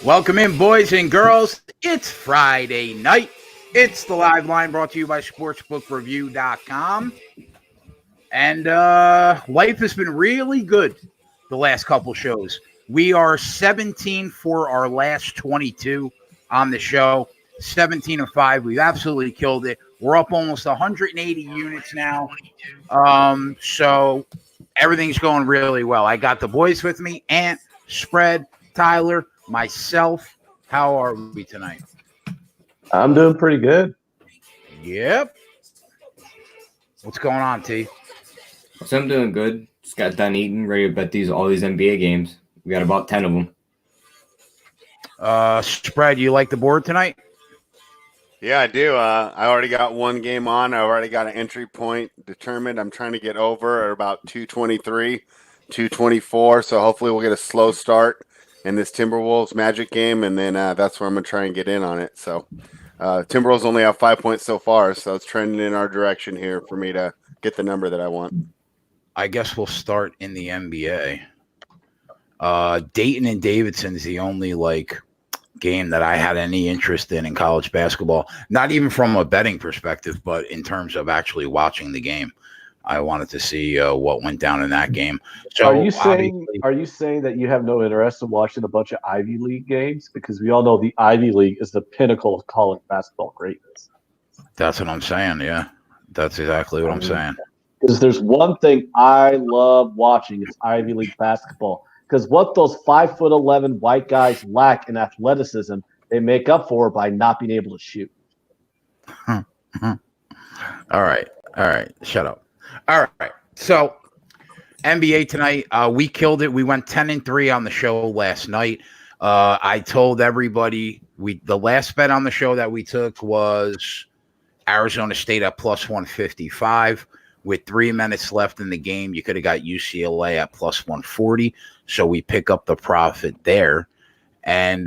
Welcome in, boys and girls. It's Friday night. It's the live line brought to you by SportsbookReview.com. And life has been really good the last couple shows. We are 17 for our last 22 on the show. 17-5. We've absolutely killed it. We're up almost 180 units now. So everything's going really well. I got the boys with me, Ant, Spread, Tyler, myself. How are we tonight? I'm doing pretty good. Yep. What's going on, T? So I'm doing good. Just got done eating, ready to bet all these NBA games. We got about 10 of them. Spread, you like the board tonight? Yeah, I do. I already got one game on. I already got an entry point determined. I'm trying to get over at about 223, 224. So hopefully we'll get a slow start in this Timberwolves Magic game, and then that's where I'm going to try and get in on it. So Timberwolves only have 5 points so far, so it's trending in our direction here for me to get the number that I want. I guess we'll start in the NBA. Dayton and Davidson is the only game that I had any interest in college basketball. Not even from a betting perspective, but in terms of actually watching the game. I wanted to see what went down in that game. So are you saying that you have no interest in watching a bunch of Ivy League games? Because we all know the Ivy League is the pinnacle of college basketball greatness. That's what I'm saying. Yeah, that's exactly what I'm saying. Because there's one thing I love watching, it's Ivy League basketball. Because what those 5'11" white guys lack in athleticism, they make up for by not being able to shoot. All right. Shut up. All right. So NBA tonight, we killed it. We went 10-3 on the show last night. I told everybody the last bet on the show that we took was Arizona State at plus 155. With 3 minutes left in the game, you could have got UCLA at plus 140. So we pick up the profit there. And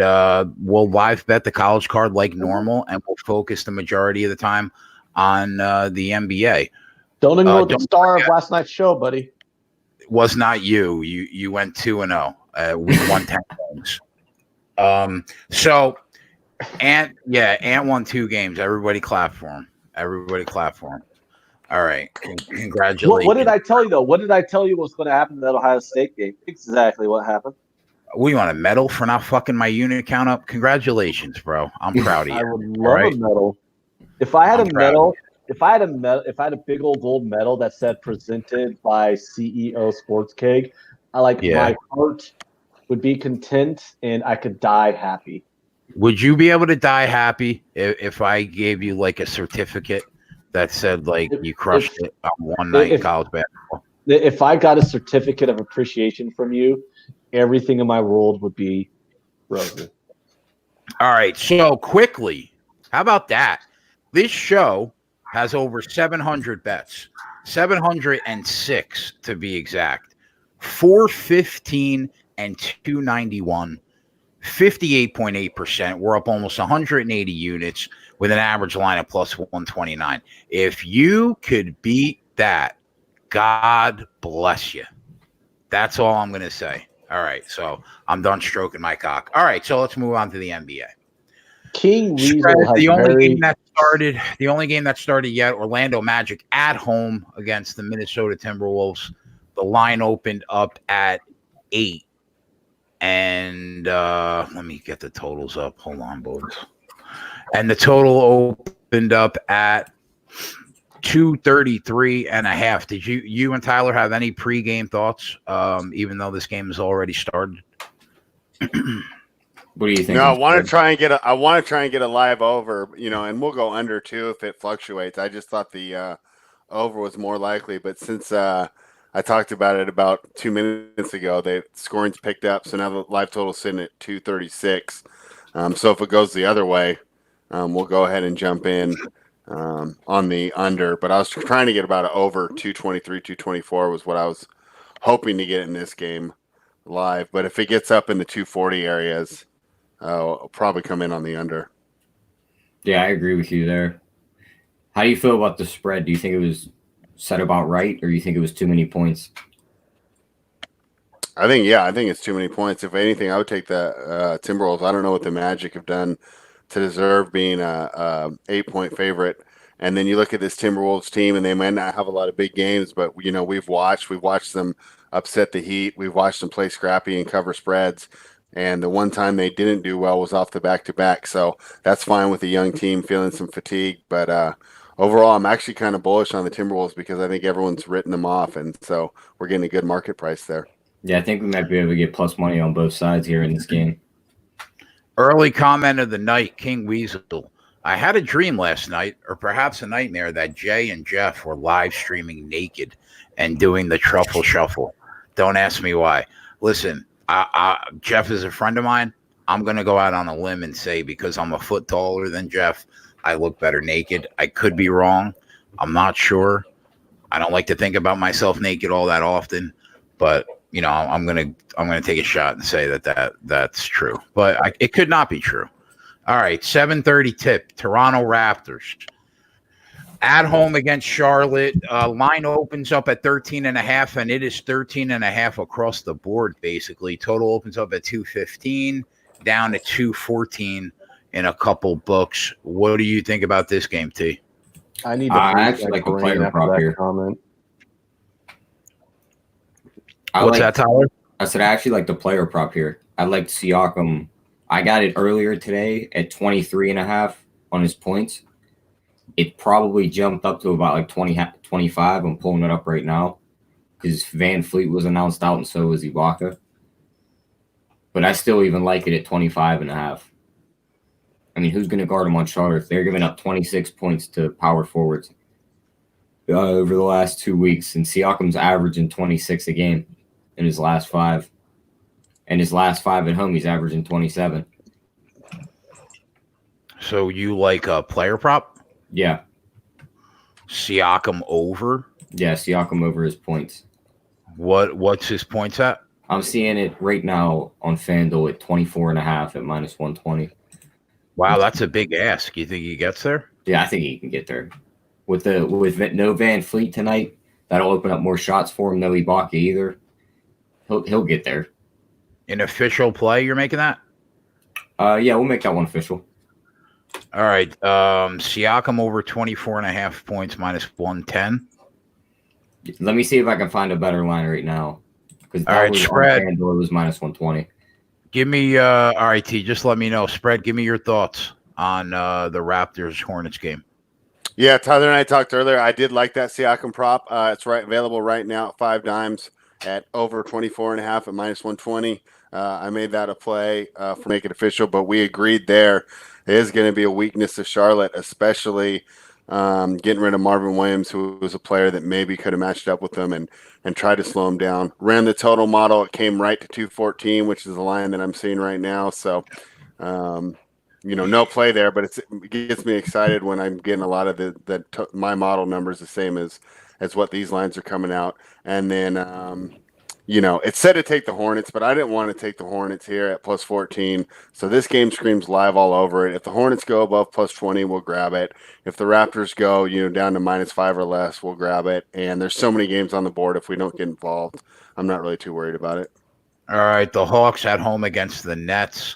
we'll live bet the college card like normal, and we'll focus the majority of the time on the NBA. Don't ignore the star of last night's show, buddy. It was not you. You went 2-0. We won 10 games. Ant won 2 games. Everybody clap for him. All right. Congratulations. What did I tell you, though? What did I tell you was going to happen in that Ohio State game? Exactly what happened. We want a medal for not fucking my unit count up. Congratulations, bro. I'm proud of you. I would love a medal. If I had a medal, if I had a big old gold medal that said presented by CEO Sports Keg, my heart would be content and I could die happy. Would you be able to die happy if I gave you a certificate that said you crushed it on one night in college basketball? If I got a certificate of appreciation from you, everything in my world would be rosy. All right. So quickly, how about that? This show has over 700 bets, 706 to be exact, 415 and 291, 58.8%. We're up almost 180 units with an average line of plus 129. If you could beat that, God bless you. That's all I'm going to say. All right, so I'm done stroking my cock. All right, so let's move on to the NBA. King Weasel the only game that started yet, Orlando Magic at home against the Minnesota Timberwolves. The line opened up at 8. And let me get the totals up. Hold on, boys. And the total opened up at 233.5. Did you and Tyler have any pregame thoughts? Even though this game has already started. What do you think? No, I want to try and get a live over, and we'll go under too if it fluctuates. I just thought the over was more likely, but since I talked about it about 2 minutes ago, the scoring's picked up, so now the live total's sitting at 236. So if it goes the other way, we'll go ahead and jump in on the under. But I was trying to get about an over 223, 224 was what I was hoping to get in this game live. But if it gets up in the 240 areas, I'll probably come in on the under. Yeah, I agree with you there. How do you feel about the spread? Do you think it was set about right, or do you think it was too many points? I think it's too many points. If anything, I would take the Timberwolves. I don't know what the Magic have done to deserve being a 8-point favorite. And then you look at this Timberwolves team, and they might not have a lot of big games, but we've watched them upset the Heat. We've watched them play scrappy and cover spreads. And the one time they didn't do well was off the back-to-back. So that's fine with a young team feeling some fatigue. But overall, I'm actually kind of bullish on the Timberwolves because I think everyone's written them off, and so we're getting a good market price there. Yeah, I think we might be able to get plus money on both sides here in this game. Early comment of the night, King Weasel. I had a dream last night, or perhaps a nightmare, that Jay and Jeff were live streaming naked and doing the truffle shuffle. Don't ask me why. Listen, Jeff is a friend of mine. I'm going to go out on a limb and say because I'm a foot taller than Jeff, I look better naked. I could be wrong. I'm not sure. I don't like to think about myself naked all that often, but I'm gonna take a shot and say that's true, but it could not be true. All right, 7:30 tip. Toronto Raptors at home against Charlotte. Line opens up at 13.5, and it is 13.5 across the board. Basically, total opens up at 215, down to 214 in a couple books. What do you think about this game, T? I need to actually like the player prop here. Comment. What's that, Tyler? I said I actually like the player prop here. I like Siakam. I got it earlier today at 23.5 on his points. It probably jumped up to about like 25. I'm pulling it up right now because Van Fleet was announced out and so was Ibaka. But I still even like it at 25.5. I mean, who's going to guard him on Charlotte? They're giving up 26 points to power forwards over the last 2 weeks, and Siakam's averaging 26 a game in his last 5. And his last 5 at home, he's averaging 27. So you like a player prop? Yeah. Siakam over? Yeah, Siakam over his points. What's his points at? I'm seeing it right now on FanDuel at 24.5 at minus 120. Wow, that's a big ask. You think he gets there? Yeah, I think he can get there. With no Van Fleet tonight, that'll open up more shots for him. No Ibaka either. He'll get there. An official play, you're making that? Yeah, we'll make that one official. All right. Siakam over 24.5 points minus 110. Let me see if I can find a better line right now. Because all right, spread. It was minus 120. Give me all right, T, just let me know. Spread, give me your thoughts on the Raptors Hornets game. Yeah, Tyler and I talked earlier. I did like that Siakam prop. It's available right now at 5 dimes at over 24.5 at minus 120. I made that a play for make it official, but we agreed there. It is going to be a weakness of Charlotte, especially getting rid of Marvin Williams, who was a player that maybe could have matched up with them and tried to slow him down. Ran the total model. It came right to 214, which is the line that I'm seeing right now. So, no play there, but it gets me excited when I'm getting a lot of my model numbers the same as what these lines are coming out. And then, it's said to take the Hornets, but I didn't want to take the Hornets here at plus 14. So this game screams live all over it. If the Hornets go above plus 20, we'll grab it. If the Raptors go, down to minus 5 or less, we'll grab it. And there's so many games on the board. If we don't get involved, I'm not really too worried about it. All right. The Hawks at home against the Nets.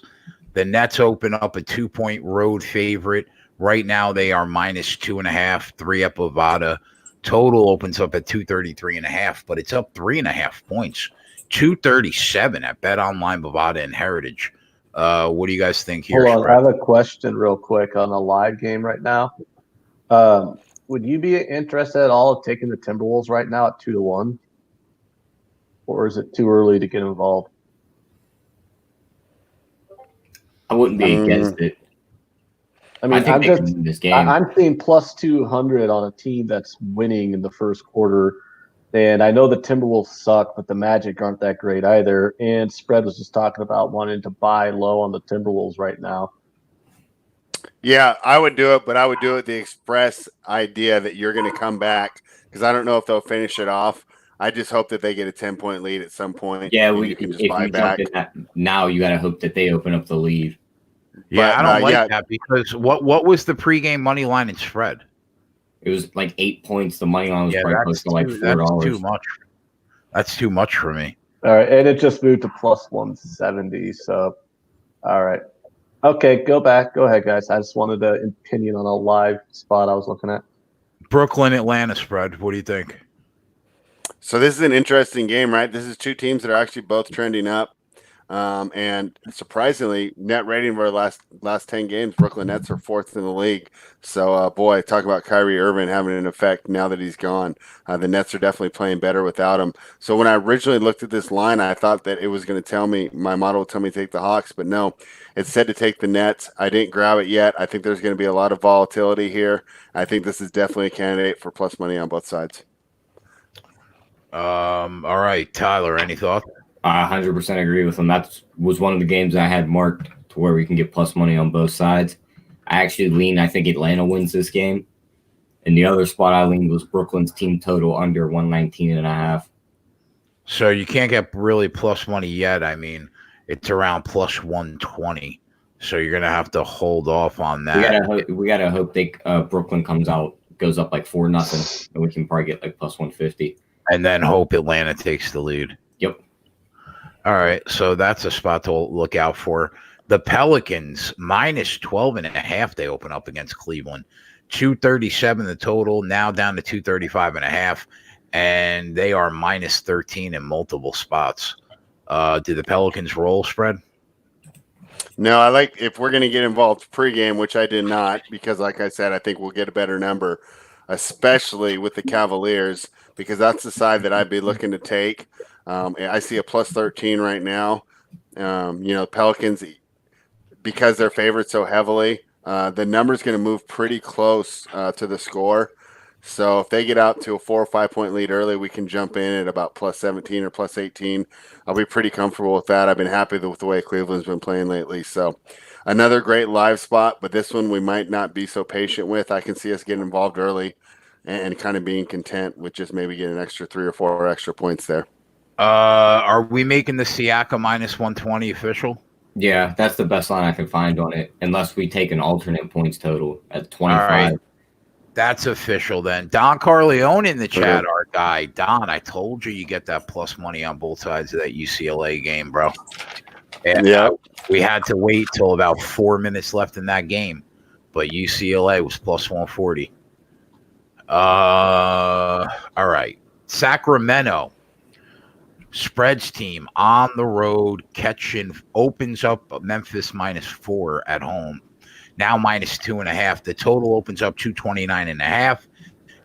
The Nets open up a 2-point road favorite. Right now they are minus 2.5, 3 up Bovada. Total opens up at 233.5, but it's up 3.5 points. 237 at Bet Online, Bovada, and Heritage. What do you guys think here? Hold on, I have a question real quick on the live game right now. Would you be interested at all in taking the Timberwolves right now at 2-1? Or is it too early to get involved? I wouldn't be against it. I mean, I'm seeing plus 200 on a team that's winning in the first quarter. And I know the Timberwolves suck, but the Magic aren't that great either. And Spread was just talking about wanting to buy low on the Timberwolves right now. Yeah, I would do it, but I would do it the express idea that you're going to come back because I don't know if they'll finish it off. I just hope that they get a 10-point lead at some point. Yeah, you can just buy back. Now you got to hope that they open up the lead. Yeah, I don't like that because what was the pregame money line and spread? It was like 8 points. The money line was probably close to like $4. That's too much. That's too much for me. All right, and it just moved to plus 170. So, all right. Okay, go ahead, guys. I just wanted an opinion on a live spot I was looking at. Brooklyn, Atlanta spread. What do you think? So this is an interesting game, right? This is two teams that are actually both trending up. And surprisingly, net rating for our last 10 games, Brooklyn Nets are fourth in the league. So, boy, talk about Kyrie Irving having an effect now that he's gone. The Nets are definitely playing better without him. So when I originally looked at this line, I thought that it was going to tell me, my model would tell me to take the Hawks, but no, it said to take the Nets. I didn't grab it yet. I think there's going to be a lot of volatility here. I think this is definitely a candidate for plus money on both sides. All right, Tyler, any thoughts? I 100% agree with him. That was one of the games I had marked to where we can get plus money on both sides. I actually leaned, I think Atlanta wins this game. And the other spot I leaned was Brooklyn's team total under 119.5. So you can't get really plus money yet. I mean, it's around plus 120. So you're going to have to hold off on that. We gotta hope Brooklyn goes up like 4-0, and we can probably get like plus 150. And then hope Atlanta takes the lead. Yep. All right, so that's a spot to look out for. The Pelicans, minus 12.5, they open up against Cleveland. 237 the total, now down to 235.5, and they are minus 13 in multiple spots. Did the Pelicans roll spread? No, I like if we're going to get involved pregame, which I did not, because like I said, I think we'll get a better number, especially with the Cavaliers, because that's the side that I'd be looking to take. I see a plus 13 right now. Pelicans, because they're favored so heavily, the number's going to move pretty close to the score. So if they get out to a 4 or 5 point lead early, we can jump in at about plus 17 or plus 18. I'll be pretty comfortable with that. I've been happy with the way Cleveland's been playing lately. So another great live spot, but this one we might not be so patient with. I can see us getting involved early and kind of being content with just maybe getting an extra 3 or 4 extra points there. Are we making the Siaka minus 120 official? Yeah, that's the best line I can find on it, unless we take an alternate points total at 25. All right. That's official then. Don Carleone in the chat, our guy. Don, I told you get that plus money on both sides of that UCLA game, bro. And we had to wait till about 4 minutes left in that game, but UCLA was plus 140. All right. Sacramento. Spreads team on the road opens up Memphis minus 4 at home. Now minus 2.5. The total opens up 229.5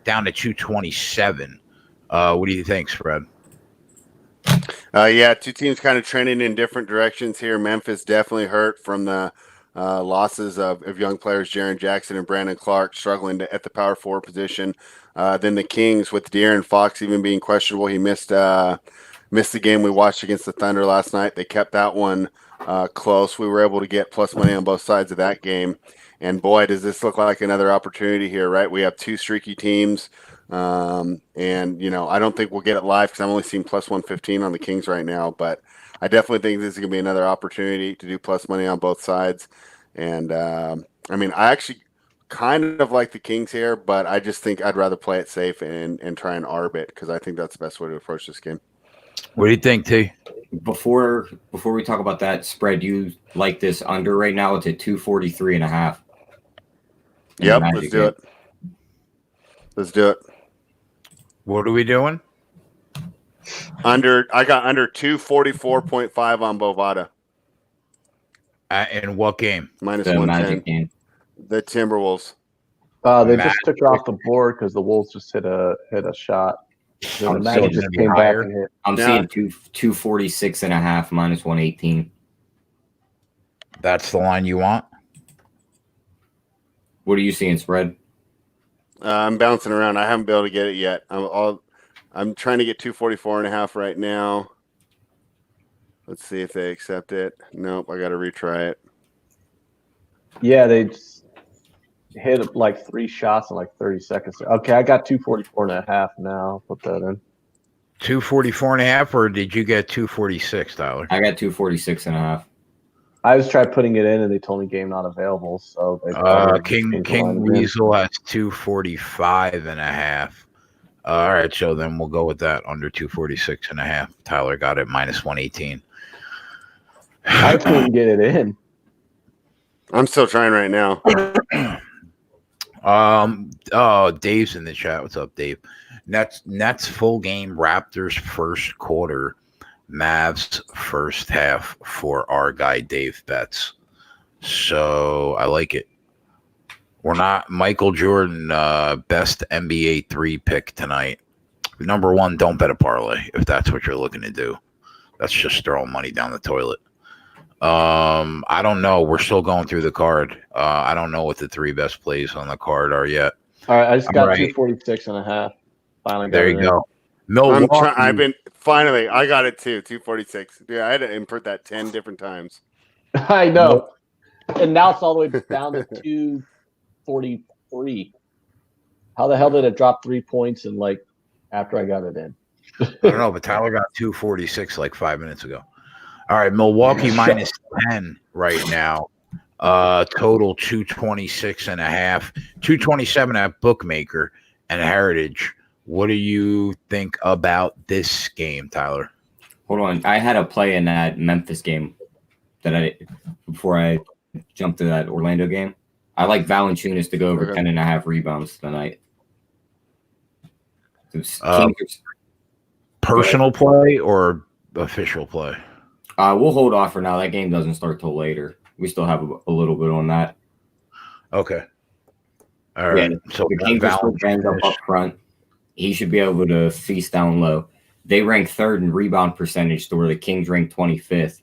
down to 227. What do you think, spread? Two teams kind of trending in different directions here. Memphis definitely hurt from the losses of young players, Jaren Jackson and Brandon Clark, struggling at the power forward position. Then the Kings with De'Aaron Fox even being questionable. He missed the game we watched against the Thunder last night. They kept that one close. We were able to get plus money on both sides of that game. And boy, does this look like another opportunity here, right? We have two streaky teams. I don't think we'll get it live because I'm only seeing plus 115 on the Kings right now. But I definitely think this is going to be another opportunity to do plus money on both sides. And, I actually kind of like the Kings here, but I just think I'd rather play it safe and try and arb it because I think that's the best way to approach this game. What do you think, T? Before we talk about that spread, you like this under right now? It's at 243.5. Yep, let's do it. Let's do it. What are we doing? I got under 244.5 on Bovada. In what game? Minus 110. The Timberwolves. They just took her off the board because the Wolves just hit a shot. The Magic just came back and hit. I'm seeing 246.5 minus 118. That's the line you want? What are you seeing, spread? I'm bouncing around. I haven't been able to get it yet. I'm trying to get 244.5 right now. Let's see if they accept it. Nope, I got to retry it. Yeah, they just hit like 3 shots in like 30 seconds. Okay, I got 244.5 now. Put that in. 244.5, or did you get 246, Tyler? I got 246.5. I just tried putting it in, and they told me game not available. So they King Weasel has 245.5. All right, so then we'll go with that under 246.5. Tyler got it minus 118. I couldn't get it in. I'm still trying right now. Dave's in the chat. What's up, Dave? Nets full game, Raptors first quarter, Mavs first half for our guy Dave bets. So I like it. We're not Michael Jordan, best NBA 3 pick tonight. Number one, don't bet a parlay if that's what you're looking to do. That's just throwing money down the toilet. I don't know. We're still going through the card. I don't know what the 3 best plays on the card are yet. All right, I just got 246.5. Finally, there you go. Milwaukee. I got it too. 246. Yeah, I had to input that 10 different times. I know, and now it's all the way down to 243. How the hell did it drop 3 points and after I got it in? I don't know, but Tyler got 246 like 5 minutes ago. All right, Milwaukee minus 10 right now. Total 226.5, 227 at Bookmaker and Heritage. What do you think about this game, Tyler? Hold on. I had a play in that Memphis game before I jumped to that Orlando game. I like Valanciunas to go over 10.5 rebounds tonight. Personal play or official play? We'll hold off for now. That game doesn't start till later. We still have a little bit on that. Okay. All right. Yeah, so the Kings are still banged up front. He should be able to feast down low. They rank 3rd in rebound percentage to where the Kings rank 25th.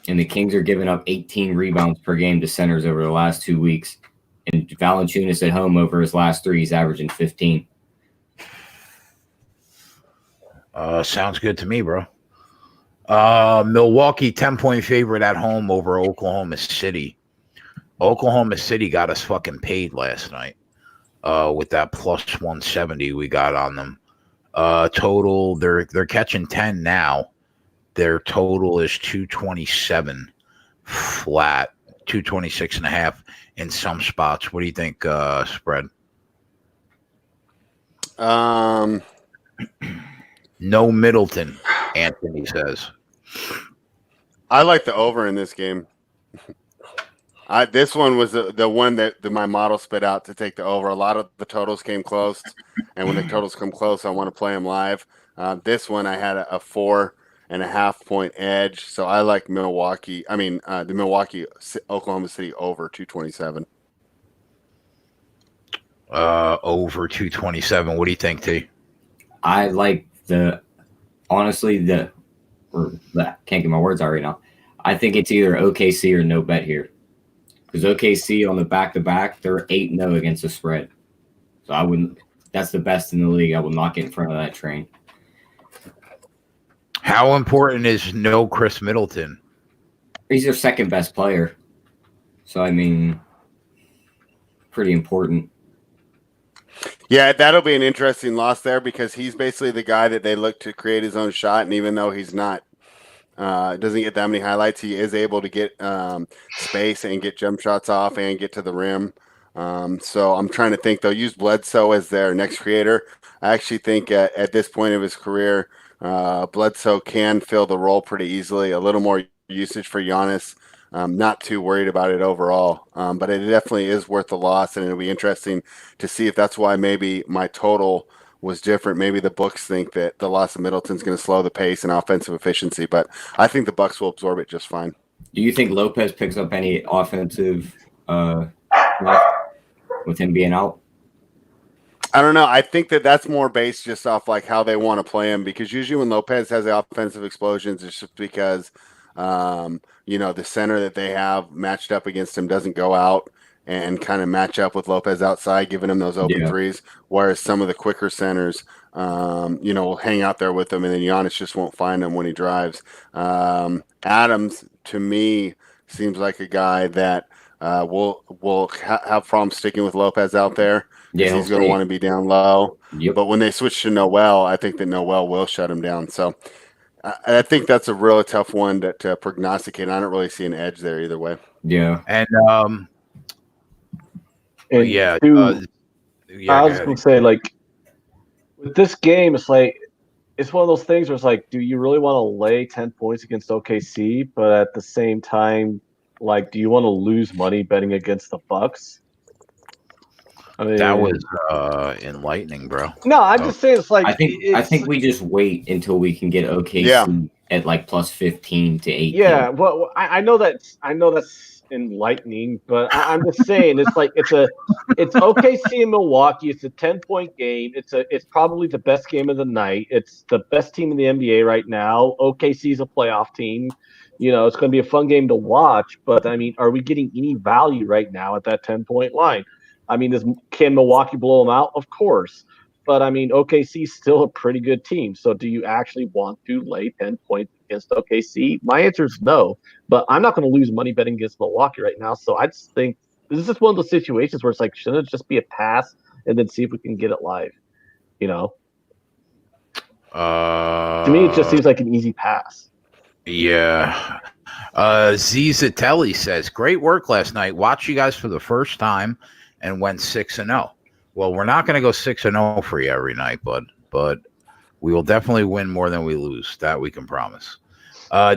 And the Kings are giving up 18 rebounds per game to centers over the last 2 weeks. And Valanciunas at home over his last 3, he's averaging 15. Sounds good to me, bro. Milwaukee 10-point favorite at home over Oklahoma City. Oklahoma City got us fucking paid last night with that plus 170 we got on them. Total, they're catching 10 now. Their total is 227 flat, 226.5 in some spots. What do you think, spread? No Middleton, Anthony says. I like the over in this game. This one was the one that my model spit out to take the over. A lot of the totals came close, and when the totals come close, I want to play them live. This one I had a 4.5 point edge, so I like Milwaukee. I mean, the Milwaukee Oklahoma City over 227. Over 227. What do you think, T? I like can't get my words out right now. I think it's either OKC or no bet here. Because OKC on the back-to-back, they're 8-0 against the spread. So that's the best in the league. I will not get in front of that train. How important is no Chris Middleton? He's their second best player. So, I mean, pretty important. Yeah, that'll be an interesting loss there because he's basically the guy that they look to create his own shot. And even though he's not, doesn't get that many highlights, he is able to get space and get jump shots off and get to the rim. So I'm trying to think, they'll use Bledsoe as their next creator. I actually think at this point of his career, Bledsoe can fill the role pretty easily. A little more usage for Giannis. Not too worried about it overall, but it definitely is worth the loss, and it'll be interesting to see if that's why maybe my total was different. Maybe the books think that the loss of Middleton's going to slow the pace and offensive efficiency, but I think the Bucks will absorb it just fine. Do you think Lopez picks up any offensive with him being out? I don't know. I think that's more based just off like how they want to play him, because usually when Lopez has the offensive explosions, it's just because the center that they have matched up against him doesn't go out and kind of match up with Lopez outside, giving him those open threes. Whereas some of the quicker centers, will hang out there with him, and then Giannis just won't find him when he drives. Adams, to me, seems like a guy that will have problems sticking with Lopez out there. Yeah, he's going to want to be down low. Yep. But when they switch to Noel, I think that Noel will shut him down. So I think that's a really tough one to prognosticate. I don't really see an edge there either way. Yeah. And I was going to say, like, with this game, it's like it's one of those things where it's like, do you really want to lay 10 points against OKC? But at the same time, like, do you want to lose money betting against the Bucks? I mean, that was enlightening, bro. No, I'm just saying it's like I think we just wait until we can get OKC at like plus 15 to 18. Yeah, well, I know that's enlightening, but I'm just saying it's like it's OKC in Milwaukee. It's a 10-point game. It's probably the best game of the night. It's the best team in the NBA right now. OKC is a playoff team. You know, it's going to be a fun game to watch. But I mean, are we getting any value right now at that 10-point line? I mean, can Milwaukee blow them out? Of course. But, I mean, OKC is still a pretty good team. So do you actually want to lay 10 points against OKC? My answer is no. But I'm not going to lose money betting against Milwaukee right now. So I just think this is just one of those situations where it's like, shouldn't it just be a pass and then see if we can get it live? You know? To me, it just seems like an easy pass. Yeah. Zizatelli says, great work last night. Watch you guys for the first time and went 6-0. Well, we're not going to go 6-0 for you every night, but we will definitely win more than we lose. That we can promise.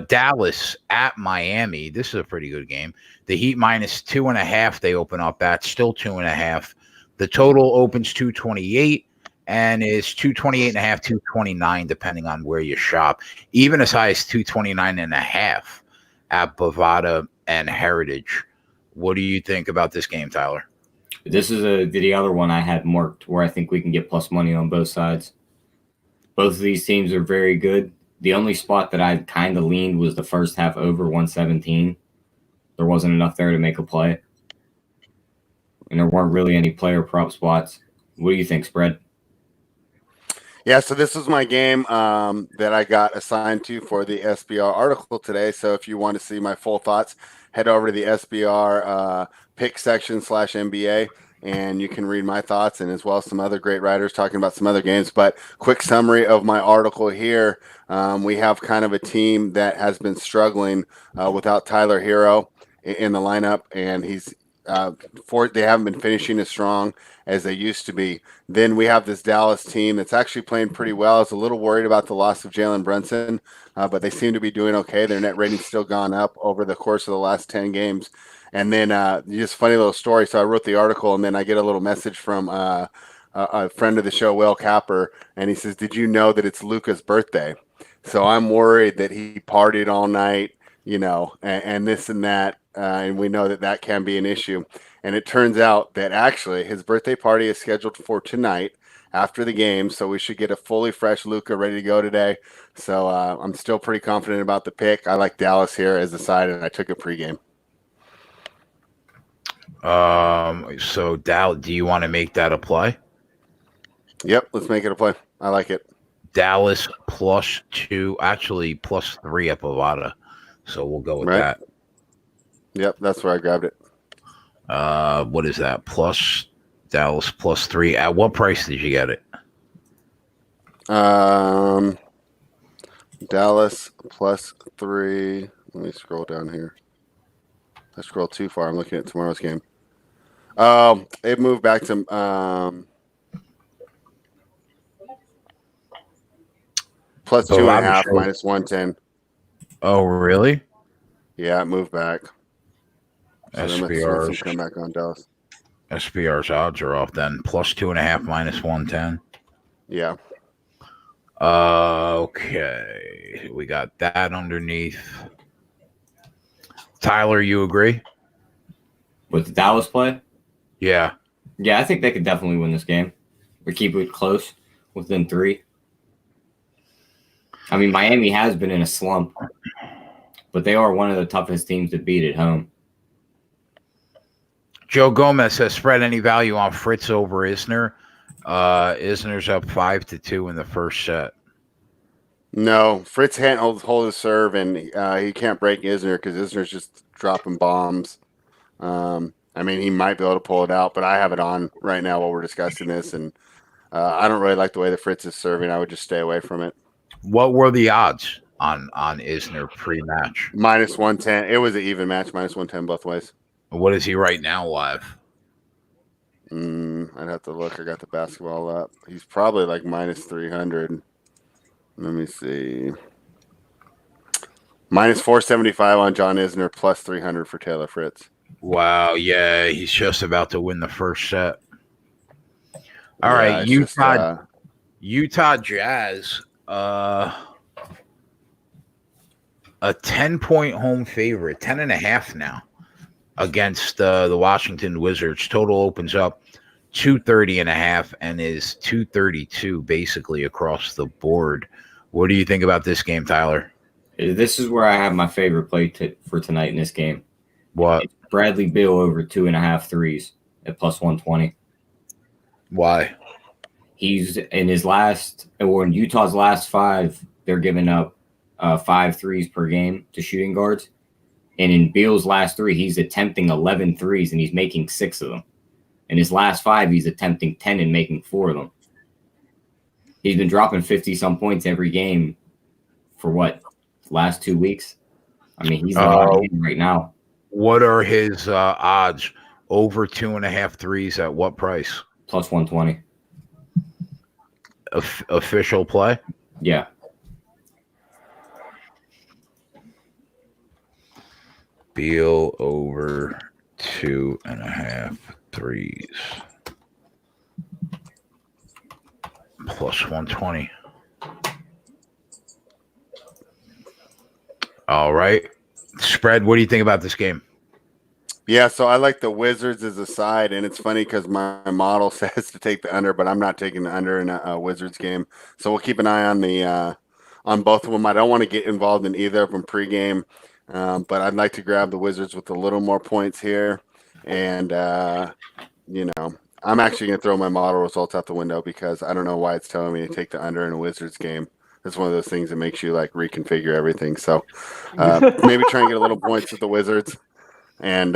Dallas at Miami. This is a pretty good game. The Heat minus 2.5. They open up at still 2.5. The total opens 228 and is 228.5, 229, depending on where you shop. Even as high as 229.5 at Bovada and Heritage. What do you think about this game, Tyler? This is the other one I had marked where I think we can get plus money on both sides. Both of these teams are very good. The only spot that I kind of leaned was the first half over 117. There wasn't enough there to make a play. And there weren't really any player prop spots. What do you think, spread? Yeah, so this is my game that I got assigned to for the SBR article today. So if you want to see my full thoughts, head over to the SBR pick section /NBA, and you can read my thoughts and as well as some other great writers talking about some other games. But quick summary of my article here. We have kind of a team that has been struggling without Tyler Hero in the lineup, and they haven't been finishing as strong as they used to be. Then we have this Dallas team that's actually playing pretty well. I was a little worried about the loss of Jalen Brunson, but they seem to be doing okay. Their net rating's still gone up over the course of the last 10 games. And then just funny little story. So I wrote the article, and then I get a little message from a friend of the show, Will Capper, and he says, did you know that it's Luka's birthday? So I'm worried that he partied all night, you know, and this and that. And we know that can be an issue. And it turns out that actually his birthday party is scheduled for tonight after the game. So we should get a fully fresh Luka ready to go today. So I'm still pretty confident about the pick. I like Dallas here as a side, and I took a pregame. So Dal, do you want to make that a play? Yep, let's make it a play. I like it. Dallas +2, actually +3 at Bovada. So we'll go with that. Yep, that's where I grabbed it. What is that? Dallas +3. At what price did you get it? Dallas +3. Let me scroll down here. I scrolled too far. I'm looking at tomorrow's game. It moved back to +2.5 -110. Oh, really? Yeah, it moved back. So SBR's come back on Dallas. SBR's odds are off then. +2.5 -110. Yeah. Okay. We got that underneath. Tyler, you agree? With the Dallas play? Yeah. Yeah, I think they could definitely win this game or keep it close within 3. I mean, Miami has been in a slump, but they are one of the toughest teams to beat at home. Joe Gomez has spread any value on Fritz over Isner. Isner's up 5-2 in the first set. No, Fritz can't hold his serve, and he can't break Isner because Isner's just dropping bombs. I mean, he might be able to pull it out, but I have it on right now while we're discussing this, and I don't really like the way that Fritz is serving. I would just stay away from it. What were the odds on Isner pre-match? -110. It was an even match, -110 both ways. What is he right now live? I I'd have to look. I got the basketball up. He's probably like minus 300. Let me see. Minus 475 on John Isner, plus 300 for Taylor Fritz. Wow, yeah, he's just about to win the first set. All right, Utah Jazz, a 10-point home favorite, 10.5 now against the Washington Wizards. Total opens up 230.5 and is 232 basically across the board. What do you think about this game, Tyler? This is where I have my favorite play for tonight in this game. What? It's Bradley Beal over 2.5 threes at plus 120. Why? He's in Utah's last 5, they're giving up 5 threes per game to shooting guards. And in Beal's last 3, he's attempting 11 threes and he's making 6 of them. In his last 5, he's attempting 10 and making 4 of them. He's been dropping 50-some points every game for what? Last 2 weeks? I mean, he's right now. What are his odds? Over 2.5 threes at what price? Plus 120. Official play? Yeah. Beal over 2.5 threes. Plus 120. All right. Spread, what do you think about this game? Yeah, so I like the Wizards as a side, and it's funny because my model says to take the under, but I'm not taking the under in a Wizards game. So we'll keep an eye on the on both of them. I don't want to get involved in either of them pregame, but I'd like to grab the Wizards with a little more points here. And, I'm actually going to throw my model results out the window because I don't know why it's telling me to take the under in a Wizards game. It's one of those things that makes you like reconfigure everything. So maybe try and get a little points with the Wizards. And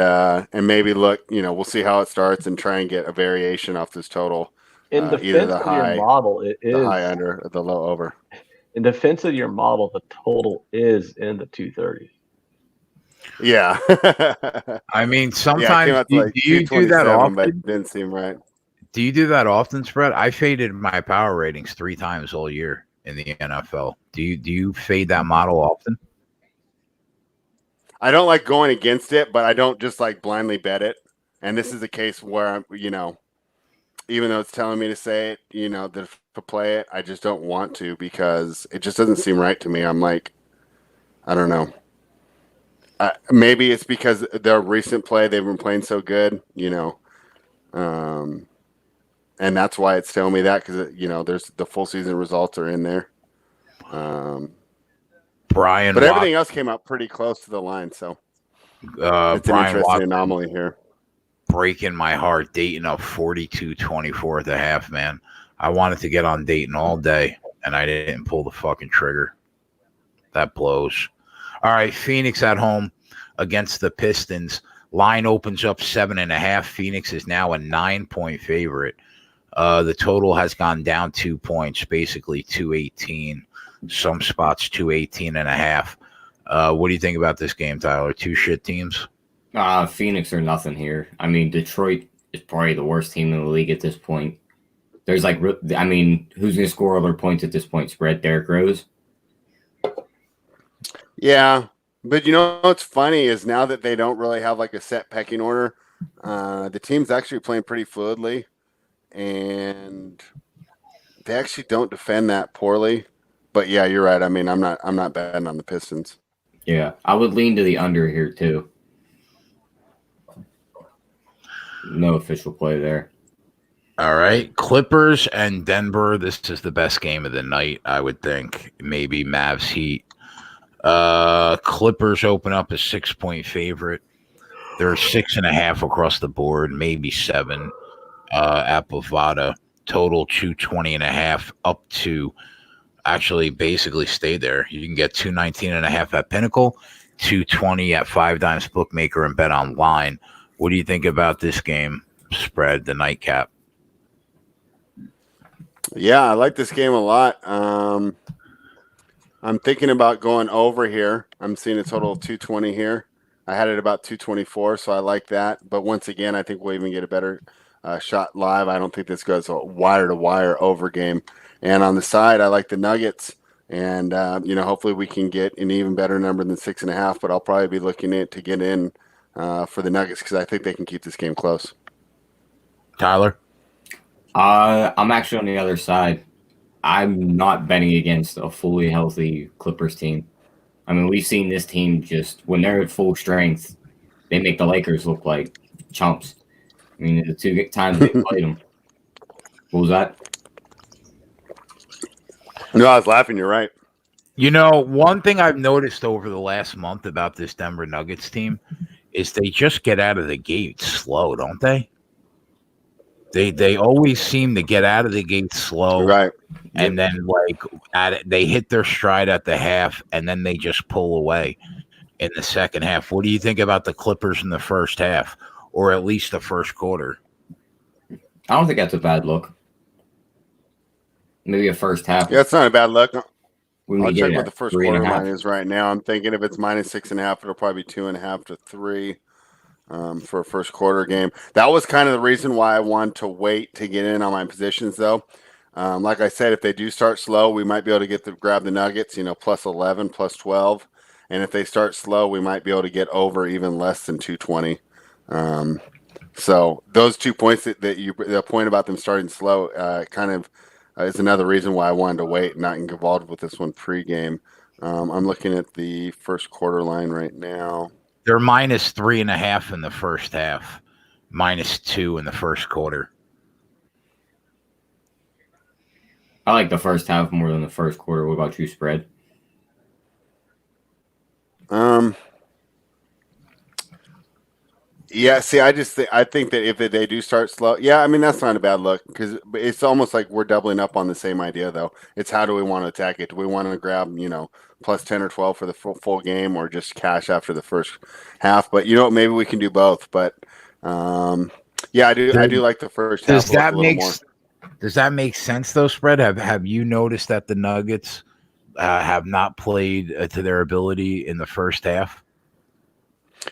maybe look, we'll see how it starts and try and get a variation off this total. In defense either the of high, your model, it is the high under or the low over. In defense of your model, the total is in the 230s. Yeah. I mean, sometimes do you do that often? But it didn't seem right. Do you do that often, Spread? I faded my power ratings 3 times all year in the NFL. Do you fade that model often? I don't like going against it, but I don't just like blindly bet it. And this is a case where I'm, even though it's telling me to say it, to play it, I just don't want to because it just doesn't seem right to me. I'm like, I don't know. Maybe it's because their recent play, they've been playing so good, and that's why it's telling me that because, there's the full season results are in there. Brian, but everything else came out pretty close to the line, so it's an interesting anomaly here. Breaking my heart, Dayton up 42-24 at the half, man. I wanted to get on Dayton all day, and I didn't pull the fucking trigger. That blows. All right, Phoenix at home against the Pistons. Line opens up 7.5. Phoenix is now a 9-point favorite. The total has gone down 2 points, basically 218. Some spots 218.5. What do you think about this game, Tyler? 2 shit teams? Phoenix are nothing here. I mean, Detroit is probably the worst team in the league at this point. There's who's going to score all their points at this point? Spread Derrick Rose? Yeah, but what's funny is now that they don't really have like a set pecking order, the team's actually playing pretty fluidly, and they actually don't defend that poorly. But yeah, you're right. I mean, I'm not betting on the Pistons. Yeah, I would lean to the under here too. No official play there. All right, Clippers and Denver. This is the best game of the night, I would think. Maybe Mavs Heat. Clippers open up a 6-point favorite. They're 6.5 across the board, maybe 7 at Bovada. Total 220.5 up to actually basically stay there. You can get 219.5 at Pinnacle, 220 at 5 Dimes Bookmaker and Bet Online. What do you think about this game spread, the nightcap? Yeah, I like this game a lot. I'm thinking about going over here. I'm seeing a total of 220 here. I had it about 224, so I like that. But once again, I think we'll even get a better shot live. I don't think this goes a wire-to-wire over game. And on the side, I like the Nuggets. And, hopefully we can get an even better number than 6.5, but I'll probably be looking to get in for the Nuggets because I think they can keep this game close. Tyler? I'm actually on the other side. I'm not betting against a fully healthy Clippers team. I mean, we've seen this team just when they're at full strength, they make the Lakers look like chumps. I mean, the 2 times they played them. What was that? No, I was laughing. You're right. One thing I've noticed over the last month about this Denver Nuggets team is they just get out of the gate slow, don't they? They always seem to get out of the gate slow, right? And then they hit their stride at the half, and then they just pull away in the second half. What do you think about the Clippers in the first half, or at least the first quarter? I don't think that's a bad look. Maybe a first half. Yeah, it's not a bad look. I'll check what the first quarter line is right now. I'm thinking if it's -6.5, it'll probably be 2.5 to 3 for a first quarter game. That was kind of the reason why I wanted to wait to get in on my positions, though. Like I said, if they do start slow, we might be able to grab the Nuggets, +11, +12. And if they start slow, we might be able to get over even less than 220. So those 2 points the point about them starting slow is another reason why I wanted to wait and not get involved with this one pregame. I'm looking at the first quarter line right now. They're -3.5 in the first half, -2 in the first quarter. I like the first half more than the first quarter. What about you, spread? Yeah, see, I think that if they do start slow, yeah, I mean, that's not a bad look because it's almost like we're doubling up on the same idea, though. It's how do we want to attack it? Do we want to grab, +10 or 12 for the full game or just cash after the first half? But, maybe we can do both. But, yeah, I do like the first half. Does that make sense, though, Spread? Have you noticed that the Nuggets have not played to their ability in the first half?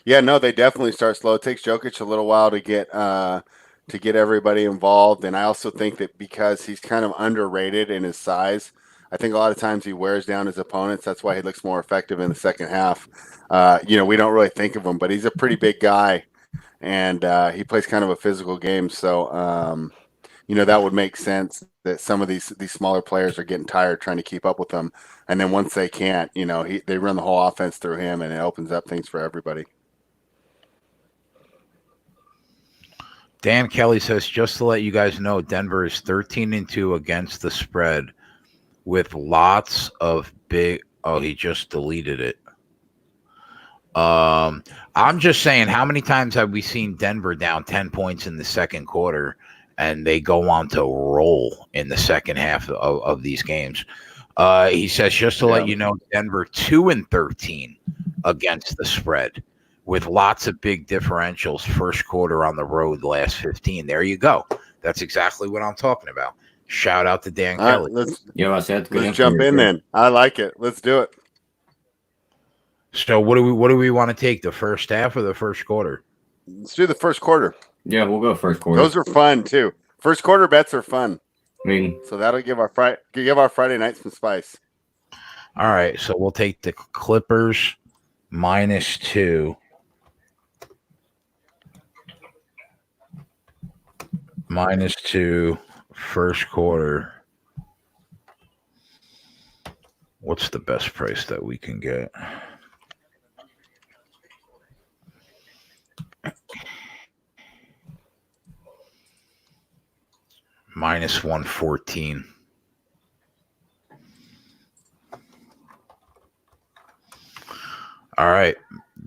Yeah, no, they definitely start slow. It takes Jokic a little while to get everybody involved, and I also think that because he's kind of underrated in his size, I think a lot of times he wears down his opponents. That's why he looks more effective in the second half. We don't really think of him, but he's a pretty big guy, and he plays kind of a physical game. So, that would make sense that some of these smaller players are getting tired trying to keep up with him, and then once they can't, they run the whole offense through him, and it opens up things for everybody. Dan Kelly says, just to let you guys know, Denver is 13-2 against the spread with lots of big. Oh, he just deleted it. I'm just saying, how many times have we seen Denver down 10 points in the second quarter and they go on to roll in the second half of these games? He says, just to let you know, Denver 2-13 against the spread, with lots of big differentials first quarter on the road, last 15. There you go. That's exactly what I'm talking about. Shout out to Dan Kelly. Let's let's jump in then. I like it. Let's do it. So what do we want to take, the first half or the first quarter? Let's do the first quarter. Yeah, we'll go first quarter. Those are fun too. First quarter bets are fun. I mean, so that'll give our Friday night some spice. All right, so we'll take the Clippers -2. -2 first quarter. What's the best price that we can get? -114. All right,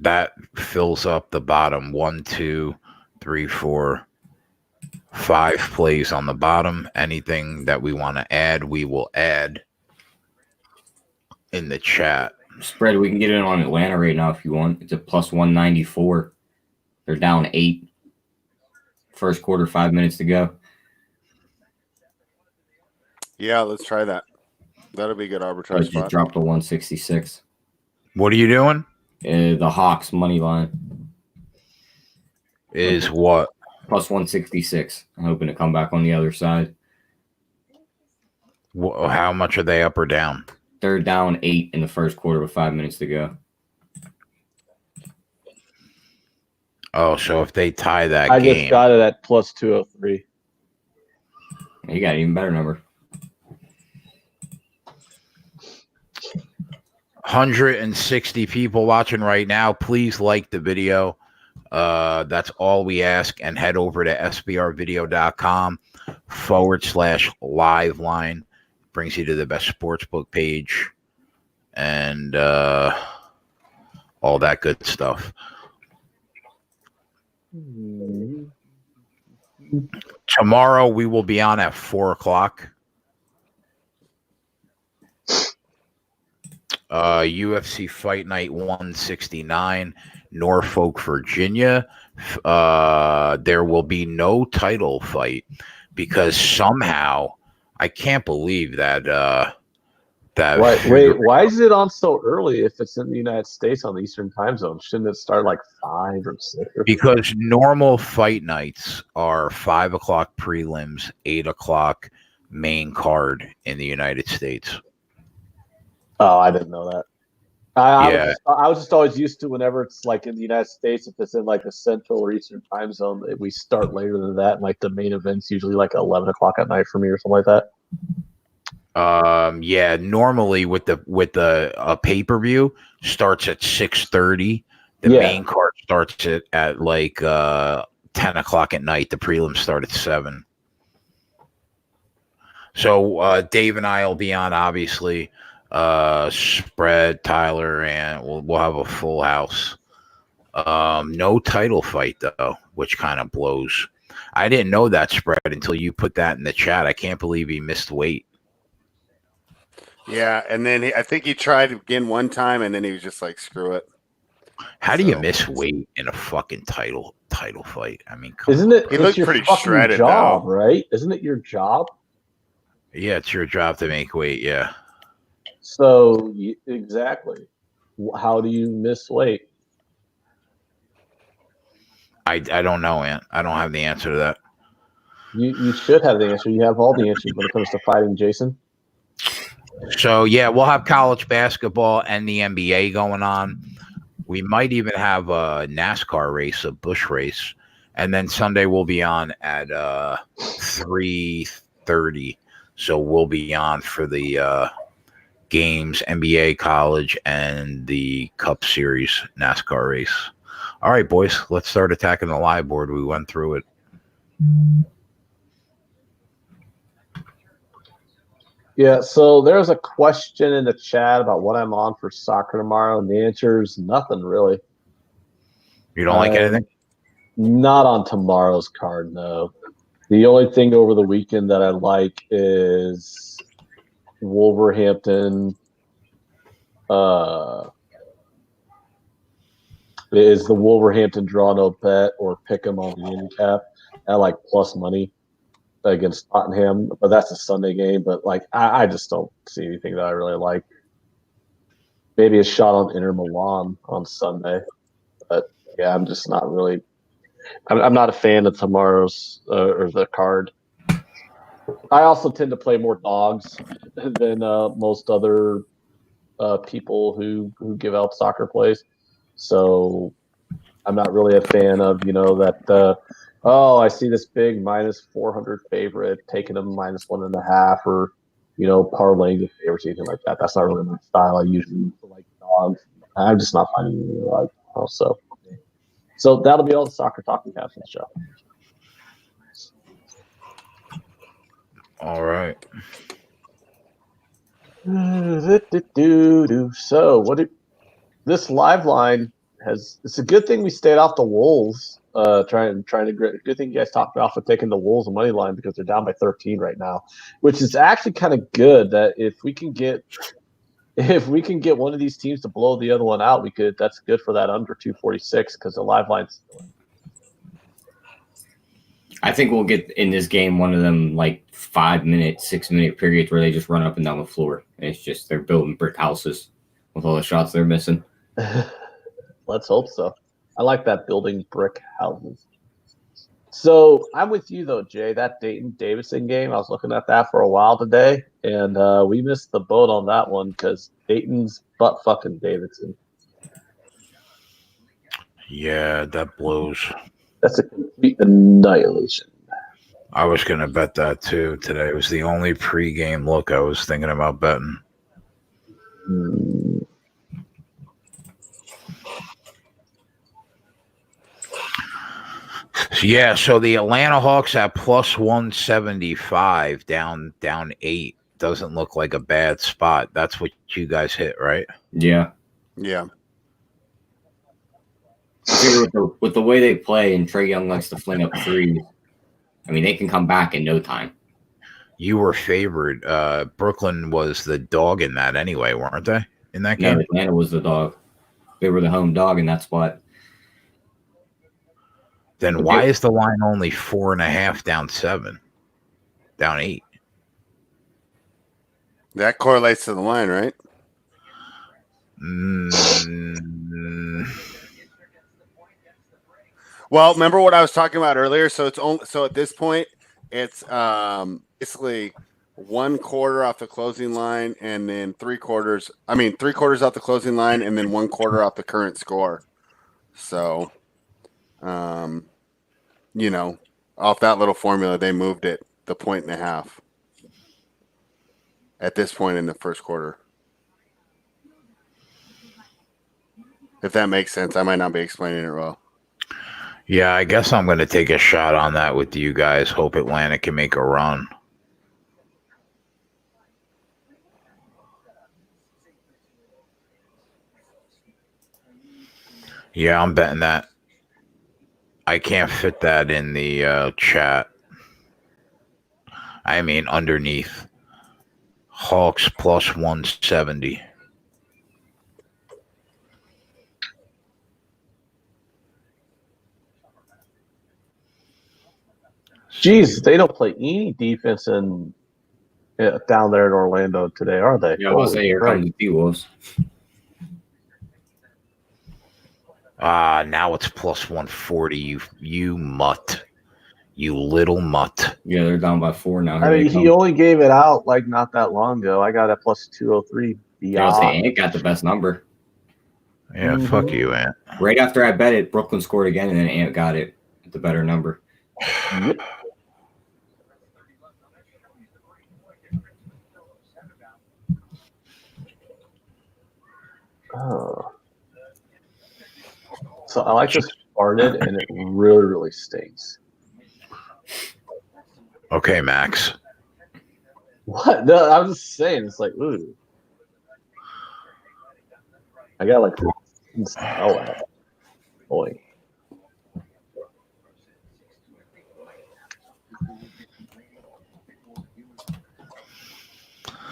that fills up the bottom. 1, 2, 3, 4, 5 plays on the bottom. Anything that we want to add, we will add in the chat. Spread, we can get in on Atlanta right now if you want. It's a +194. They're down 8. First quarter, 5 minutes to go. Yeah, let's try that. That'll be a good arbitrage spot. Just dropped to 166. What are you doing? The Hawks money line is what? Plus 166. I'm hoping to come back on the other side. How much are they up or down? They're down 8 in the first quarter with 5 minutes to go. Oh, so if they tie that game. I just got it at plus 203. You got an even better number. 160 people watching right now. Please like the video. That's all we ask. And head over to sbrvideo.com/live line. Brings you to the best sportsbook page and all that good stuff. Tomorrow we will be on at 4:00. UFC Fight Night 169, Norfolk, Virginia. There will be no title fight because somehow I can't believe that. Why is it on so early if it's in the United States on the Eastern time zone? Shouldn't it start like 5 or 6? Because normal fight nights are 5 o'clock prelims, 8 o'clock main card in the United States. Oh, I didn't know that. I was just always used to whenever it's like in the United States, if it's in like the Central or Eastern time zone, we start later than that. And like the main event's usually like 11 o'clock at night for me or something like that. Yeah, normally with the pay-per-view starts at 6:30. The main card starts at like 10 o'clock at night. The prelims start at 7. So Dave and I will be on, obviously. Spread, Tyler, and we'll have a full house. No title fight though, which kind of blows. I didn't know that, Spread, until you put that in the chat. I can't believe he missed weight. Yeah, and then I think he tried again one time, and then he was just like, "Screw it." How do you miss weight in a fucking title fight? I mean, isn't it? He looked pretty shredded, job, though. Right? Isn't it your job? Yeah, it's your job to make weight. Yeah. So exactly, how do you miss weight? I don't know, Ant. I don't have the answer to that. You should have the answer. You have all the answers when it comes to fighting, Jason. So yeah, we'll have college basketball and the NBA going on. We might even have a NASCAR race, a Busch race, and then Sunday we'll be on at 3:30. So we'll be on for the games, NBA, college, and the Cup Series NASCAR race. All right, boys, let's start attacking the live board. We went through it. Yeah, so there's a question in the chat about what I'm on for soccer tomorrow, and the answer is nothing really. You don't like anything? Not on tomorrow's card, no. The only thing over the weekend that I like is Wolverhampton. Is the Wolverhampton draw no bet or pick them on the handicap at like plus money against Tottenham, but that's a Sunday game. But like, I just don't see anything that I really like. Maybe a shot on Inter Milan on Sunday, but yeah, I'm just not really. I'm not a fan of tomorrow's or the card. I also tend to play more dogs than most other people who give out soccer plays. So I'm not really a fan of that. I see this big minus 400 favorite, taking them minus 1.5, or parlaying the favorites, anything like that. That's not really my style. I usually like dogs. I'm just not finding anything like also. So that'll be all the soccer talking half of the show. All right. So this live line has? It's a good thing we stayed off the Wolves. Good thing you guys talked about for taking the Wolves the money line because they're down by 13 right now, which is actually kind of good. That if we can get one of these teams to blow the other one out, that's good for that under 246 because the live line's. I think we'll get in this game one of them like 5-minute, 6-minute periods where they just run up and down the floor. And it's just they're building brick houses with all the shots they're missing. Let's hope so. I like that, building brick houses. So I'm with you though, Jay. That Dayton Davidson game, I was looking at that for a while today, and we missed the boat on that one because Dayton's butt fucking Davidson. Yeah, that blows. That's a complete annihilation. I was going to bet that too today. It was the only pregame look I was thinking about betting. Yeah, so the Atlanta Hawks at plus 175 down 8 doesn't look like a bad spot. That's what you guys hit, right? Yeah. Yeah. I figure with the way they play and Trae Young likes to fling up threes, I mean, they can come back in no time. You were favored. Brooklyn was the dog in that anyway, weren't they? In that game? No, Atlanta was the dog. They were the home dog in that spot. Then why is the line only 4.5 down 7? Down 8? That correlates to the line, right? Well, remember what I was talking about earlier? So it's only at this point, it's basically 1/4 off the closing line, and then 3/4. I mean, 3/4 off the closing line, and then 1/4 off the current score. So, off that little formula, they moved it the 1.5 at this point in the first quarter. If that makes sense, I might not be explaining it well. Yeah, I guess I'm going to take a shot on that with you guys. Hope Atlanta can make a run. Yeah, I'm betting that. I can't fit that in the chat. I mean, underneath. Hawks plus 170. Jeez, they don't play any defense down there in Orlando today, are they? Yeah, I was say here comes the T-Wolves. Now it's plus 140. You mutt. You little mutt. Yeah, they're down by 4 now. I mean, he only gave it out like not that long ago. I got a plus 203. Yeah, I'll say Ant got the best number. Yeah, fuck you, Ant. Right after I bet it, Brooklyn scored again, and then Ant got it at the better number. Yep. Oh. So I like just farted, and it really, really stinks. Okay, Max. What? No, I'm just saying. It's like, ooh. I got like smell that. Boy.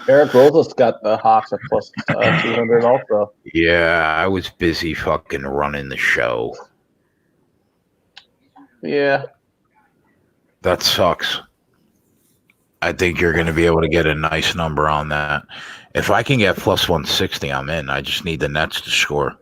Eric Rosa's got the Hawks at plus 200 also. Yeah, I was busy fucking running the show. Yeah. That sucks. I think you're going to be able to get a nice number on that. If I can get plus 160, I'm in. I just need the Nets to score.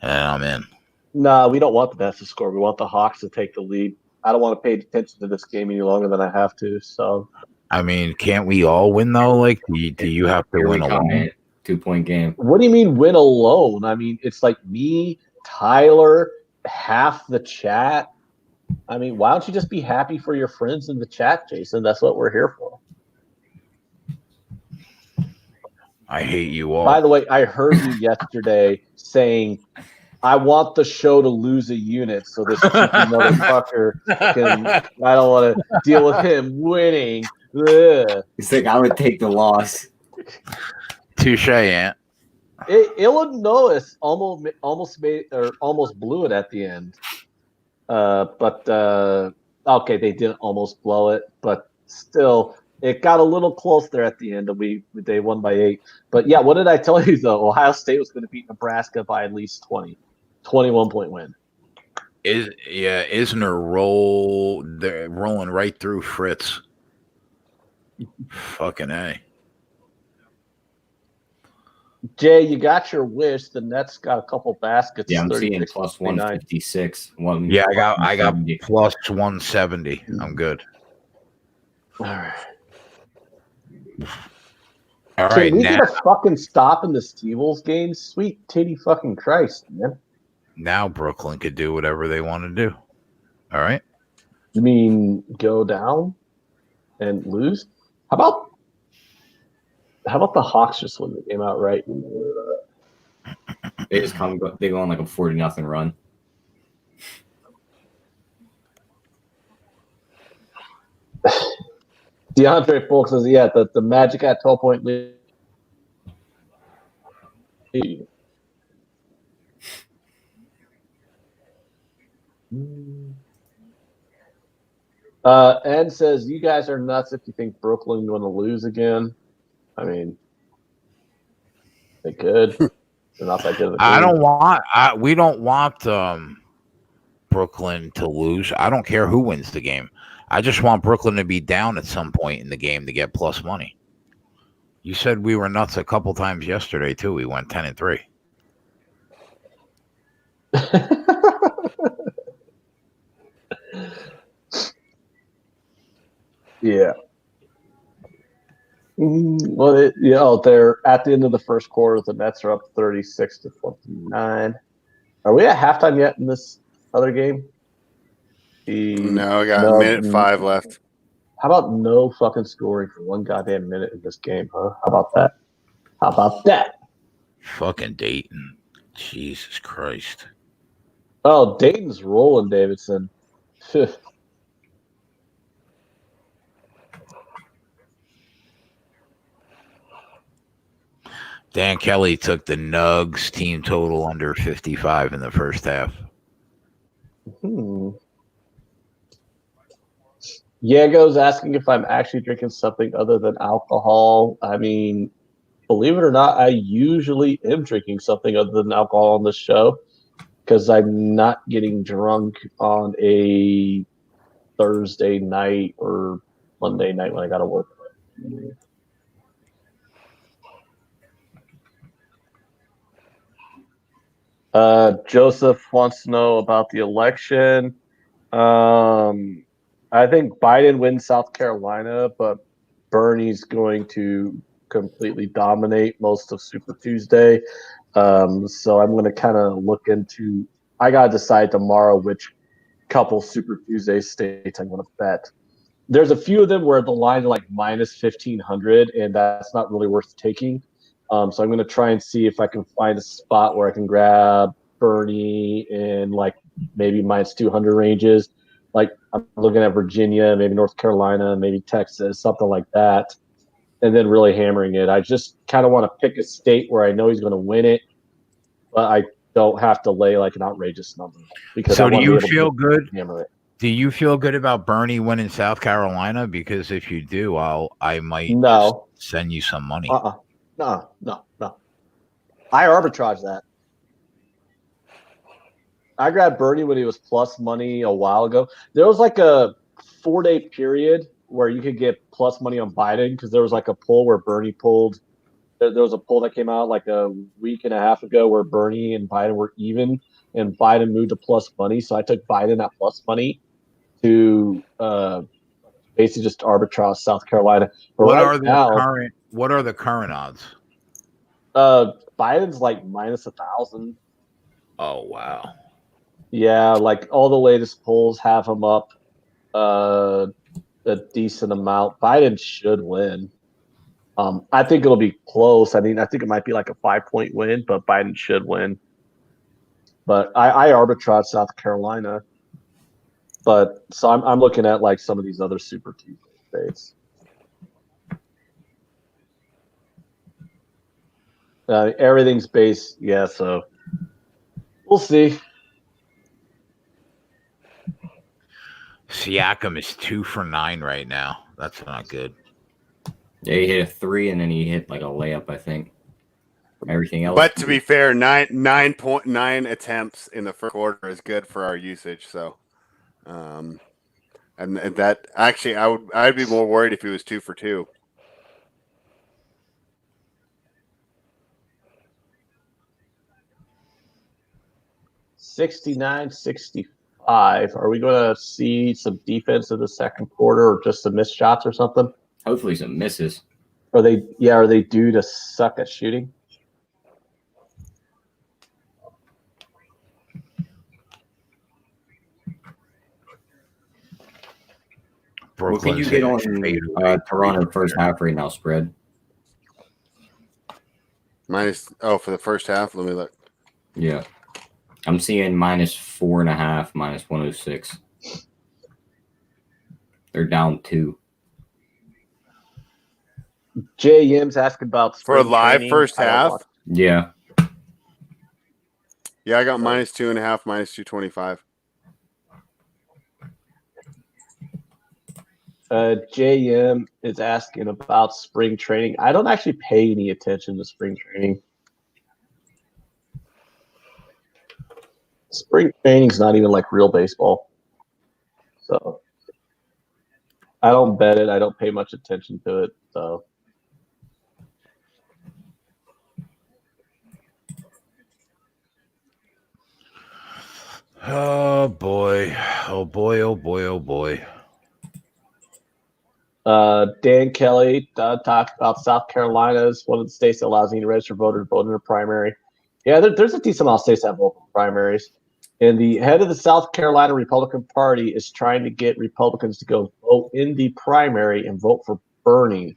And I'm in. No, we don't want the Nets to score. We want the Hawks to take the lead. I don't want to pay attention to this game any longer than I have to. So, I mean, can't we all win though? Like, do you have to win alone? 2-point game. What do you mean win alone? I mean, it's like me, Tyler, half the chat. I mean, why don't you just be happy for your friends in the chat, Jason? That's what we're here for. I hate you all. By the way, I heard you yesterday saying, I want the show to lose a unit so this cheeky motherfucker can. I don't want to deal with him winning. Ugh. It's like I would take the loss. Touche, Ant. Illinois almost blew it at the end. But okay, they didn't almost blow it, but still, it got a little close there at the end. They won by 8. But yeah, what did I tell you though? Ohio State was going to beat Nebraska by at least 21-point win. Isner they're rolling right through Fritz. Fucking A. Jay, you got your wish. The Nets got a couple baskets. Yeah, I'm seeing plus 156. Yeah, I got plus 170. I'm good. All right. All Can right, we now, get a fucking stop in the T-Wolves game? Sweet titty fucking Christ, man. now Brooklyn could do whatever they want to do. All right. You mean go down and lose? How about the Hawks just win the game outright? They just they go on like a 40-0 run. DeAndre Fultz says, yeah, the Magic at 12-point lead. Ed says, you guys are nuts if you think Brooklyn's going to lose again. I mean, they could. They're not that good of a team. We don't want Brooklyn to lose. I don't care who wins the game. I just want Brooklyn to be down at some point in the game to get plus money. You said we were nuts a couple times yesterday too. We went 10-3. Yeah. Well, they're at the end of the first quarter. The Nets are up 36-29. Are we at halftime yet in this other game? No, I got a minute 5 left. How about no fucking scoring for one goddamn minute in this game, huh? How about that? Fucking Dayton. Jesus Christ. Oh, Dayton's rolling, Davidson. Dan Kelly took the Nugs team total under 55 in the first half. Diego's asking if I'm actually drinking something other than alcohol. I mean, believe it or not, I usually am drinking something other than alcohol on this show because I'm not getting drunk on a Thursday night or Monday night when I got to work. Joseph wants to know about the election. I think Biden wins South Carolina, but Bernie's going to completely dominate most of Super Tuesday. So I'm going to kind of look into. I got to decide tomorrow which couple Super Tuesday states I'm going to bet. There's a few of them where the line is like minus 1,500, and that's not really worth taking. So I'm going to try and see if I can find a spot where I can grab Bernie in like maybe minus 200 ranges. Like I'm looking at Virginia, maybe North Carolina, maybe Texas, something like that, and then really hammering it. I just kind of want to pick a state where I know he's going to win it, but I don't have to lay like an outrageous number. Because so do you feel good? Hammer it. Do you feel good about Bernie winning South Carolina? Because if you do, I might just send you some money. No. I arbitrage that. I grabbed Bernie when he was plus money a while ago. There was like a 4-day period where you could get plus money on Biden because there was like a poll where Bernie pulled. There was a poll that came out like a week and a half ago where Bernie and Biden were even, and Biden moved to plus money. So I took Biden at plus money to basically just arbitrage South Carolina. But what are the current odds? Biden's like minus 1,000. Oh wow. Yeah, like all the latest polls have him up a decent amount. Biden should win. I think it'll be close. I mean, I think it might be like a 5-point win, but Biden should win. But I arbitrage South Carolina. But so I'm looking at like some of these other Super Tuesday states. Everything's based, yeah. So we'll see. Siakam is 2 for 9 right now. That's not good. Yeah, he hit a 3 and then he hit like a layup, I think. Everything else. But to be fair, 9.9 attempts in the first quarter is good for our usage. So, and that actually, I'd be more worried if he was 2 for 2. 69-65. Are we going to see some defense in the second quarter or just some missed shots or something? Hopefully some misses. Are they due to suck at shooting? What can you get on Toronto first half right now, spread? For the first half, let me look. Yeah. I'm seeing -4.5, -106. They're down 2. Jay Yim's asking about For a spring live training. first half? Yeah. Yeah, I got -2.5, -225. JM is asking about spring training. I don't actually pay any attention to spring training. Spring training's not even like real baseball. So I don't bet it. I don't pay much attention to it. So oh boy. Oh boy, oh boy, oh boy. Dan Kelly talked about South Carolina as one of the states that allows any registered voter to vote in a primary. Yeah, there's a decent amount of states that have vote in primaries. And the head of the South Carolina Republican Party is trying to get Republicans to go vote in the primary and vote for Bernie.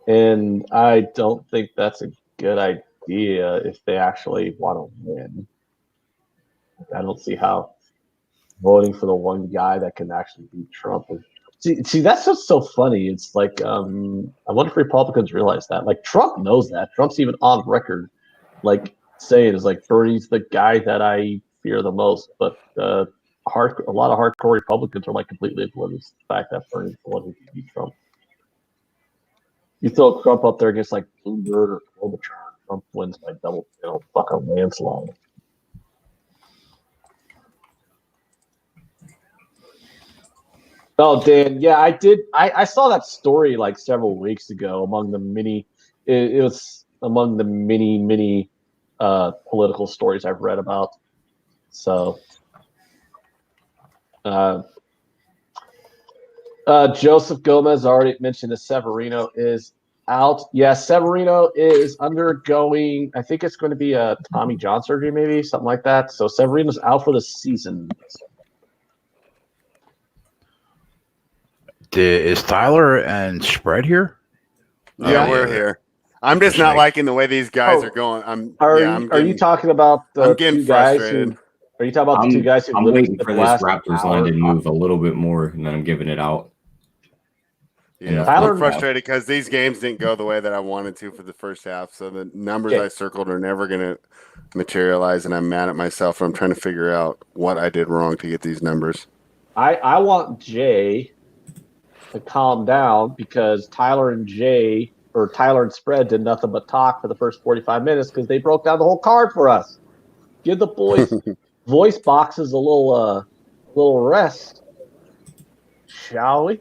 And I don't think that's a good idea if they actually want to win. I don't see how voting for the one guy that can actually beat Trump. See, that's just so funny. It's like, I wonder if Republicans realize that. Like, Trump knows that. Trump's even on record, like, saying is like, Bernie's the guy that I fear the most. But a lot of hardcore Republicans are like completely oblivious to the fact that Bernie's the one who can beat Trump. You throw Trump up there against like Bloomberg or Klobuchar, Trump wins by fucking landslide. Oh, Dan, yeah, I did. I saw that story like several weeks ago among the many. It was among the many political stories I've read about. So, Joseph Gomez already mentioned that Severino is out. Yeah, Severino is undergoing. I think it's going to be a Tommy John surgery, maybe something like that. So Severino's out for the season. Is Tyler and Spread here? Yeah, we're here. I'm just not liking the way these guys are going. Are you talking about the I'm getting two guys frustrated. Are you talking about the two guys who I'm waiting for this Raptors line to hour? move a little bit more, and then I'm giving it out. Yeah, I'm frustrated because these games didn't go the way that I wanted to for the first half. So the numbers I circled are never going to materialize, and I'm mad at myself. I'm trying to figure out what I did wrong to get these numbers. I want Jay to calm down because Tyler and Spread did nothing but talk for the first 45 minutes because they broke down the whole card for us. Give the boys voice boxes a little rest, shall we?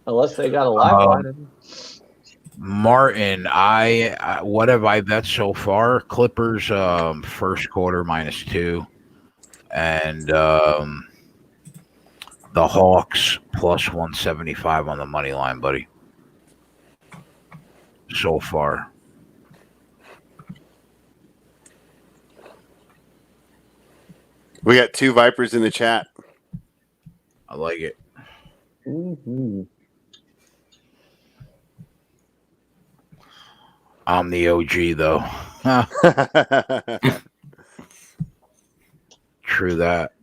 Unless they got a lifeline. Martin, what have I bet so far? Clippers first quarter -2, and the Hawks +175 on the money line, buddy. So far. We got 2 Vipers in the chat. I like it. Mm-hmm. I'm the OG, though. True that.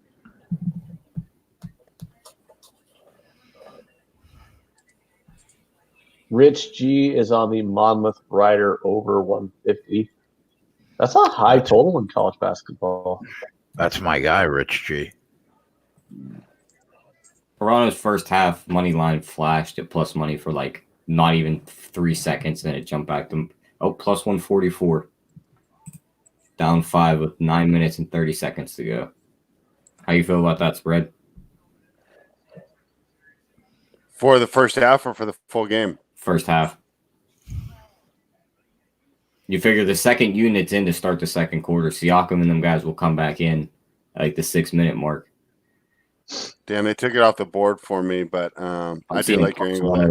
Rich G is on the Monmouth Rider over 150. That's a high total in college basketball. That's my guy, Rich G. Toronto's first half money line flashed at plus money for like not even 3 seconds, then it jumped back to plus 144. Down 5 with 9 minutes and 30 seconds to go. How you feel about that spread? For the first half or for the full game? First half. You figure the second unit's in to start the second quarter. Siakam and them guys will come back in at like the 6-minute mark. Damn, they took it off the board for me, but I do like your angle there.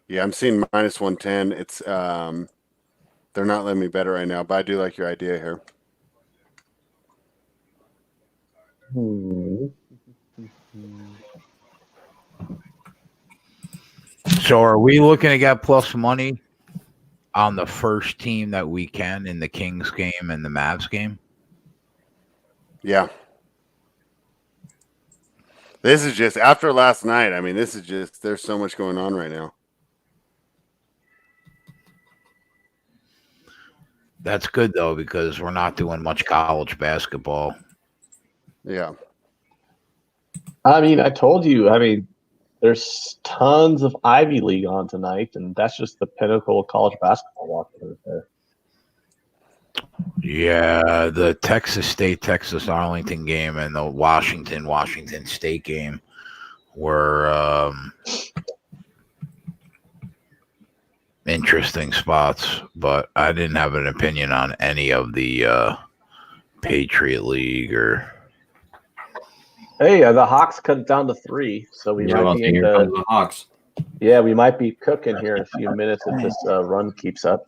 Yeah, I'm seeing minus 110. It's they're not letting me bet it right now, but I do like your idea here. So are we looking to get plus money on the first team that we can in the Kings game and the Mavs game? Yeah. This is just after last night. I mean, this is just there's so much going on right now. That's good though, because we're not doing much college basketball. Yeah. I mean, I told you. I mean, there's tons of Ivy League on tonight, and that's just the pinnacle of college basketball watching right there. Yeah, the Texas State, Texas Arlington game and the Washington State game were interesting spots, but I didn't have an opinion on any of the Patriot League or. Hey, the Hawks cut down to 3, so we might be in the Hawks. Yeah, we might be cooking here in a few minutes if this run keeps up.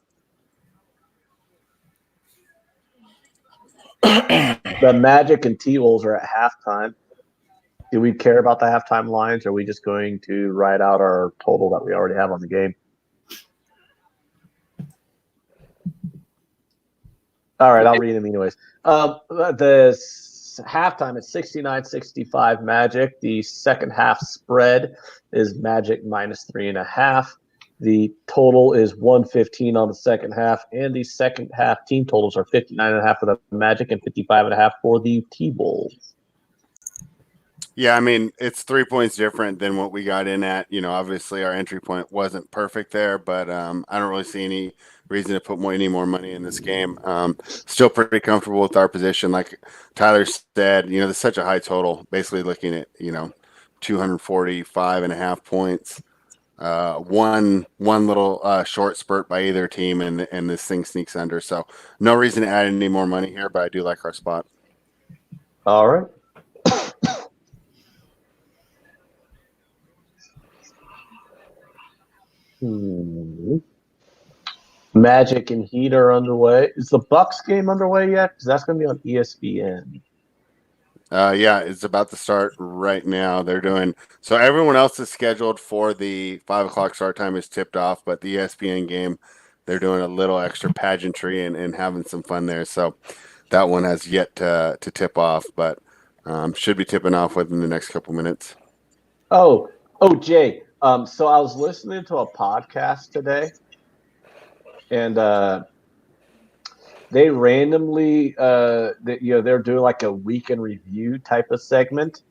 The Magic and T-Wolves are at halftime. Do we care about the halftime lines, or are we just going to ride out our total that we already have on the game? All right, I'll read them anyways. The halftime is 69-65 Magic. The second half spread is Magic minus 3.5. The total is 115 on the second half, and the second half team totals are 59.5 for the Magic and 55.5 for the T-Wolves. Yeah, I mean, it's 3 points different than what we got in at. You know, obviously our entry point wasn't perfect there, but I don't really see any reason to put any more money in this game. Still pretty comfortable with our position. Like Tyler said, you know, there's such a high total, basically looking at, you know, 245.5 points. One little short spurt by either team, and this thing sneaks under. So no reason to add any more money here, but I do like our spot. All right. Magic and Heat are underway. Is the Bucks game underway yet? Because that's going to be on ESPN. Yeah, it's about to start right now. They're doing so. Everyone else is scheduled for the 5 o'clock start time is tipped off, but the ESPN game, they're doing a little extra pageantry and having some fun there. So that one has yet to tip off, but should be tipping off within the next couple minutes. Oh, Jay. So I was listening to a podcast today, and they randomly, they're doing like a weekend review type of segment,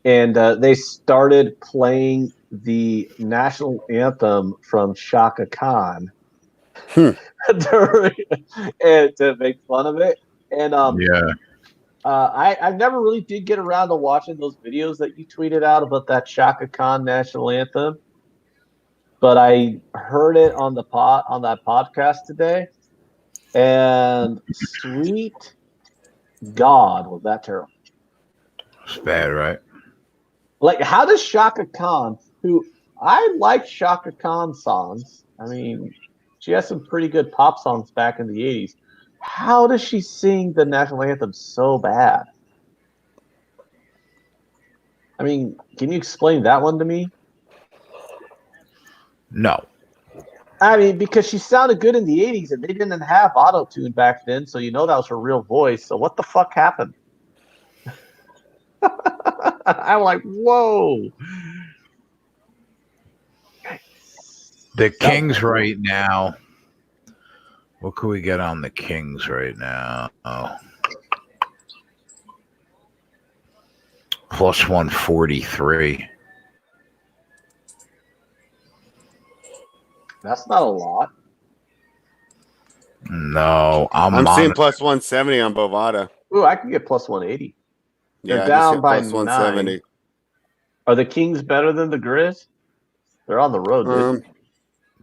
and they started playing the national anthem from Shaka Khan and to make fun of it. And I never really did get around to watching those videos that you tweeted out about that Shaka Khan national anthem, but I heard it on that podcast today, and sweet God, was that terrible? It's bad, right? Like, how does Shaka Khan, who I like Shaka Khan songs, I mean, she has some pretty good pop songs back in the 80s. How does she sing the national anthem so bad? I mean, can you explain that one to me? No. I mean, because she sounded good in the 80s, and they didn't have auto-tune back then, so you know that was her real voice. So what the fuck happened? I'm like, whoa. The Kings right now. What could we get on the Kings right now? Oh. Plus 143. That's not a lot. No, I'm seeing plus 170 on Bovada. Ooh, I can get plus 180. They're Yeah, down by plus 170. 9. Are the Kings better than the Grizz? They're on the road, dude.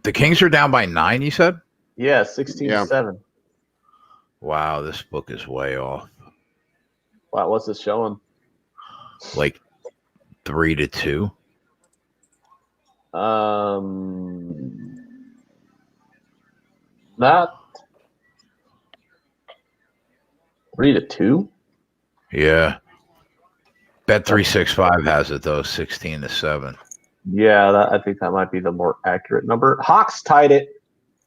The Kings are down by 9, you said? Yeah, 16-7. Wow, this book is way off. Wow, what's this showing? Like 3-2. Not 3-2. Yeah. Bet365 has it though, 16-7. Yeah, I think that might be the more accurate number. Hawks tied it.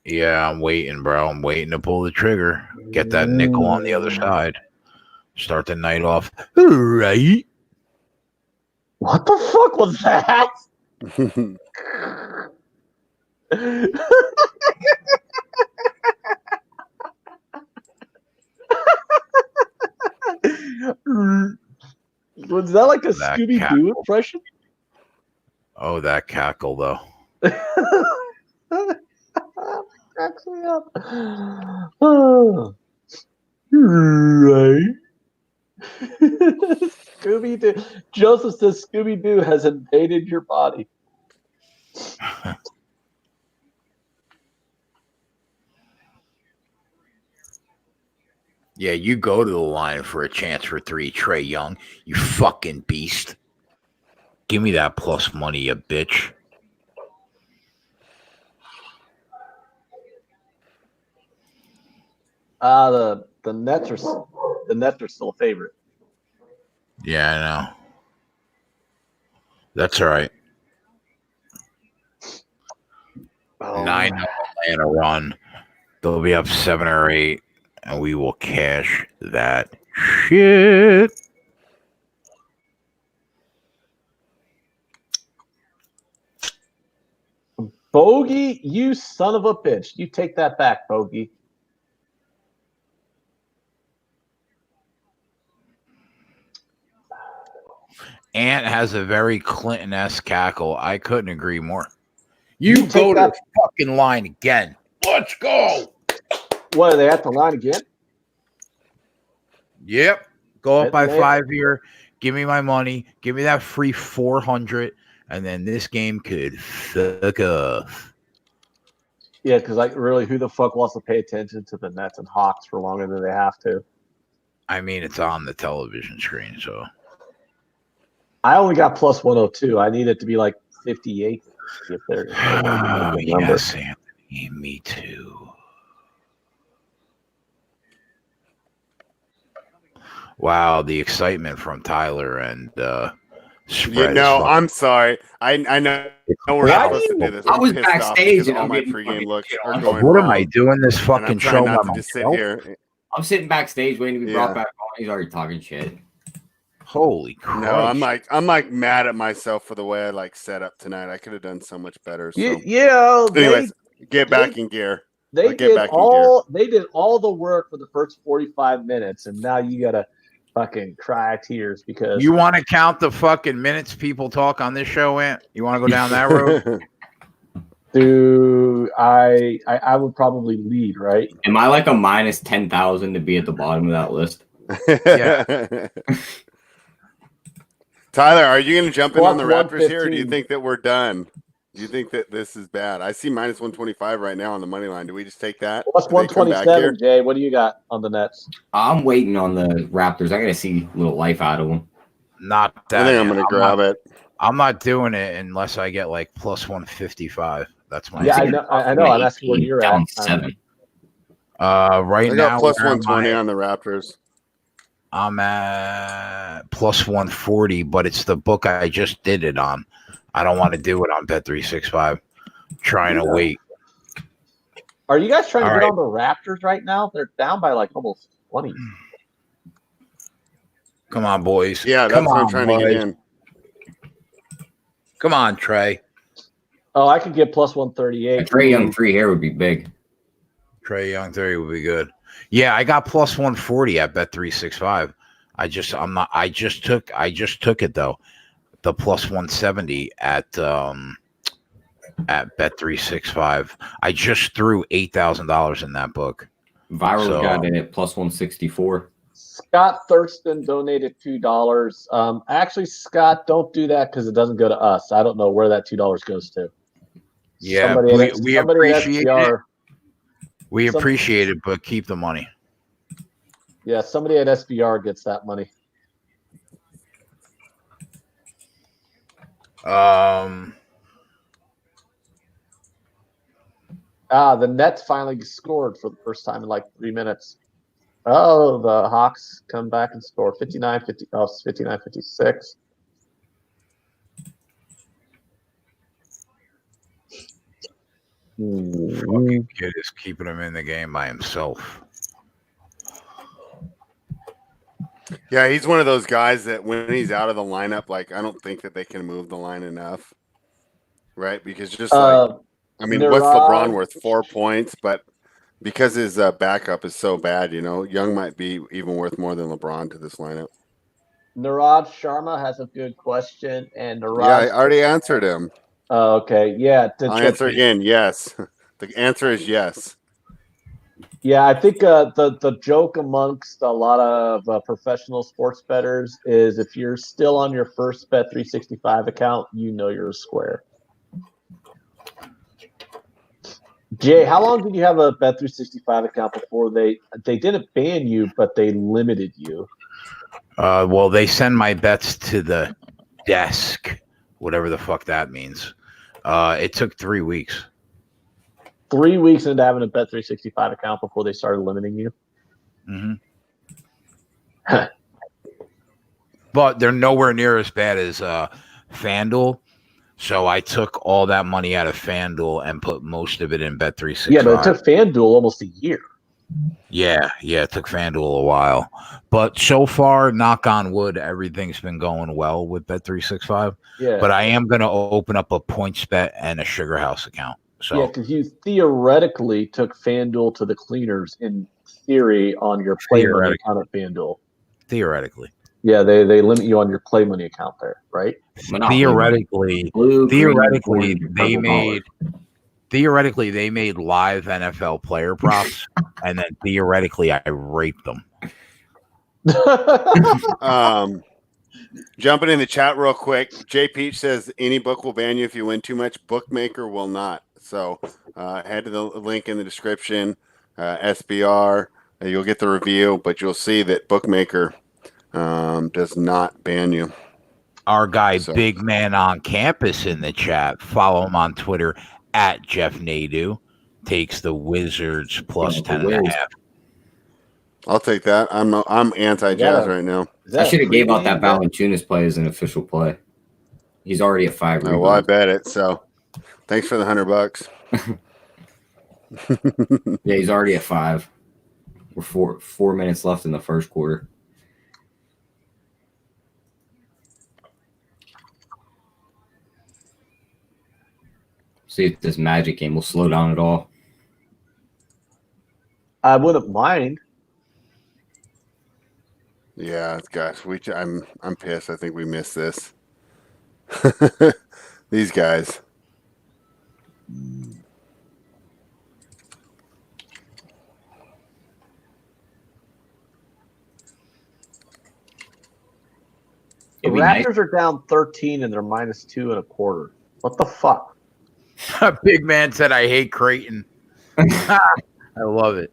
Yeah, I'm waiting, bro. I'm waiting to pull the trigger. Get that nickel on the other side. Start the night off right. What the fuck was that? Was that like a Scooby-Doo impression? Oh, that cackle though. Cracks me up. Oh. Right. Scooby-Doo. Joseph says Scooby-Doo has invaded your body. Yeah, you go to the line for a chance for 3, Trae Young. You fucking beast. Give me that plus money, you bitch. The Nets are still a favorite. Yeah, I know. That's all right. 9 Atlanta run. They'll be up 7 or 8, and we will cash that shit. Bogey, you son of a bitch. You take that back, Bogey. Ant has a very Clinton-esque cackle. I couldn't agree more. You go to the fucking line again. Let's go. What, are they at the line again? Yep. Go up by 5 here. Give me my money. Give me that free 400, and then this game could fuck off. Yeah, because like really, who the fuck wants to pay attention to the Nets and Hawks for longer than they have to? I mean, it's on the television screen, so. I only got plus 102. I need it to be like 58. If they're yes, Anthony. Me too. Wow, the excitement from Tyler and I'm sorry. I know we're not supposed to do this. I was backstage and all I'm my getting pregame looks are what going wrong. am I doing this fucking show not by to just sit myself? here. I'm sitting backstage waiting to be brought back on. He's already talking shit. Holy crap! No, I'm like mad at myself for the way I like set up tonight. I could have done so much better. So. Anyways, get back in gear. They did all the work for the first 45 minutes, and now you gotta fucking cry tears because you want to count the fucking minutes people talk on this show, Ant? You want to go down that road? Dude, I would probably lead, right? Am I like a minus 10,000 to be at the bottom of that list? Yeah. Tyler, are you going to jump in on the Raptors 115. here, or do you think that we're done? Do you think that this is bad? I see minus 125 right now on the money line. Do we just take that? Plus 127, Jay. What do you got on the Nets? I'm waiting on the Raptors. I got to see a little life out of them. Not that. I think I'm going to grab it. I'm not doing it unless I get like plus 155. That's my. Yeah, I know. I'm asking where you're at. 7. Right I now, got plus 120 on the Raptors. I'm at plus 140, but it's the book I just did it on. I don't want to do it on Bet365. Trying to wait. Are you guys trying to get on the Raptors right now? They're down by like almost 20. Come on, boys. Yeah, that's what I'm trying to get in. Come on, Trey. Oh, I could get plus 138. Trae Young 3 here would be big. Trae Young 3 would be good. Yeah, I got plus 140 at Bet365. I just took it though. The plus 170 at Bet365. I just threw $8,000 in that book. Viral got in at plus 164. Scott Thurston donated $2. Actually, Scott, don't do that because it doesn't go to us. I don't know where that $2 goes to. Yeah, we appreciate it. We appreciate it, but keep the money. Yeah, somebody at SBR gets that money. The Nets finally scored for the first time in like 3 minutes. Oh, the Hawks come back and score 59-50. Oh, 59-56. Fucking kid is keeping him in the game by himself. Yeah, he's one of those guys that when he's out of the lineup, like I don't think that they can move the line enough, right? Because just like, I mean, what's LeBron worth? 4 points, but because his backup is so bad, Young might be even worth more than LeBron to this lineup. Niraj Sharma has a good question, and Niraj. Yeah, I already answered him. Oh, okay. Yeah. I'll answer again. Yes. The answer is yes. Yeah, I think the joke amongst a lot of professional sports bettors is if you're still on your first Bet365 account, you're a square. Jay, how long did you have a Bet365 account before they didn't ban you, but they limited you? Well, they send my bets to the desk, whatever the fuck that means. It took 3 weeks. 3 weeks into having a Bet365 account before they started limiting you? Mm-hmm. But they're nowhere near as bad as FanDuel. So I took all that money out of FanDuel and put most of it in Bet365. Yeah, but it took FanDuel almost a year. Yeah, it took FanDuel a while. But so far, knock on wood, everything's been going well with Bet365. Yeah. But I am going to open up a PointsBet and a Sugar House account. So yeah, because you theoretically took FanDuel to the cleaners in theory on your play money account at FanDuel. Theoretically. Yeah, they limit you on your play money account there, right? Theoretically, they made live NFL player props, and then theoretically I raped them. Jumping in the chat real quick, Jay Peach says any book will ban you if you win too much. Bookmaker will not. So head to the link in the description, SBR. You'll get the review, but you'll see that Bookmaker does not ban you. Our guy, Big Man on Campus in the chat. Follow him on Twitter at Jeff Nadu. Takes the Wizards plus 10.5. I'll take that. I'm anti-Jazz right now. I should have gave out that Valanciunas play as an official play. He's already at 5. Oh, well, I bet it. So, thanks for the $100. Yeah, he's already at 5. We're 4 minutes left in the first quarter. See if this Magic game will slow down at all. I wouldn't mind. Yeah, gosh, I'm pissed. I think we missed this. These guys. The Raptors are down 13 and they're -2.25. What the fuck? Big Man said, I hate Creighton. I love it.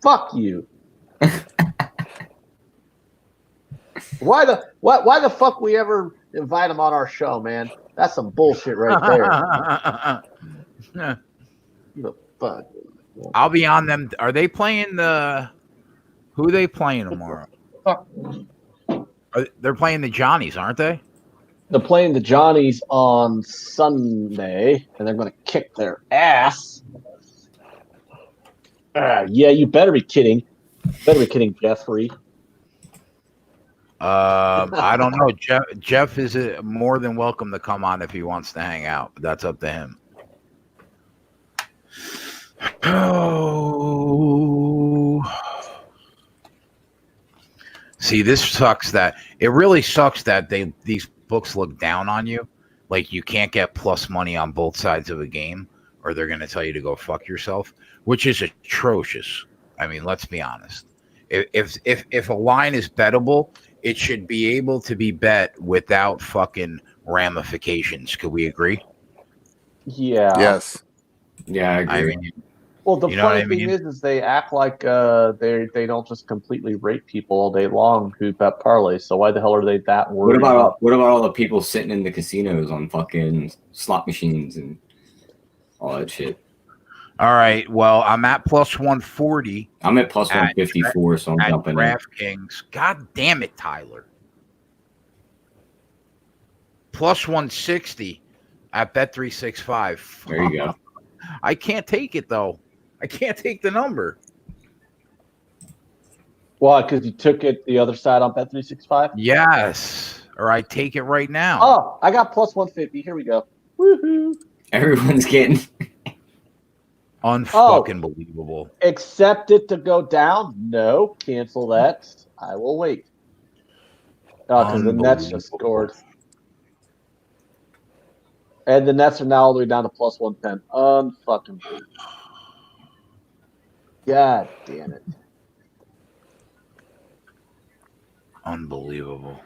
Fuck you. Why the fuck we ever invite him on our show, man? That's some bullshit right there. The fuck. I'll be on them. Are they playing who are they playing tomorrow? They're playing the Johnnies, aren't they? They're playing the Johnnies on Sunday, and they're going to kick their ass. Yeah, you better be kidding. Jeffrey. I don't know. Jeff is more than welcome to come on if he wants to hang out, but that's up to him. Oh. See, this sucks it really sucks that these books look down on you. Like you can't get plus money on both sides of a game, or they're going to tell you to go fuck yourself, which is atrocious. I mean, let's be honest. If a line is bettable, it should be able to be bet without fucking ramifications. Could we agree? Yeah. Yes. Yeah, I agree. I mean, Well, the funny thing is they act like they don't just completely rape people all day long who bet parlays. So why the hell are they that worried? What about all the people sitting in the casinos on fucking slot machines and all that shit? All right. Well, I'm at plus 140. I'm at plus 154, so I'm jumping in. DraftKings. God damn it, Tyler. Plus 160 at Bet365. There you go. I can't take it, though. I can't take the number. Why? Because you took it the other side on Bet365? Yes. Or I take it right now. Oh, I got plus 150. Here we go. Woohoo. Everyone's getting unfucking believable. Accept it to go down? No. Cancel that. I will wait. Oh, because the Nets just scored. And the Nets are now all the way down to plus 110. Unfucking. God damn it. Unbelievable.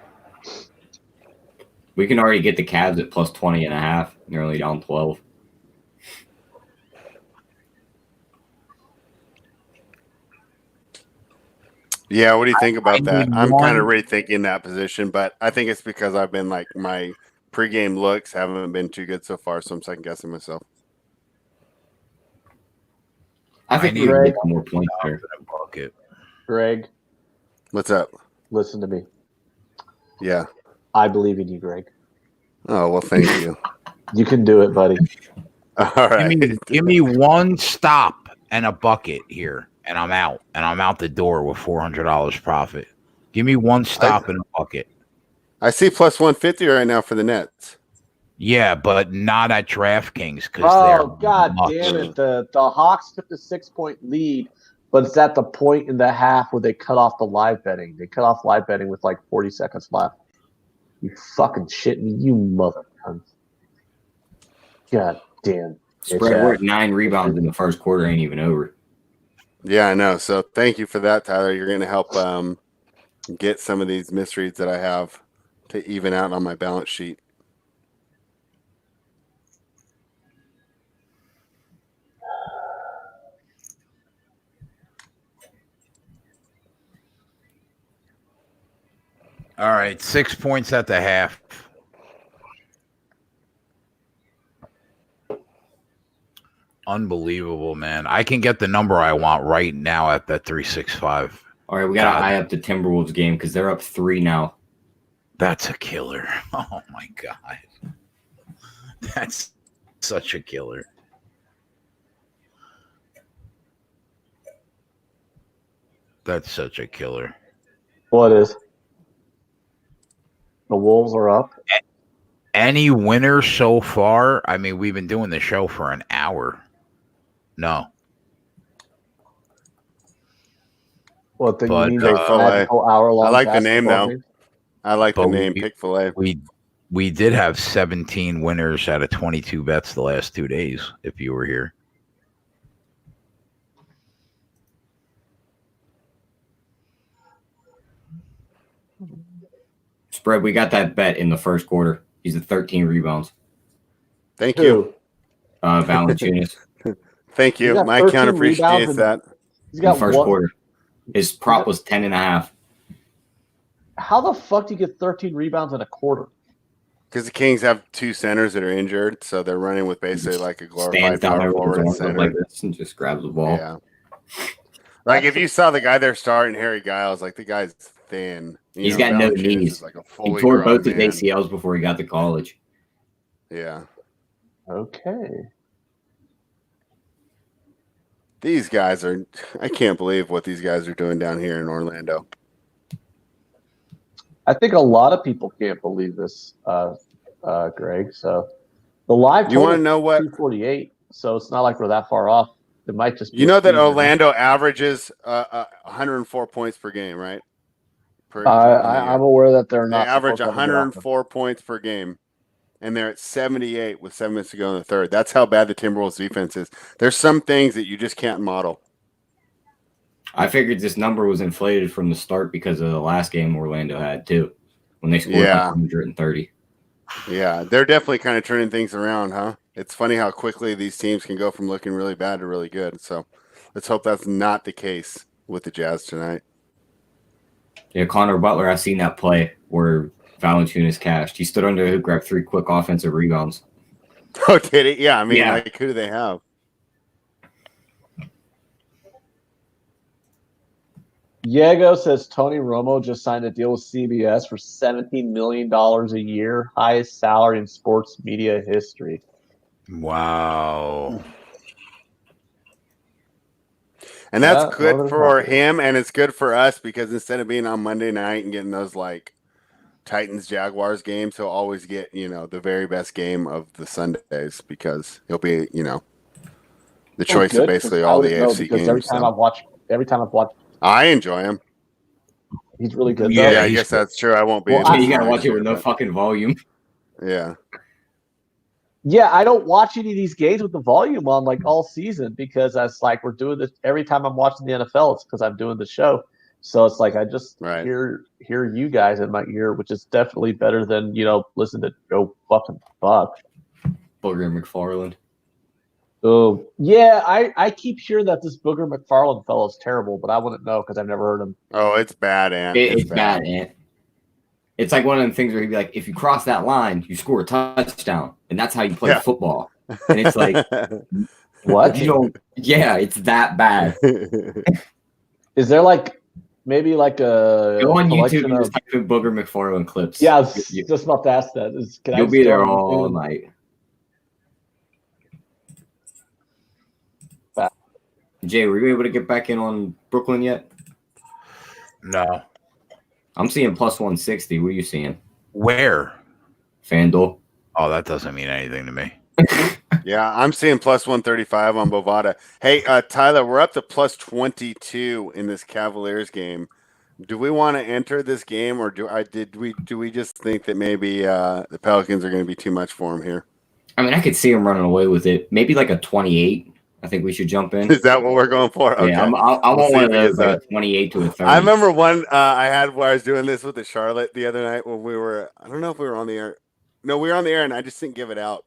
We can already get the Cavs at plus 20.5. They're only down 12. Yeah, what do you think about that? I'm kind of rethinking that position, but I think it's because I've been like my pregame looks haven't been too good so far, so I'm second guessing myself. I think we can get more points there. Greg. What's up? Listen to me. Yeah. I believe in you, Greg. Oh, well, thank you. You can do it, buddy. All right. Give me one stop and a bucket here, and I'm out. And I'm out the door with $400 profit. Give me one stop and a bucket. I see plus 150 right now for the Nets. Yeah, but not at DraftKings because God damn it. The Hawks took the 6-point lead, but it's at the point in the half where they cut off the live betting. They cut off live betting with like 40 seconds left. You fucking shit me, you mother cunt. God damn. Spread, we're at 9 rebounds in the first quarter, ain't even over. Yeah, I know. So thank you for that, Tyler. You're going to help get some of these misreads that I have to even out on my balance sheet. All right, 6 points at the half. Unbelievable, man. I can get the number I want right now at that 365. All right, we got to eye up the Timberwolves game because they're up 3 now. That's a killer. Oh, my God. That's such a killer. That's such a killer. What is? The Wolves are up. Any winner so far? I mean, we've been doing the show for an hour. No. What, you mean magical hour-long? I like the name, though. I like the name, Pick-fil-A. We did have 17 winners out of 22 bets the last 2 days, if you were here. Spread, we got that bet in the first quarter. He's at 13 rebounds. Thank you. Valanciunas. Thank you. My account appreciates that. He's got in the first quarter. His prop was 10.5. How the fuck do you get 13 rebounds in a quarter? Because the Kings have 2 centers that are injured, so they're running with basically like a glorified power forward center. Like this and just grabs the ball. Yeah. Like if you saw the guy they're starting, Harry Giles, like the guy's thin. He's got no knees. Like he tore both his ACLs before he got to college. Yeah. Okay. These guys are – I can't believe what these guys are doing down here in Orlando. I think a lot of people can't believe this, Greg. So the live you want to know what 248, so it's not like we're that far off. It might just be that Orlando averages 104 points per game, right? I'm aware that they're not. They average 104 points per game, and they're at 78 with 7 minutes to go in the third. That's how bad the Timberwolves defense is. There's some things that you just can't model. I figured this number was inflated from the start because of the last game Orlando had, too, when they scored 130. Yeah, they're definitely kind of turning things around, huh? It's funny how quickly these teams can go from looking really bad to really good. So let's hope that's not the case with the Jazz tonight. Yeah, Connor Butler, I've seen that play where Valanciunas cashed. He stood under the hoop, grabbed 3 quick offensive rebounds. Oh, did it? Yeah, I mean, Yeah. like, who do they have? Diego says Tony Romo just signed a deal with CBS for $17 million a year, highest salary in sports media history. Wow. And that's Yeah, good well, for there's him, and it's good for us because instead of being on Monday night and getting those like Titans Jaguars games, he'll always get, the very best game of the Sundays because he'll be, the choice of basically all the AFC games. Every time I've watched, I enjoy him. he's really good. Yeah, though. Yeah, I guess that's true. I won't be. Well, You gotta watch it with no fucking volume. Yeah. Yeah, I don't watch any of these games with the volume on like all season because that's like we're doing this every time I'm watching the NFL. It's because I'm doing the show, so it's like I just hear you guys in my ear, which is definitely better than listen to Joe fucking Buck. Booger McFarland. Oh yeah, I keep hearing that this Booger McFarland fellow is terrible, but I wouldn't know because I've never heard him. Oh, it's bad, Ant. It's bad, Ant. It's like one of them things where he'd be like, if you cross that line, you score a touchdown, and that's how you play football. And it's like, what? Yeah, it's that bad. Is there maybe a go on YouTube and of just type in Booger McFarland clips? Yeah, I was just about to ask that. You'll be there all night. Jay, were you able to get back in on Brooklyn yet? No. I'm seeing plus 160. What are you seeing? Where? FanDuel. Oh, that doesn't mean anything to me. Yeah, I'm seeing plus 135 on Bovada. Hey, Tyler, we're up to plus 22 in this Cavaliers game. Do we want to enter this game, or do we just think that maybe the Pelicans are going to be too much for them here? I mean, I could see them running away with it. Maybe like a 28. I think we should jump in. Is that what we're going for? Okay. Yeah, I want one of those, like 28 to a 30. I remember one I had where I was doing this with the Charlotte the other night when I don't know if we were on the air. No, we were on the air, and I just didn't give it out.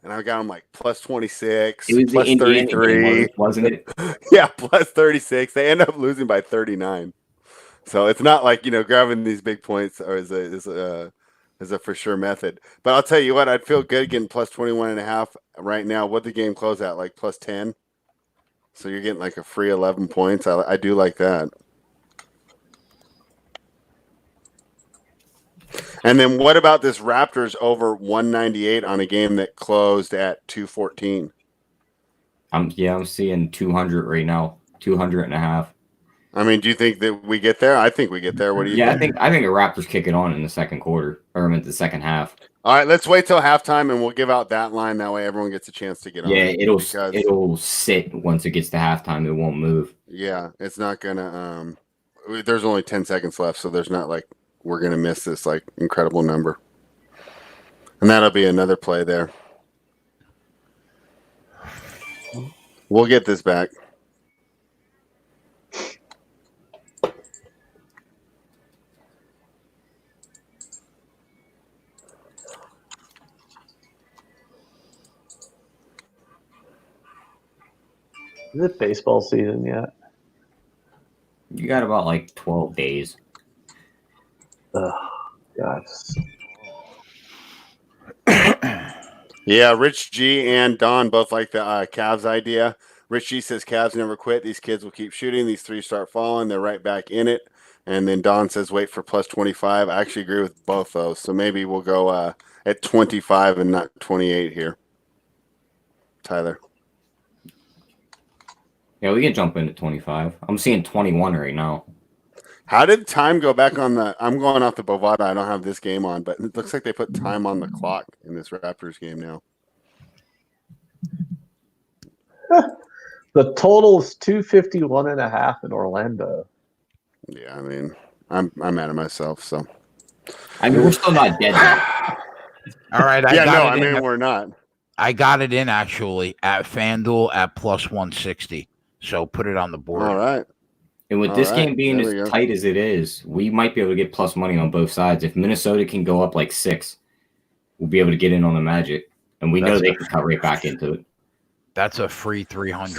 And I got them like plus 26, it was plus the 33. Game, wasn't it? Yeah, plus 36. They end up losing by 39. So it's not like, grabbing these big points is a for sure method. But I'll tell you what, I'd feel good getting plus 21.5 right now. What'd the game close at? Like plus 10? So you're getting like a free 11 points. I do like that. And then what about this Raptors over 198 on a game that closed at 214? I'm seeing 200 right now, 200.5. I mean, do you think that we get there? I think we get there. What do you think? I think the Raptors kick it on in the second quarter, or in the second half. All right, let's wait till halftime, and we'll give out that line. That way, everyone gets a chance to get on. Yeah, it'll sit once it gets to halftime. It won't move. Yeah, it's not gonna. There's only 10 seconds left, so there's not like we're gonna miss this like incredible number, and that'll be another play there. We'll get this back. Is it baseball season yet? You got about like 12 days. Oh, God. Yeah, Rich G and Don both like the Cavs idea. Rich G says Cavs never quit. These kids will keep shooting. These three start falling. They're right back in it. And then Don says wait for plus 25. I actually agree with both those. So maybe we'll go at 25 and not 28 here. Tyler. Yeah, we can jump into 25. I'm seeing 21 right now. How did time go back on the – I'm going off the Bovada. I don't have this game on, but it looks like they put time on the clock in this Raptors game now. The total is 251.5 in Orlando. Yeah, I mean, I'm mad at myself, so. I mean, we're still not dead yet. All right. We're not. I got it in actually at FanDuel at plus 160. So put it on the board. All right. And with this game being as tight as it is, we might be able to get plus money on both sides. If Minnesota can go up like 6, we'll be able to get in on the Magic, and we know they can cut right back into it. That's a free $300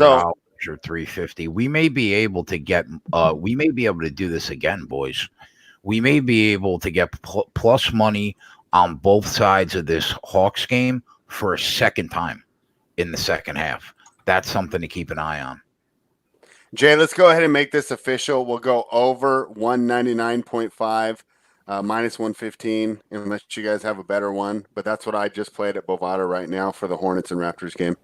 or $350. We may be able to get. We may be able to do this again, boys. We may be able to get plus money on both sides of this Hawks game for a second time in the second half. That's something to keep an eye on. Jay, let's go ahead and make this official. We'll go over 199.5, minus 115, unless you guys have a better one. But that's what I just played at Bovada right now for the Hornets and Raptors game.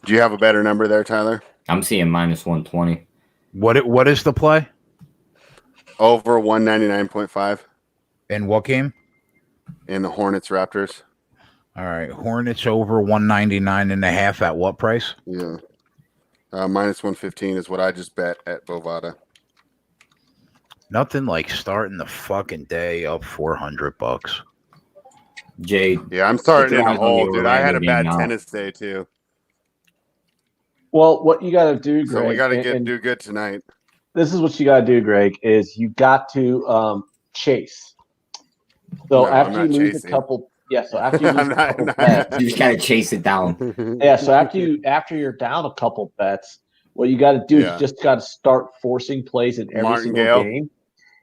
Do you have a better number there, Tyler? I'm seeing minus 120. What is the play? Over 199.5. In what game? In the Hornets Raptors. All right, Hornets over 199.5 at what price? Yeah. Minus 115 is what I just bet at Bovada. Nothing like starting the fucking day up $400. Jay. Yeah, I'm starting in a hole, dude. I had a bad tennis day too. Well, what you got to do, Greg. So we got to do good tonight. This is what you got to do, Greg. Is you got to chase. So after you lose a couple. Yeah, so after you lose a couple bets, you just gotta chase it down. Yeah, so after you're down a couple bets, what you got to do is you just got to start forcing plays in every single game.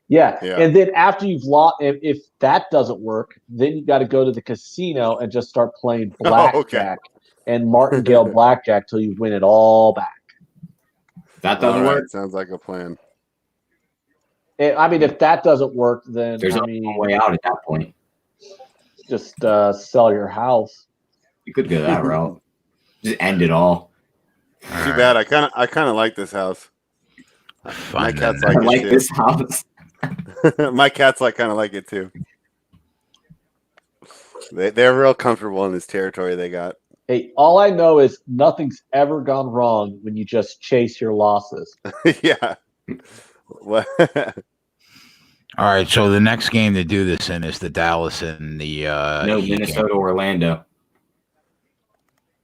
Yeah, and then after you've lost, if that doesn't work, then you got to go to the casino and just start playing blackjack and martingale blackjack till you win it all back. That doesn't work. Sounds like a plan. I mean, if that doesn't work, then there's no way out at that point. Just sell your house. You could go that route. Just end it all. Too bad. I kind of like this house. My cat's like this house. My cats kind of like it too. They're real comfortable in this territory they got. Hey, all I know is nothing's ever gone wrong when you just chase your losses. Yeah. All right, so the next game to do this in is the Dallas and the Minnesota game. Orlando.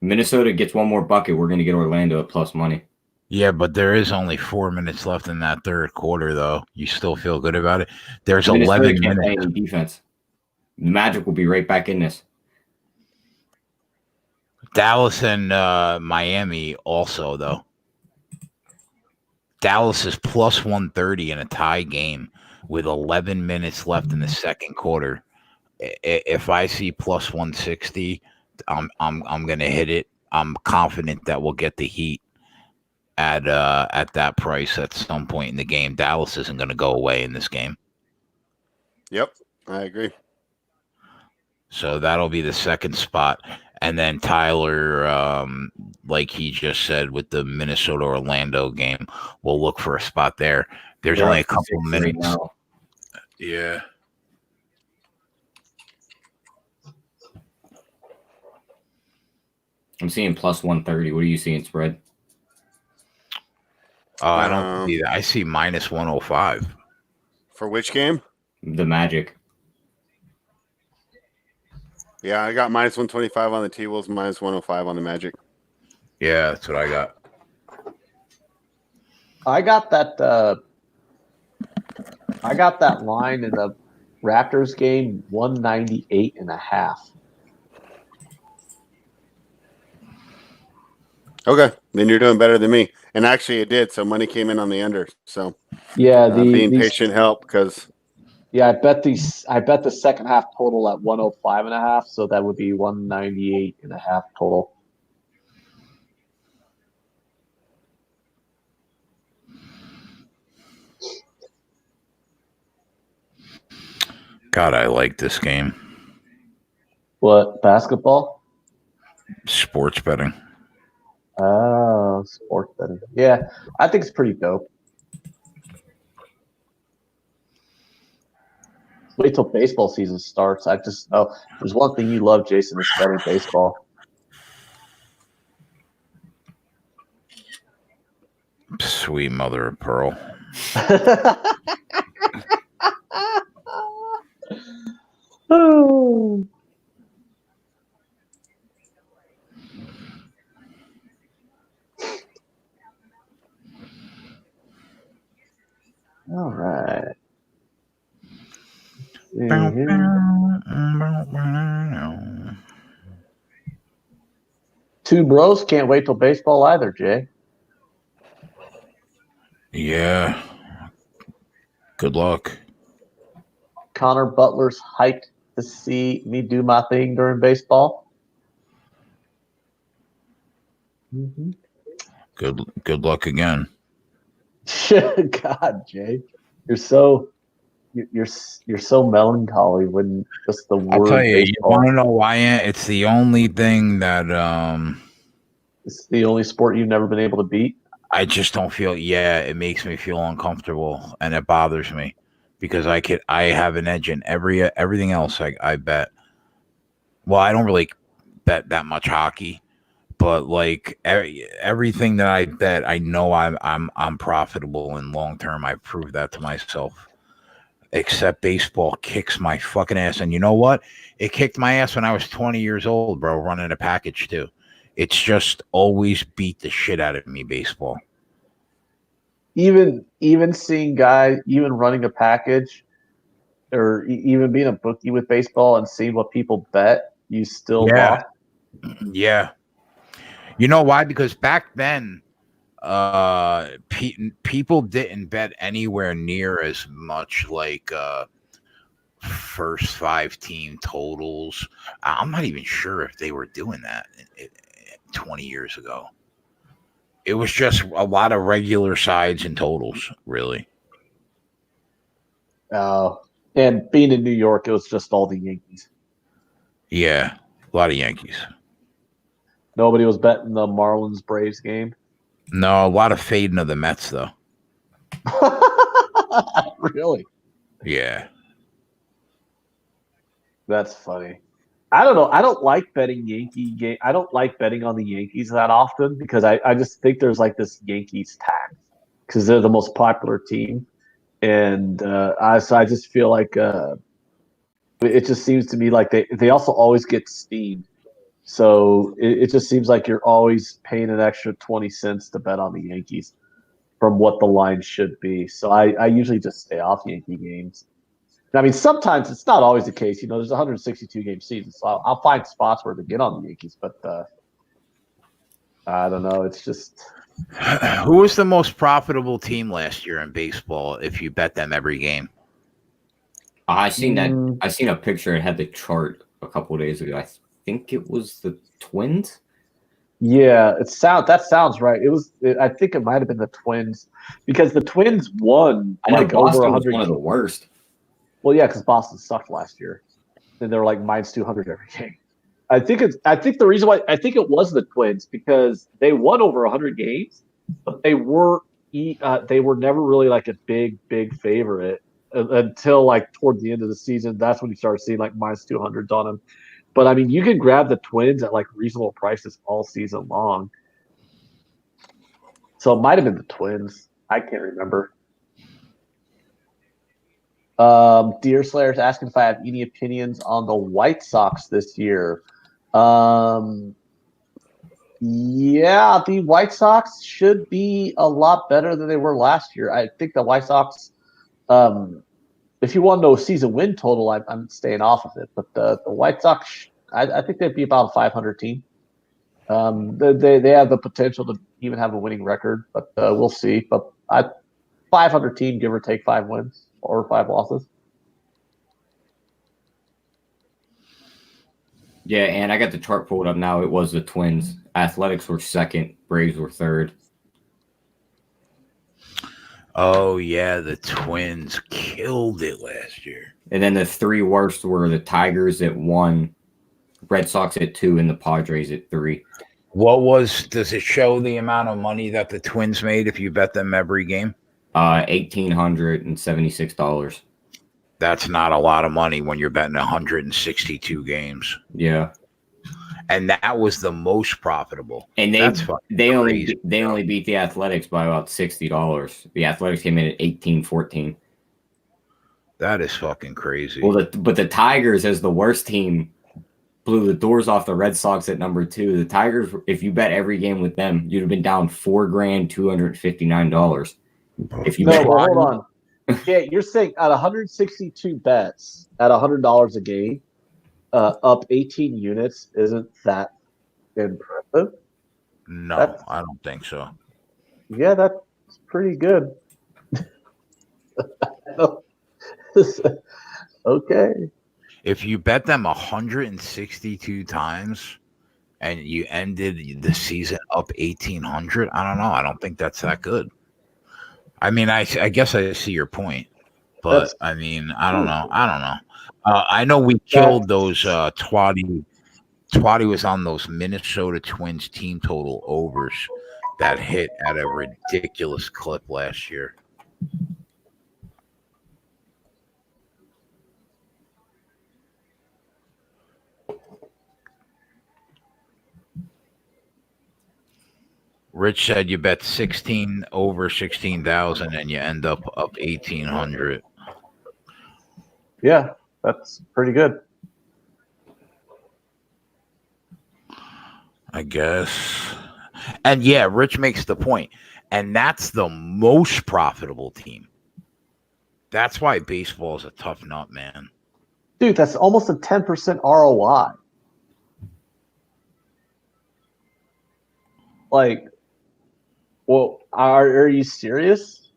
Minnesota gets one more bucket. We're going to get Orlando at plus money. Yeah, but there is only 4 minutes left in that third quarter, though. You still feel good about it? There's Minnesota 11 can't minutes. play any defense. The Magic will be right back in this. Dallas and Miami also, though. Dallas is plus 130 in a tie game with 11 minutes left in the second quarter. If I see plus 160, I'm going to hit it. I'm confident that we'll get the Heat at that price at some point in the game. Dallas isn't going to go away in this game. Yep, I agree. So that'll be the second spot. And then Tyler, like he just said, with the Minnesota-Orlando game, we'll look for a spot there. There's only a couple minutes. Right now. Yeah. I'm seeing plus 130. What are you seeing, spread? I don't see that. I see minus 105. For which game? The Magic. Yeah, I got minus 125 on the T-Wolves, minus 105 on the Magic. Yeah, that's what I got. I got that line in the Raptors game, 198.5. Okay, then you're doing better than me. And actually, it did. So money came in on the under. So yeah, being patient helped because. Yeah, I bet the second half total at 105.5, so that would be 198.5 total. God, I like this game. What, basketball? Sports betting. Oh, sports betting. Yeah, I think it's pretty dope. Wait till baseball season starts. I just know there's one thing you love, Jason, is betting baseball. Sweet mother of pearl. Oh. All right. Two bros can't wait till baseball either, Jay. Yeah. Good luck. Connor Butler's hyped to see me do my thing during baseball. Mm-hmm. Good luck again. God, Jay, you're so melancholy when just the word. I'll tell you, baseball. you want to know why? It's the only thing that it's the only sport you've never been able to beat. I just don't feel. Yeah, it makes me feel uncomfortable, and it bothers me because I have an edge in everything else. I bet. Well, I don't really bet that much hockey, but like everything that I bet, I know I'm profitable in long term. I proved that to myself. Except baseball kicks my fucking ass, and you know what? It kicked my ass when I was 20 years old, bro. Running a package too. It's just always beat the shit out of me, baseball. Even seeing guys, even running a package, or even being a bookie with baseball and seeing what people bet, you still lost. Yeah. You know why? Because back then, people didn't bet anywhere near as much like first 5-team totals. I'm not even sure if they were doing that 20 years ago. It was just a lot of regular sides and totals, really. And being in New York, it was just all the Yankees. Yeah, a lot of Yankees. Nobody was betting the Marlins Braves game. No, a lot of fading of the Mets, though. Really? Yeah. That's funny. I don't know. I don't like betting Yankee game. I don't like betting on the Yankees that often because I just think there's like this Yankees tax because they're the most popular team, and I just feel like it just seems to me like they also always get steamed. So it just seems like you're always paying an extra 20 cents to bet on the Yankees from what the line should be. So I usually just stay off Yankee games. I mean, sometimes it's not always the case. You know, there's a 162 game season, so I'll find spots where to get on the Yankees. But I don't know. It's just who was the most profitable team last year in baseball if you bet them every game? I seen that. I seen a picture. It had the chart a couple of days ago. I think it was the Twins. Yeah, that sounds right. I think it might have been the Twins because the Twins won like over 100. Was one of the worst. Well, yeah, because Boston sucked last year, and they were like -200 every game. I think the reason why it was the Twins because they won over 100 games, but they were never really like a big favorite until like toward the end of the season. That's when you started seeing like -200s on them. But I mean, you can grab the Twins at like reasonable prices all season long. So it might have been the Twins. I can't remember. Deer Slayer's asking if I have any opinions on the White Sox this year. Yeah, the White Sox should be a lot better than they were last year. I think the White Sox, if you want to know season win total, I'm staying off of it. But the White Sox, I think they'd be about a 500 team. They have the potential to even have a winning record, but we'll see. But 500 team, give or take 5 wins or 5 losses. Yeah, and I got the chart pulled up now. It was the Twins. Athletics were second. Braves were third. Oh, yeah, the Twins killed it last year. And then the 3 worst were the Tigers at 1, Red Sox at 2, and the Padres at 3. Does it show the amount of money that the Twins made if you bet them every game? $1,876. That's not a lot of money when you're betting 162 games. Yeah. And that was the most profitable. And they only beat the Athletics by about $60. The Athletics came in at 18-14. That is fucking crazy. Well, but the Tigers, as the worst team, blew the doors off the Red Sox at number 2. The Tigers, if you bet every game with them, you'd have been down $4,259. If you hold on. Yeah, you're saying at 162 bets at $100 a game, up 18 units isn't that impressive. No, I don't think so. Yeah, that's pretty good. Okay. If you bet them 162 times and you ended the season up 1,800, I don't know. I don't think that's that good. I mean, I guess I see your point, but I mean, I don't know. I know we killed those Twatty. Twatty was on those Minnesota Twins team total overs that hit at a ridiculous clip last year. Rich said you bet 16 over 16,000 and you end up 1,800. Yeah, that's pretty good. I guess. And yeah, Rich makes the point. And that's the most profitable team. That's why baseball is a tough nut, man. Dude, that's almost a 10% ROI. Like, well, are you serious?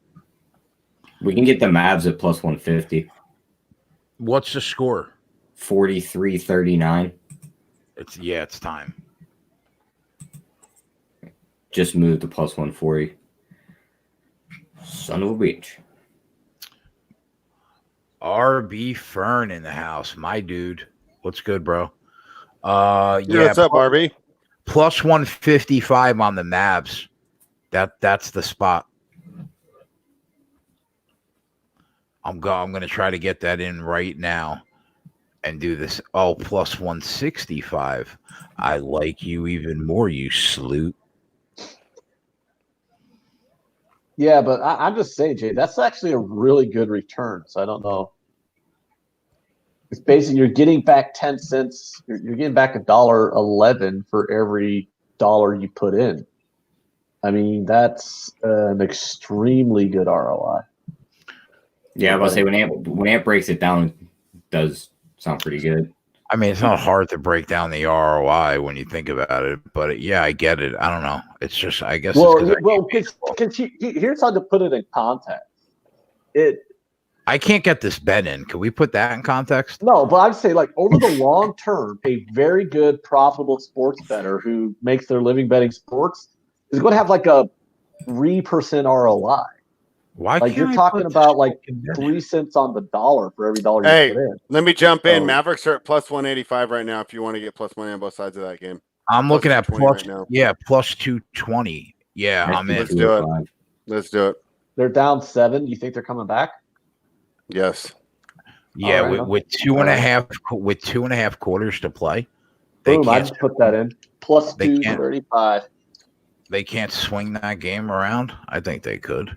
We can get the Mavs at plus 150. What's the score? 43-39. It's time. Just moved to plus 140. Son of a bitch. RB Fern in the house, my dude. What's good, bro? What's up, RB? Plus 155 on the Mavs. That's the spot. I'm going to try to get that in right now and do this. Oh, plus 165. I like you even more, you sloot. Yeah, but I'm just saying, Jay, that's actually a really good return. So I don't know. It's basically you're getting back 10 cents. You're getting back $1.11 for every dollar you put in. I mean, that's an extremely good ROI. Yeah, I was about to say when Ant breaks it down, it does sound pretty good. I mean, it's not hard to break down the ROI when you think about it, but yeah, I get it. I don't know. It's just, I guess. Here's how to put it in context. I can't get this bet in. Can we put that in context? No, but I'd say like over the long term, a very good, profitable sports bettor who makes their living betting sports is going to have like a 3% ROI. Why? Like you're talking about like 3 cents on the dollar for every dollar you put in. Let me jump in. Mavericks are at plus 185 right now. If you want to get plus money on both sides of that game, I'm looking at plus right now. Yeah, plus 220. Yeah, I'm in. Let's do it. Let's do it. They're down 7. You think they're coming back? Yes. Yeah, right, with 2.5 quarters to play. Boom! I just put that in plus 235. They can't swing that game around. I think they could.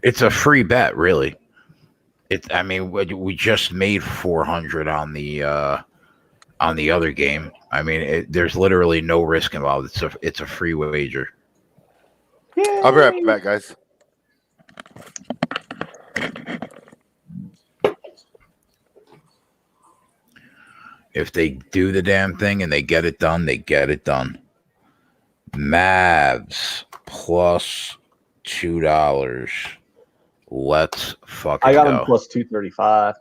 It's a free bet, really. I mean, we just made 400 on the other game. I mean, there's literally no risk involved. It's a free wager. Yay. I'll be right back, guys. If they do the damn thing and they get it done, they get it done. Mavs plus $2. Let's fucking go. I got them plus 235.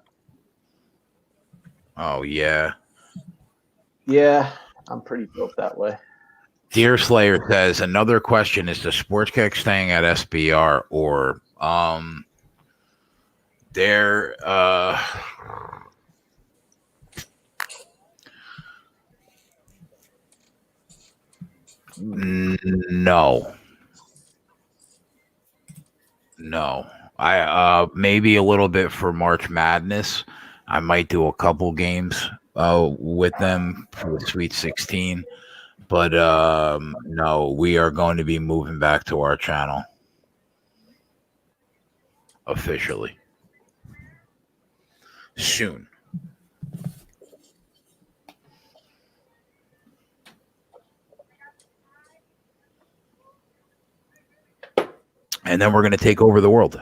Oh, yeah. Yeah, I'm pretty built that way. Deer Slayer says, another question is the Sportsbook staying at SBR or they're no. I maybe a little bit for March Madness. I might do a couple games with them for the Sweet 16. But no, we are going to be moving back to our channel officially. soon. And then we're going to take over the world.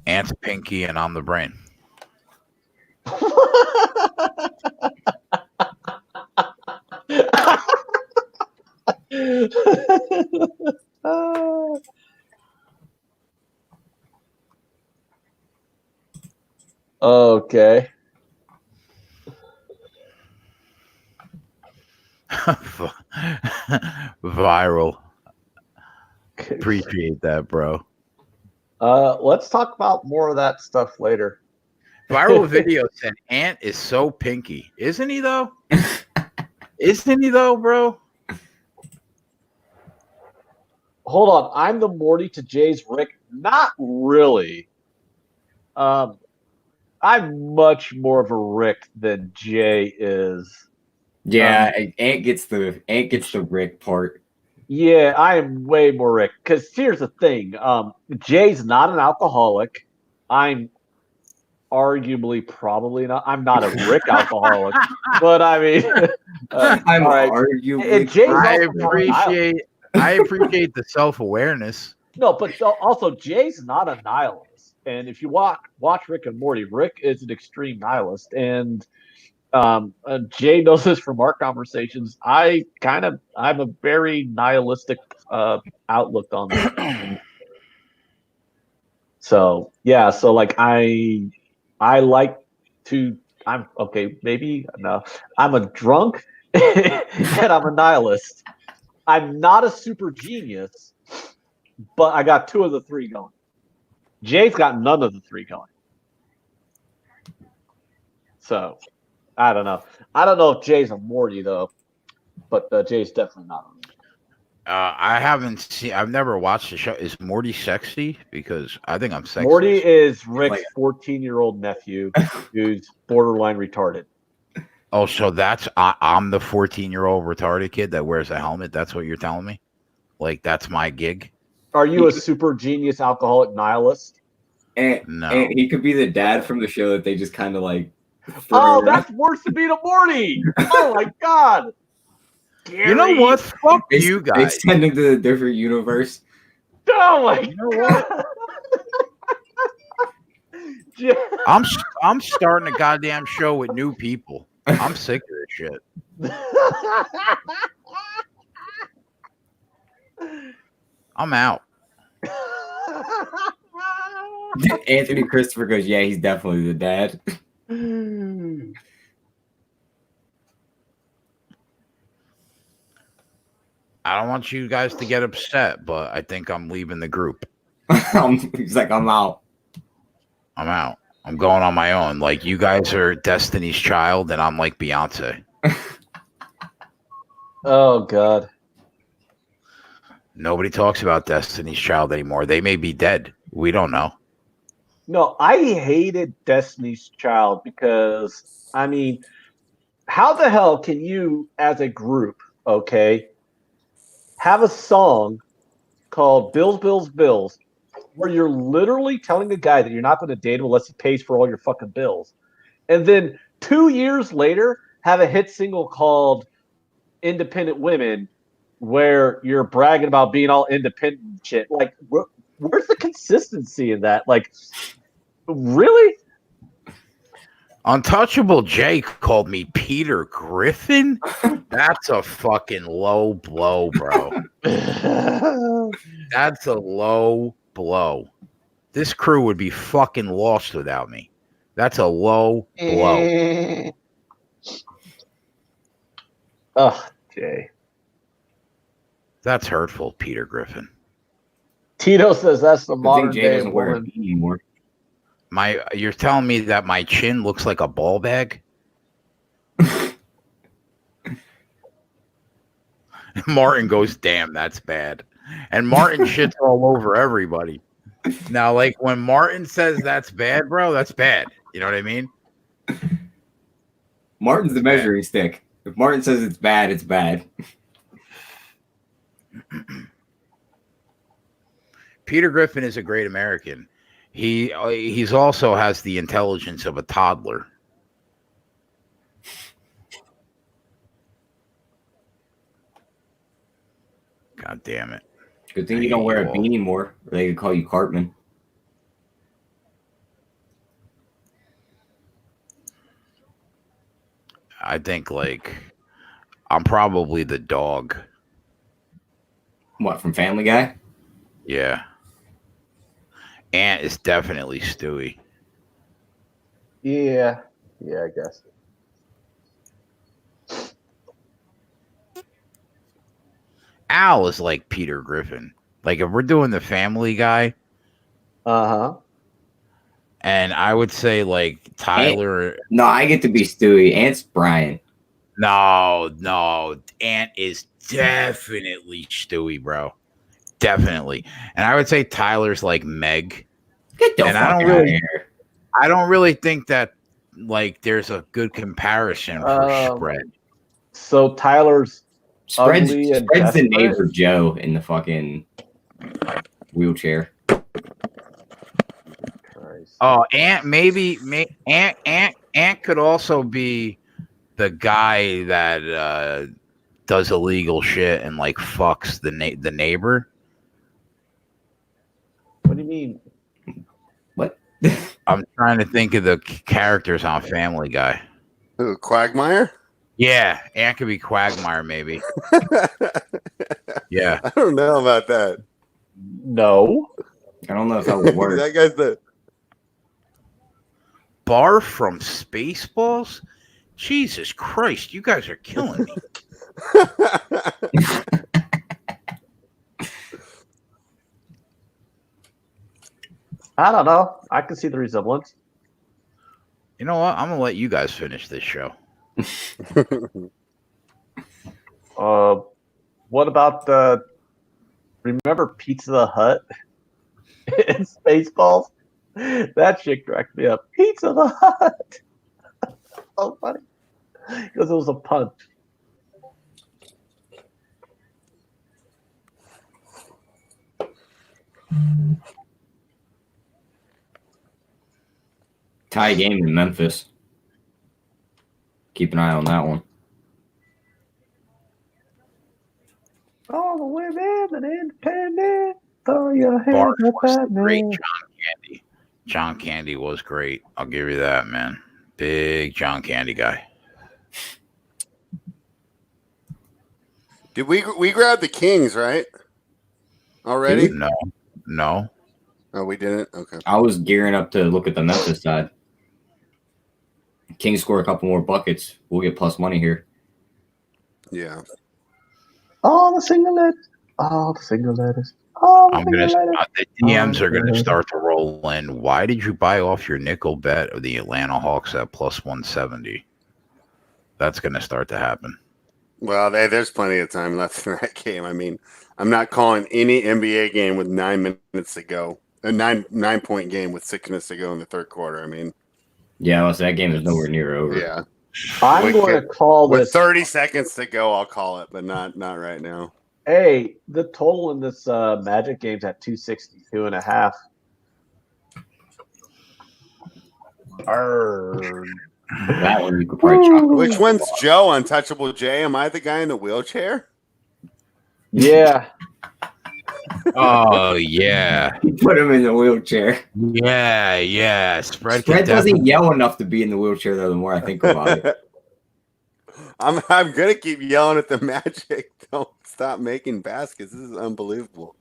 Ant's Pinky and I'm the brain. Okay. Viral. Appreciate that, bro. Let's talk about more of that stuff later. Viral video said Ant is so pinky. Isn't he though? Isn't he though, bro? Hold on. I'm the Morty to Jay's Rick. Not really. I'm much more of a Rick than Jay is. Yeah, Ant gets the Rick part. Yeah, I am way more Rick. Because here's the thing. Jay's not an alcoholic. I'm arguably probably not. I'm not a Rick alcoholic. But I mean, I'm right. arguably. I appreciate the self-awareness. No, but also Jay's not a nihilist. And if you watch Rick and Morty, Rick is an extreme nihilist. And Jay knows this from our conversations. I'm a very nihilistic outlook on that. So yeah, so like I like to. I'm okay. Maybe no. I'm a drunk and I'm a nihilist. I'm not a super genius, but I got 2 of the 3 going. Jay's got none of the 3 going. So I don't know. I don't know if Jay's a Morty though, but Jay's definitely not. I haven't seen. I've never watched the show. Is Morty sexy? Because I think I'm sexy. Morty is Rick's 14-year-old nephew who's borderline retarded. Oh, so that's I'm the 14-year-old retarded kid that wears a helmet. That's what you're telling me? Like that's my gig? Are you a super genius alcoholic nihilist? No. And he could be the dad from the show that they just kind of like. Oh, that's worse than being a Morty. Oh my god. Gary. You know what? Fuck you guys. Extend into a different universe. Oh my god. I'm starting a goddamn show with new people. I'm sick of this shit. I'm out. Anthony Christopher goes, yeah, he's definitely the dad. I don't want you guys to get upset, but I think I'm leaving the group. He's like, I'm out. I'm out. I'm going on my own. Like, you guys are Destiny's Child, and I'm like Beyonce. Oh, God. Nobody talks about Destiny's Child anymore. They may be dead. We don't know. No, I hated Destiny's Child because, I mean, how the hell can you, as a group, okay, have a song called Bills, Bills, Bills, where you're literally telling a guy that you're not going to date him unless he pays for all your fucking bills. And then 2 years later, have a hit single called Independent Women where you're bragging about being all independent and shit. Like, where's the consistency in that? Like, really? Untouchable Jake called me Peter Griffin? That's a fucking low blow, bro. That's a low blow. This crew would be fucking lost without me. That's a low blow. Ugh, Jay. That's hurtful, Peter Griffin. Tito says that's the modern day woman. Anymore. You're telling me that my chin looks like a ball bag? Martin goes, damn, that's bad. And Martin shits all over everybody. Now, like, when Martin says that's bad, bro, that's bad. You know what I mean? Martin's the measuring stick. If Martin says it's bad, it's bad. Peter Griffin is a great American. He's also has the intelligence of a toddler. God damn it. Good thing you don't wear a beanie more, or they could call you Cartman. I think, like, I'm probably the dog. What, from Family Guy? Yeah. Ant is definitely Stewie. Yeah, I guess. Al is like Peter Griffin. Like, if we're doing the Family Guy, and I would say, like, Tyler. No, I get to be Stewie. Ant's Brian. No. Ant is definitely Stewie, bro. Definitely. And I would say Tyler's like Meg. Get the fuck out of here. I don't really think that, like, there's a good comparison for spread. So Tyler's spreads the neighbor Joe in the fucking wheelchair. Oh, Ant Ant could also be the guy that does illegal shit and, like, fucks the neighbor. What do you mean? What? I'm trying to think of the characters on Family Guy. Who, Quagmire? Yeah, Ant could be Quagmire, maybe. Yeah. I don't know about that. No. I don't know if that would work. That guy's the Bar from Spaceballs? Jesus Christ, you guys are killing me. I don't know. I can see the resemblance. You know what? I'm going to let you guys finish this show. What about remember Pizza the Hut in Spaceballs? That shit cracked me up. Pizza the Hut. So funny. Because it was a pun. Tie game in Memphis. Keep an eye on that one. All the women and independent. Throw your hands up at me. Great John Candy. John Candy was great. I'll give you that, man. Big John Candy guy. Did we grab the Kings, right? Already? No. Oh, we didn't? Okay. I was gearing up to look at the Memphis side. Kings score a couple more buckets. We'll get plus money here. Yeah. All the single letters. The DMs are gonna start to roll in. Why did you buy off your nickel bet of the Atlanta Hawks at plus 170? That's gonna start to happen. Well, there's plenty of time left in that game. I mean, I'm not calling any NBA game with 9 minutes to go. A 9-point game with 6 minutes to go in the third quarter. I mean, yeah, that game is nowhere near over. Yeah, I'm going to call this. With 30 seconds to go, I'll call it, but not right now. Hey, the total in this Magic game's at 262.5. That one you could probably chop. Which one's Joe? Untouchable J? Am I the guy in the wheelchair? Yeah. Oh yeah. You put him in the wheelchair. Yeah. Spread doesn't yell enough to be in the wheelchair though. The more I think about it, I'm gonna keep yelling at the Magic. Don't stop making baskets. This is unbelievable.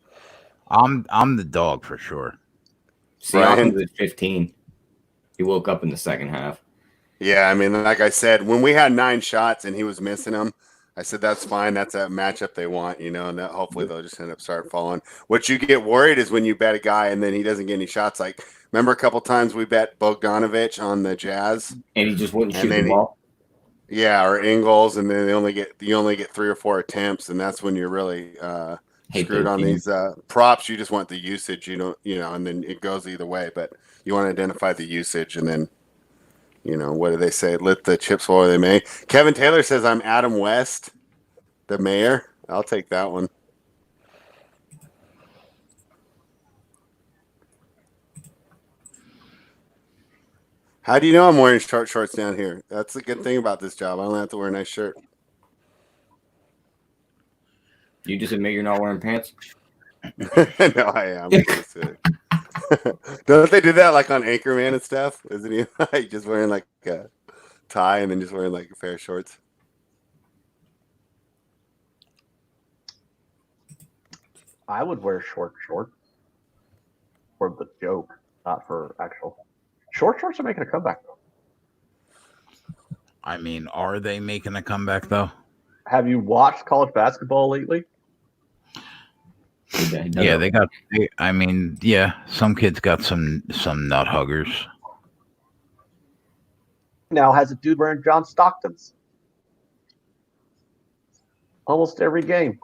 I'm the dog for sure. Siakam was at 15. He woke up in the second half. Yeah, I mean, like I said, when we had 9 shots and he was missing them, I said that's fine. That's a matchup they want, and that hopefully they'll just end up start falling. What you get worried is when you bet a guy and then he doesn't get any shots. Like, remember a couple times we bet Bogdanovich on the Jazz, and he just wouldn't shoot the ball. Yeah, or Ingles, and then you only get 3 or 4 attempts, and that's when you're really screwed on these props. You just want the usage, and then it goes either way. But you want to identify the usage, and then. What do they say? Let the chips fall where they may. Kevin Taylor says, I'm Adam West, the mayor. I'll take that one. How do you know I'm wearing short shorts down here? That's the good thing about this job. I don't have to wear a nice shirt. You just admit you're not wearing pants? No, I am. Don't they do that like on Anchorman and stuff? Isn't he like just wearing like a tie and then just wearing like a pair of shorts? I would wear short shorts for the joke, not for actual. Short shorts are making a comeback, though. I mean, are they making a comeback, though? Have you watched college basketball lately? Yeah, they got. I mean, yeah, some kids got some nut huggers. Now has a dude wearing John Stockton's almost every game.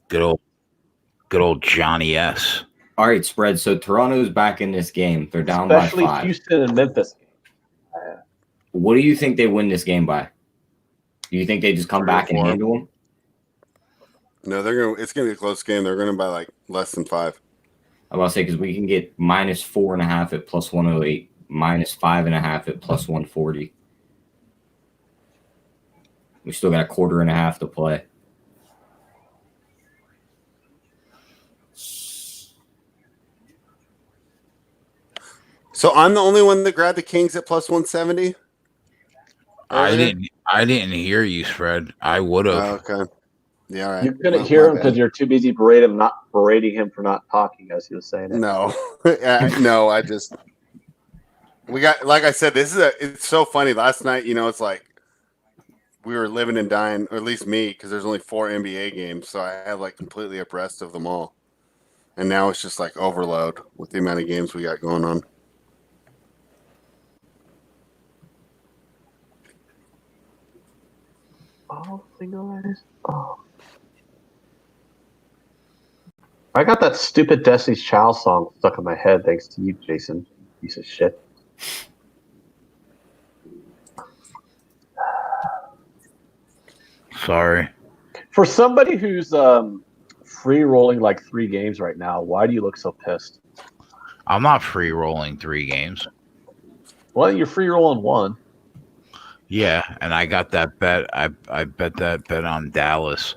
Good old Johnny S. All right, spread. So Toronto's back in this game. They're down Especially by 5. Houston and Memphis. What do you think they win this game by? Do you think they just come back and handle them? No, it's gonna be a close game. They're gonna buy like less than 5. I'm about to say because we can get -4.5 at +108, -5.5 at +140. We still got a quarter and a half to play. So I'm the only one that grabbed the Kings at +170. I didn't hear you, Fred. I would have. Okay. Yeah, all right. You couldn't hear him because you're too busy berating him for not talking as he was saying it. No, no. We got, like I said, it's so funny. Last night, it's like we were living and dying, or at least me, because there's only 4 NBA games, so I have like completely abreast of them all. And now it's just like overload with the amount of games we got going on. Oh, single-handed. Oh. I got that stupid Destiny's Child song stuck in my head thanks to you, Jason. Piece of shit. Sorry. For somebody who's free rolling like 3 games right now, why do you look so pissed? I'm not free rolling 3 games. Well, you're free rolling 1. Yeah, and I got that bet. I bet that bet on Dallas.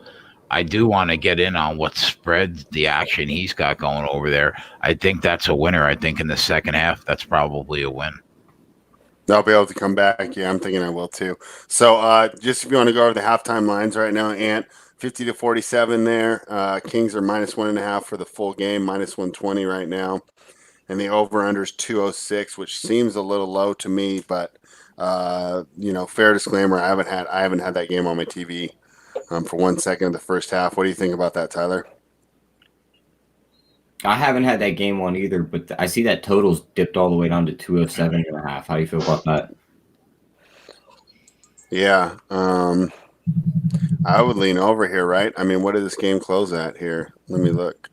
I do want to get in on what spread the action he's got going over there. I think that's a winner. I think in the second half, that's probably a win. They'll be able to come back. Yeah, I'm thinking I will too. So just if you want to go over the halftime lines right now, Ant, 50-47 there. Kings are -1.5 for the full game, -120 right now. And the over-under is 206, which seems a little low to me, but fair disclaimer, I haven't had that game on my TV for 1 second of the first half. What do you think about that, Tyler? I haven't had that game on either, but I see that total's dipped all the way down to 207.5. How do you feel about that? Yeah, I would lean over here, right? I mean, what did this game close at here? Let me look.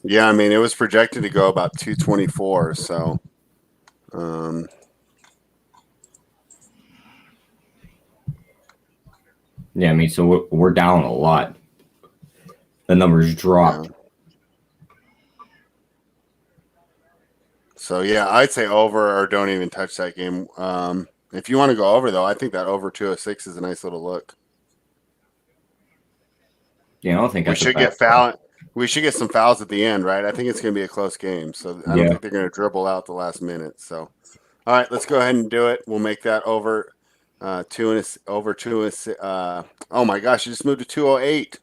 Yeah, I mean, it was projected to go about 224, so yeah, I mean, so we're down a lot. The numbers dropped. Yeah. So yeah, I'd say over or don't even touch that game. If you want to go over though, I think that over 206 is a nice little look. Yeah, I don't think we should get foul. We should get some fouls at the end, right? I think it's going to be a close game, so I don't think they're going to dribble out the last minute. So, all right, let's go ahead and do it. We'll make that over 2 and oh my gosh, you just moved to 208.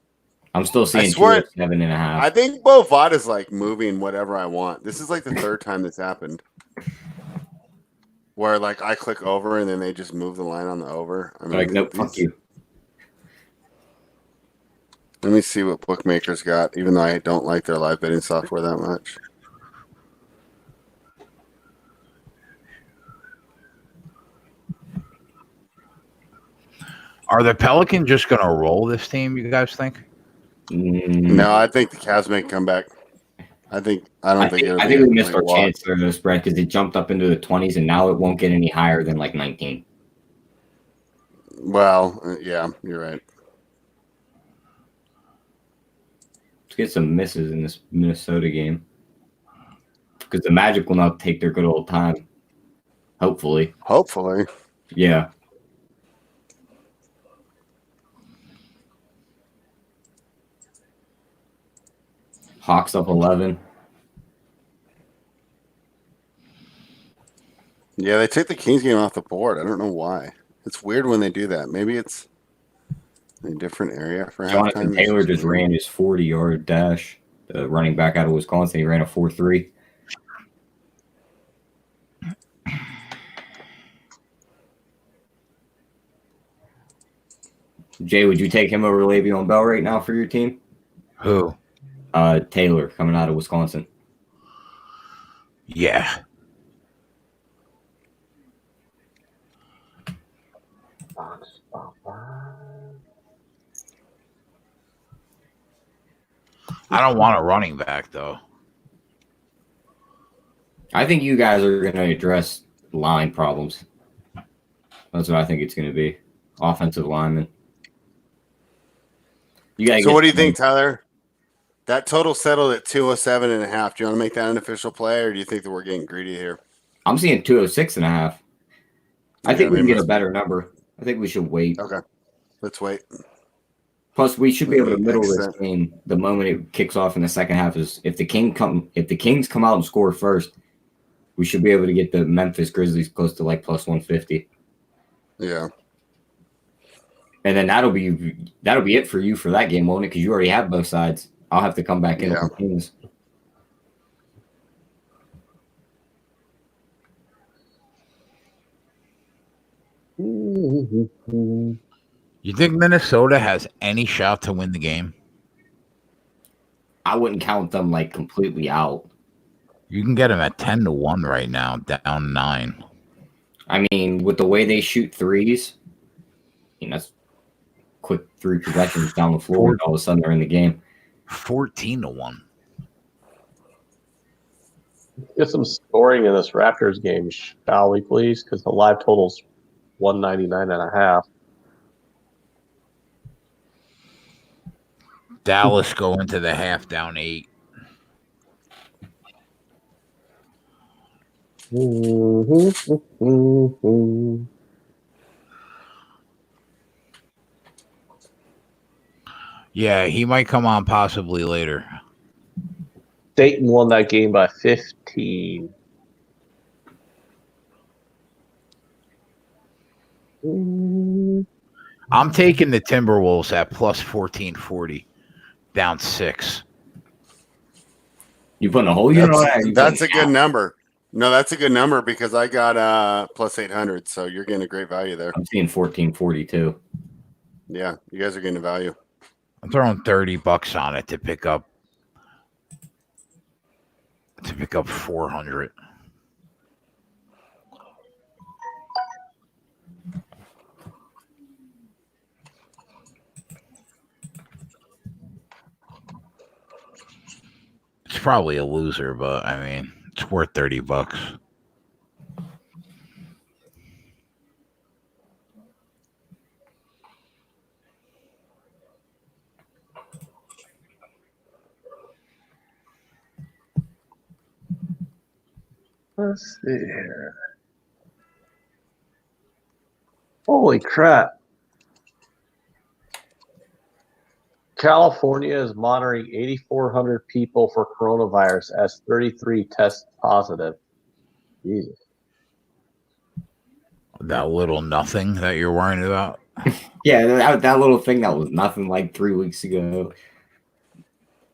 I'm still seeing 207.5. I think Bovada's like moving whatever I want. This is like the 3rd time this happened, where like I click over and then they just move the line on the over. I mean, like, nope, fuck you. Let me see what bookmakers got, even though I don't like their live betting software that much. Are the Pelicans just going to roll this team, you guys think? No, I think the Cavs may come back. I think we missed our chance for the spread because it jumped up into the 20s, and now it won't get any higher than like 19. Well, yeah, you're right. get some misses in this Minnesota game because the Magic will not take their good old time. Hopefully. Yeah. Hawks up 11. Yeah, they take the Kings game off the board. I don't know why. It's weird when they do that. Maybe it's a different area for Jonathan halftime. Taylor just ran his 40-yard dash. The running back out of Wisconsin, he ran a 4.3. Jay, would you take him over Le'Veon Bell right now for your team? Who? Taylor coming out of Wisconsin. Yeah. I don't want a running back, though. I think you guys are going to address line problems. That's what I think it's going to be. Offensive lineman. So what do you think, Tyler? That total settled at 207.5. Do you want to make that an official play, or do you think that we're getting greedy here? I'm seeing 206.5. I think we can get a better number. I think we should wait. Okay. Let's wait. Plus, we should be able to middle this game the moment it kicks off in the second half. Is if the Kings come out and score first, we should be able to get the Memphis Grizzlies close to like plus 150. Yeah. And then that'll be it for you for that game, won't it? Because you already have both sides. I'll have to come back in with the Kings. You think Minnesota has any shot to win the game? I wouldn't count them like completely out. You can get them at 10-1 right now, down 9. I mean, with the way they shoot threes, that's quick 3 possessions down the floor, and all of a sudden they're in the game. 1. 14-1. Get some scoring in this Raptors game, shall we, please? Because the live total's 199.5. Dallas go into the half down 8. Yeah, he might come on possibly later. Dayton won that game by 15. I'm taking the Timberwolves at plus 1440, down 6. You putting a whole unit on that? That's a good number. No, that's a good number because I got plus 800, so you're getting a great value there. I'm seeing 1442. Yeah, you guys are getting a value. I'm throwing $30 on it to pick up 400. It's probably a loser, but I mean, it's worth $30. Let's see here. Holy crap. California is monitoring 8,400 people for coronavirus as 33 test positive. Jesus. That little nothing that you're worrying about. Yeah, that little thing that was nothing like 3 weeks ago.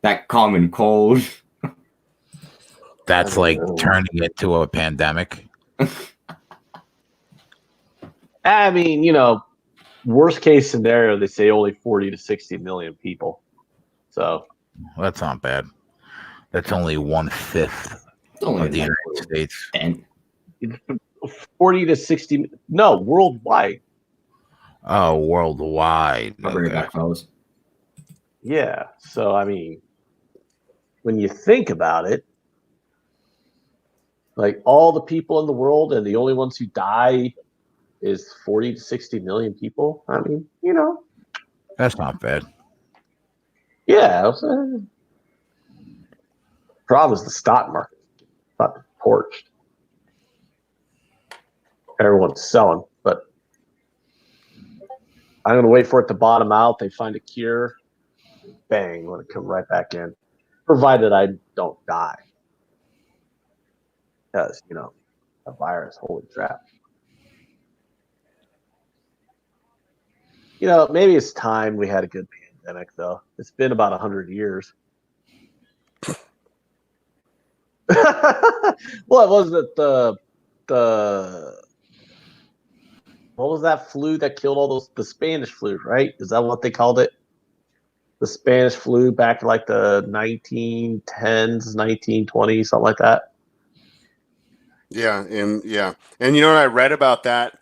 That common cold. That's like turning it to a pandemic. I mean, worst case scenario, they say only 40 to 60 million people. So that's not bad. That's only 1/5 of the United States. 40 to 60. No, worldwide. Oh, worldwide. I'll bring it back, fellas. Yeah. So, I mean, when you think about it, like all the people in the world and the only ones who die is 40 to 60 million people. I mean, That's not bad. Yeah. Problem is the stock market, not torched. Everyone's selling, but I'm going to wait for it to bottom out. They find a cure. Bang, let it come right back in. Provided I don't die. Because, a virus, holy crap. Maybe it's time we had a good pandemic, though. It's been about 100 years. What was it? What was that flu that killed all those? The Spanish flu, right? Is that what they called it? The Spanish flu back in like the 1910s, 1920s, something like that. Yeah, and you know what I read about that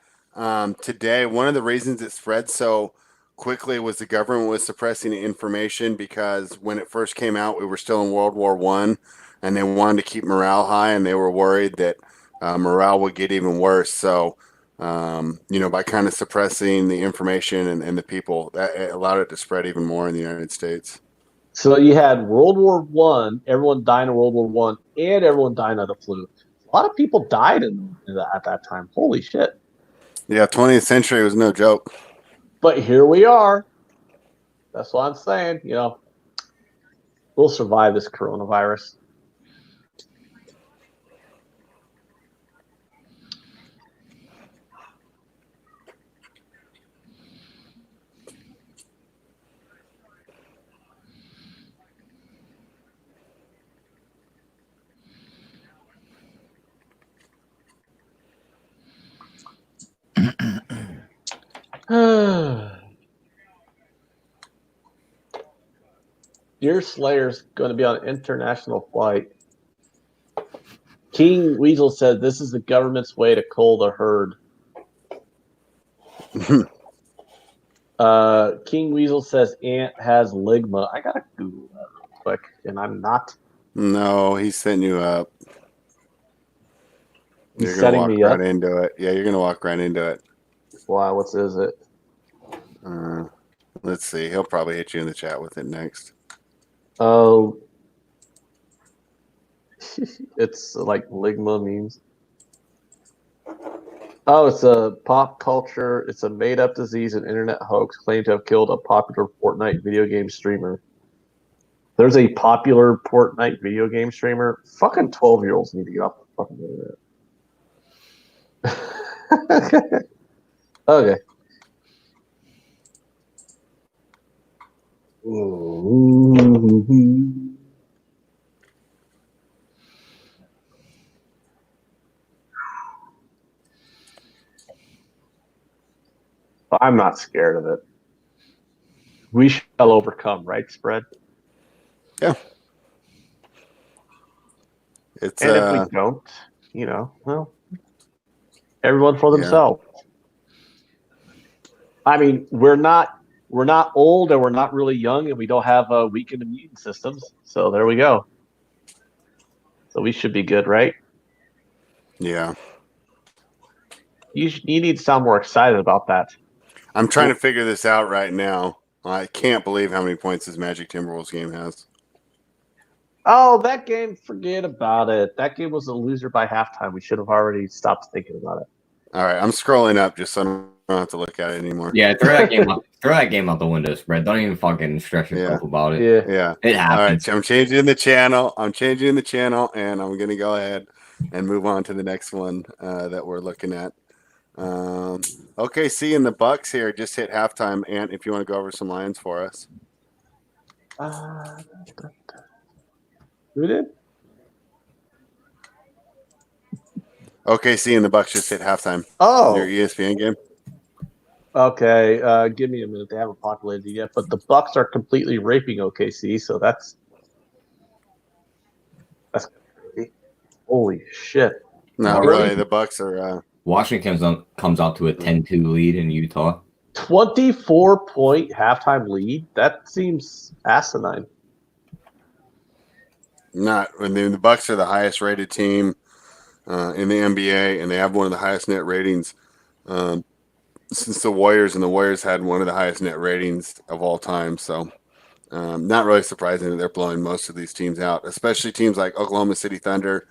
today? One of the reasons it spread so quickly was the government was suppressing information because when it first came out, we were still in World War I, and they wanted to keep morale high, and they were worried that morale would get even worse. So, by kind of suppressing the information and the people, that allowed it to spread even more in the United States. So you had World War I, everyone died in World War I, and everyone died of the flu. A lot of people died at that time. Holy shit. Yeah, 20th century was no joke. But here we are. That's what I'm saying. We'll survive this coronavirus. Deer Slayer's going to be on an international flight. King Weasel said this is the government's way to cull the herd. King Weasel says Ant has ligma. I got to Google that real quick, and I'm not. No, he's setting you up. He's setting me up. Right into it. Yeah, you're going to walk right into it. Wow, what is it? Let's see. He'll probably hit you in the chat with it next. Oh, it's like ligma memes. Oh, it's a pop culture. It's a made-up disease and internet hoax claimed to have killed a popular Fortnite video game streamer. There's a popular Fortnite video game streamer. Fucking 12-year-olds need to get off the fucking internet. Okay. I'm not scared of it. We shall overcome, right, Spread? Yeah. It's and if we don't, well, everyone for themselves. Yeah. I mean, we're not old and we're not really young and we don't have weakened immune systems. So there we go. So we should be good, right? Yeah. You need to sound more excited about that. I'm trying to figure this out right now. I can't believe how many points this Magic Timberwolves game has. Oh, that game, forget about it. That game was a loser by halftime. We should have already stopped thinking about it. All right, I'm scrolling up just so I don't have to look at it anymore. Yeah, throw that game out the window, Spread. Don't even fucking stress yourself about it. Yeah. It happens. All right, so I'm changing the channel, and I'm going to go ahead and move on to the next one that we're looking at. OKC and the Bucks here just hit halftime. Ant, if you want to go over some lines for us. Who did? OKC and the Bucks just hit halftime. Oh, your ESPN game. Okay, give me a minute. They haven't populated it yet, but the Bucks are completely raping OKC, so that's crazy. Holy shit! No, really, the Bucks are. Washington comes out to a 10-2 lead in Utah. 24-point halftime lead? That seems asinine. The Bucks are the highest rated team in the NBA, and they have one of the highest net ratings since the Warriors, and the Warriors had one of the highest net ratings of all time. So Not really surprising that they're blowing most of these teams out, especially teams like Oklahoma City Thunder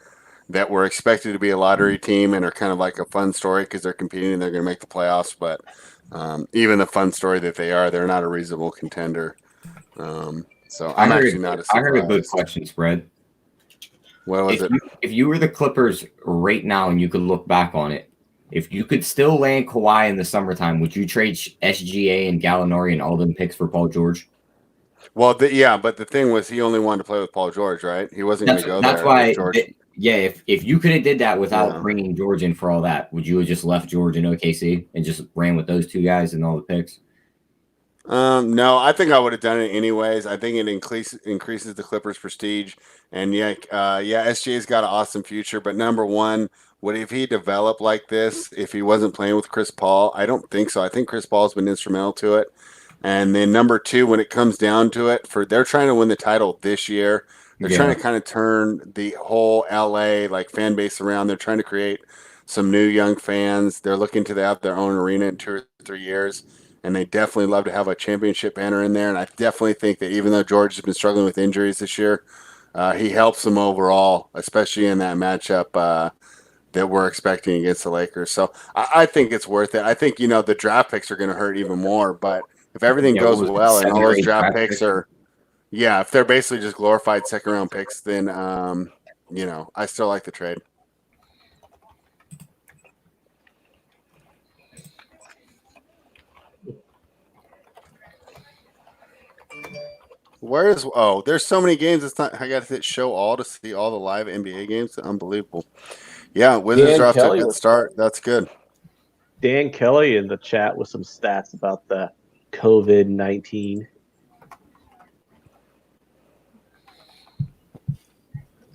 that were expected to be a lottery team and are kind of like a fun story because they're competing and they're going to make the playoffs. But even the fun story that they are, they're not a reasonable contender. So I'm actually not as surprised. I heard a good question, Spread. What was it? If you were the Clippers right now and you could look back on it, if you could still land Kawhi in the summertime, would you trade SGA and Gallinari and all them picks for Paul George? Well, but the thing was he only wanted to play with Paul George, right? He wasn't going to go there. That's why, George. if you could have did that without bringing George in for all that, would you have just left George in OKC and just ran with those two guys and all the picks? No, I think I would have done it anyways. I think it increases the Clippers' prestige. And SGA's got an awesome future. But number one, would if he developed like this if he wasn't playing with Chris Paul? I don't think so. I think Chris Paul's been instrumental to it. And then number two, when it comes down to it, they're trying to win the title this year. They're trying to kind of turn the whole LA fan base around. They're trying to create some new young fans. They're looking to have their own arena in 2 or 3 years. And they definitely love to have a championship banner in there. And I definitely think that even though George has been struggling with injuries this year, he helps them overall, especially in that matchup that we're expecting against the Lakers. So I think it's worth it. I think, the draft picks are going to hurt even more. But if everything goes well and all those draft picks are, if they're basically just glorified second-round picks, then, I still like the trade. There's so many games. It's not. I got to hit show all to see all the live NBA games. Unbelievable. Yeah, Wizards are off to a good start. That's good. Dan Kelly in the chat with some stats about the COVID-19.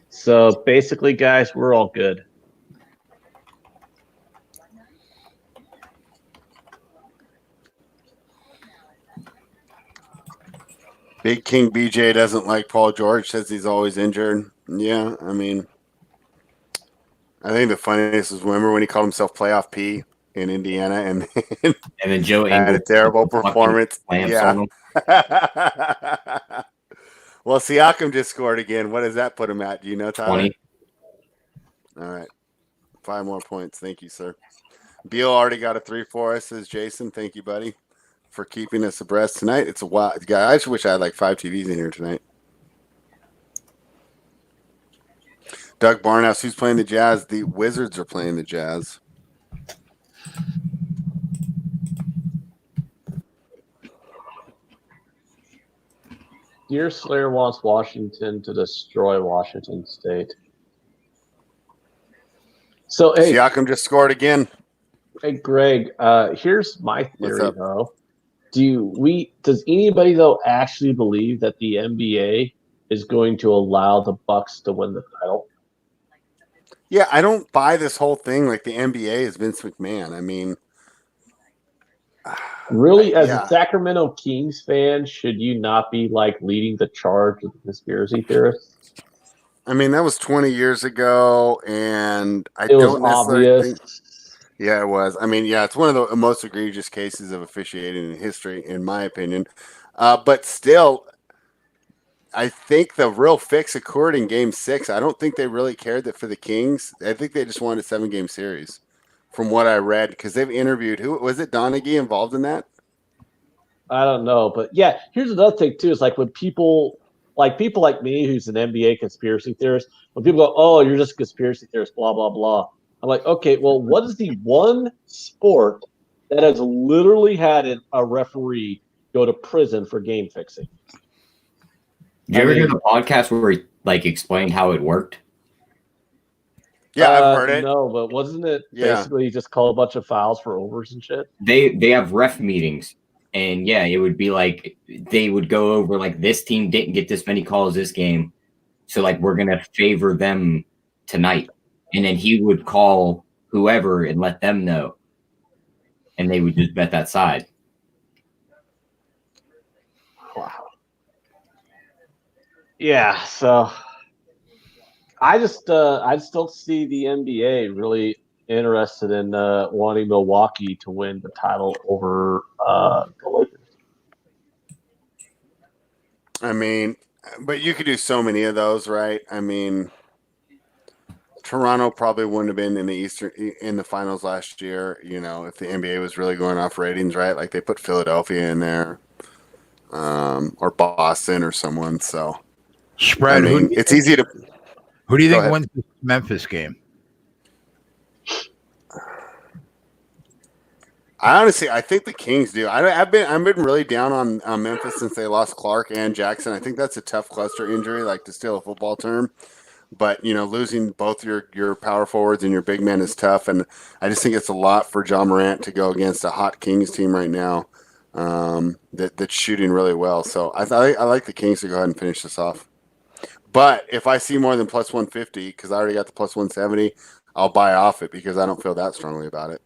So basically, guys, we're all good. Big King BJ doesn't like Paul George, says he's always injured. Yeah, I mean, I think the funniest is remember when he called himself Playoff P in Indiana and then Joe had a terrible performance. Yeah. Well, Siakam just scored again. What does that put him at? Do you know, Tyler? 20. All right. 5 more points. Thank you, sir. Beal already got a 3 for us, says Jason. Thank you, buddy, for keeping us abreast tonight. It's a wild guy. I just wish I had 5 TVs in here tonight. Doug Barnhouse, who's playing the Jazz? The Wizards are playing the Jazz. Dear Slayer wants Washington to destroy Washington State. So, hey, Siakam just scored again. Hey, Greg, here's my theory, though. Does anybody, though, actually believe that the NBA is going to allow the Bucks to win the title? Yeah, I don't buy this whole thing like the NBA is Vince McMahon. I mean, really, as a Sacramento Kings fan, should you not be leading the charge with the conspiracy theorists? I mean, that was 20 years ago, and it don't necessarily obvious. Think. Yeah, it was. I mean, it's one of the most egregious cases of officiating in history, in my opinion. But still, I think the real fix occurred in Game 6. I don't think they really cared that for the Kings. I think they just wanted a 7-game series, from what I read, because they've interviewed. Who was it? Donaghy involved in that? I don't know, but here's another thing too. Is when people like me, who's an NBA conspiracy theorist, when people go, "Oh, you're just a conspiracy theorist," blah blah blah. I'm like, okay, well, what is the one sport that has literally had a referee go to prison for game fixing? Did you ever hear the podcast where he explained how it worked? Yeah, I've heard it. No, but wasn't it basically just call a bunch of fouls for overs and shit? They have ref meetings, and it would be they would go over this team didn't get this many calls this game, so we're gonna favor them tonight. And then he would call whoever and let them know. And they would just bet that side. Wow. Yeah, so I just don't see the NBA really interested in wanting Milwaukee to win the title over the Lakers. I mean, but you could do so many of those, right? I mean, Toronto probably wouldn't have been in the finals last year, if the NBA was really going off ratings, right? Like they put Philadelphia in there, or Boston or someone. So, Spread. it's easy to. Who do you Go think ahead. wins this Memphis game? I think the Kings do. I've been really down on Memphis since they lost Clark and Jackson. I think that's a tough cluster injury, like to steal a football term. But losing both your power forwards and your big men is tough, and I just think it's a lot for John Morant to go against a hot Kings team right now that's shooting really well. So I like the Kings to go ahead and finish this off. But if I see more than plus 150, because I already got the plus 170, I'll buy off it because I don't feel that strongly about it.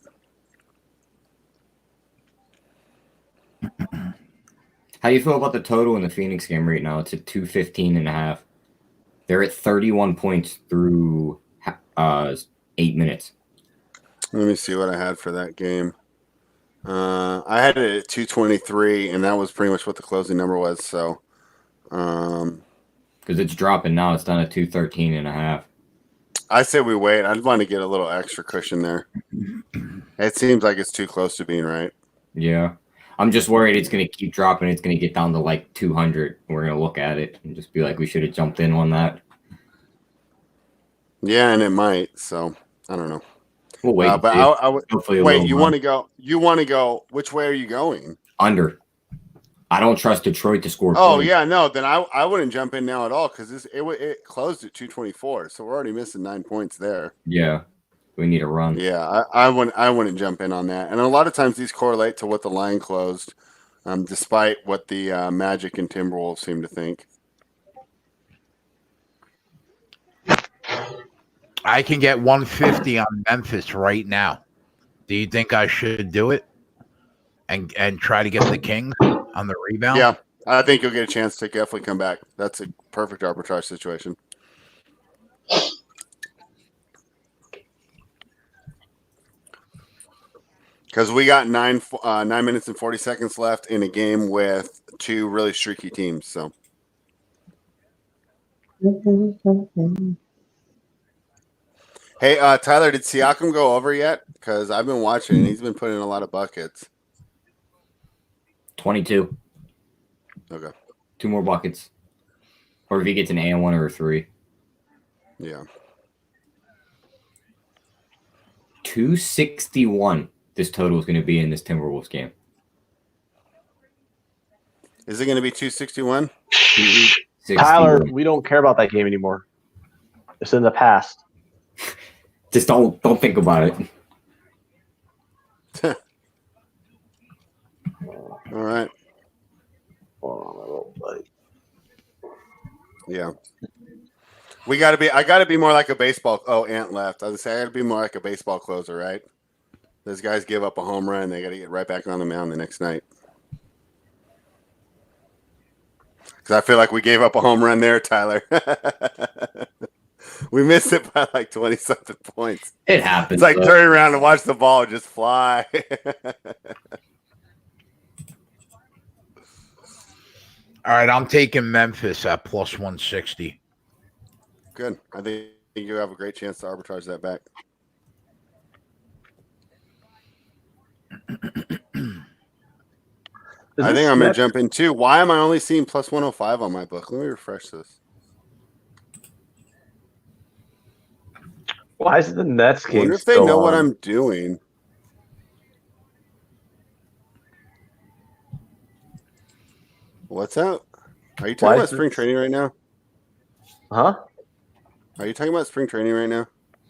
How do you feel about the total in the Phoenix game right now? It's at 215.5. They're at 31 points through 8 minutes. Let me see what I had for that game. I had it at 223, and that was pretty much what the closing number was. So, because it's dropping now, it's down at 213.5. I say we wait. I'd want to get a little extra cushion there. It seems like it's too close to being right. Yeah. I'm just worried it's going to keep dropping. It's going to get down to like 200. We're going to look at it and just be like, we should have jumped in on that. Yeah, and it might. So I don't know. We'll wait. But I would hopefully wait. You want to go? You want to go? Which way are you going? Under. I don't trust Detroit to score. Oh points. yeah, no. Then I wouldn't jump in now at all because it closed at 224. So we're already missing 9 points there. Yeah. We need a run. Yeah, I wouldn't jump in on that. And a lot of times these correlate to what the line closed, despite what the Magic and Timberwolves seem to think. I can get 150 on Memphis right now. Do you think I should do it and try to get the Kings on the rebound? Yeah, I think you'll get a chance to definitely come back. That's a perfect arbitrage situation. Because we got 9 minutes and 40 seconds left in a game with two really streaky teams. So, hey, Tyler, did Siakam go over yet? Because I've been watching and he's been putting in a lot of buckets. 22. Okay. 2 more buckets. Or if he gets an and 1 or a 3. Yeah. 261. This total is going to be in this Timberwolves game. Is it going to be 261? Tyler, we don't care about that game anymore. It's in the past. Just don't think about it. All right. Yeah. I got to be more like a baseball. Oh, Ant left. I was say I got to be more like a baseball closer, right? Those guys give up a home run. They got to get right back on the mound the next night. Because I feel like we gave up a home run there, Tyler. We missed it by like 20-something points. It happens. It's like turn around and watch the ball just fly. All right, I'm taking Memphis at plus 160. Good. I think you have a great chance to arbitrage that back. I think I'm going to jump in too. Why am I only seeing plus 105 on my book? Let me refresh this. Why is the Nets game? I wonder if they know what I'm doing. What's up? Are you talking about spring training right now? Huh? Are you talking about spring training right now?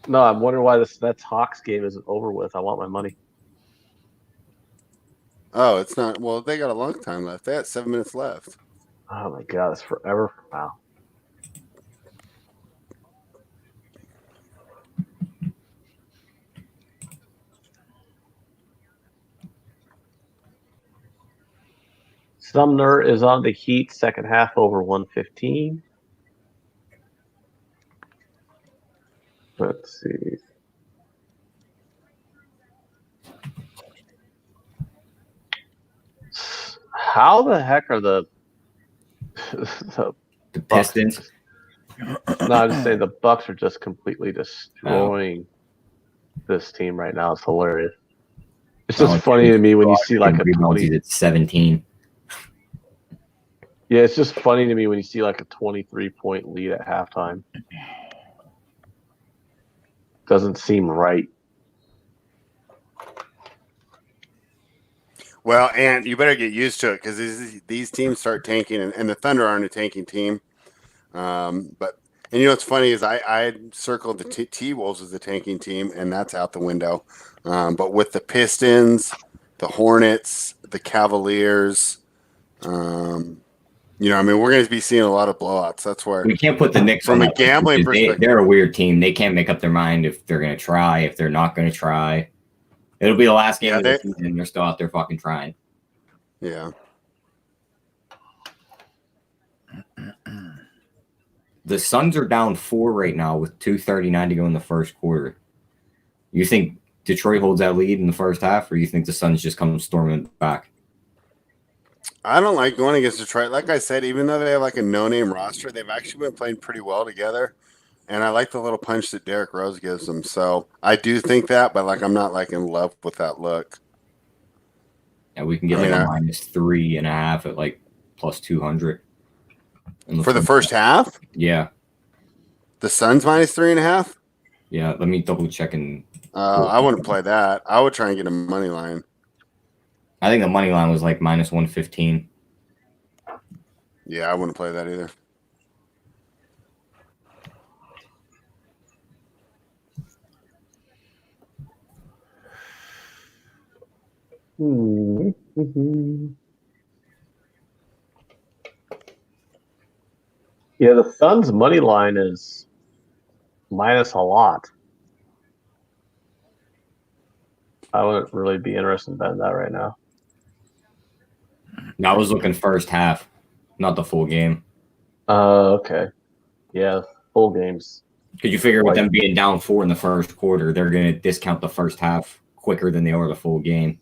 No, I'm wondering why this Nets Hawks game isn't over with. I want my money. Oh, it's not. Well, they got a long time left. They had 7 minutes left. Oh my god, it's forever. Wow. Sumner is on the Heat, second half over 115. Let's see. How the heck are the The Pistons. No, I'm just saying the Bucks are just completely destroying this team right now. It's hilarious. It's just funny to me when you see like a 20. He's at 17. Yeah, it's just funny to me when you see like a 23-point lead at halftime. Doesn't seem right. Well, and you better get used to it because these teams start tanking, and the Thunder aren't a tanking team. But you know what's funny is I circled the T-Wolves as the tanking team, and that's out the window. But with the Pistons, the Hornets, the Cavaliers, you know, I mean, we're going to be seeing a lot of blowouts. That's where we can't put the Knicks from a gambling perspective. They're a weird team. They can't make up their mind if they're going to try, if they're not going to try. It'll be the last game of the season, and they're still out there fucking trying. Yeah. The Suns are down 4 right now with 2:39 to go in the first quarter. You think Detroit holds that lead in the first half, or you think the Suns just come storming back? I don't like going against Detroit. Like I said, even though they have like a no-name roster, they've actually been playing pretty well together. And I like the little punch that Derrick Rose gives them. So I do think that, but like I'm not like in love with that look. And we can get like a -3.5 at like plus 200. For the first half? Yeah. The Suns -3.5? Yeah, let me double check and I wouldn't play that. I would try and get a money line. I think the money line was like -115. Yeah, I wouldn't play that either. Yeah, the Suns' money line is minus a lot. I wouldn't really be interested in betting that right now. I was looking first half, not the full game. Okay. Yeah, full games. Because you figure with them being down 4 in the first quarter, they're going to discount the first half quicker than they are the full game.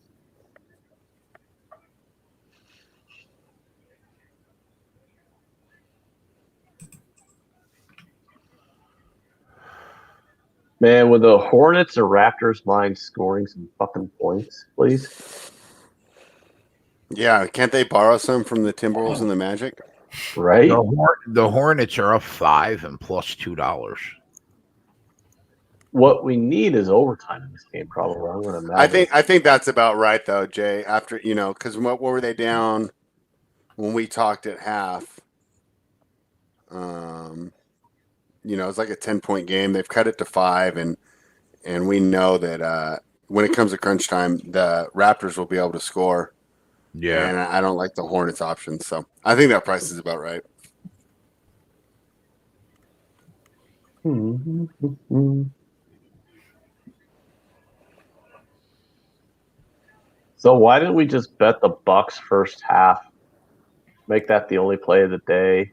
Man, would the Hornets or Raptors mind scoring some fucking points, please? Yeah, can't they borrow some from the Timberwolves and the Magic? Right? The Hornets are up 5 and plus $2. What we need is overtime in this game, probably. I'm gonna imagine. I think that's about right though, Jay. After because what were they down when we talked at half? It's like a 10-point game. They've cut it to 5, and we know that when it comes to crunch time, the Raptors will be able to score. Yeah, and I don't like the Hornets option, so I think that price is about right. So why didn't we just bet the Bucks first half? Make that the only play of the day,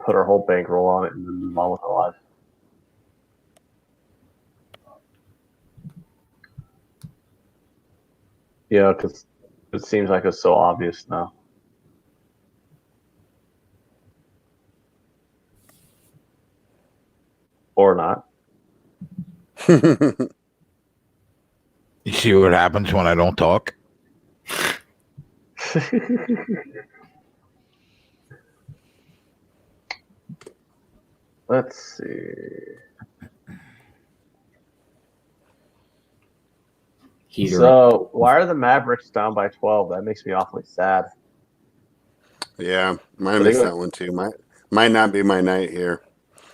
put our whole bankroll on it, and then move on with our life. Yeah, because it seems like it's so obvious now. Or not. You see what happens when I don't talk? Let's see. So why are the Mavericks down by 12? That makes me awfully sad. Yeah, might miss that one too. Might not be my night here.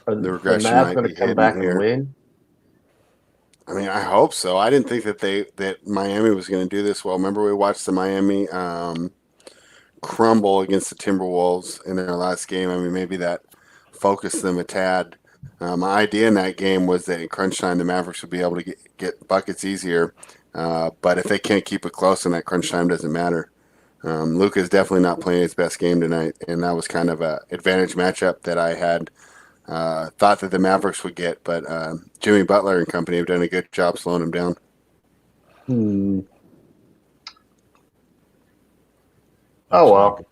The regression Mavs might going be to come back here. and win? I mean, I hope so. I didn't think that Miami was going to do this well. Remember, we watched the Miami crumble against the Timberwolves in their last game. I mean, maybe that focused them a tad. My idea in that game was that in crunch time, the Mavericks would be able to get buckets easier. But if they can't keep it close, then that crunch time doesn't matter. Luka's definitely not playing his best game tonight, and that was kind of an advantage matchup that I had thought that the Mavericks would get, but Jimmy Butler and company have done a good job slowing him down. Oh, well.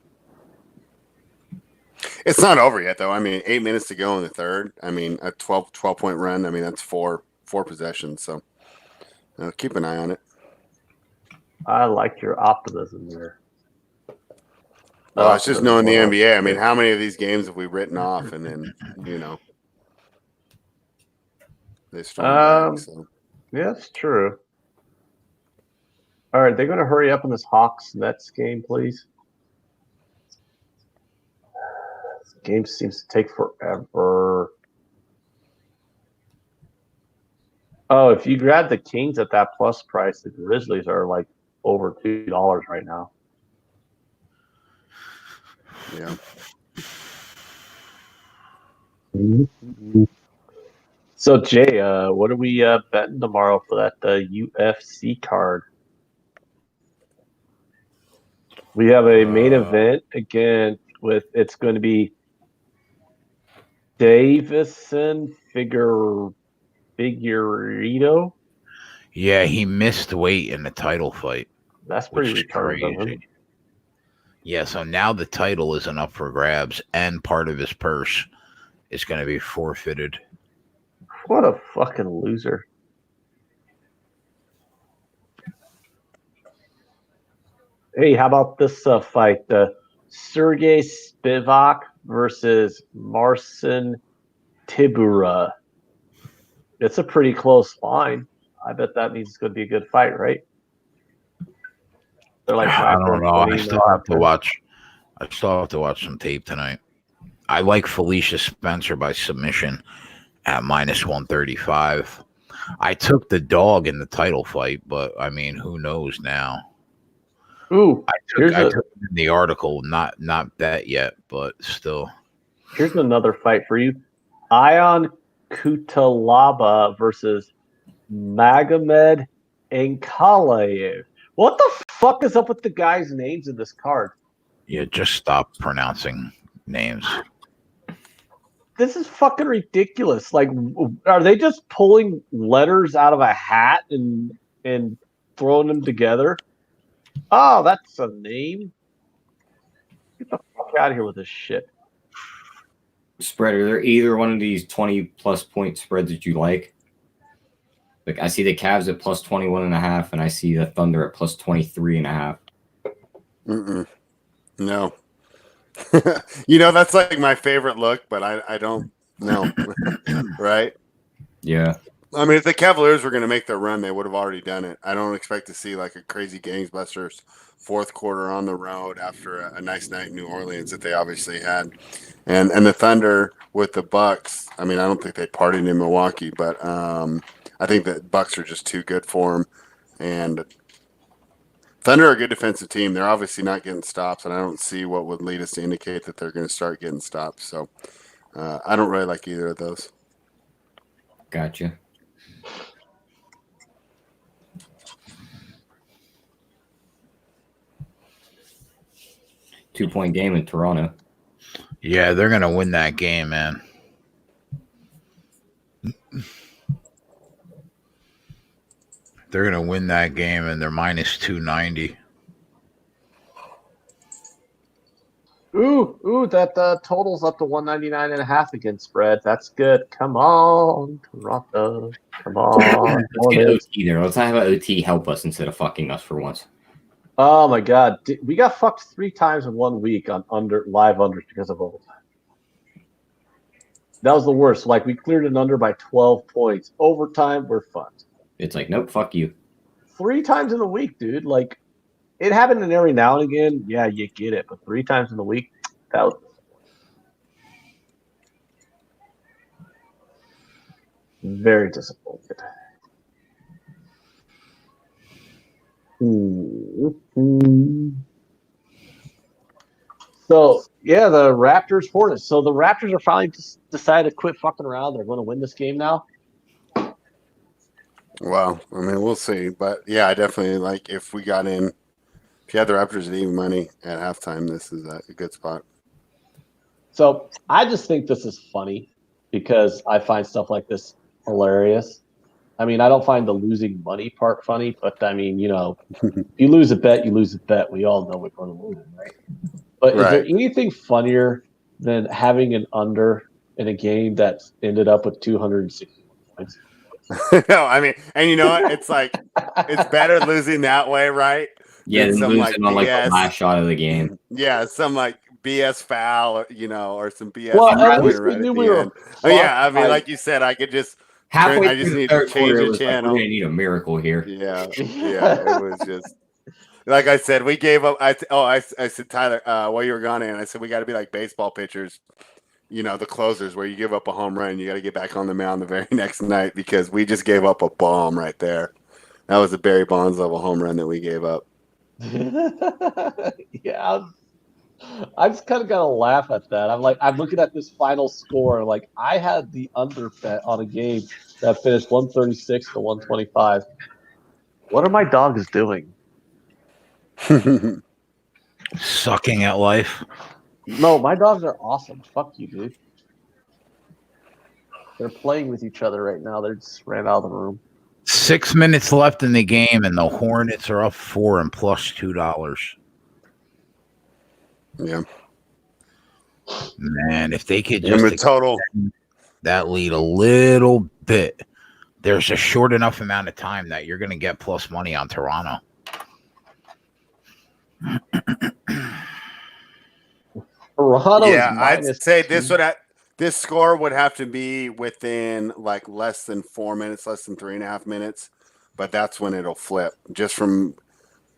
It's not over yet, though. I mean, 8 minutes to go in the third. I mean, a 12-point run. I mean, that's four possessions. So keep an eye on it. I like your optimism there. Well, it's just knowing the NBA. I mean, how many of these games have we written off, and then they storm back? So. Yeah, that's true. All right, they're going to hurry up in this Hawks-Nets game, please. This game seems to take forever. Oh, if you grab the Kings at that plus price, the Grizzlies are like over $2 right now. Yeah. So, Jay, what are we betting tomorrow for that UFC card? We have a main event again it's going to be Davison Figueiredo. Yeah, he missed weight in the title fight. That's pretty crazy. Yeah, so now the title isn't up for grabs, and part of his purse is going to be forfeited. What a fucking loser. Hey, how about this fight? Sergey Spivak versus Marcin Tybura. It's a pretty close line. I bet that means it's going to be a good fight, right? They're like I don't know. I still have to watch some tape tonight. I like Felicia Spencer by submission at -135. I took the dog in the title fight, but I mean, who knows now? Ooh, I took in the article, not bet yet, but still. Here's another fight for you: Ion Kutalaba versus Magomed Ankalaev. What the fuck is up with the guys' names in this card? Yeah, just stop pronouncing names. This is fucking ridiculous. Like, are they just pulling letters out of a hat and throwing them together? Oh, that's a name. Get the fuck out of here with this shit. Spread, are there either one of these 20-plus point spreads that you like? Like, I see the Cavs at plus 21.5, and I see the Thunder at plus 23.5. No. That's like my favorite look, but I don't know. Right? Yeah. I mean, if the Cavaliers were going to make their run, they would have already done it. I don't expect to see like a crazy gangbusters fourth quarter on the road after a nice night in New Orleans that they obviously had. And the Thunder with the Bucks, I mean, I don't think they partied in Milwaukee, but I think the Bucks are just too good for them. And Thunder are a good defensive team. They're obviously not getting stops, and I don't see what would lead us to indicate that they're going to start getting stops. So I don't really like either of those. Gotcha. Two-point game in Toronto. Yeah, they're going to win that game, man. They're going to win that game, and they're -290. Ooh, that total's up to 199.5 against spread. That's good. Come on, Toronto. Come on. Let's get OT there. Let's have OT help us instead of fucking us for once. Oh my God, we got fucked 3 times in 1 week on live unders because of overtime. That was the worst. Like, we cleared an under by 12 points. Overtime, we're fucked. It's like, nope, fuck you. 3 times in a week, dude. Like, it happened in every now and again. Yeah, you get it. But 3 times in a week, that was very disappointed. So, yeah, the Raptors Hornets. So the Raptors are finally just decided to quit fucking around. They're going to win this game now. Well, I mean, we'll see. But, yeah, I definitely like if we got in. If you had the Raptors at even money at halftime, this is a good spot. So I just think this is funny because I find stuff like this hilarious. I mean, I don't find the losing money part funny, but I mean, if you lose a bet, you lose a bet. We all know we're going to lose, right? But Is there anything funnier than having an under in a game that ended up with 260 points. No, I mean, and you know what? It's like it's better losing that way, right? Yeah, than then some losing on like the BS. last shot of the game. Yeah, some like BS foul, or, or some BS. Well, at least we right knew at we the were. end. Oh yeah, I mean, like you said, I could just Halfway I through just the need to third change quarter, it the was like, we're channel. gonna need a miracle here. Yeah, it was just like I said, we gave up. I said, Tyler, while you were gone, and I said we got to be like baseball pitchers. The closers where you give up a home run, you got to get back on the mound the very next night because we just gave up a bomb right there. That was a Barry Bonds level home run that we gave up. Yeah, I just kind of got to laugh at that. I'm looking at this final score. Like, I had the under bet on a game that finished 136 to 125. What are my dogs doing? Sucking at life. No, my dogs are awesome. Fuck you, dude. They're playing with each other right now. They just ran out of the room. 6 minutes left in the game, and the Hornets are up 4 and plus $2. Yeah. Man, if they could And just the total that lead a little bit, there's a short enough amount of time that you're going to get plus money on Toronto. Toronto. Yeah, I'd say this score would have to be within like less than 4 minutes, less than 3.5 minutes, but that's when it'll flip.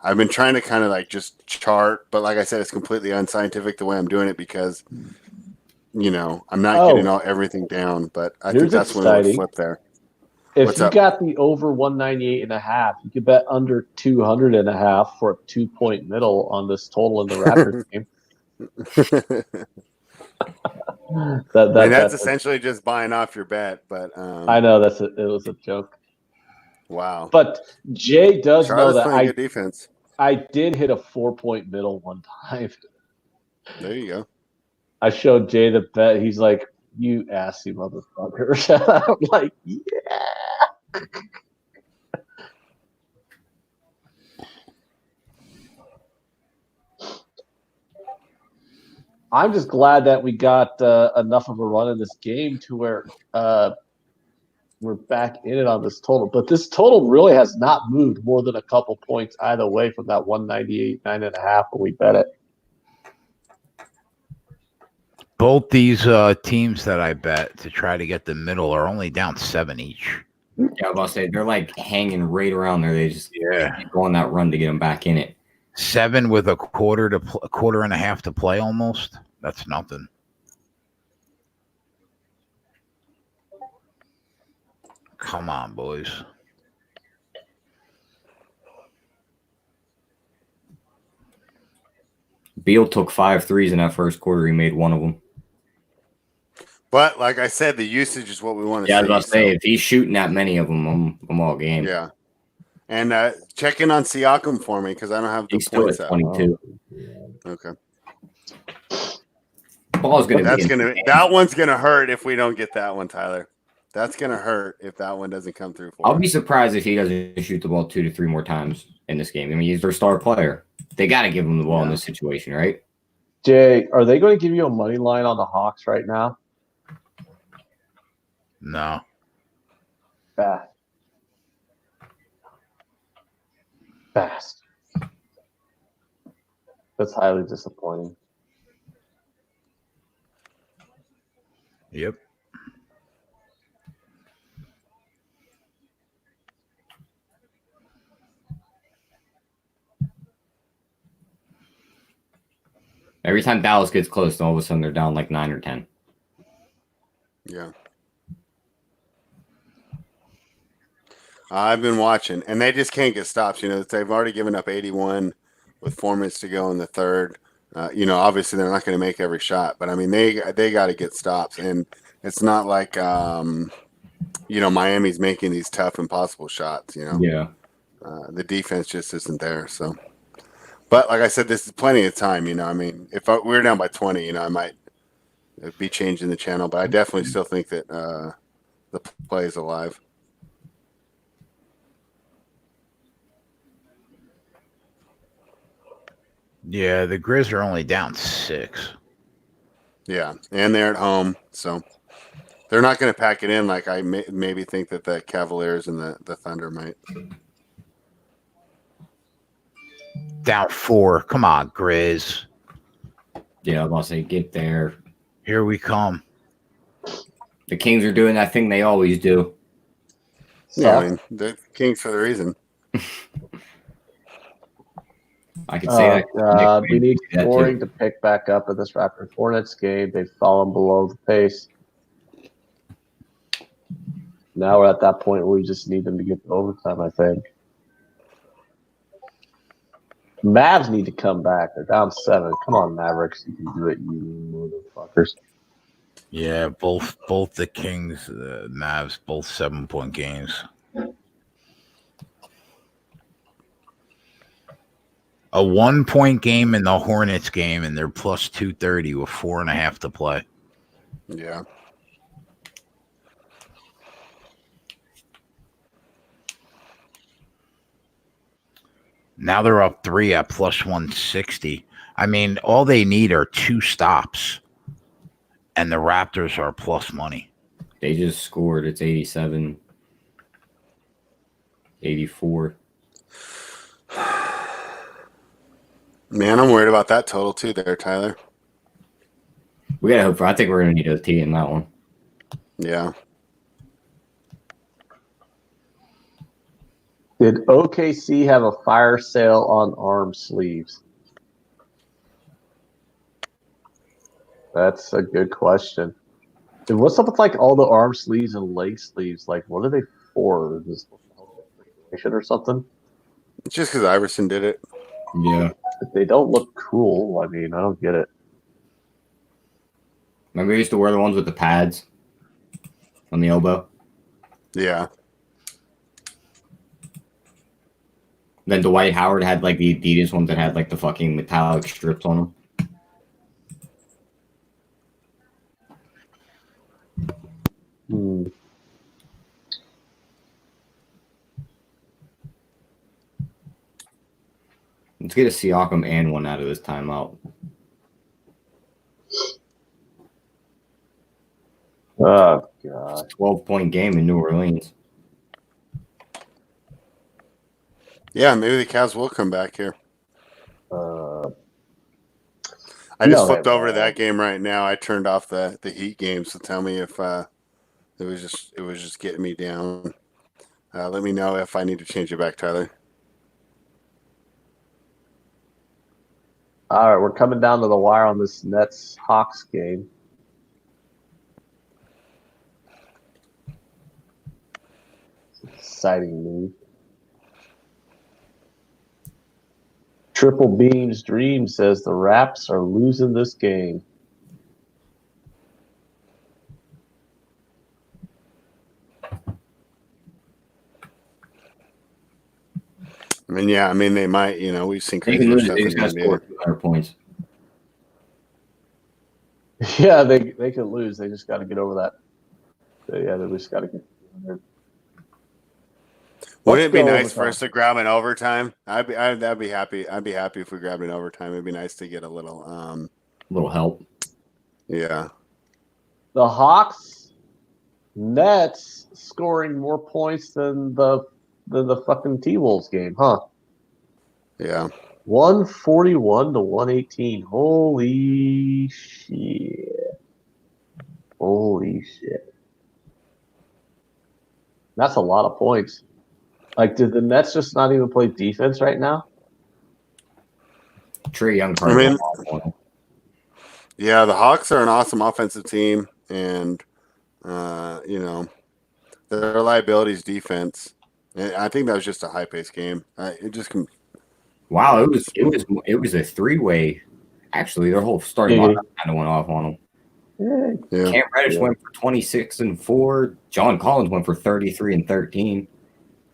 I've been trying to kind of like just chart, but like I said, it's completely unscientific the way I'm doing it because I'm not getting everything down. But I think that's when it would flip there. If you got the over 198.5, you could bet under 200.5 for a 2-point middle on this total in the Raptors game. That's essentially just buying off your bet, but I know it was a joke. Wow. But Jay does know that playing good defense. I did hit a 4-point middle one time. There you go. I showed Jay the bet. He's like, "You assy motherfucker." I'm like, "Yeah." I'm just glad that we got enough of a run in this game to where we're back in it on this total. But this total really has not moved more than a couple points either way from that 198.5 when we bet it. Both these teams that I bet to try to get the middle are only down 7 each. Yeah, I was about to say they're like hanging right around there. They just go on that run to get them back in it. 7 with a quarter and a half to play almost. That's nothing. Come on, boys. Beal took 5 threes in that first quarter. He made one of them. But like I said, the usage is what we want to see. Yeah, I was about to say, if he's shooting that many of them, I'm all game. Yeah. And check in on Siakam for me because I don't have the points at 22. Okay. Ball's that one's gonna hurt if we don't get that one, Tyler. That's gonna hurt if that one doesn't come through for I'll be surprised if he doesn't shoot the ball 2 to 3 more times in this game. I mean, he's their star player. They got to give him the ball in this situation, right? Jay, are they going to give you a money line on the Hawks right now? No. Fast. That's highly disappointing. Yep. Every time Dallas gets close, all of a sudden they're down like 9 or 10. Yeah. I've been watching, and they just can't get stops. They've already given up 81 with 4 minutes to go in the third. Obviously they're not going to make every shot, but I mean they got to get stops, and it's not like Miami's making these tough, impossible shots. Yeah. The defense just isn't there. So, but like I said, this is plenty of time. I mean, if we were down by 20, I might be changing the channel, but I definitely still think that the play is alive. Yeah, the Grizz are only down 6. Yeah, and they're at home, so they're not going to pack it in like I maybe think that the Cavaliers and the Thunder might. Down 4. Come on, Grizz. Yeah, I'm about to say get there. Here we come. The Kings are doing that thing they always do. Yeah, I mean, they're Kings for the reason. I could say that. We need scoring to pick back up in this Raptors Hornets game. They've fallen below the pace. Now we're at that point where we just need them to get to overtime, I think. Mavs need to come back. They're down 7. Come on, Mavericks. You can do it, you motherfuckers. Yeah, both the Kings, Mavs, both 7-point games. A 1-point game in the Hornets game, and they're plus 230 with 4.5 to play. Yeah. Now they're up 3 at plus 160. I mean, all they need are 2 stops, and the Raptors are plus money. They just scored. It's 87, 84. Man, I'm worried about that total too there, Tyler. We got to hope for. I think we're going to need a T in that one. Yeah. Did OKC have a fire sale on arm sleeves? That's a good question. Dude, what's up with like all the arm sleeves and leg sleeves? Like, what are they for? Just or something? It's just because Iverson did it. Yeah. They don't look cool. I mean, I don't get it. Remember we used to wear the ones with the pads on the elbow? Yeah. Then Dwight Howard had like the Adidas ones that had like the fucking metallic strips on them. Let's get a Siakam and one out of this timeout. Oh, God. 12-point game in New Orleans. Yeah, maybe the Cavs will come back here. Uh, I just flipped over to that game right now. I turned off the Heat game, so tell me if it was just getting me down. Let me know if I need to change it back, Tyler. All right, we're coming down to the wire on this Nets-Hawks game. Exciting move. Triple Beams Dream says the Raps are losing this game. I mean, they might. You know, we've seen They crazy can lose. stuff They in just the got to score 200 points. Yeah, they could lose. They just got to get over that. Yeah, they just got to get. Wouldn't it be nice for us to grab an overtime? I'd be happy. I'd be happy if we grabbed an overtime. It'd be nice to get a little help. Yeah. The Hawks, Nets scoring more points than the fucking T-Wolves game, huh? Yeah. 141 to 118. Holy shit. Holy shit. That's a lot of points. Like, did the Nets just not even play defense right now? Trae Young. Yeah, the Hawks are an awesome offensive team, and their liability is defense. And I think that was just a high-paced game. Wow, it was a 3-way. Actually, their whole starting lineup kind of went off on them. Yeah. Cam Reddish went for 26 and 4. John Collins went for 33 and 13.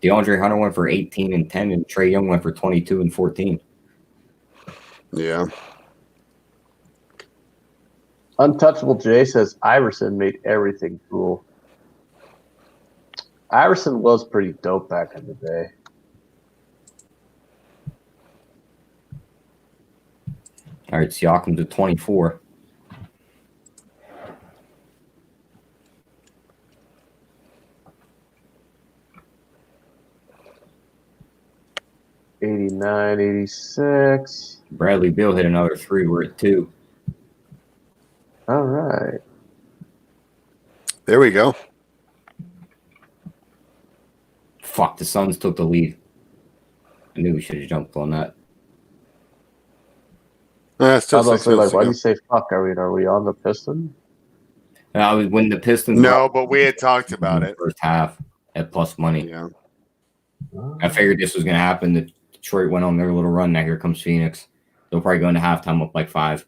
DeAndre Hunter went for 18 and 10, and Trae Young went for 22 and 14. Yeah. Untouchable Jay says Iverson made everything cool. Iverson was pretty dope back in the day. All right, Siakam's at 24. 89, 86. Bradley Beal hit another 3. We're at 2. All right. There we go. Fuck, the Suns took the lead. I knew we should have jumped on that. Still I was 6 say, minutes why do ago. you say fuck? Are we on the Pistons? I was when the Pistons. No, but we had talked about it. First half at plus money. Yeah. I figured this was going to happen. The Detroit went on their little run. Now here comes Phoenix. They'll probably go into halftime up like 5.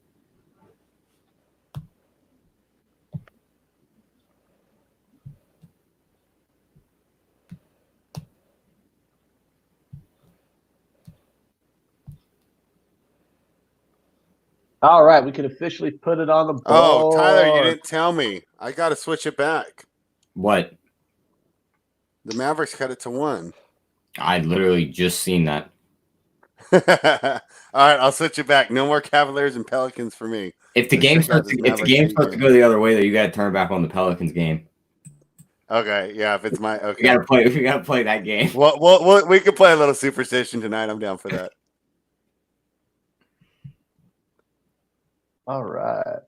All right, we can officially put it on the board. Oh, Tyler, you didn't tell me. I got to switch it back. What? The Mavericks cut it to 1. I literally just seen that. All right, I'll switch it back. No more Cavaliers and Pelicans for me. If the game starts to go the other way, though, you got to turn back on the Pelicans game. Okay, yeah. If it's my okay, We got to play that game. Well, we could play a little superstition tonight. I'm down for that. All right.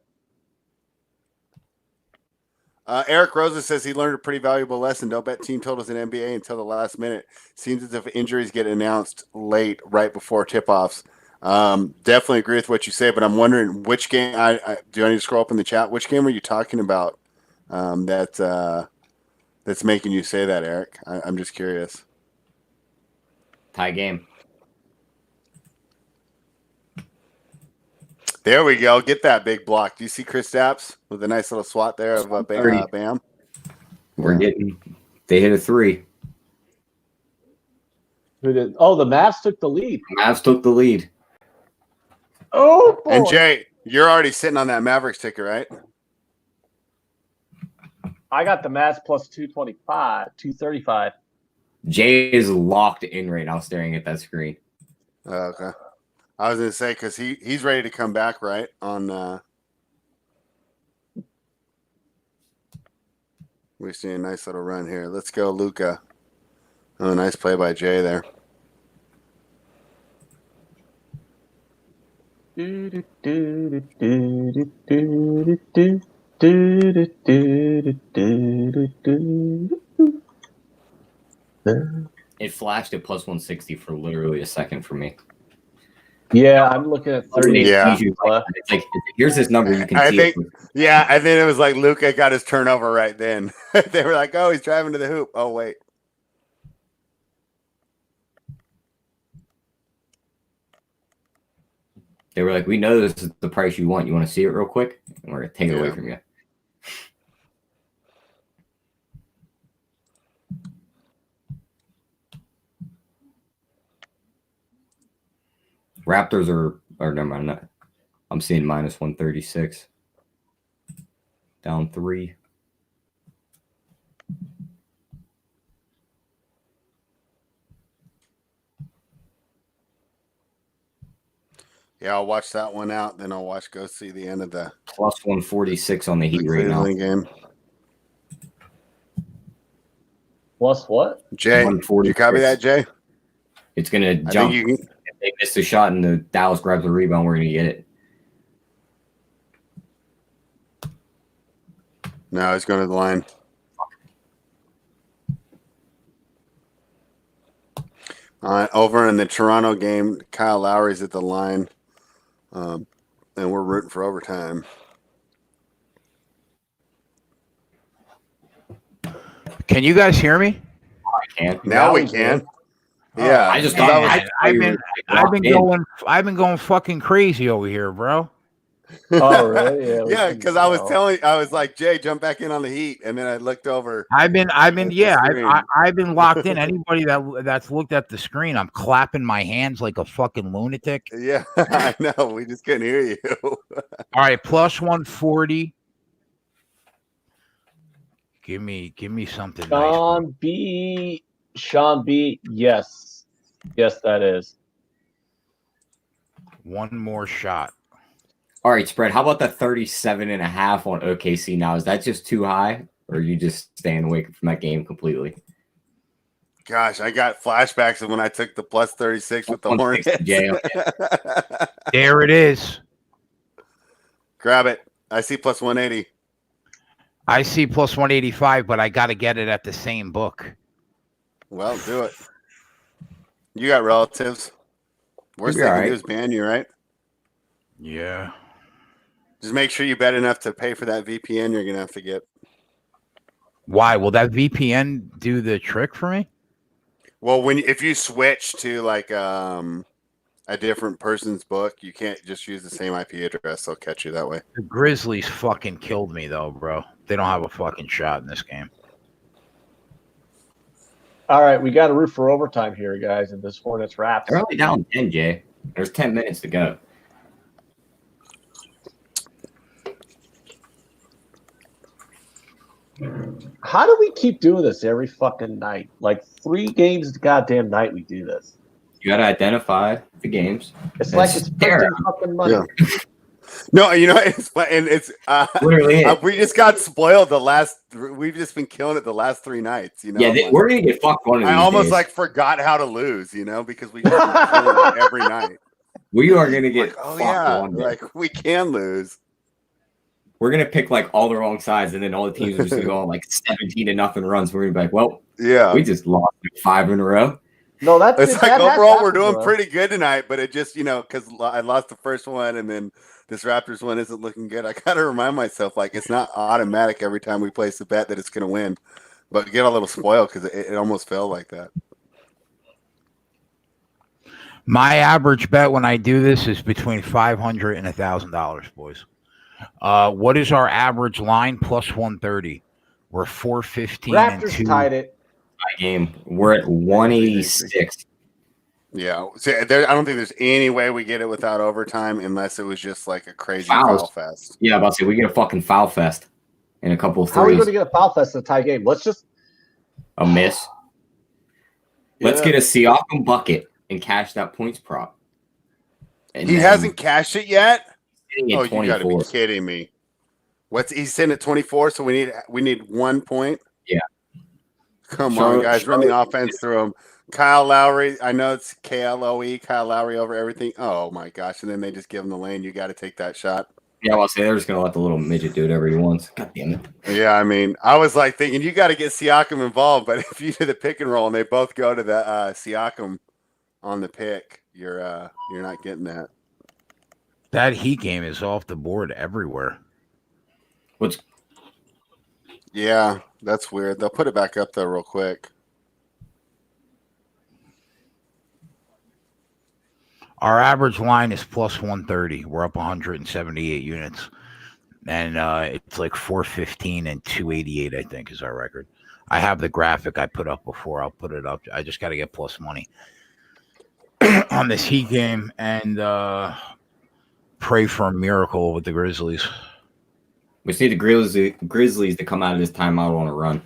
Eric Rosa says he learned a pretty valuable lesson. Don't bet team totals in NBA until the last minute. Seems as if injuries get announced late, right before tip-offs. Definitely agree with what you say, but I'm wondering which game. Do I need to scroll up in the chat? Which game are you talking about? That's making you say that, Eric. I'm just curious. Tie game. There we go. Get that big block. Do you see Chris Stapps with a nice little swat there of Bam? They hit a 3. Who did? Oh, the Mavs took the lead. Mavs took the lead. Oh, boy. And Jay, you're already sitting on that Mavericks ticket, right? I got the Mavs plus 225, 235. Jay is locked in right now staring at that screen. Okay. I was going to say, because he's ready to come back, right? We see a nice little run here. Let's go, Luka. Oh, nice play by Jay there. It flashed at plus 160 for literally a second for me. Yeah, I'm looking at 30. Yeah. It's like, here's this number you can I see. think it was like Luka got his turnover right then. They were like, oh, he's driving to the hoop. Oh, wait. They were like, we know this is the price you want. You want to see it real quick? And we're going to take it away from you. Raptors are never mind. I'm seeing minus 136. Down 3. Yeah, I'll watch that one out. Then I'll go see the end of the plus 146 on the Heat right now. Game. Plus what? Jay, did you copy that, Jay? It's going to jump. If they miss the shot and the Dallas grabs the rebound, we're going to get it. No, he's going to the line. Over in the Toronto game, Kyle Lowry's at the line, and we're rooting for overtime. Can you guys hear me? I can. Now we can. Yeah, I just I've been going fucking crazy over here, bro. Oh, really? Yeah, because I was like, Jay, jump back in on the Heat, and then I looked over. I've been locked in. Anybody that's looked at the screen, I'm clapping my hands like a fucking lunatic. Yeah, I know. We just couldn't hear you. All right, plus 140. Give me something Sean nice. Sean B. Yes, that is. One more shot. All right, spread. How about the 37.5 on OKC now? Is that just too high, or are you just staying away from that game completely? Gosh, I got flashbacks of when I took the plus 36 with the Hornets. There it is. Grab it. I see plus 180. I see plus 185, but I got to get it at the same book. Well, do it. You got relatives. Worst they can do is ban you, right? Yeah. Just make sure you bet enough to pay for that VPN you're going to have to get. Why? Will that VPN do the trick for me? Well, if you switch to like a different person's book, you can't just use the same IP address. They'll catch you that way. The Grizzlies fucking killed me, though, bro. They don't have a fucking shot in this game. All right, we got to root for overtime here, guys, in this Hornets Raptors. They're only down 10, Jay. There's 10 minutes to go. How do we keep doing this every fucking night? Like 3 games a goddamn night we do this. You got to identify the games. It's like it's printing fucking money. Yeah. No, you know, it's literally we just got spoiled we've just been killing it the last 3 nights, you know. Yeah, we're gonna get fucked one of these I almost days. like forgot how to lose, you know, because we just been killing it every night. We are gonna get like we can lose. We're gonna pick like all the wrong sides, and then all the teams are just gonna go on like 17-0 runs. We're gonna be like, well, yeah, we just lost 5 in a row. No, it's like overall we're doing pretty good tonight, but it just, you know, because I lost the first one, and then this Raptors one isn't looking good. I gotta remind myself, like, it's not automatic every time we place a bet that it's gonna win, but get a little spoiled because it almost felt like that. My average bet when I do this is between $500 and $1,000, boys. What is our average line? Plus 130. We're 415. Raptors tied it. Game. We're at 186. Yeah, so I don't think there's any way we get it without overtime unless it was just like a crazy foul fest. Yeah, I'm about to say we get a fucking foul fest in a couple of threes. How are we going to get a foul fest in a tie game? Let's just a miss. Let's get a Siakam bucket and cash that points prop. And he hasn't cashed it yet. Oh, you got to be kidding me! He's sitting at 24, so we need 1 point. Yeah. Come on, guys, run the offense through him. Kyle Lowry, I know it's KLOE, Kyle Lowry over everything. Oh my gosh! And then they just give him the lane. You got to take that shot. Yeah, well, I'll say they're just gonna let the little midget do whatever he wants. God damn it. Yeah, I mean, I was like thinking you got to get Siakam involved, but if you do the pick and roll and they both go to the Siakam on the pick, you're not getting that. That Heat game is off the board everywhere. Yeah, that's weird. They'll put it back up there real quick. Our average line is plus 130. We're up 178 units. And it's like 415 and 288, I think, is our record. I have the graphic I put up before. I'll put it up. I just got to get plus money on this Heat game and pray for a miracle with the Grizzlies. We just need the Grizzlies to come out of this timeout on a run.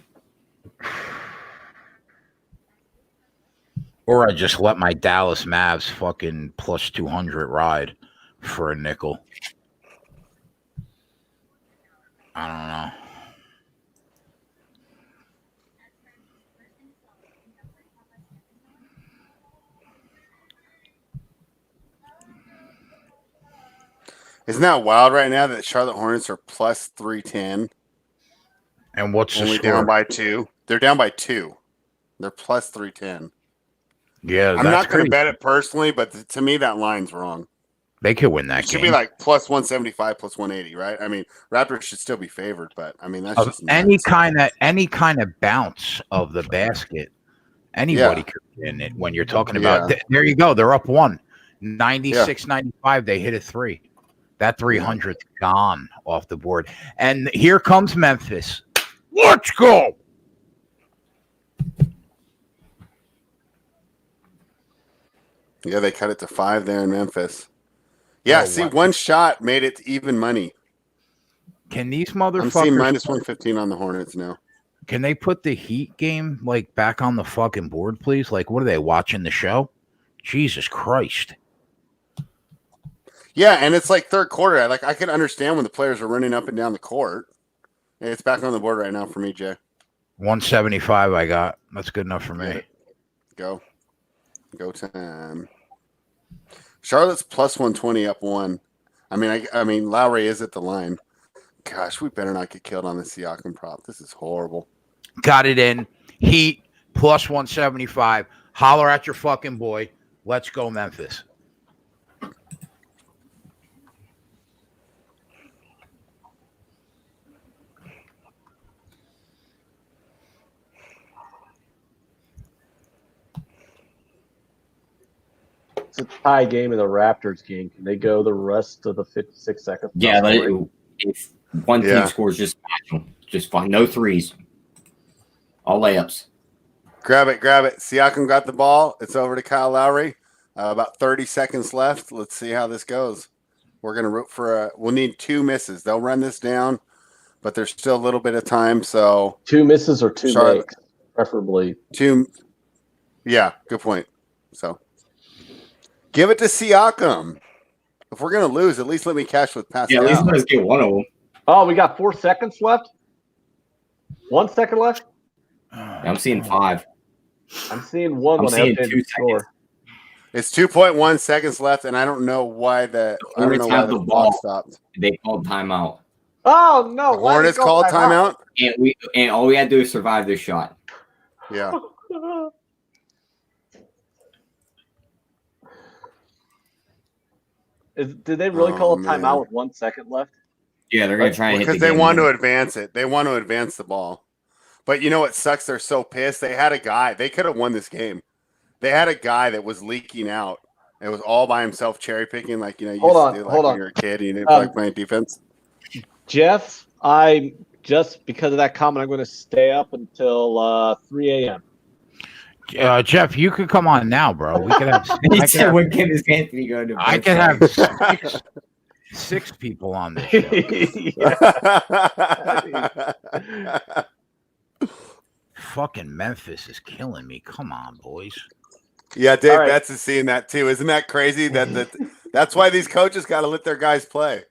Or I just let my Dallas Mavs fucking plus 200 ride for a nickel. I don't know. Isn't that wild right now that Charlotte Hornets are plus 310? And what's the score? Down by 2. They're down by 2. They're plus 310. Yeah, I'm not going to bet it personally, but to me that line's wrong. They could win that game. It should be like plus 175, plus 180, right? I mean, Raptors should still be favored, but I mean that's just any kind of bounce of the basket. Anybody could win it when you're talking about. There you go. They're up 1, 96-95. They hit a 3. That 300's gone off the board, and here comes Memphis. Let's go. Yeah, they cut it to 5 there in Memphis. Yeah, one shot made it even money. Can these motherfuckers? I'm seeing minus 115 on the Hornets now. Can they put the Heat game like back on the fucking board, please? Like, what are they watching the show? Jesus Christ. Yeah, and it's like third quarter. I can understand when the players are running up and down the court. It's back on the board right now for me, Jay. 175 I got. That's good enough for me. Go. Go time. Charlotte's plus 120 up 1. I mean, Lowry is at the line. Gosh, we better not get killed on the Siakam prop. This is horrible. Got it in. Heat plus 175. Holler at your fucking boy. Let's go, Memphis. It's a tie game in the Raptors game. Can they go the rest of the 56 seconds? Yeah, but if one team scores, just fine. No threes. All layups. Grab it. Siakam got the ball. It's over to Kyle Lowry. About 30 seconds left. Let's see how this goes. We're going to root for we'll need 2 misses. They'll run this down, but there's still a little bit of time. So 2 misses or 2 makes, preferably. 2. Yeah, good point. So give it to Siakam. If we're going to lose, at least let me cash with Pascal. Yeah, at least let us get one of them. Oh, we got 4 seconds left? 1 second left? I'm seeing 5. I'm seeing 1 I'm when seeing I 2 seconds. It's 2.1 seconds left, and I don't know why the ball stopped. They called timeout. Oh no! The Hornets called timeout, and all we had to do is survive this shot. Yeah. Did they really call a timeout with 1 second left? Yeah, they're gonna try and hit because they want to advance it. They want to advance the ball. But you know what sucks? They're so pissed. They had a guy. They could have won this game. They had a guy that was leaking out. It was all by himself, cherry picking, like you know. Hold on. When you were a kid, and you didn't feel like playing defense. Jeff, just because of that comment, I'm going to stay up until 3 a.m. Jeff, you could come on now, bro. We could have. When can this Anthony go to? I could have 6 people on this show. Fucking Memphis is killing me. Come on, boys. Yeah, Dave Betts is seeing that too. Isn't that crazy? That's why these coaches got to let their guys play.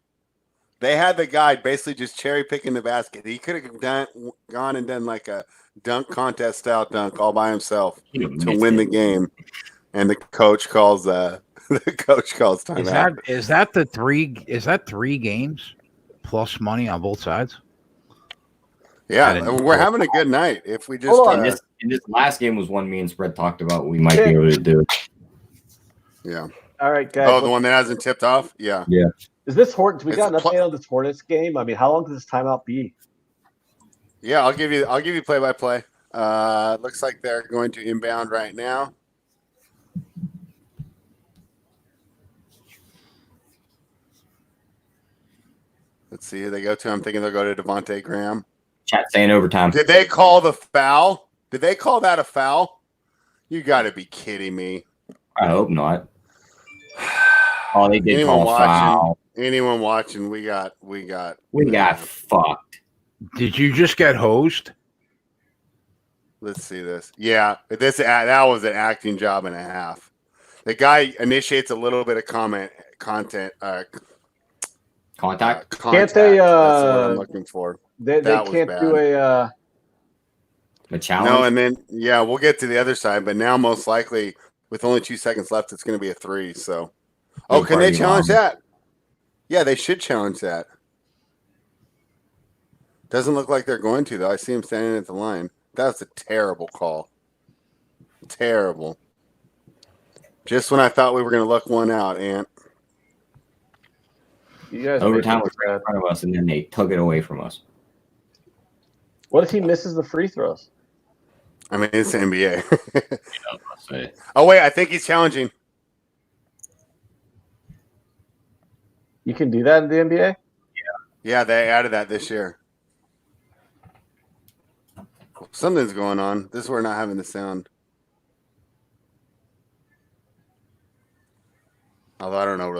They had the guy basically just cherry picking the basket. He could have gone and done like a dunk contest style dunk all by himself to win the game, and the coach calls timeout. Is that 3 games plus money on both sides? Yeah, we're having a good night. If we just and this last game was one me and Spread talked about we might be able to do. Yeah. All right, guys. Oh, the one that hasn't tipped off? Yeah. Yeah. Is this Hornets? We got an update on this Hornets game. I mean, how long does this timeout be? Yeah, I'll give you play by play. Looks like they're going to inbound right now. Let's see who they go to. I'm thinking they'll go to Devontae Graham. Chat saying overtime. Did they call the foul? Did they call that a foul? You got to be kidding me. I hope not. Oh, they did call a foul. Anyone watching? We got fucked. Did you just get hosed? Let's see this. Yeah, that was an acting job and a half. The guy initiates a little bit of contact. Can't they? That's what I'm looking for. They can't do a challenge. No, and then we'll get to the other side. But now, most likely, with only 2 seconds left, it's going to be a 3. So, can they challenge that? Yeah, they should challenge that. Doesn't look like they're going to though. I see him standing at the line. That's a terrible call. Terrible. Just when I thought we were going to luck one out, Ant. You guys overtime was right in front of us, and then they took it away from us. What if he misses the free throws? I mean, it's the NBA. Oh, wait, I think he's challenging. You can do that in the NBA? Yeah, they added that this year. Something's going on. This is where we're not having the sound. Although I don't know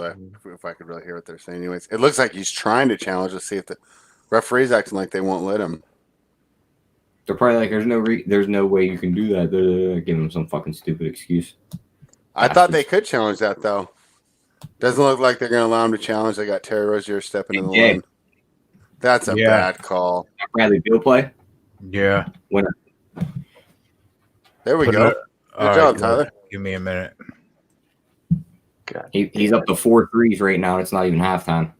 if I could really hear what they're saying. Anyways, it looks like he's trying to challenge to see if the referee's acting like they won't let him. They're probably like, there's no way you can do that. They're giving him some fucking stupid excuse. I thought they could challenge that though. Doesn't look like they're going to allow him to challenge. They got Terry Rozier stepping in the lane. That's a bad call. Bradley Beal play. Yeah. Winner. There we go. Good job, Tyler. Give me a minute. He's up to 4 threes right now. It's not even halftime.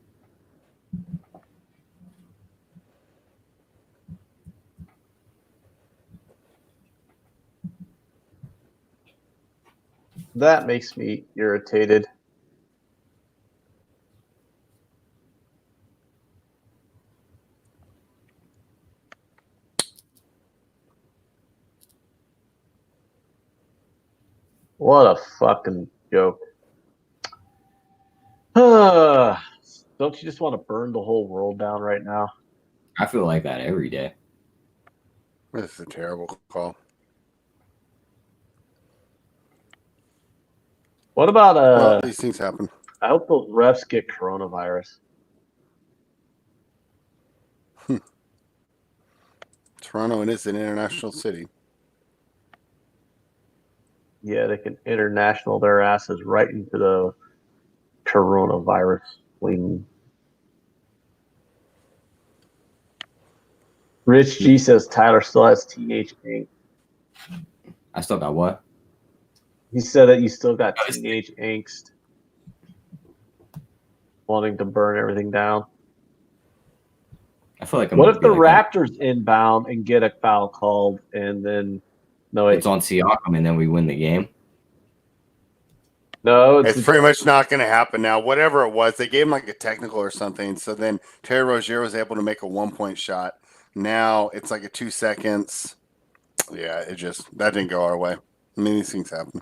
That makes me irritated. What a fucking joke. Don't you just want to burn the whole world down right now? I feel like that every day. This is a terrible call. What about Well, these things happen. I hope the refs get coronavirus. Toronto, and it's an international city. Yeah, they can international their asses right into the coronavirus wing. Rich G says Tyler still has teenage angst. I still got what? He said that you still got teenage angst, wanting to burn everything down. I feel like what if the Raptors inbound and get a foul called, and then it's on Siakam, and then we win the game? No, it's pretty much not going to happen now. Whatever it was, they gave him like a technical or something. So then Terry Rozier was able to make a 1-point shot. Now it's like a 2 seconds. Yeah, that didn't go our way. I mean, these things happen.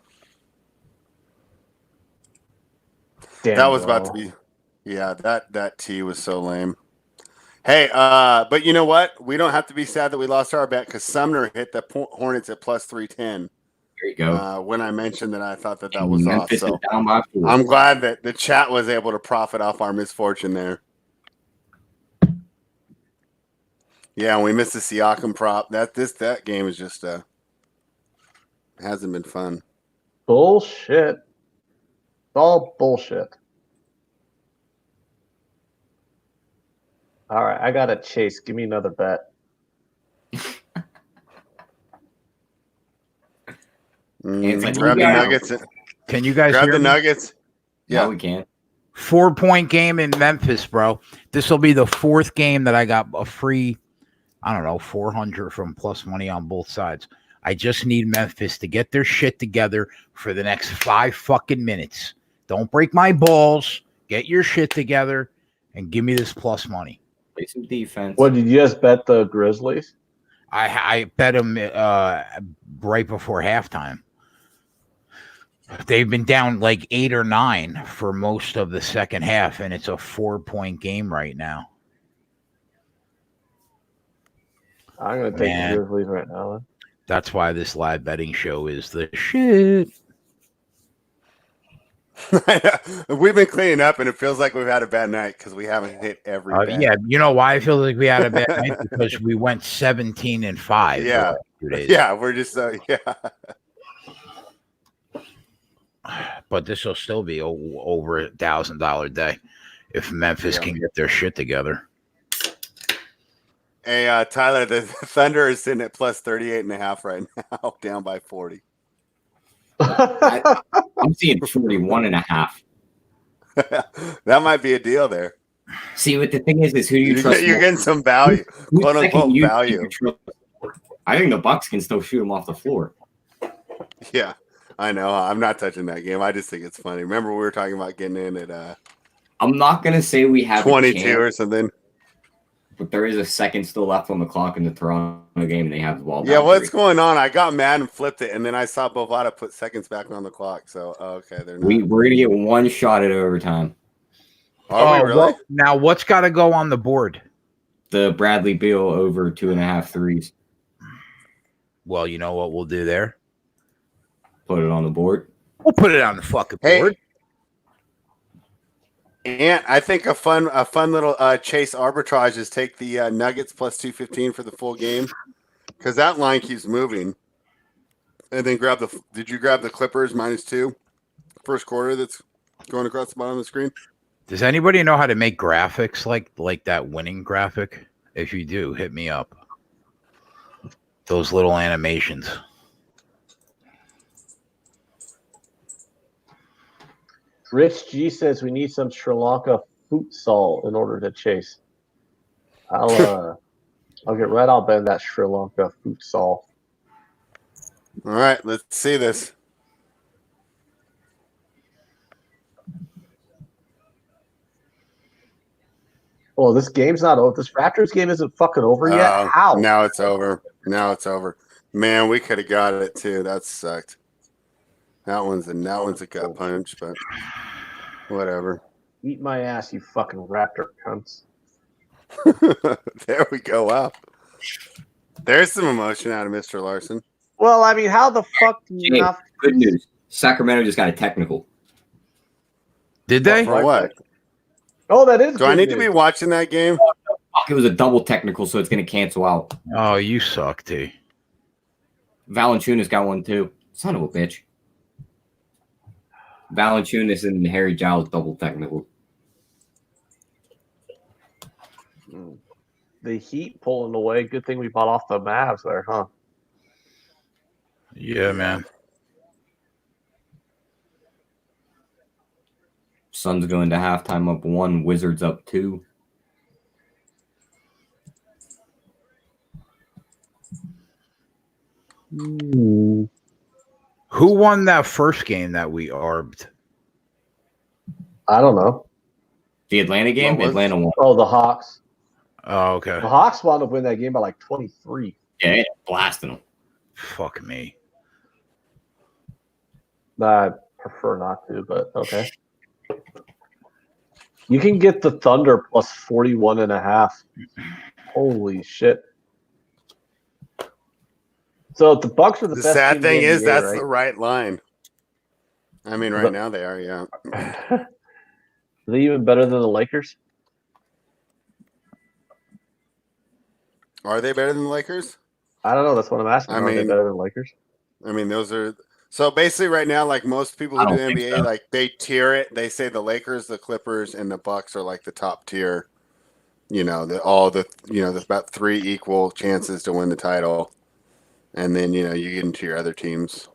Damn, that was about to be, that T was so lame. Hey, but you know what? We don't have to be sad that we lost our bet because Sumner hit the Hornets at plus 310. There you go. When I mentioned that I thought that was Memphis off. So down by 4. I'm glad that the chat was able to profit off our misfortune there. Yeah, and we missed the Siakam prop. That game is just hasn't been fun. Bullshit. It's all bullshit. All right, I got a chase. Give me another bet. Grab the Nuggets. Can you guys grab hear the me? Nuggets? Yeah, we can. 4-point game in Memphis, bro. This will be the 4th game that I got a free, 400 from plus money on both sides. I just need Memphis to get their shit together for the next 5 fucking minutes. Don't break my balls. Get your shit together and give me this plus money. Play some defense. What, did you just bet the Grizzlies? I bet them right before halftime. They've been down like 8 or 9 for most of the second half, and it's a 4-point game right now. I'm going to take the Grizzlies right now. Then. That's why this live betting show is the shit. We've been cleaning up, and it feels like we've had a bad night because we haven't hit every bet. Yeah, you know why I feel like we had a bad night? Because we went 17-5. Yeah, 2 days. Yeah, we're just But this will still be over $1,000 day if Memphis can get their shit together. Hey, Tyler, the Thunder is sitting at plus 38.5 right now, down by 40. I'm seeing 41.5. That might be a deal there. See, what the thing is who do you trust? You're getting some value, quote unquote value. I think the Bucks can still shoot him off the floor. Yeah, I know. I'm not touching that game. I just think it's funny. Remember, we were talking about getting in at I'm not gonna say we have 22 or something. But there is a second still left on the clock in the Toronto game, and they have the ball. Yeah, what's going on? I got mad and flipped it, and then I saw Bovada put seconds back on the clock. So, okay, they're not. We're going to get one shot at overtime. Are we really? Well, now, what's got to go on the board? The Bradley Beal over 2.5 threes. Well, you know what we'll do there? Put it on the board. We'll put it on the fucking board. And I think a fun little chase arbitrage is take the Nuggets plus 215 for the full game because that line keeps moving. And then did you grab the Clippers -2 first quarter that's going across the bottom of the screen? Does anybody know how to make graphics like that winning graphic? If you do, hit me up. Those little animations. Rich G says we need some Sri Lanka futsal in order to chase. I'll get right on Ben that Sri Lanka futsal. All right, let's see this. Oh, this game's not over. This Raptors game isn't fucking over yet. How? Now it's over. Now it's over. Man, we could have got it too. That sucked. That one's a gut punch, but whatever. Eat my ass, you fucking Raptor cunts. There we go. Wow. There's some emotion out of Mr. Larson. Well, I mean, how the fuck do you not? Good news. Sacramento just got a technical. Did they? For what? Oh, that is. Do I need to be watching that game? It was a double technical, so it's going to cancel out. Oh, you suck, T. Valanciunas got one too. Son of a bitch. Valanciunas and Harry Giles double technical. The Heat pulling away. Good thing we bought off the Mavs there, huh? Yeah, man. Suns going to halftime up 1, Wizards up 2. Who won that first game that we arbed? I don't know. The Atlanta game? Atlanta won. Oh, the Hawks. Oh, okay. The Hawks wound up winning that game by like 23. Yeah, blasting them. Fuck me. I prefer not to, but okay. You can get the Thunder plus 41.5. Holy shit. So the Bucks are the best. The sad team thing in the is NBA, that's right? the right line. I mean, right now they are, yeah. Are they even better than the Lakers? Are they better than the Lakers? I don't know. That's what I'm asking. Are they better than the Lakers? I mean, those are so basically right now, like most people who do NBA, so. like they tier it. They say the Lakers, the Clippers, and the Bucks are like the top tier. You know, there's about 3 equal chances to win the title. And then, you get into your other teams.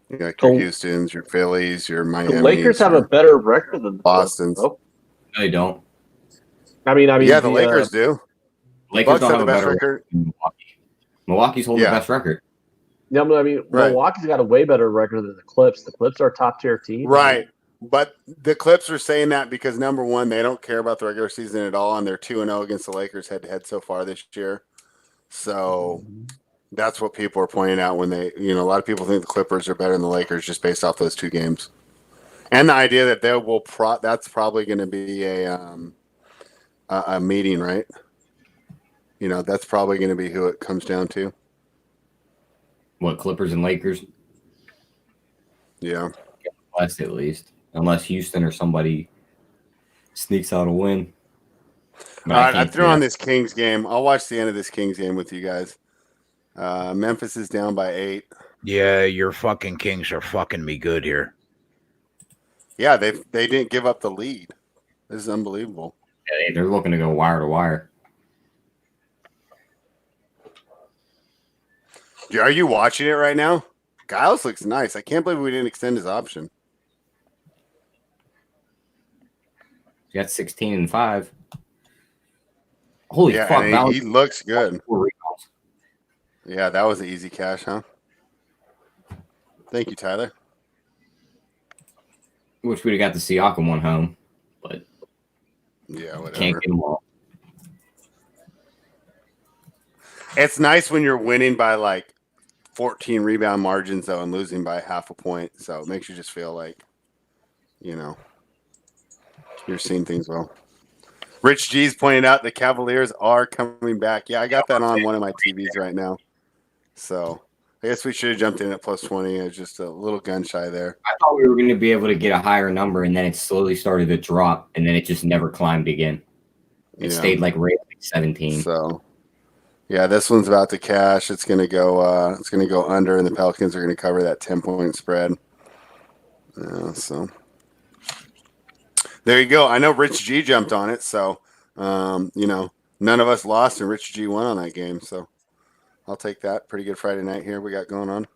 Like your Houstons, your Phillies, your Miami. The Lakers have a better record than the Boston's. No, they don't. I mean, yeah, the Lakers do. Lakers don't have a better record than Milwaukee. Milwaukee's holding the best record. Yeah, I mean, right. Milwaukee's got a way better record than the Clips. The Clips are a top-tier team. Right. But the Clips are saying that because, number one, they don't care about the regular season at all, and they're 2-0 against the Lakers head-to-head so far this year. So that's what people are pointing out when they, a lot of people think the Clippers are better than the Lakers just based off those 2 games. And the idea that they will that's probably going to be a meeting, right? That's probably going to be who it comes down to. What, Clippers and Lakers? Yeah. West at least. Unless Houston or somebody sneaks out a win. All right, I threw on this Kings game. I'll watch the end of this Kings game with you guys. Memphis is down by 8. Yeah, your fucking Kings are fucking me good here. Yeah, they didn't give up the lead. This is unbelievable. Yeah, they're looking to go wire to wire. Are you watching it right now? Giles looks nice. I can't believe we didn't extend his option. He got 16 and 5. Holy fuck! And he looks good. Yeah, that was an easy cash, huh? Thank you, Tyler. Wish we'd have got the Siakam one home, but yeah, whatever. Can't get them all. It's nice when you're winning by like 14 rebound margins, though, and losing by half a point. So it makes you just feel like, you're seeing things well. Rich G's pointed out the Cavaliers are coming back. Yeah, I got that on one of my TVs right now. So I guess we should have jumped in at plus 20. It was just a little gun shy there. I thought we were going to be able to get a higher number, and then it slowly started to drop, and then it just never climbed again. It stayed like right at 17. So, yeah, this one's about to cash. It's going to go under, and the Pelicans are going to cover that 10-point spread. So there you go. I know Rich G jumped on it, so none of us lost, and Rich G won on that game. So I'll take that. Pretty good Friday night here we got going on.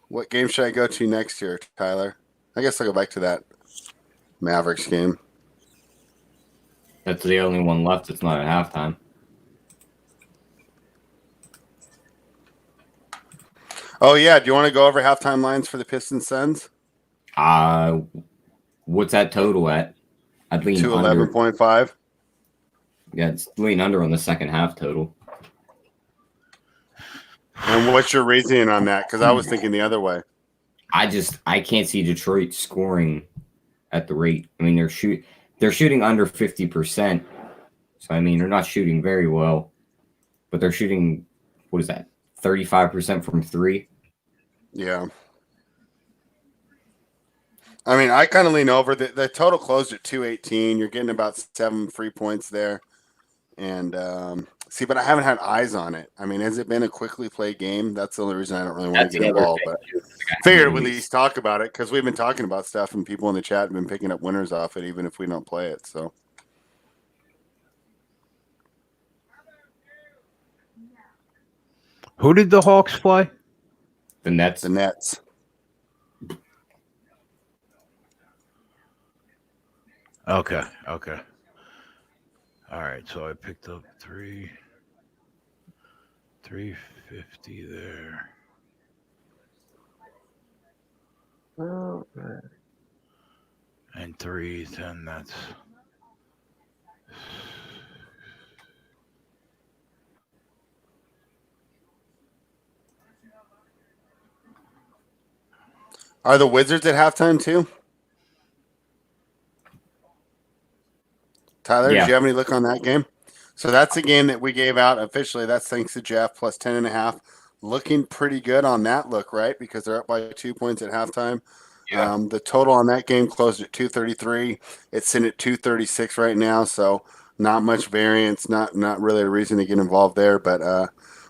What game should I go to next here, Tyler? I guess I'll go back to that Mavericks game. That's the only one left. It's not at halftime. Oh yeah, do you want to go over halftime lines for the Pistons Suns? What's that total at? I'd lean To under. 11.5. Yeah, it's lean under on the second half total. And what's your reasoning on that? Because I was thinking the other way. I can't see Detroit scoring at the rate. I mean, they're shooting under 50%. So I mean, they're not shooting very well, but they're shooting, what is that, 35% from three? Yeah. I mean, I kind of lean over. The total closed at 218. You're getting about 7 free points there. And see, but I haven't had eyes on it. I mean, has it been a quickly played game? That's the only reason I don't really want to get involved. But figured we'd at least talk about it because we've been talking about stuff and people in the chat have been picking up winners off it, even if we don't play it. So. Who did the Hawks play? The Nets. The Nets. Okay. All right, so I picked up 350 there. Oh, man. And 310, that's... Are the Wizards at halftime too? Tyler, Did you have any look on that game? So that's a game that we gave out officially. That's thanks to Jeff, plus 10.5. Looking pretty good on that look, right? Because they're up by 2 points at halftime. Yeah. The total on that game closed at 233. It's sitting at 236 right now, so not much variance, not really a reason to get involved there, but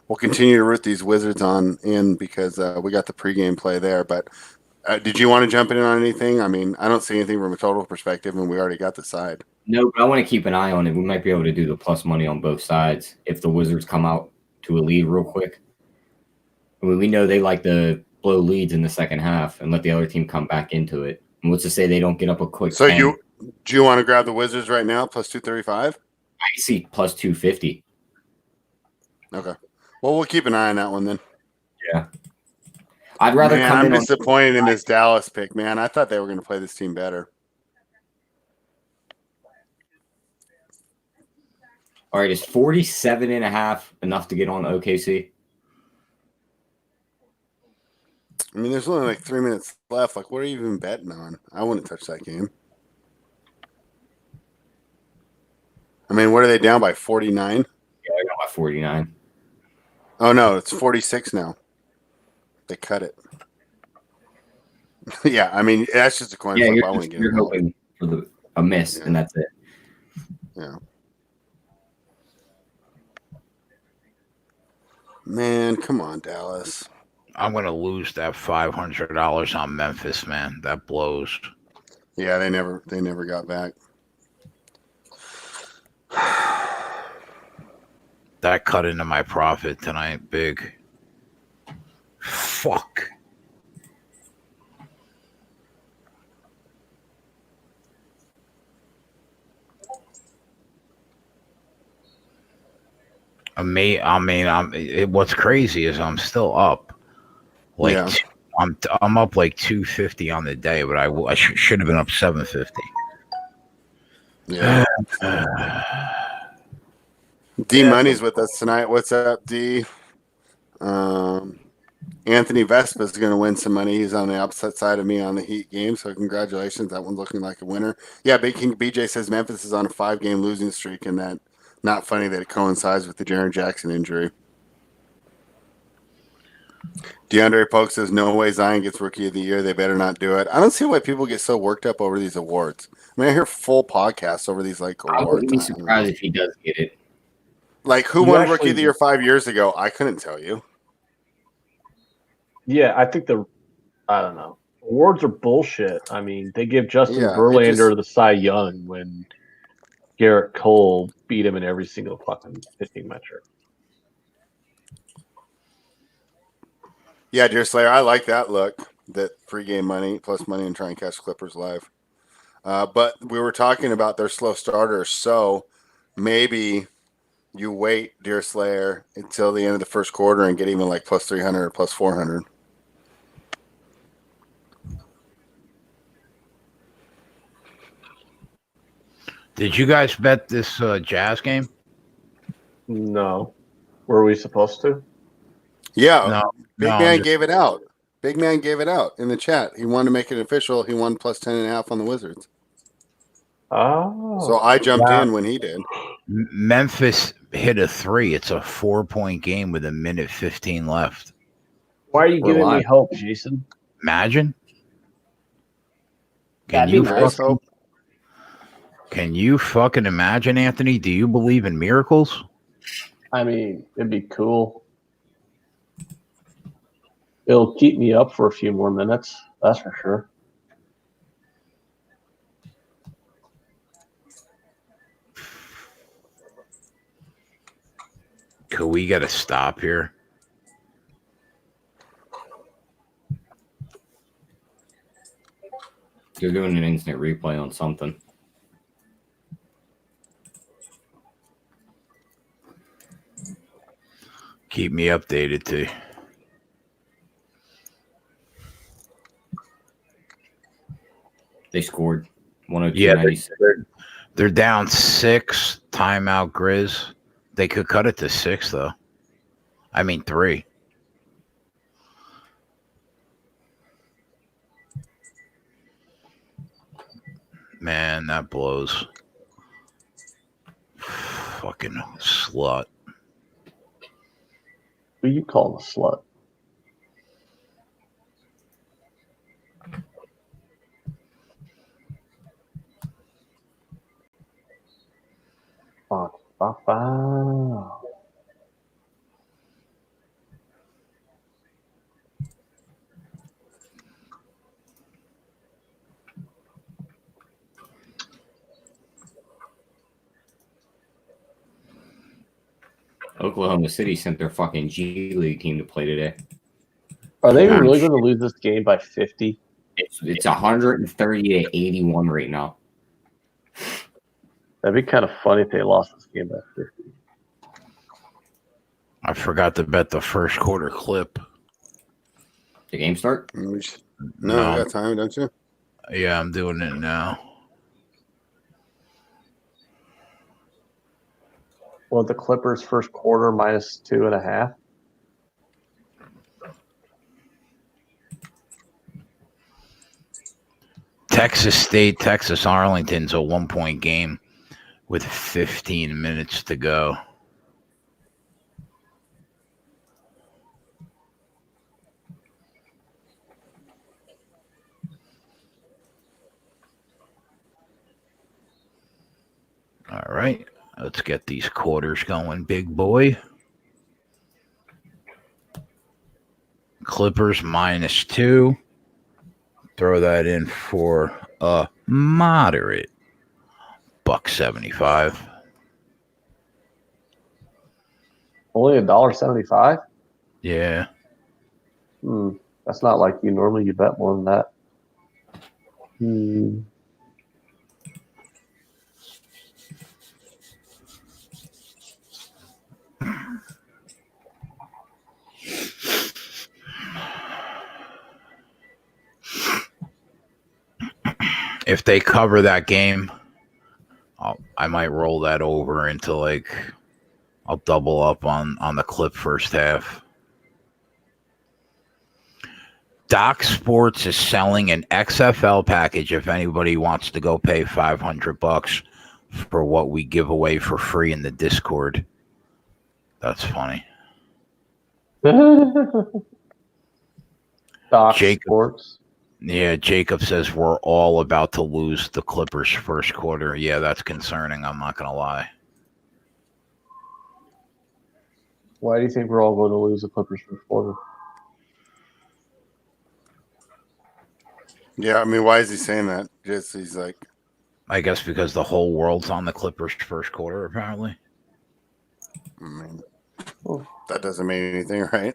we'll continue to root these Wizards on in because we got the pregame play there. But did you want to jump in on anything? I mean, I don't see anything from a total perspective, and we already got the side. No, but I want to keep an eye on it. We might be able to do the plus money on both sides if the Wizards come out to a lead real quick. I mean, we know they like to blow leads in the second half and let the other team come back into it. And what's to say they don't get up a quick 10? Do you want to grab the Wizards right now, plus 235? I see plus 250. Okay. Well, we'll keep an eye on that one then. Yeah. I'd rather come I'm in disappointed in this Dallas pick, man. I thought they were going to play this team better. All right, is 47.5 enough to get on OKC? I mean, there's only like 3 minutes left. Like, what are you even betting on? I wouldn't touch that game. I mean, what are they down by, 49? Yeah, I got by 49. Oh, no, it's 46 now. They cut it. Yeah, I mean, that's just a coin flip. I wouldn't get you're hoping for a miss, and that's it. Yeah. Man, come on, Dallas. I'm going to lose that $500 on Memphis, man. That blows. Yeah, they never got back. That cut into my profit tonight, big. Fuck. What's crazy is I'm still up. Like, yeah. I'm up like 250 on the day, but I should have been up 750. Yeah. D Money's with us tonight. What's up, D? Anthony Vespa is going to win some money. He's on the opposite side of me on the Heat game, so congratulations. That one's looking like a winner. Yeah, Big King BJ says Memphis is on a 5-game losing streak, and that not funny that it coincides with the Jaren Jackson injury. DeAndre Polk says, no way Zion gets Rookie of the Year. They better not do it. I don't see why people get so worked up over these awards. I mean, I hear full podcasts over these awards. I wouldn't be surprised if he does get it. Like, who won Rookie of the Year 5 years ago? I couldn't tell you. Yeah, I think I don't know. Awards are bullshit. I mean, they give Justin Verlander the Cy Young when Garrett Cole beat him in every single fucking pitching metric. Yeah, Deer Slayer, I like that look. That pregame money plus money and try and catch Clippers live. But we were talking about their slow starters, so maybe you wait, Deer Slayer, until the end of the first quarter and get even like plus 300 or plus 400. Did you guys bet this Jazz game? No. Were we supposed to? Yeah. Big Man just... gave it out. Big Man gave it out in the chat. He wanted to make it official. He won plus 10.5 on the Wizards. Oh. So I jumped in when he did. Memphis hit a 3. It's a 4-point game with 1:15 left. Why are you giving me hope, Jason? Imagine. Can you fucking imagine, Anthony? Do you believe in miracles? I mean, it'd be cool. It'll keep me up for a few more minutes. That's for sure. Could we get a stop here? They're doing an instant replay on something. Keep me updated, too. They scored 102. Yeah, they're down 6. Timeout, Grizz. They could cut it to 6, though. I mean, 3. Man, that blows. Fucking slut. Who you calling a slut? Fuck. Oklahoma City sent their fucking G League team to play today. Are they really going to lose this game by 50? It's 130 to 81 right now. That'd be kind of funny if they lost this game by 50. I forgot to bet the first quarter clip. The game start? No, you got time, don't you? Yeah, I'm doing it now. Well, the Clippers first quarter minus 2.5. Texas State, Texas Arlington's a 1-point game with 15 minutes to go. All right, let's get these quarters going, big boy. Clippers minus 2. Throw that in for a moderate $1.75. Only $1.75? Yeah. That's not like you. Normally you bet more than that. If they cover that game, I might roll that over into I'll double up on the clip first half. Doc Sports is selling an XFL package if anybody wants to go pay $500 for what we give away for free in the Discord. That's funny. Doc Sports. Yeah, Jacob says we're all about to lose the Clippers first quarter. Yeah, that's concerning. I'm not going to lie. Why do you think we're all going to lose the Clippers first quarter? Yeah, I mean, why is he saying that? Just he's like, I guess because the whole world's on the Clippers first quarter, apparently. I mean, that doesn't mean anything, right?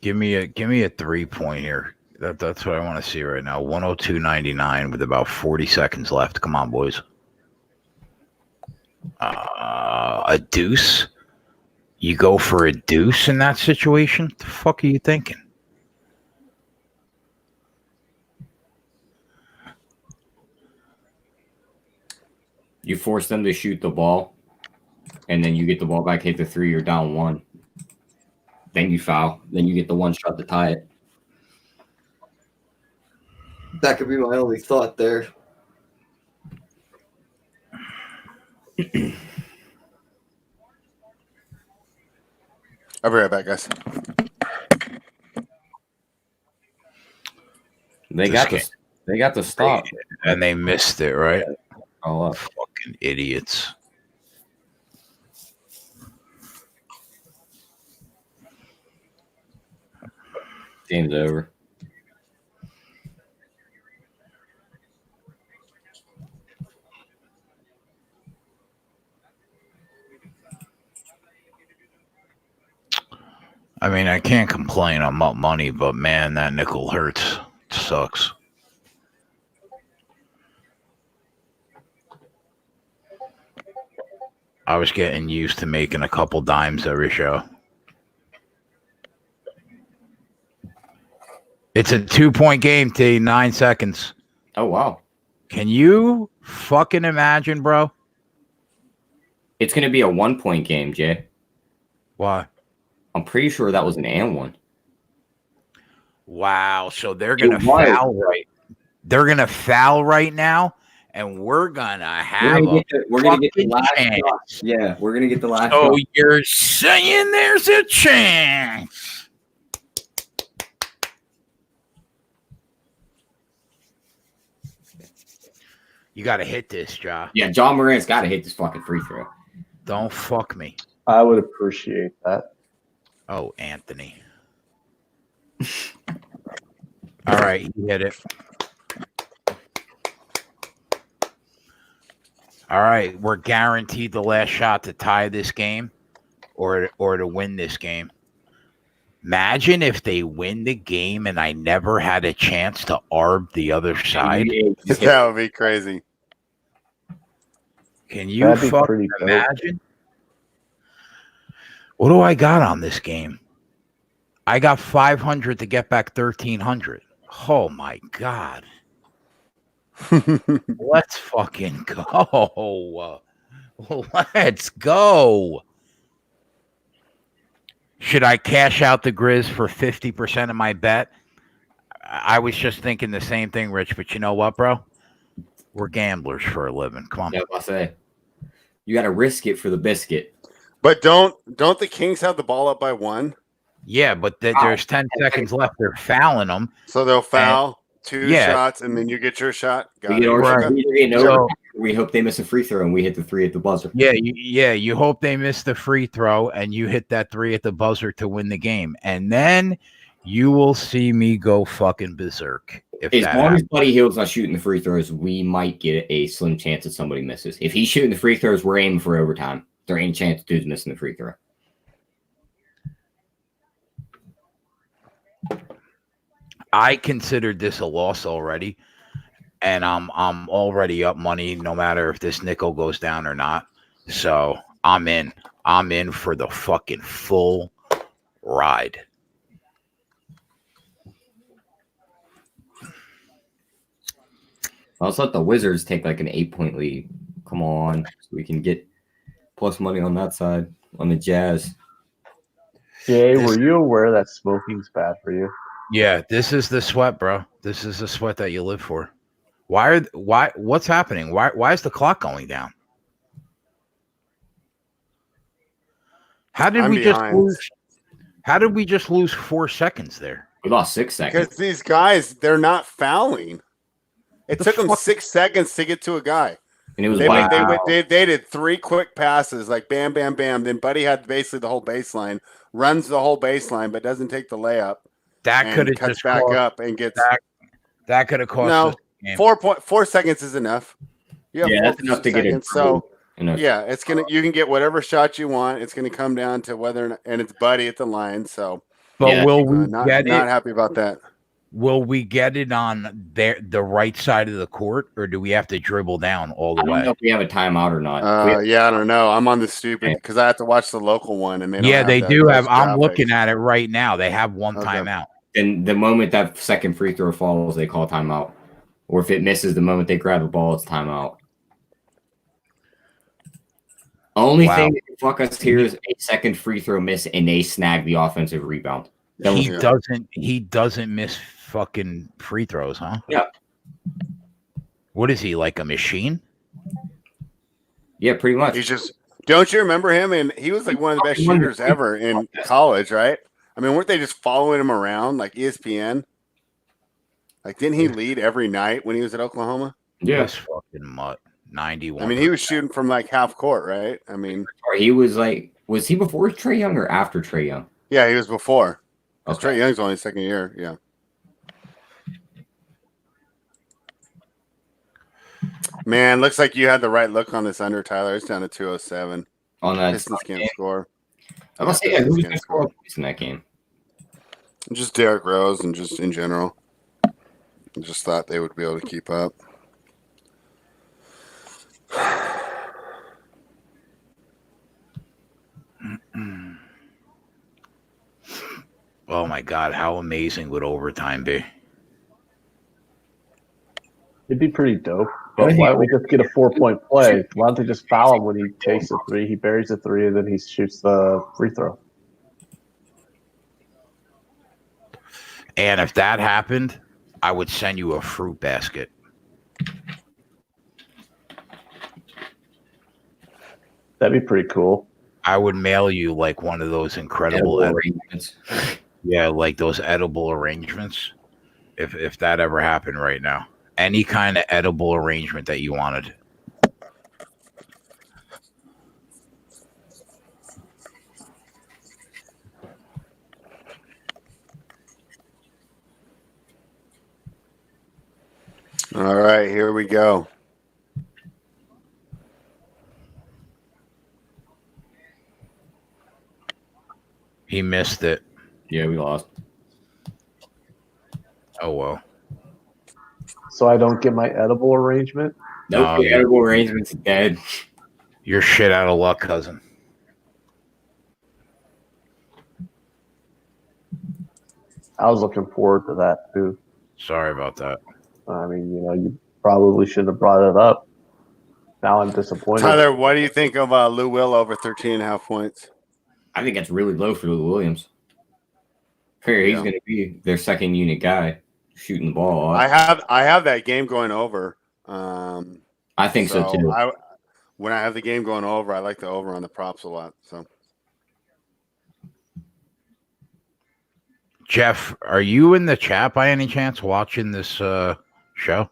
Give me a 3-point here. That's what I want to see right now. 102.99 with about 40 seconds left. Come on, boys. A deuce? You go for a deuce in that situation? What the fuck are you thinking? You force them to shoot the ball, and then you get the ball back, hit the 3, you're down 1. Then you foul. Then you get the 1 shot to tie it. That could be my only thought there. I'll be right back, guys. They got the stop, and they missed it, right? Oh, fucking idiots. Game's over. I mean, I can't complain. I'm up money, but man, that nickel hurts. It sucks. I was getting used to making a couple dimes every show. It's a 2-point game, T. 9 seconds. Oh, wow. Can you fucking imagine, bro? It's going to be a 1-point game, Jay. Why? I'm pretty sure that was an and one. Wow. So they're going to foul right. They're going to foul right now, and we're going to have we're gonna get the last chance. Yeah, we're going to get the last shot. You're saying there's a chance. You got to hit this, Ja. Yeah, John Morant's got to hit this fucking free throw. Don't fuck me. I would appreciate that. Oh, Anthony. All right, he hit it. All right, we're guaranteed the last shot to tie this game or to win this game. Imagine if they win the game and I never had a chance to arb the other side. That would be crazy. Can you fucking imagine? What do I got on this game? I got 500 to get back 1,300. Oh, my God. Let's fucking go. Let's go. Should I cash out the Grizz for 50% of my bet? I was just thinking the same thing, Rich, but you know what, bro? We're gamblers for a living. Come on. Yeah, I say. You got to risk it for the biscuit. But don't the Kings have the ball up by 1? Yeah, but there's 10 seconds left. They're fouling them. So they'll foul 2 shots, and then you get your shot. We hope they miss a free throw, and we hit the 3 at the buzzer. Yeah, you hope they miss the free throw, and you hit that 3 at the buzzer to win the game. And then you will see me go fucking berserk. As long as Buddy Hield's not shooting the free throws, we might get a slim chance that somebody misses. If he's shooting the free throws, we're aiming for overtime. There ain't a chance dude's missing the free throw. I considered this a loss already, and I'm already up money no matter if this nickel goes down or not. So I'm in. I'm in for the fucking full ride. Let's let the Wizards take like an 8-point lead. Come on, so we can get plus money on that side on the Jazz. Jay, were you aware that smoking's bad for you? Yeah, this is the sweat, bro. This is the sweat that you live for. What's happening? Why is the clock going down? How did we just lose 4 seconds there? We lost 6 seconds. Because these guys, they're not fouling. It took them 6 seconds to get to a guy. And it was they did 3 quick passes, like bam, bam, bam. Then Buddy had basically the whole baseline, runs the whole baseline, but doesn't take the layup. That could have cuts back up and gets that could have cost. No, 4 seconds is enough. That's enough to get it. So you can get whatever shot you want. It's gonna come down to whether or not, and it's Buddy at the line. So But will we not get it? happy about that. Will we get it on the right side of the court, or do we have to dribble down all the I don't way? know if we have a timeout or not. Yeah, I don't know. I'm on the stupid because I have to watch the local one, and they don't Yeah, have they that do nice have. I'm graphics. looking at it right now. They have one Okay. timeout. And the moment that second free throw falls, they call timeout. Or if it misses the moment they grab the ball, it's timeout. Only thing that can fuck us here is a second free throw miss and they snag the offensive rebound. He doesn't miss fucking free throws, huh? Yeah. What is he, like a machine? Yeah, pretty much. He's just. Don't you remember him? And he was like one of the best shooters ever in college, right? I mean, weren't they just following him around like ESPN? Like, didn't he lead every night when he was at Oklahoma? Yeah. This fucking mutt. 91. I mean, he was shooting from like half court, right? I mean, he was like, was he before Trae Young or after Trae Young? Yeah, he was before. Okay. Trae Young's only second year. Yeah. Man, looks like you had the right look on this under, Tyler. It's down to 207. On that Pistons can't score. I'm gonna say who's gonna score points in that game? Just Derrick Rose and just in general. I just thought they would be able to keep up. Oh my God, how amazing would overtime be? It'd be pretty dope. But why don't we just get a 4-point play? Why don't they just foul him when he takes the three? He buries the three, and then he shoots the free throw. And if that happened, I would send you a fruit basket. That'd be pretty cool. I would mail you like one of those incredible arrangements. Yeah, like those edible arrangements. If that ever happened right now. Any kind of edible arrangement that you wanted. All right, here we go. He missed it. Yeah, we lost. Oh, well. So I don't get my edible arrangement? Nope, the edible arrangement's dead. You're shit out of luck, cousin. I was looking forward to that, too. Sorry about that. I mean, you probably should have brought it up. Now I'm disappointed. Tyler, what do you think of Lou Will over 13.5 points? I think that's really low for Lou Williams. He's going to be their second unit guy shooting the ball. I have that game going over. I think so too. When I have the game going over, I like the over on the props a lot. So, Jeff, are you in the chat by any chance watching this show?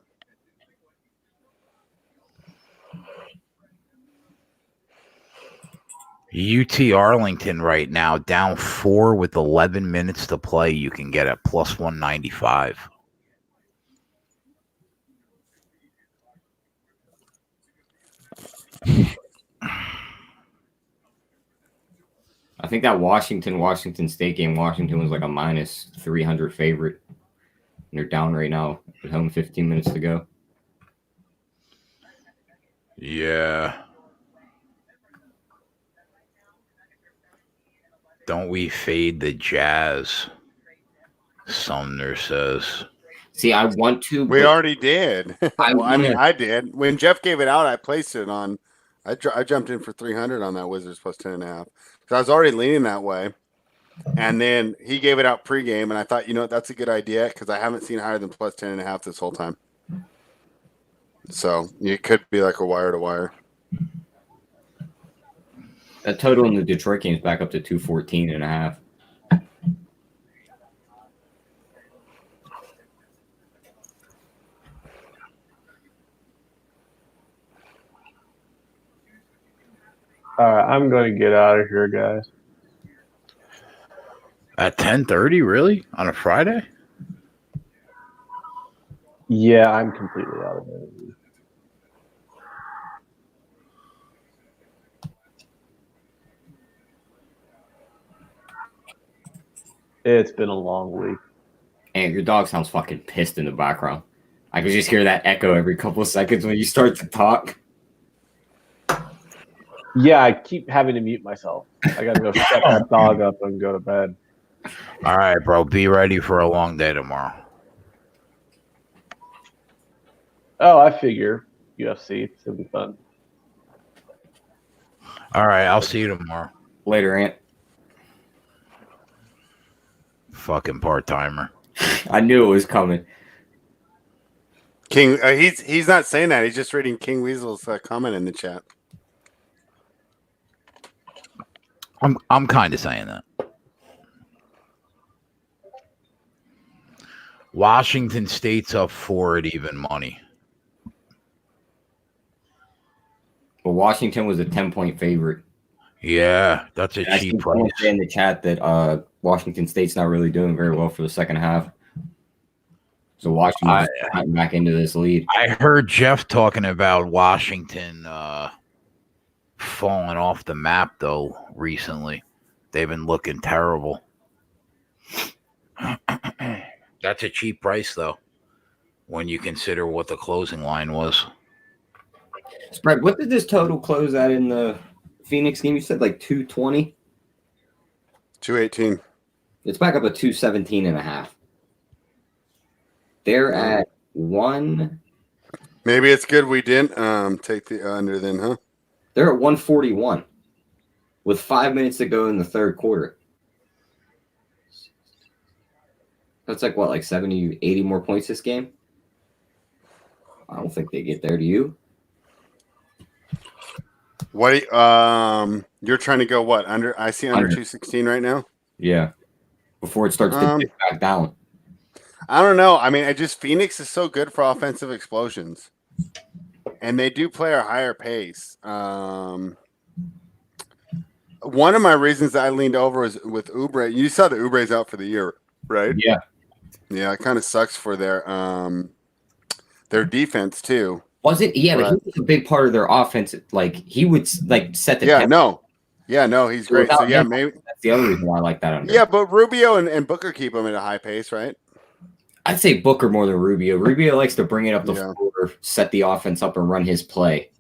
UT Arlington right now down 4 with 11 minutes to play. You can get at plus 195. I think that Washington State game, Washington was like a minus 300 favorite. And they're down right now at home, 15 minutes to go. Yeah. Don't we fade the Jazz? Sumner says. See, I want to. We already did. I did. When Jeff gave it out, I placed it on. I jumped in for 300 on that Wizards plus 10.5. So I was already leaning that way. And then he gave it out pregame, and I thought, that's a good idea because I haven't seen higher than plus 10.5 this whole time. So it could be like a wire to wire. That total in the Detroit game is back up to 214.5. All right, I'm going to get out of here, guys. At 10:30, really? On a Friday? Yeah, I'm completely out of it. It's been a long week. And your dog sounds fucking pissed in the background. I can just hear that echo every couple of seconds when you start to talk. Yeah, I keep having to mute myself. I got to go shut that dog up and go to bed. All right, bro. Be ready for a long day tomorrow. Oh, I figure UFC. It's going to be fun. All right, I'll see you tomorrow. Later, Ant. Fucking part-timer. I knew it was coming. King, he's not saying that. He's just reading King Weasel's comment in the chat. I'm kind of saying that. Washington State's up 4 at even money. But Washington was a 10-point favorite. Yeah, that's a cheap price. I see in the chat that Washington State's not really doing very well for the second half. So Washington's getting back into this lead. I heard Jeff talking about Washington falling off the map, though, recently. They've been looking terrible. That's a cheap price, though, when you consider what the closing line was. Spread, what did this total close at in the Phoenix game? You said like 220? 218. It's back up to 217.5. They're at 1. Maybe it's good we didn't take the under then, huh? They're at 141 with 5 minutes to go in the third quarter. That's like what, like 70, 80 more points this game? I don't think they get there. Do you? What? You're trying to go what under? I see under 216 right now. Yeah, before it starts to dip back down. I don't know. I mean, Phoenix is so good for offensive explosions, and they do play a higher pace. One of my reasons that I leaned over was with Oubre. You saw that Oubre's out for the year, right? Yeah. Yeah, it kind of sucks for their defense too. Was it? Yeah, but he was a big part of their offense. Like he would like set the tempo. No, he's great. So yeah, maybe that's the other reason why I like that under. Yeah, but Rubio and Booker keep him at a high pace, right? I'd say Booker more than Rubio. Rubio likes to bring it up the floor, set the offense up, and run his play.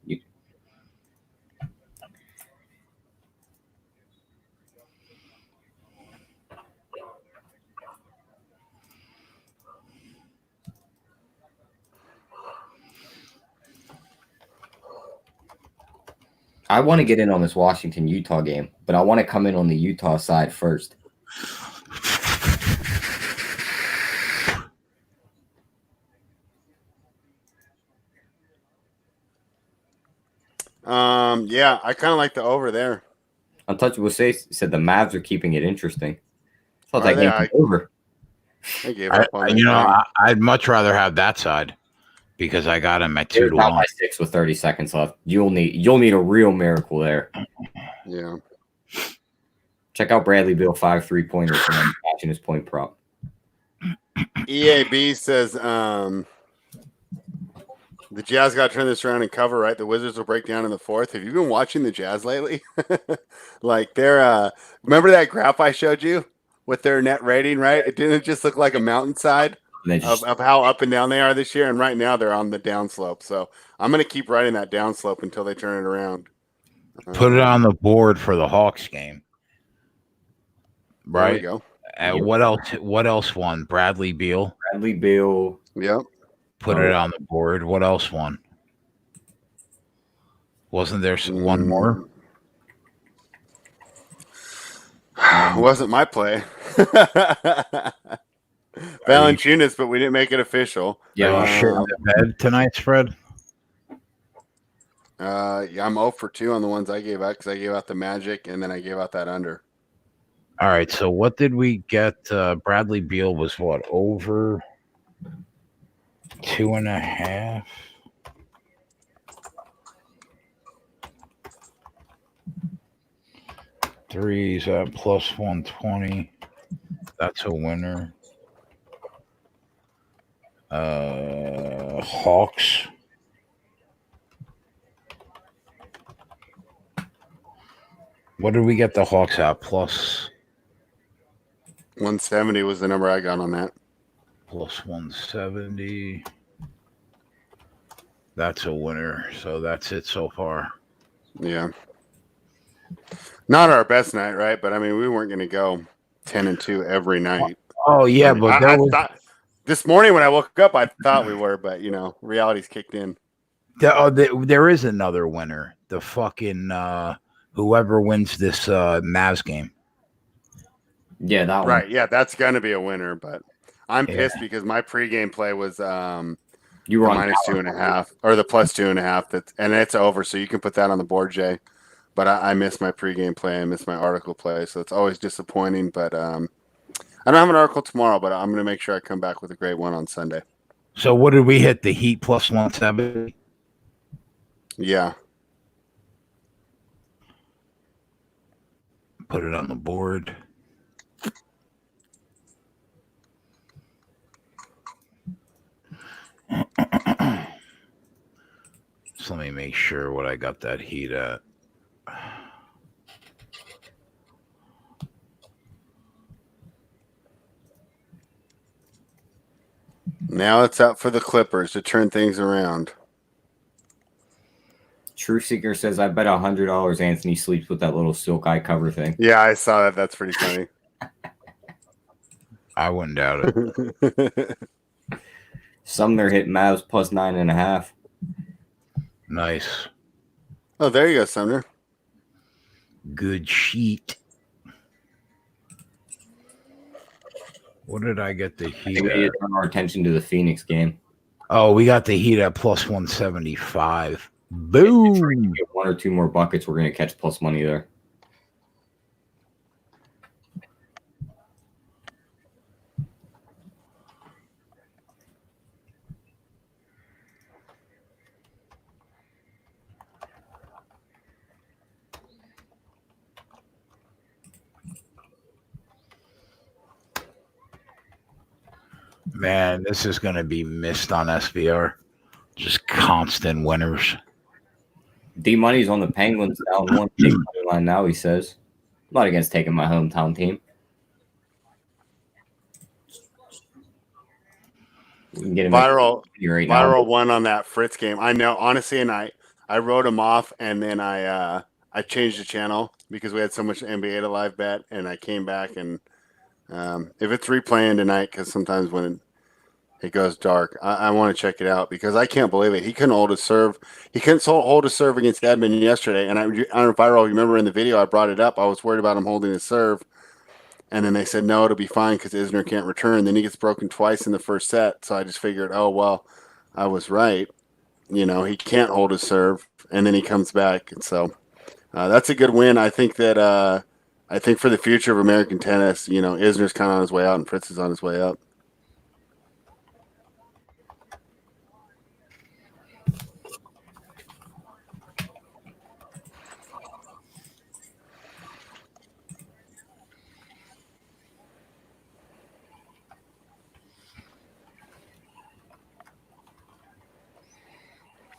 I want to get in on this Washington-Utah game, but I want to come in on the Utah side first. Yeah, I kind of like the over there. Untouchable said the Mavs are keeping it interesting. I thought that game was over. I gave up on that. I'd much rather have that side because I got him at 2-1. By 6 with 30 seconds left. You'll need a real miracle there. Yeah. Check out Bradley Beal 5 3-pointers and then watching his point prop. EAB says the Jazz got to turn this around and cover, right? The Wizards will break down in the fourth. Have you been watching the Jazz lately? Like they're remember that graph I showed you with their net rating, right? It didn't just look like a mountainside of how up and down they are this year. And right now they're on the downslope. So I'm going to keep riding that downslope until they turn it around. Put it on the board for the Hawks game. Right. There we go. What else won? Bradley Beal. Bradley Beal. Yep. Put it on the board. What else won? Wasn't there one more? Wasn't my play. Valanciunas, but we didn't make it official. Yeah, are you shitting the bed tonight, Fred? Yeah, I'm 0 for 2 on the ones I gave out because I gave out the Magic and then I gave out that under. All right, so what did we get? Bradley Beal was what, over 2.5? Threes at plus 120. That's a winner. Hawks. What did we get the Hawks at? Plus 170 was the number I got on that. Plus 170. That's a winner. So that's it so far. Yeah. Not our best night, right? But I mean, we weren't going to go 10-2 every night. Oh yeah, I mean, but I thought this morning when I woke up, I thought we were, but reality's kicked in. There is another winner. The fucking whoever wins this Mavs game. Yeah, that one. Right. Yeah, that's going to be a winner, but I'm pissed because my pregame play was you were on minus 2.5 or the plus 2.5. And it's over, so you can put that on the board, Jay. But I missed my pregame play. I missed my article play, so it's always disappointing. But I don't have an article tomorrow, but I'm going to make sure I come back with a great one on Sunday. So what did we hit? The Heat plus 170? Yeah. Put it on the board. So let me make sure what I got that Heat at. Now it's up for the Clippers to turn things around. True Seeker says, I bet $100 Anthony sleeps with that little silk eye cover thing. Yeah, I saw that. That's pretty funny. I wouldn't doubt it. Sumner hit Mavs plus 9.5. Nice. Oh, there you go, Sumner. Good sheet. What did I get the Heat I think we need to turn our attention to the Phoenix game. Oh, we got the Heat at plus 175. Boom. If we get 1 or 2 more buckets, we're going to catch plus money there. Man, this is going to be missed on SBR. Just constant winners. D Money's on the Penguins down 1 big money line now, he says. I'm not against taking my hometown team. We can get him Viral right now. one on that Fritz game. I know, honestly, and I wrote him off, and then I changed the channel because we had so much NBA to live bet, and I came back and if it's replaying tonight, because sometimes when it goes dark, I want to check it out because I can't believe it. He couldn't hold a serve. He couldn't hold a serve against Edmond yesterday. And I don't know if Viral, remember in the video I brought it up. I was worried about him holding his serve. And then they said, no, it'll be fine because Isner can't return. Then he gets broken twice in the first set. So I just figured, oh, well, I was right. He can't hold his serve. And then he comes back. And so that's a good win. I think that I think for the future of American tennis, Isner's kind of on his way out and Fritz is on his way up.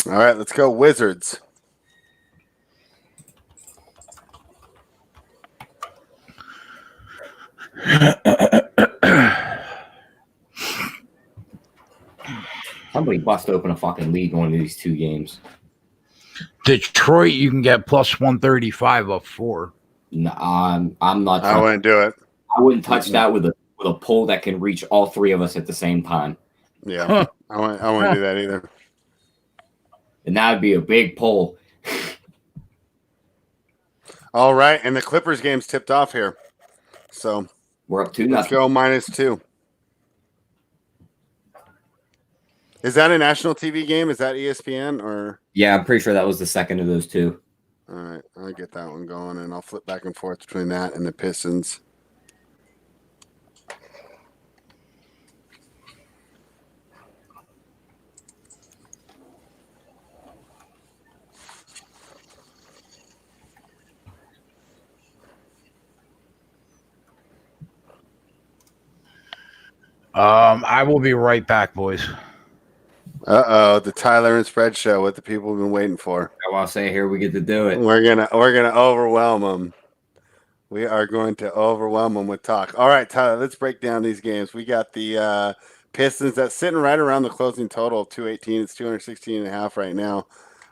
All right, let's go Wizards. Somebody bust open a fucking lead one of these 2 games. Detroit, you can get plus 135 up 4. No, I'm not. I wouldn't do it. I wouldn't touch that with a pull that can reach all 3 of us at the same time. Yeah, I wouldn't do that either. And that would be a big pull. All right, and the Clippers game's tipped off here. So we're up 2-0. Let's go -2. Is that a national TV game? Is that ESPN or? Yeah, I'm pretty sure that was the second of those 2. All right, I'll get that one going, and I'll flip back and forth between that and the Pistons. I will be right back, boys. Uh-oh, the Tyler and Spread show, what the people have been waiting for. I want to say here we get to do it. We're gonna overwhelm them. We are going to overwhelm them with talk. All right, Tyler, let's break down these games. We got the Pistons that's sitting right around the closing total of 218. It's 216.5 right now.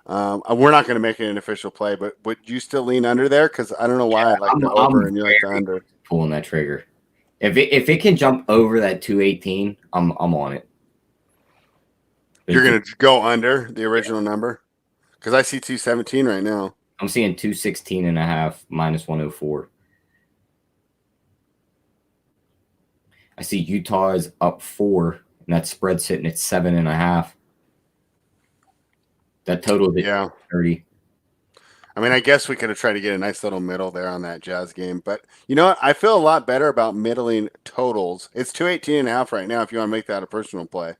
We're not going to make it an official play, but would you still lean under there? Because I don't know why I like the over and you like the under. Pulling that trigger. If it can jump over that 218, I'm on it. You're going to go under the original number? Because I see 217 right now. I'm seeing 216.5 minus 104. I see Utah is up 4, and that spread sitting at 7.5. That total is 30. I mean, I guess we could have tried to get a nice little middle there on that Jazz game. But you know what? I feel a lot better about middling totals. It's 218.5 right now if you want to make that a personal play.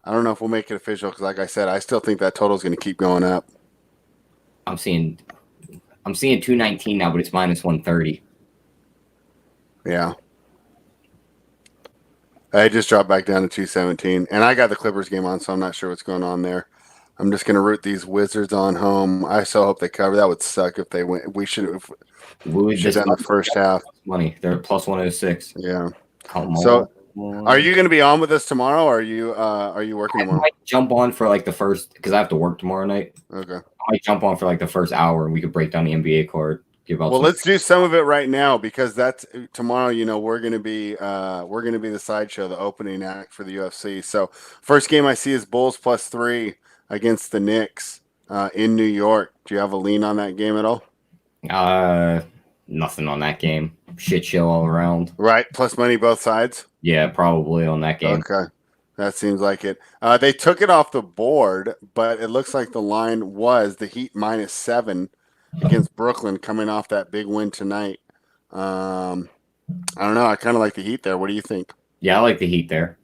I don't know if we'll make it official because, like I said, I still think that total is going to keep going up. I'm seeing 219 now, but it's minus 130. Yeah. I just dropped back down to 217. And I got the Clippers game on, so I'm not sure what's going on there. I'm just going to root these Wizards on home. I so hope they cover. That would suck if they win. We should have done the first half. Money. They're at plus 106. Yeah. So are you going to be on with us tomorrow, or are you working tomorrow? I might jump on for like the first, because I have to work tomorrow night. Okay. I might jump on for like the first hour, and we could break down the NBA card. Well, let's do some of it right now because that's tomorrow. You know, we're going to be the sideshow, the opening act for the UFC. So first game I see is Bulls +3 against the Knicks in New York. Do you have a lean on that game at all? Nothing on that game. Shit show all around. Right, plus money both sides. Yeah, probably on that game. Okay, that seems like it. They took it off the board, but it looks like the line was the Heat -7 against Brooklyn, coming off that big win tonight. I don't know. I kind of like the Heat there. What do you think? Yeah, I like the Heat there.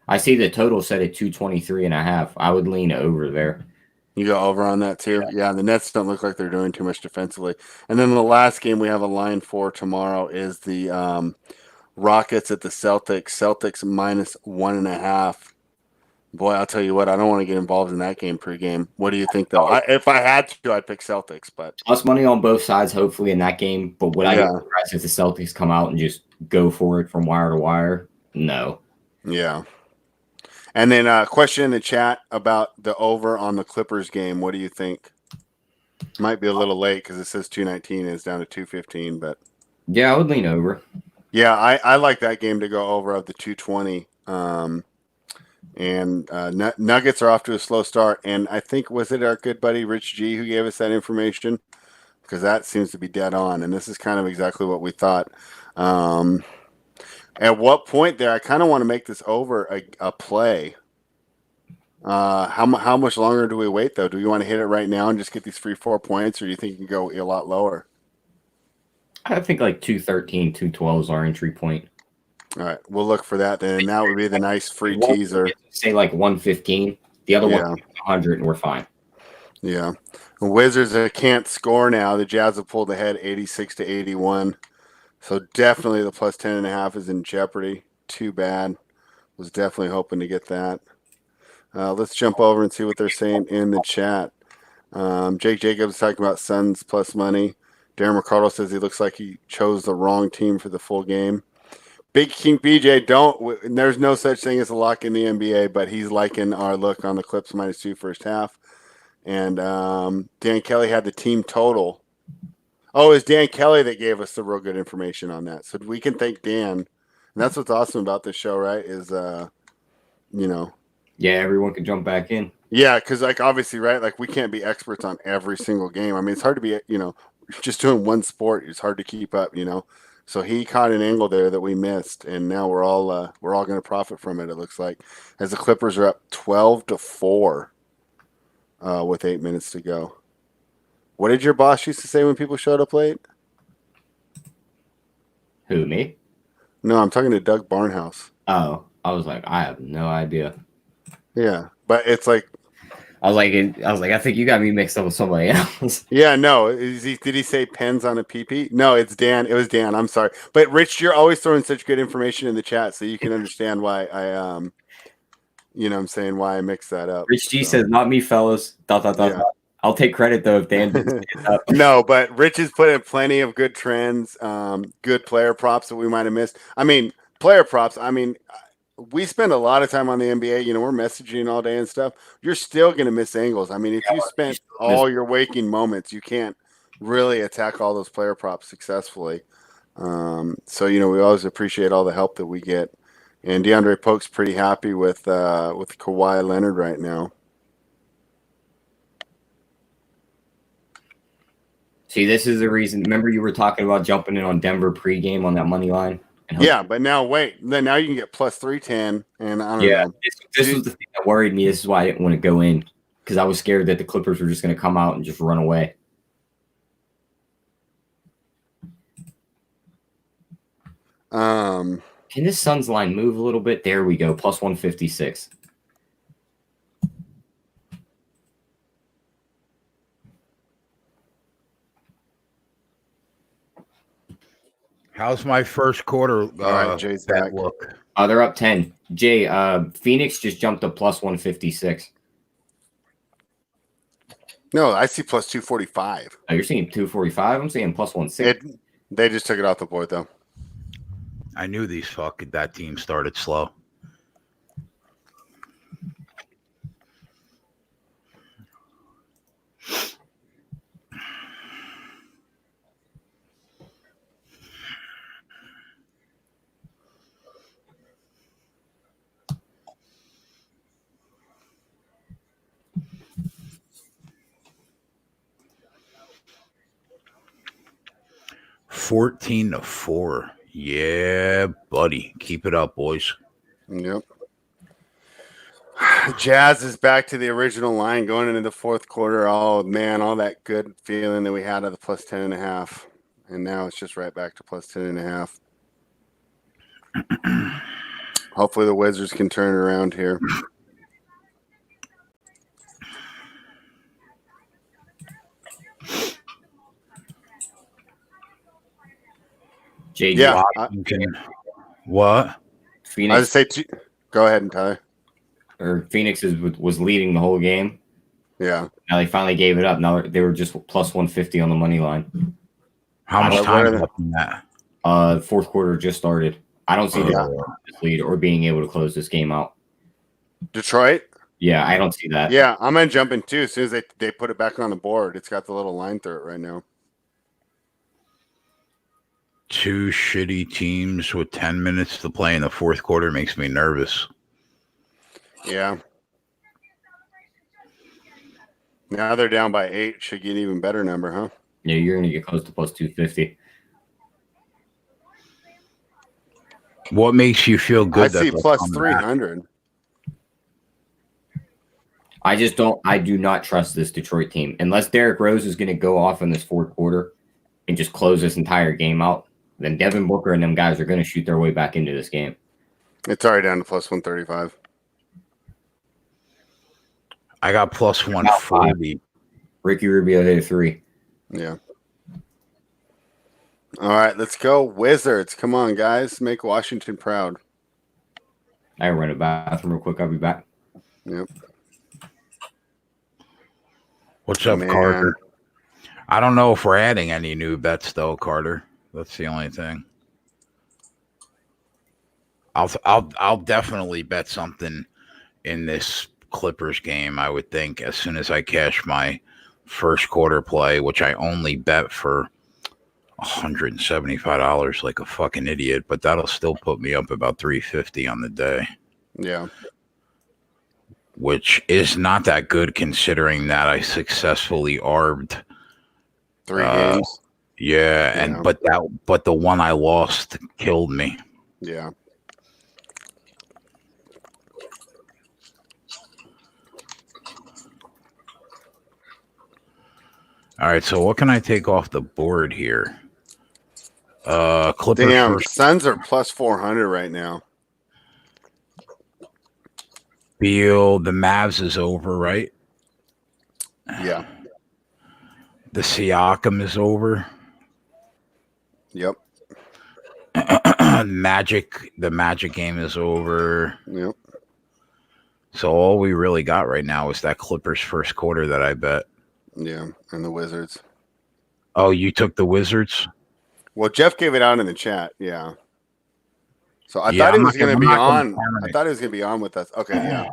I see the total set at 223.5. I would lean over there. You go over on that too? Yeah, the Nets don't look like they're doing too much defensively. And then the last game we have a line for tomorrow is the Rockets at the Celtics. Celtics -1.5. Boy, I'll tell you what, I don't want to get involved in that game pregame. What do you think, though? If I had to, I'd pick Celtics. But plus money on both sides, hopefully, in that game. But would I get surprised if the Celtics come out and just go for it from wire to wire? No. Yeah. And then a question in the chat about the over on the Clippers game. What do you think? Might be a little late because it says 219 is down to 215. But yeah, I would lean over. Yeah, I like that game to go over of the 220. And Nuggets are off to a slow start. And I think, was it our good buddy Rich G who gave us that information? Because that seems to be dead on. And this is kind of exactly what we thought. At what point there, I kind of want to make this over a play. How much longer do we wait, though? Do you want to hit it right now and just get these free 4 points? Or do you think you can go a lot lower? I think like 213, 212 is our entry point. All right, we'll look for that then. And that would be the nice free teaser. Say like 115. The other one 100, and we're fine. Yeah. The Wizards can't score now. The Jazz have pulled ahead 86-81. So definitely the plus 10.5 is in jeopardy. Too bad. Was definitely hoping to get that. Let's jump over and see what they're saying in the chat. Jake Jacobs talking about Suns plus money. Darren Ricardo says he looks like he chose the wrong team for the full game. Big King BJ, there's no such thing as a lock in the NBA, but he's liking our look on the Clips -2 first half. And Dan Kelly had the team total. Oh, it's Dan Kelly that gave us the real good information on that. So we can thank Dan. And that's what's awesome about this show, right? Is, Yeah, everyone can jump back in. Yeah, because, like, obviously, right? Like, we can't be experts on every single game. I mean, it's hard to be, just doing one sport. It's hard to keep up, So he caught an angle there that we missed, and now we're all going to profit from it. It looks like, as the Clippers are up 12-4 with 8 minutes to go. What did your boss used to say when people showed up late? Who, me? No, I'm talking to Doug Barnhouse. Oh, I was like, I have no idea. Yeah, but it's like, I was like, I think you got me mixed up with somebody else. Yeah, no. Did he say pens on a PP? No, it's Dan. It was Dan. I'm sorry. But Rich, you're always throwing such good information in the chat, so you can understand why why I mixed that up. Rich G says, not me, fellas. ... Yeah. I'll take credit though if Dan didn't stand up. No, but Rich has put in plenty of good trends, good player props that we might have missed. I mean, player props. I mean, we spend a lot of time on the NBA. You know, we're messaging all day and stuff. You're still going to miss angles. I mean, if you spent all your waking moments, you can't really attack all those player props successfully. So, you know, we always appreciate all the help that we get. And DeAndre Polk's pretty happy with Kawhi Leonard right now. See, this is the reason. Remember, you were talking about jumping in on Denver pregame on that money line. Yeah, but now wait. Then now you can get plus 310, and I don't know. This was the thing that worried me. This is why I didn't want to go in, because I was scared that the Clippers were just going to come out and just run away. Can this Suns line move a little bit? There we go. Plus 156. How's my first quarter? All right, Jay's back. Look. They're up 10. Jay, Phoenix just jumped to plus 156. No, I see plus 245. Oh, you're seeing 245? I'm seeing plus 160. They just took it off the board, though. I knew that team started slow. $14-4. Yeah, buddy. Keep it up, boys. Yep. Jazz is back to the original line going into the fourth quarter. Oh, man, all that good feeling that we had at the plus 10.5. And now it's just right back to plus 10.5. Hopefully the Wizards can turn it around here. Jay, Yeah. What? Phoenix, I just say, go ahead and Tyler. or Phoenix was leading the whole game. Yeah. Now they finally gave it up. Now they were just plus 150 on the money line. How much time left in that? Fourth quarter just started. I don't see the lead or being able to close this game out. Detroit? Yeah, I don't see that. Yeah, I'm going to jump in too. As soon as they put it back on the board, it's got the little line through it right now. Two shitty teams with 10 minutes to play in the fourth quarter makes me nervous. Yeah. Now they're down by 8. Should get an even better number, huh? Yeah, you're going to get close to plus 250. What makes you feel good? I see plus 300. I do not trust this Detroit team. Unless Derrick Rose is going to go off in this fourth quarter and just close this entire game out, then Devin Booker and them guys are going to shoot their way back into this game. It's already down to plus 135. I got plus 140. Ricky Rubio hit a 3. Yeah. All right, let's go. Wizards. Come on, guys. Make Washington proud. I run a bathroom real quick. I'll be back. Yep. What's up, Carter? I don't know if we're adding any new bets, though, Carter. That's the only thing. I'll definitely bet something in this Clippers game, I would think, as soon as I cash my first quarter play, which I only bet for $175 like a fucking idiot, but that'll still put me up about $350 on the day. Yeah. Which is not that good considering that I successfully arbed 3 games. Yeah, but the one I lost killed me. Yeah. All right, so what can I take off the board here? Clippers. Damn, Suns are plus 400 right now. Beal, the Mavs is over, right? Yeah. The Siakam is over. Yep. The Magic game is over. Yep. So all we really got right now is that Clippers first quarter that I bet. Yeah, and the Wizards. Oh, you took the Wizards? Well, Jeff gave it out in the chat. Yeah. So I Yeah, thought he I'm was not going to I'm be not gonna on. count I it. thought he was going to be on with us. Okay, yeah.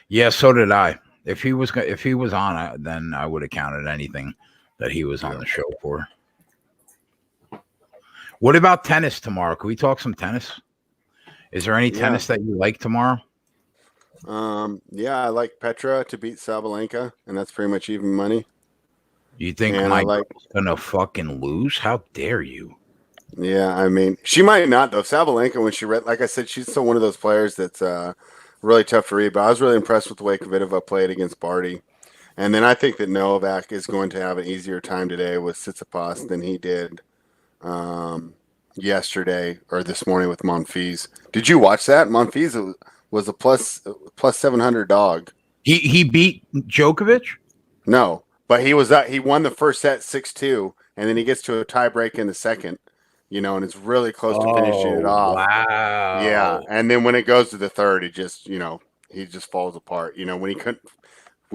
Yeah, so did I. If he was on, then I would have counted anything that he was on the show for. What about tennis tomorrow? Can we talk some tennis? Is there any tennis that you like tomorrow? Yeah, I like Petra to beat Sabalenka, and that's pretty much even money. You think Mike is gonna fucking lose? How dare you? Yeah, I mean, she might not though. Sabalenka, when she read, like I said, she's still one of those players that's really tough to read. But I was really impressed with the way Kvitova played against Barty. And then I think that Novak is going to have an easier time today with Tsitsipas than he did yesterday or this morning with Monfils. Did you watch that? Monfils was a plus 700 dog. He beat Djokovic? No, but he won the first set 6-2, and then he gets to a tiebreak in the second, and it's really close to finishing it off. Wow. Yeah, and then when it goes to the third, he just falls apart. When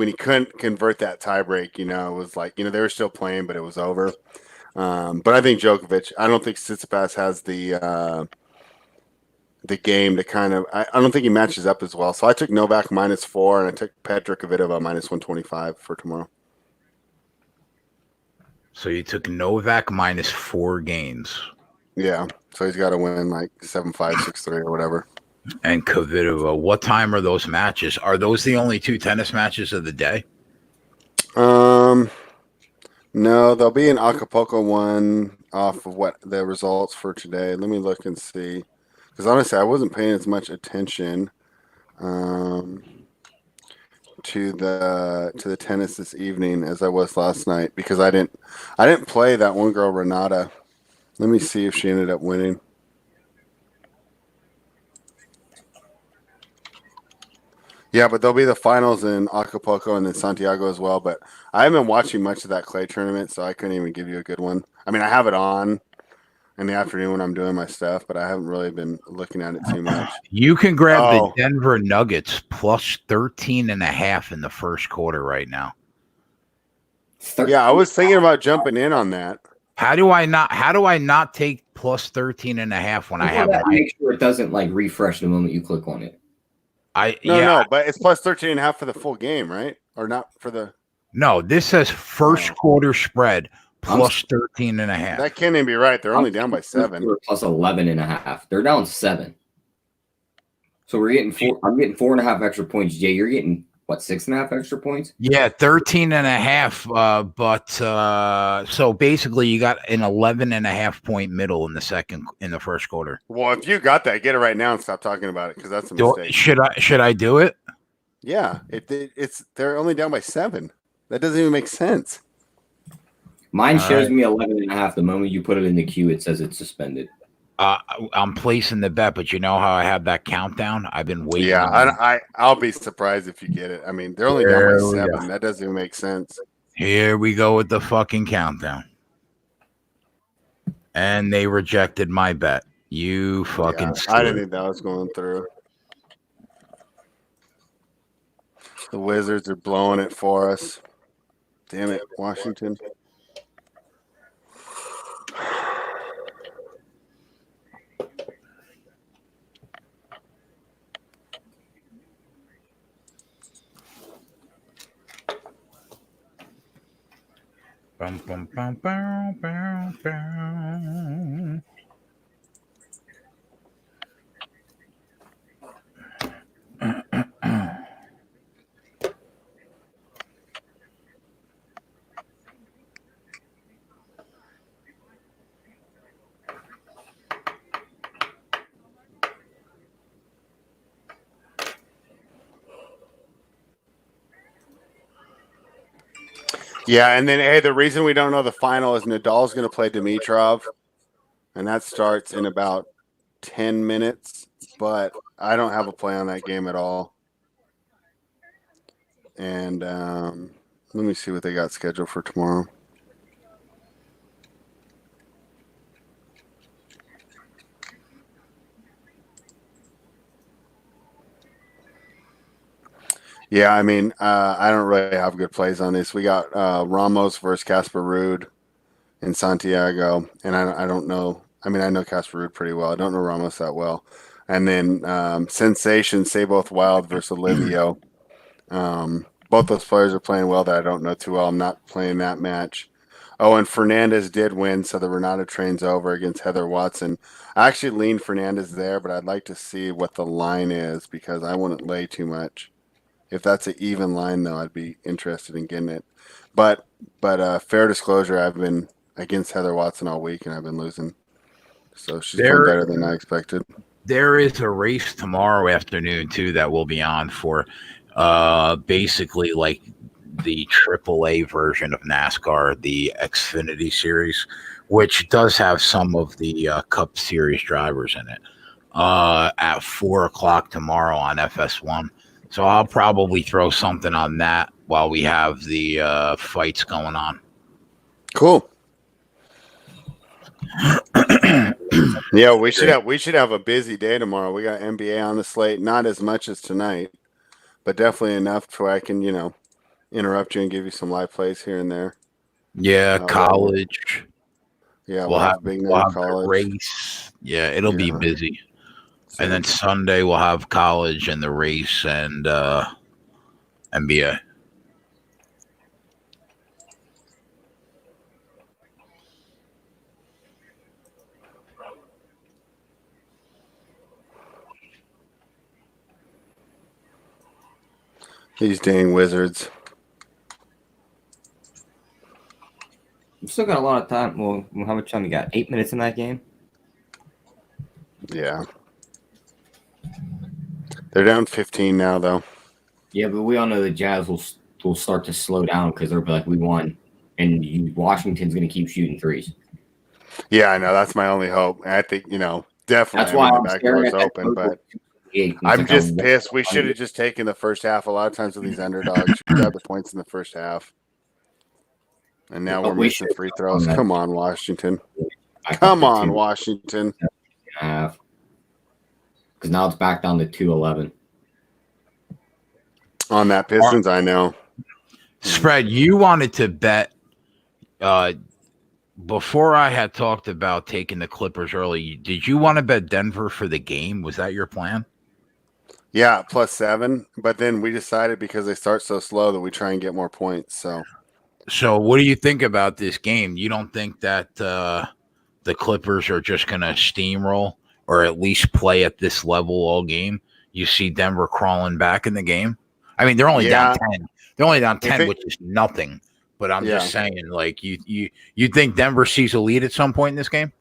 he couldn't convert that tiebreak, it was like, they were still playing, but it was over. But I think Djokovic, I don't think Tsitsipas has the game to kind of, I don't think he matches up as well. So I took Novak -4, and I took Petra Kvitova -125 for tomorrow. So you took Novak -4 games. Yeah, so he's got to win like 7-5, 6-3 or whatever. And Kvitova, what time are those matches? Are those the only two tennis matches of the day? No, there'll be an Acapulco one off of what the results for today. Let me look and see, because honestly, I wasn't paying as much attention to the tennis this evening as I was last night, because I didn't play that one girl Renata. Let me see if she ended up winning. Yeah, but there'll be the finals in Acapulco and then Santiago as well. But I haven't been watching much of that clay tournament, so I couldn't even give you a good one. I mean, I have it on in the afternoon when I'm doing my stuff, but I haven't really been looking at it too much. You can grab the Denver Nuggets plus 13.5 in the first quarter right now. Yeah, I was thinking about jumping in on that. How do I not take plus 13.5 when I have that? Make sure it doesn't like refresh the moment you click on it. No, but it's plus 13.5 for the full game, right? Or not for the? No, this says first quarter spread plus 13.5. That can't even be right. They're only down by 7. Plus 11.5. They're down 7. So we're getting 4. I'm getting 4.5 extra points. Jay, you're getting what, 6.5 extra points? Yeah, 13.5. But so basically, you got an 11.5 point middle in the first quarter. Well, if you got that, get it right now and stop talking about it, because that's a mistake. Should I do it? Yeah, they're only down by 7. That doesn't even make sense. Mine shows me 11.5. The moment you put it in the queue, it says it's suspended. I'm placing the bet, but you know how I have that countdown? I've been waiting. Yeah, I'll be surprised if you get it. I mean, they're only down by 7. That doesn't even make sense. Here we go with the fucking countdown. And they rejected my bet. You fucking I didn't think that was going through. The Wizards are blowing it for us. Damn it, Washington. Bum, bum, bum, bum, bum, bum. Yeah, and then hey, the reason we don't know the final is Nadal's going to play Dimitrov, and that starts in about 10 minutes. But I don't have a play on that game at all. And let me see what they got scheduled for tomorrow. Yeah, I mean, I don't really have good plays on this. We got Ramos versus Casper Ruud in Santiago, and I don't know. I mean, I know Casper Ruud pretty well. I don't know Ramos that well. And then Sensation, Say Both Wild versus Olivio. Both those players are playing well that I don't know too well. I'm not playing that match. Oh, and Fernandez did win, so the Renata train's over against Heather Watson. I actually leaned Fernandez there, but I'd like to see what the line is because I wouldn't lay too much. If that's an even line, though, I'd be interested in getting it. But fair disclosure, I've been against Heather Watson all week, and I've been losing. So she's playing better than I expected. There is a race tomorrow afternoon, too, that we'll be on for basically like the AAA version of NASCAR, the Xfinity Series, which does have some of the Cup Series drivers in it at 4 o'clock tomorrow on FS1. So I'll probably throw something on that while we have the fights going on. Cool. Yeah, we should have a busy day tomorrow. We got NBA on the slate, not as much as tonight, but definitely enough to where I can, interrupt you and give you some live plays here and there. Yeah, college. Yeah, we'll have big we'll have college the race. Yeah, it'll be busy. And then Sunday we'll have college and the race and NBA. These dang Wizards. We've still got a lot of time. Well, how much time you got? 8 minutes in that game? Yeah. They're down 15 now, though. Yeah, but we all know the Jazz will start to slow down because they'll be like, we won. And Washington's going to keep shooting threes. Yeah, I know. That's my only hope. And I think, definitely. That's why the back door is open, but I'm just pissed. We should have just taken the first half. A lot of times with these underdogs, you grab the points in the first half. And now we're missing free throws. Come on, Washington. Come on, Washington. Because now it's back down to 2-11. On that Pistons, I know. Spread, you wanted to bet before I had talked about taking the Clippers early. Did you want to bet Denver for the game? Was that your plan? Yeah, +7. But then we decided because they start so slow that we try and get more points. So what do you think about this game? You don't think that the Clippers are just going to steamroll or at least play at this level all game? You see Denver crawling back in the game? I mean, they're only down 10. They're only down 10, which is nothing. But I'm just saying, like, you think Denver sees a lead at some point in this game?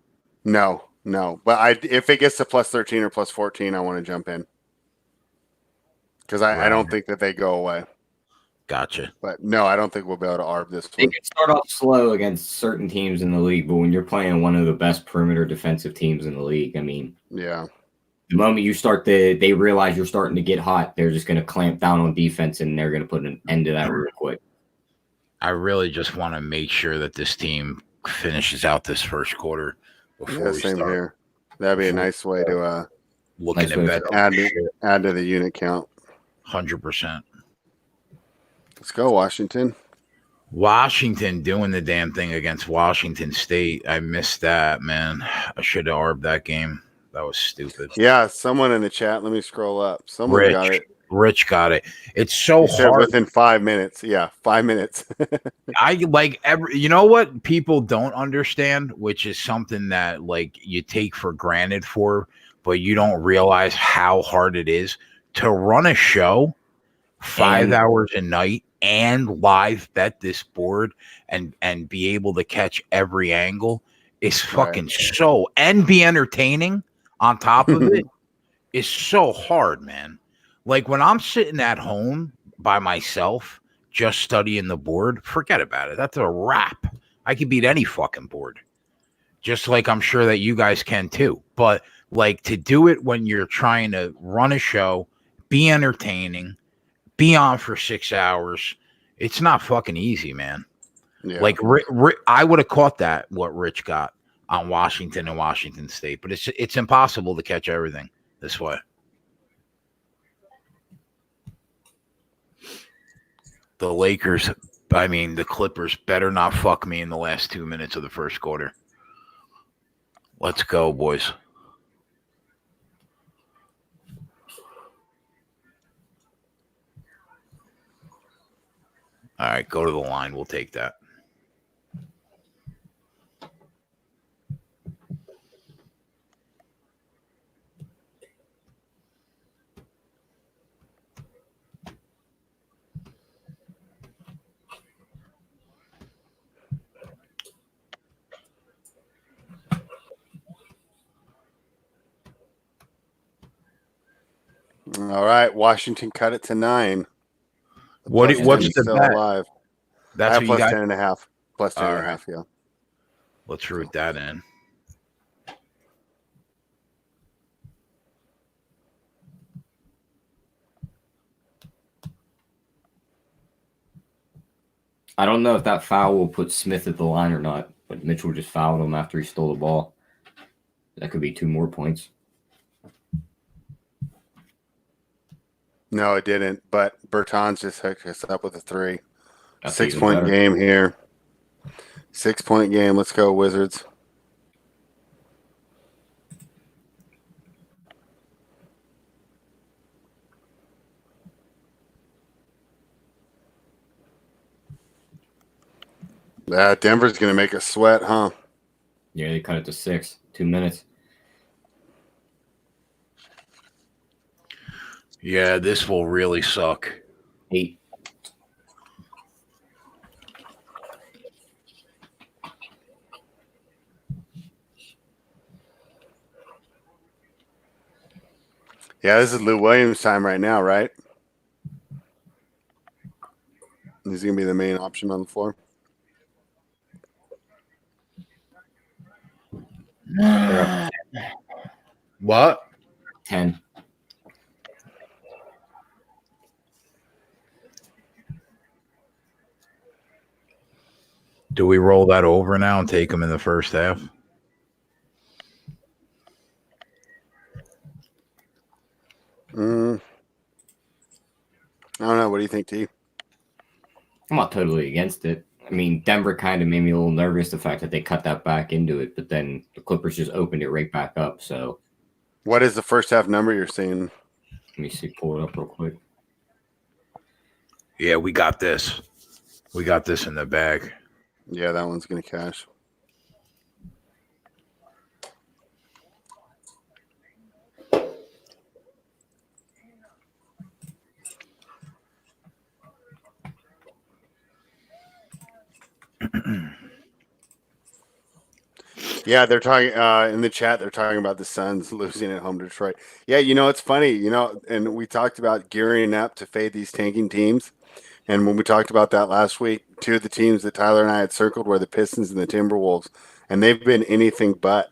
No. But if it gets to +13 or +14, I want to jump in. Because I don't think that they go away. Gotcha. But no, I don't think we'll be able to arb this one. They can start off slow against certain teams in the league, but when you're playing one of the best perimeter defensive teams in the league, I mean, yeah. The moment you start they realize you're starting to get hot, they're just going to clamp down on defense and they're going to put an end to that real quick. I really just want to make sure that this team finishes out this first quarter before we same start. Here. That'd be a nice way to looking at bet add to the unit count. 100%. Let's go, Washington. Washington doing the damn thing against Washington State. I missed that, man. I should have arbed that game. That was stupid. Yeah, someone in the chat. Let me scroll up. Someone got it. Rich got it. It's so hard. Within 5 minutes. Yeah, 5 minutes. I like you know what people don't understand, which is something that like you take for granted but you don't realize how hard it is to run a show 5 hours a night and live bet this board and be able to catch every angle is fucking so and be entertaining on top of it is so hard, man. Like when I'm sitting at home by myself, just studying the board, forget about it. That's a wrap. I can beat any fucking board. Just like I'm sure that you guys can too. But like to do it when you're trying to run a show, be entertaining, be on for 6 hours, it's not fucking easy, man. Yeah. Like I would have caught that, what Rich got on Washington and Washington State, but it's impossible to catch everything this way. Lakers, the Clippers better not fuck me in the last 2 minutes of the first quarter. Let's go, boys. All right, go to the line. We'll take that. All right, Washington cut it to 9. What's the still bet? alive? That's I have what plus you got. 10.5. Plus 10 All and a right. half, yeah. Let's root that in. I don't know if that foul will put Smith at the line or not, but Mitchell just fouled him after he stole the ball. That could be 2 more points. No, it didn't. But Bertans just hooked us up with a 3. That's 6-point game here. 6-point game. Let's go, Wizards. Denver's going to make us sweat, huh? Yeah, they cut it to 6. 2 minutes. Yeah, this will really suck. 8. Yeah, this is Lou Williams' time right now, right? He's going to be the main option on the floor. What? 10. Do we roll that over now and take them in the first half? I don't know. What do you think, T? I'm not totally against it. Denver kind of made me a little nervous, the fact that they cut that back into it, but then the Clippers just opened it right back up. So, what is the first half number you're seeing? Let me see. Pull it up real quick. Yeah, we got this. We got this in the bag. Yeah, that one's going to cash. Yeah, they're talking in the chat. They're talking about the Suns losing at home to Detroit. Yeah, it's funny, and we talked about gearing up to fade these tanking teams. And when we talked about that last week, 2 of the teams that Tyler and I had circled were the Pistons and the Timberwolves, and they've been anything but.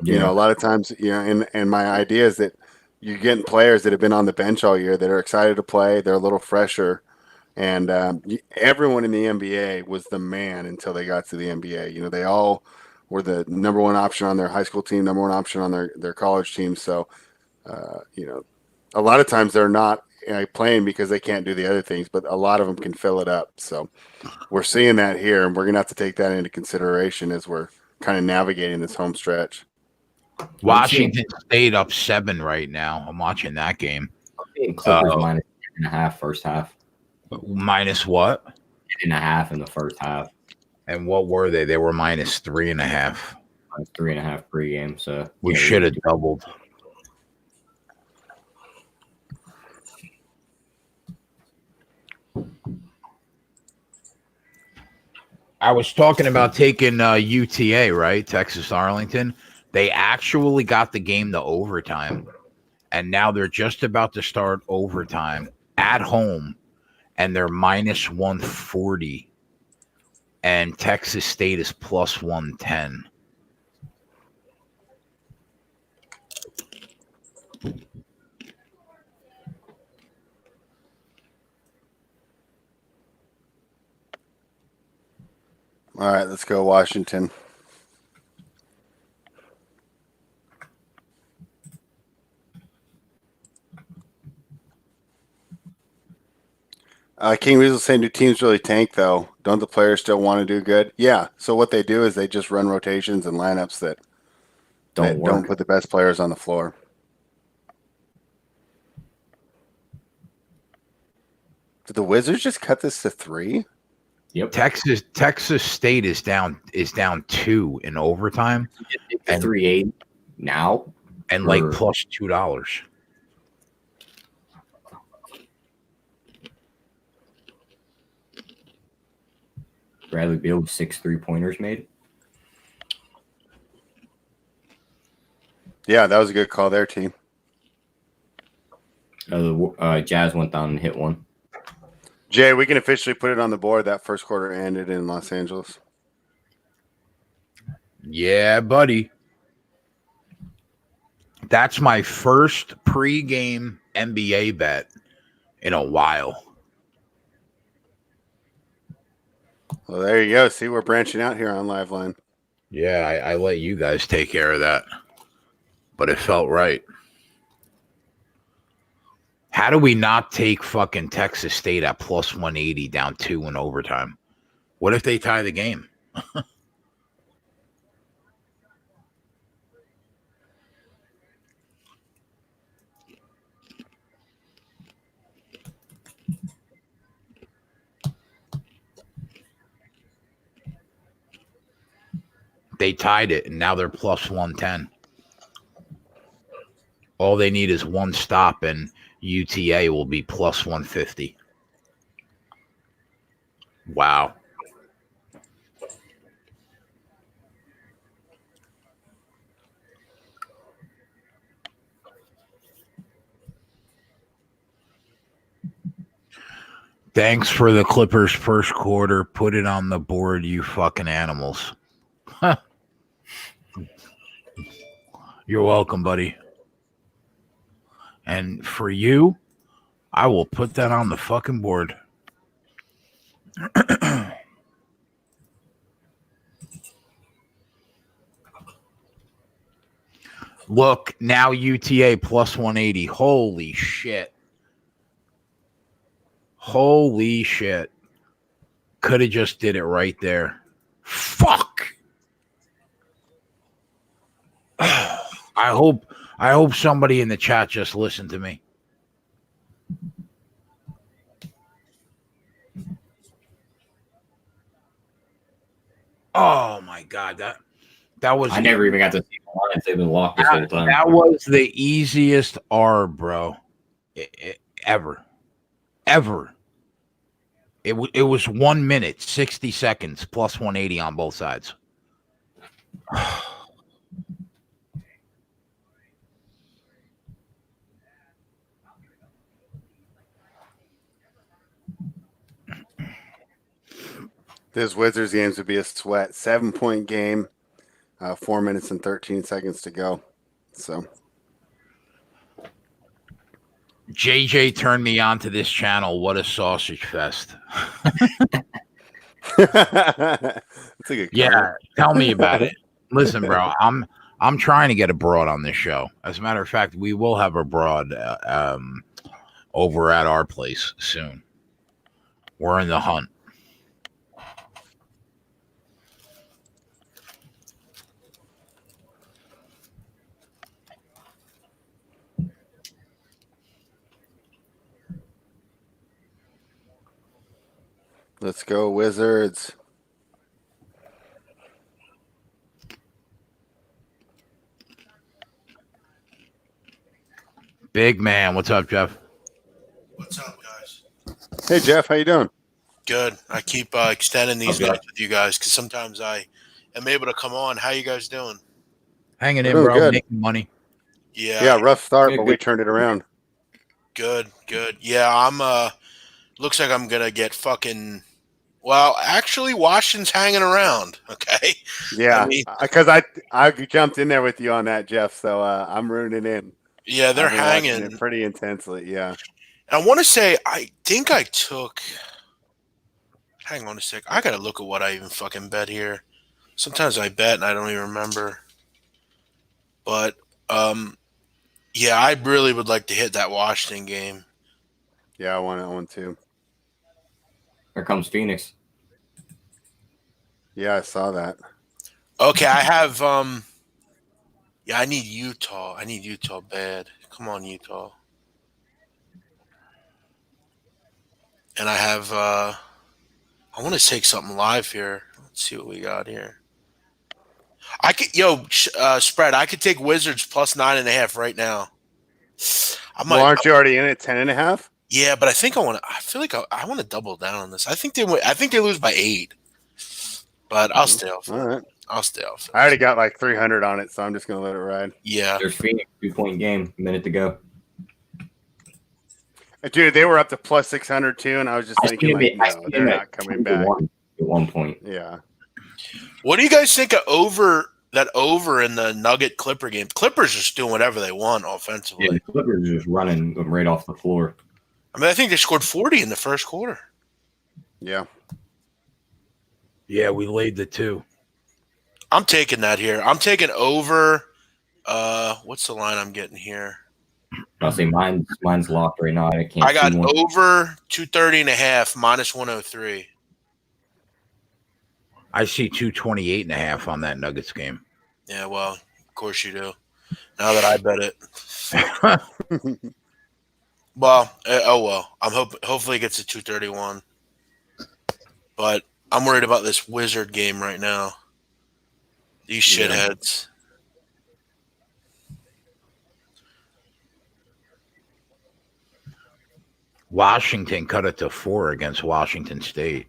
Yeah. A lot of times, and my idea is that you're getting players that have been on the bench all year that are excited to play. They're a little fresher. And everyone in the NBA was the man until they got to the NBA. They all were the number 1 option on their high school team, number 1 option on their college team. So, a lot of times they're not playing because they can't do the other things, but a lot of them can fill it up. So we're seeing that here, and we're going to have to take that into consideration as we're kind of navigating this home stretch. Washington State up 7 right now. I'm watching that game. Clippers minus 10.5 first half. Minus what? 10.5 in the first half. And what were they? They were minus 3.5. Minus 3.5 pregame. So we should have doubled. I was talking about taking UTA, right? Texas Arlington. They actually got the game to overtime, and now they're just about to start overtime at home, and they're minus 140, and Texas State is plus 110. All right, let's go Washington. King Weasel saying, do teams really tank, though? Don't the players still want to do good? Yeah. So what they do is they just run rotations and lineups that don't put the best players on the floor. Did the Wizards just cut this to 3? Yep. Texas State is down 2 in overtime. And 3-8 now. And like plus $2. Bradley Beal with 6 3-pointers made. Yeah, that was a good call there, team. The Jazz went down and hit one. Jay, we can officially put it on the board. That first quarter ended in Los Angeles. Yeah, buddy. That's my first pregame NBA bet in a while. Well, there you go. See, we're branching out here on Liveline. Yeah, I let you guys take care of that. But it felt right. How do we not take fucking Texas State at plus 180 down 2 in overtime? What if they tie the game? They tied it, and now they're plus 110. All they need is one stop, and UTA will be plus 150. Wow. Thanks for the Clippers first quarter. Put it on the board, you fucking animals. Huh. You're welcome, buddy. And for you, I will put that on the fucking board. Look, now UTA plus 180. Holy shit. Holy shit. Could have just did it right there. Fuck. I hope somebody in the chat just listened to me. Oh my god, that was. I never even got to see the line if they've been locked this whole time. That was the easiest R, bro, ever. It was 1 minute, 60 seconds, plus 180 on both sides. This Wizards games would be a sweat. 7-point game, 4 minutes and 13 seconds to go. So JJ turned me on to this channel. What a sausage fest. That's a good yeah, tell me about it. Listen, bro, I'm trying to get a broad on this show. As a matter of fact, we will have a broad over at our place soon. We're in the hunt. Let's go, Wizards. Big man. What's up, Jeff? What's up, guys? Hey, Jeff. How you doing? Good. I keep extending these minutes with you guys because sometimes I am able to come on. How you guys doing? Hanging in, Doing bro. good. Making money. Yeah. Rough start, but we turned it around. Good. Yeah, I'm looks like I'm gonna get fucking. Well, actually, Washington's hanging around. Okay. Yeah, because I jumped in there with you on that, Jeff. So I'm rooting in. Yeah, they're hanging it pretty intensely. Yeah. I want to say I think I took. Hang on a sec. I gotta look at what I even fucking bet here. Sometimes I bet and I don't even remember. But yeah, I really would like to hit that Washington game. Yeah, I want it on too. Here comes Phoenix. Yeah, I saw that. Okay, I have yeah, I need Utah. I need Utah bad. Come on, Utah. And I have I want to take something live here. Let's see what we got here. I could spread. I could take Wizards plus 9.5 right now. Well, aren't you already in at 10.5? Yeah, but I think I want to. I feel like I want to double down on this. I think they lose by 8, but I'll stay off. All right. I'll stay off. I already got like 300 on it, so I'm just gonna let it ride. Yeah. There's Phoenix 2-point game. A minute to go. Dude, they were up to plus 600 too, and I was just thinking, like, no, they're not coming back. At 1 point. Yeah. What do you guys think of that over in the Nugget Clipper game? Clippers just doing whatever they want offensively. Yeah, the Clippers are just running them right off the floor. I mean, I think they scored 40 in the first quarter. Yeah. Yeah, we laid the 2. I'm taking that here. I'm taking over. What's the line I'm getting here? I'll say mine's locked right now. I can't. I got see one. over 230.5 minus 103. I see 228.5 on that Nuggets game. Yeah, well, of course you do. Now that I bet it. Well, I'm hopefully it gets to 231. But I'm worried about this Wizard game right now. These shitheads. Washington cut it to 4 against Washington State.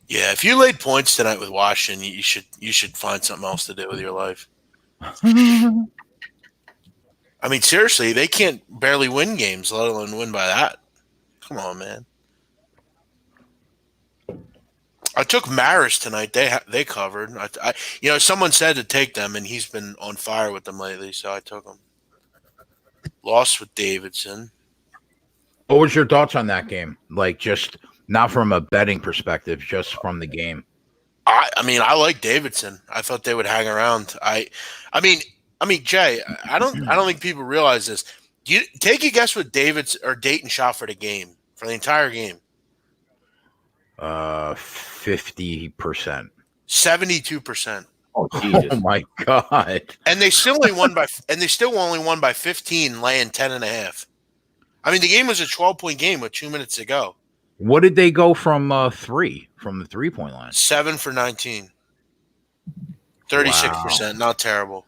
Yeah, if you laid points tonight with Washington, you should find something else to do with your life. I mean, seriously, they can't barely win games, let alone win by that. Come on, man. I took Maris tonight. They covered. Someone said to take them, and he's been on fire with them lately, so I took them. Lost with Davidson. What was your thoughts on that game? Like, just not from a betting perspective, just from the game. I mean, I like Davidson. I thought they would hang around. I mean, Jay, I don't think people realize this. You take a guess what Dayton shot for the entire game. 50%. 72%. Oh, Jesus. Oh my God. And they still only won by 15, laying 10.5. I mean, the game was a 12-point game with 2 minutes to go. What did they go from the 3-point line? 7 for 19. 36%. Wow. Not terrible.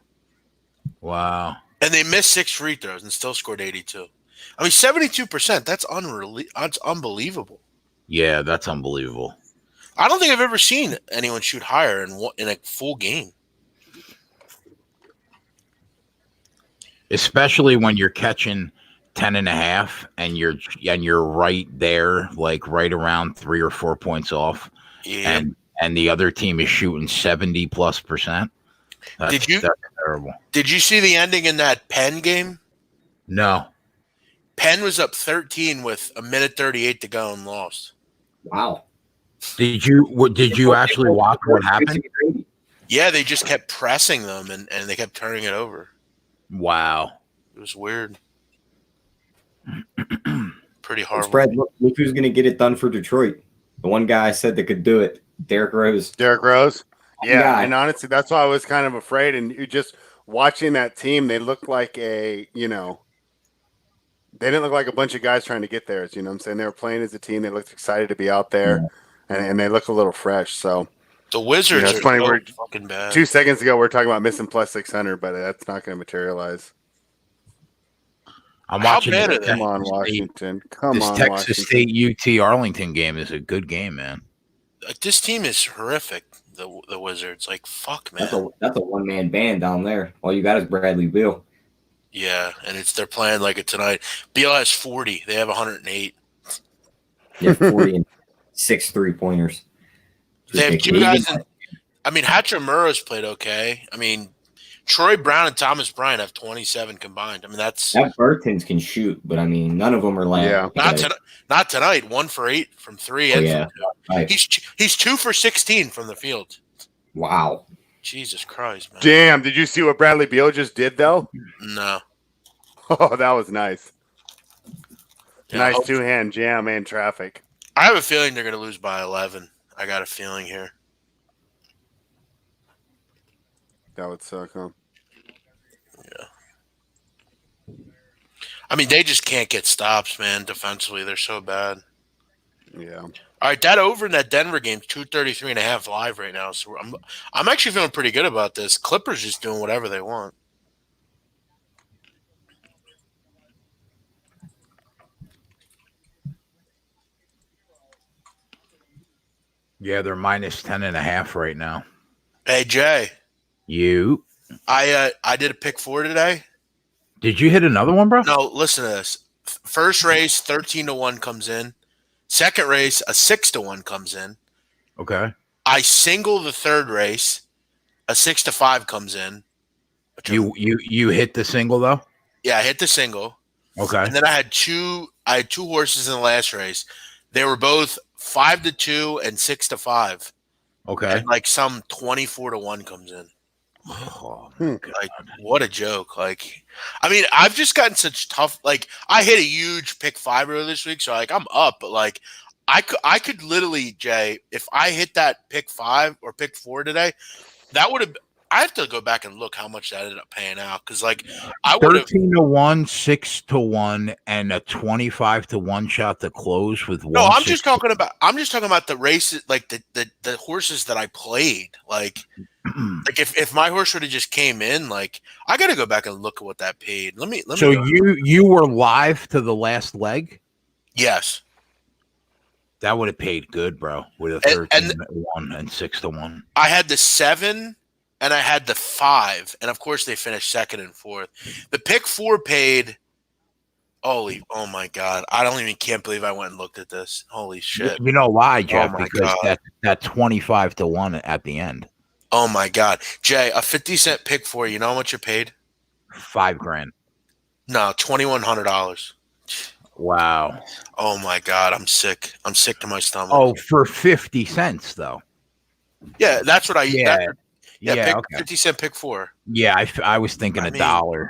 Wow. And they missed 6 free throws and still scored 82. I mean, 72%. That's unbelievable. Yeah, that's unbelievable. I don't think I've ever seen anyone shoot higher in a full game. Especially when you're catching 10.5 and you're right there, like right around 3 or 4 points off. Yeah. And the other team is shooting 70+%. That's terrible. Did you see the ending in that Penn game? No. Penn was up 13 with a minute 38 to go and lost. Wow. Did you actually watch what happened? Yeah, they just kept pressing them and they kept turning it over. Wow. It was weird. Pretty hard. Spread. Look who's going to get it done for Detroit. The one guy I said that could do it. Derrick Rose. Yeah, and honestly, that's why I was kind of afraid. And you just watching that team, they looked like they didn't look like a bunch of guys trying to get theirs. You know what I'm saying? They were playing as a team. They looked excited to be out there, and they look a little fresh. So the Wizards are funny. So We're fucking bad. 2 seconds ago, we are talking about missing plus 600, but that's not going to materialize. I'm watching. Come on, Washington. This Texas State UT Arlington game is a good game, man. This team is horrific. The Wizards, like, fuck, man. That's a one-man band down there. All you got is Bradley Beal. Yeah, and they're playing like it tonight. Beal has 40. They have 108. Yeah, 40 and 6 3-pointers. They have 2 guys. Hachimura's played okay. I mean, Troy Brown and Thomas Bryant have 27 combined. I mean, that Burtons can shoot, but I mean, none of them are like not tonight. 1 for 8 from 3. Right. He's 2 for 16 from the field. Wow. Jesus Christ, man. Damn, did you see what Bradley Beal just did, though? No. Oh, that was nice. Yeah, nice 2-hand jam and traffic. I have a feeling they're going to lose by 11. I got a feeling here. That would suck, huh? Yeah. I mean, they just can't get stops, man. Defensively, they're so bad. Yeah. All right, that over in that Denver game, 233.5 live right now. So I'm actually feeling pretty good about this. Clippers just doing whatever they want. Yeah, they're minus 10.5 right now. Hey Jay, I did a pick 4 today. Did you hit another one, bro? No, listen to this. First race, 13-1 comes in. Second race, a 6-1 comes in. Okay. I single the third race, a 6-5 comes in. You hit the single though? Yeah, I hit the single. Okay. And then I had two horses in the last race. They were both 5-2 and 6-5. Okay. And like some 24-1 comes in. Oh, like what a joke. Like, I mean, I've just gotten such tough, like I hit a huge pick 5 earlier this week, so like I'm up, but like I could literally, Jay, if I hit that pick 5 or pick 4 today, that would have, I have to go back and look how much that ended up paying out, because like I would have 13-1, 6-1, and a 25-1 shot to close with one. No, I'm just talking about the races, like the horses that I played. Like if my horse would have just came in, like I got to go back and look at what that paid. Let me. So you were live to the last leg? Yes. That would have paid good, bro. With a 13-1 and 6-1. I had the 7 and I had the 5, and of course they finished 2nd and 4th. The pick 4 paid. Oh my God! I can't believe I went and looked at this. Holy shit! You know why, Jeff? Because God. that 25-1 at the end. Oh my God, Jay! A 50-cent pick 4. You know how much it paid? $5,000. No, $2,100. Wow. Oh my God, I'm sick. I'm sick to my stomach. Oh, for 50 cents though. Yeah, that's what I. Yeah. Okay. 50-cent pick 4. Yeah, I was thinking $1.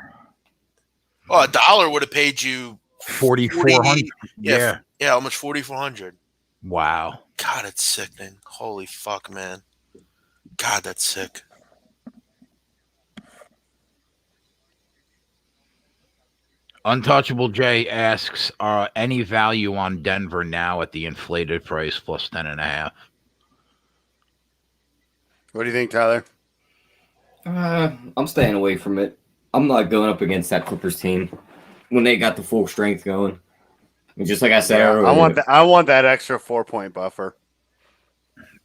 Oh, $1 would have paid you 4,400. Yeah, almost 4,400. Wow. God, it's sickening. Holy fuck, man. God, that's sick. Untouchable J asks, any value on Denver now at the inflated price plus 10.5? What do you think, Tyler? I'm staying away from it. I'm not going up against that Clippers team when they got the full strength going. And just like I said earlier, I want that extra 4-point buffer.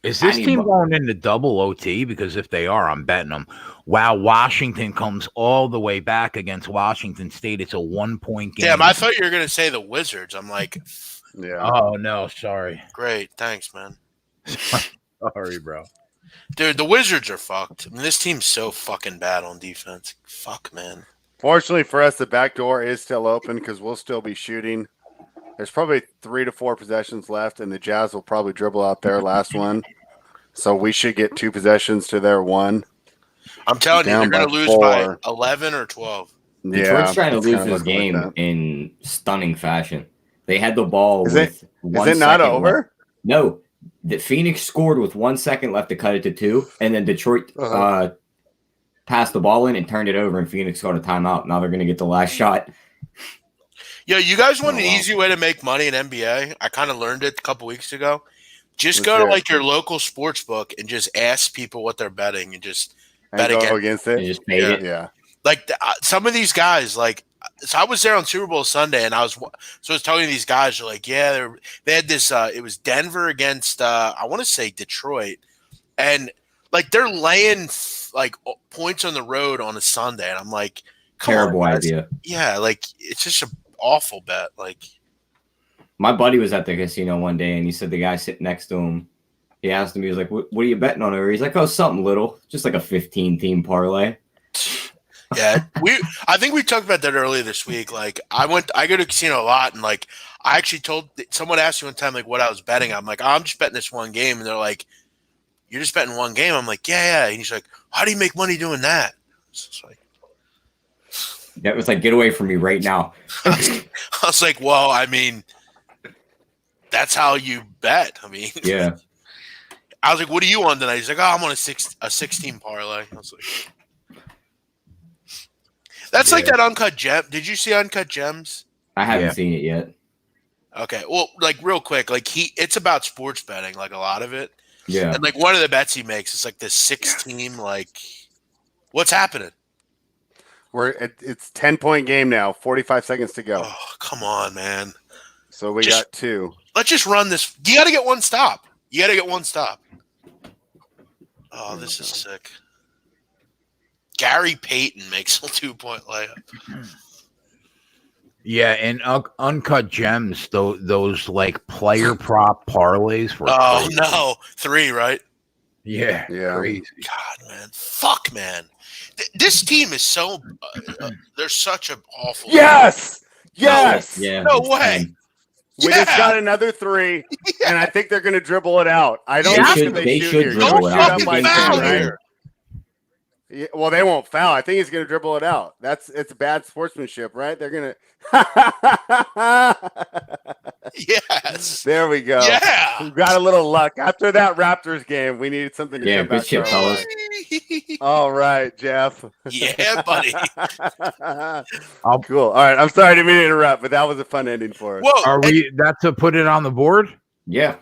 Is this team going into double OT? Because if they are, I'm betting them. Wow, Washington comes all the way back against Washington State. It's a 1-point game. Damn, I thought you were going to say the Wizards. I'm like, yeah. Oh, no, sorry. Great, thanks, man. Sorry, bro. Dude, the Wizards are fucked. I mean, this team's so fucking bad on defense. Fuck, man. Fortunately for us, the back door is still open because we'll still be shooting. There's probably 3 to 4 possessions left, and the Jazz will probably dribble out their last one. So we should get 2 possessions to their 1. I'm telling you, they're going to lose 4. by 11 or 12. Detroit's trying to lose this game in stunning fashion. They had the ball with 1 second. Is it not over? Left. No. The Phoenix scored with 1 second left to cut it to 2, and then Detroit passed the ball in and turned it over, and Phoenix got a timeout. Now they're going to get the last shot. Yo, you guys want an easy way to make money in NBA? I kind of learned it a couple weeks ago. Just go to like your local sports book and just ask people what they're betting and just bet against it. And just paid it. Yeah. Like some of these guys, like, so I was there on Super Bowl Sunday, and I was telling these guys, they're like, yeah, they had this. It was Denver against I want to say Detroit, and like they're laying like points on the road on a Sunday, and I'm like, terrible idea. Yeah, like it's just an awful bet. Like my buddy was at the casino one day, and he said the guy sitting next to him, he asked him, he was like, what are you betting on over? He's like, oh, something little, just like a 15-team parlay. Yeah, I think we talked about that earlier this week. Like I go to casino a lot, and like I actually told someone asked me one time like what I was betting. I'm like, I'm just betting this one game, and they're like, you're just betting one game? I'm like, yeah. And he's like, how do you make money doing that? It's like, that was like, get away from me right now. I was like, well, I mean, That's how you bet. I mean, Yeah. I was like, "What are you on tonight?" He's like, "Oh, I'm on a 16 parlay." I was like, "That's like that Uncut Gem." Did you see Uncut Gems? I haven't seen it yet. Okay, well, like real quick, like it's about sports betting, like a lot of it. Yeah. And like one of the bets he makes is like this 6-team, like what's happening? It's 10-point game now. 45 seconds to go. Oh, come on, man. So we got 2. Let's just run this. You got to get one stop. Oh, this is sick. Gary Payton makes a 2-point layup. Yeah, and Uncut Gems, those like player prop parlays. Oh, no. 3, right? Yeah. Crazy. God, man. Fuck, man. This team is so they're such an awful. Yes. Yeah. No way. We just got another 3, and I think they're going to dribble it out. I don't think they shoot here. Dribble Don't it shoot out. up like Foul that, here. right? Yeah, well, they won't foul. I think he's going to dribble it out. It's bad sportsmanship, right? They're going to. Yes. There we go. Yeah. We got a little luck after that Raptors game. We needed something to come good back. shit, fellas. All right, Jeff. Yeah, buddy. Cool. All right. I'm sorry to be interrupt, but that was a fun ending for us. Whoa. Are we? That's to put it on the board. Yeah.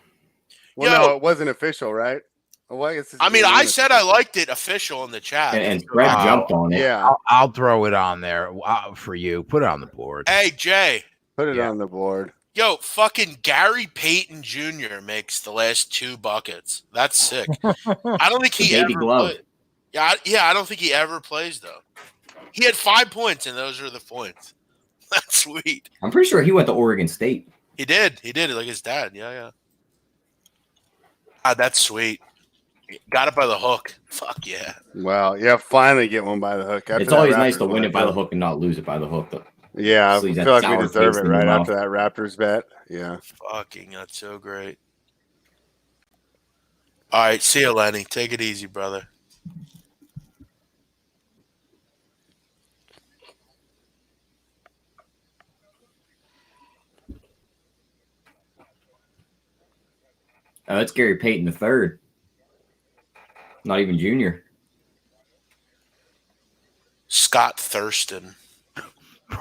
Well, no, it wasn't official, right? Well, I mean, I said I liked it official in the chat. And Fred jumped on it. Yeah. I'll throw it on there for you. Put it on the board. Hey, Jay. Put it on the board. Yo, fucking Gary Payton Jr. makes the last 2 buckets. That's sick. I don't think he ever played. Yeah, I don't think he ever plays, though. He had 5 points, and those are the points. That's sweet. I'm pretty sure he went to Oregon State. He did, like his dad. Yeah. God, that's sweet. Got it by the hook. Fuck yeah. Wow. Yeah, finally get one by the hook. It's always nice to win it by the hook and not lose it by the hook, though. Yeah, I feel like we deserve it right after that Raptors bet. Yeah. Fucking, that's so great. All right, see you, Lenny. Take it easy, brother. That's Gary Payton III. Not even junior. Scott Thurston.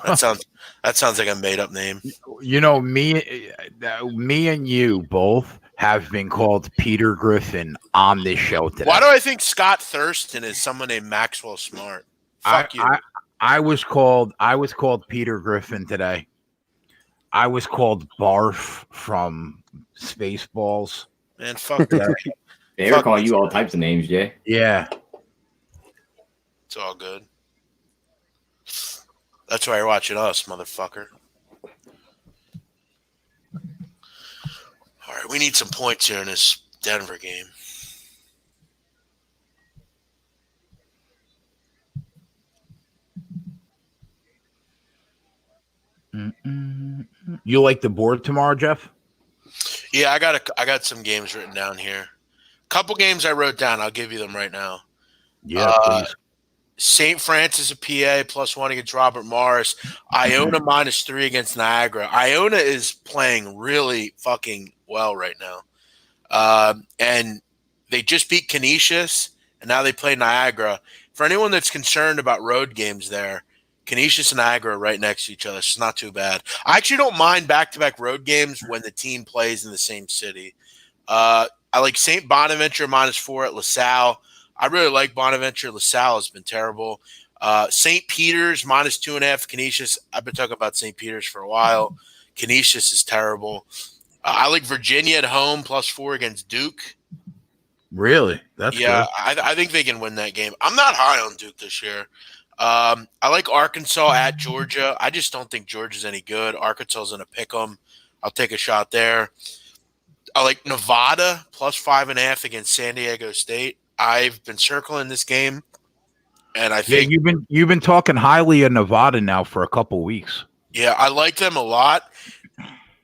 That sounds like a made up name. You know, me and you both have been called Peter Griffin on this show today. Why do I think Scott Thurston is someone named Maxwell Smart? Fuck you. I was called Peter Griffin today. I was called Barf from Spaceballs. Man, fuck that. They were calling you all types of names, Jay. Yeah. It's all good. That's why you're watching us, motherfucker. All right, we need some points here in this Denver game. You like the board tomorrow, Jeff? Yeah, I got some games written down here. Couple games I wrote down. I'll give you them right now. Yeah, please. St. Francis of PA +1 against Robert Morris. Iona -3 against Niagara. Iona is playing really fucking well right now. And they just beat Canisius, and now they play Niagara. For anyone that's concerned about road games there, Canisius and Niagara are right next to each other. It's not too bad. I actually don't mind back-to-back road games when the team plays in the same city. I like St. Bonaventure -4 at LaSalle. I really like Bonaventure. LaSalle has been terrible. St. Peter's -2.5. Canisius. I've been talking about St. Peter's for a while. Canisius is terrible. I like Virginia at home +4 against Duke. Really? That's good. I think they can win that game. I'm not high on Duke this year. I like Arkansas at Georgia. I just don't think Georgia's any good. Arkansas is going to pick them. I'll take a shot there. I like Nevada +5.5 against San Diego State. I've been circling this game, and I think you've been talking highly of Nevada now for a couple weeks. Yeah, I like them a lot.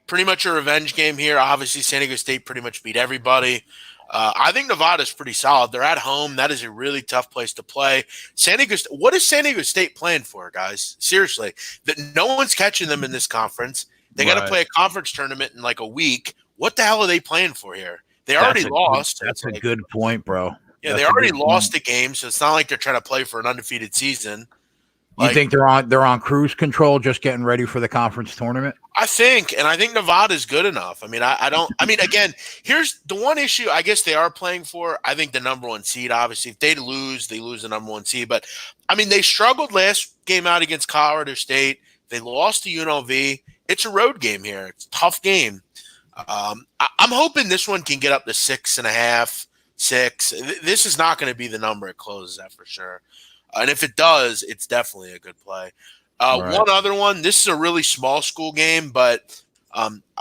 Pretty much a revenge game here. Obviously, San Diego State pretty much beat everybody. I think Nevada's pretty solid. They're at home. That is a really tough place to play. What is San Diego State playing for, guys? Seriously, that no one's catching them in this conference. They got to play a conference tournament in like a week. what the hell are they playing for here? They already lost. That's a good point, bro. Yeah, they already lost the game, so it's not like they're trying to play for an undefeated season. You think they're on cruise control, just getting ready for the conference tournament? I think Nevada's good enough. I mean, again, here's the one issue I guess they are playing for. I think the number one seed, obviously, if they lose the number one seed. But I mean, they struggled last game out against Colorado State. They lost to UNLV. It's a road game here. It's a tough game. I'm hoping this one can get up to 6.5, 6. This is not going to be the number it closes at for sure. And if it does, it's definitely a good play. Right. One other one. This is a really small school game, but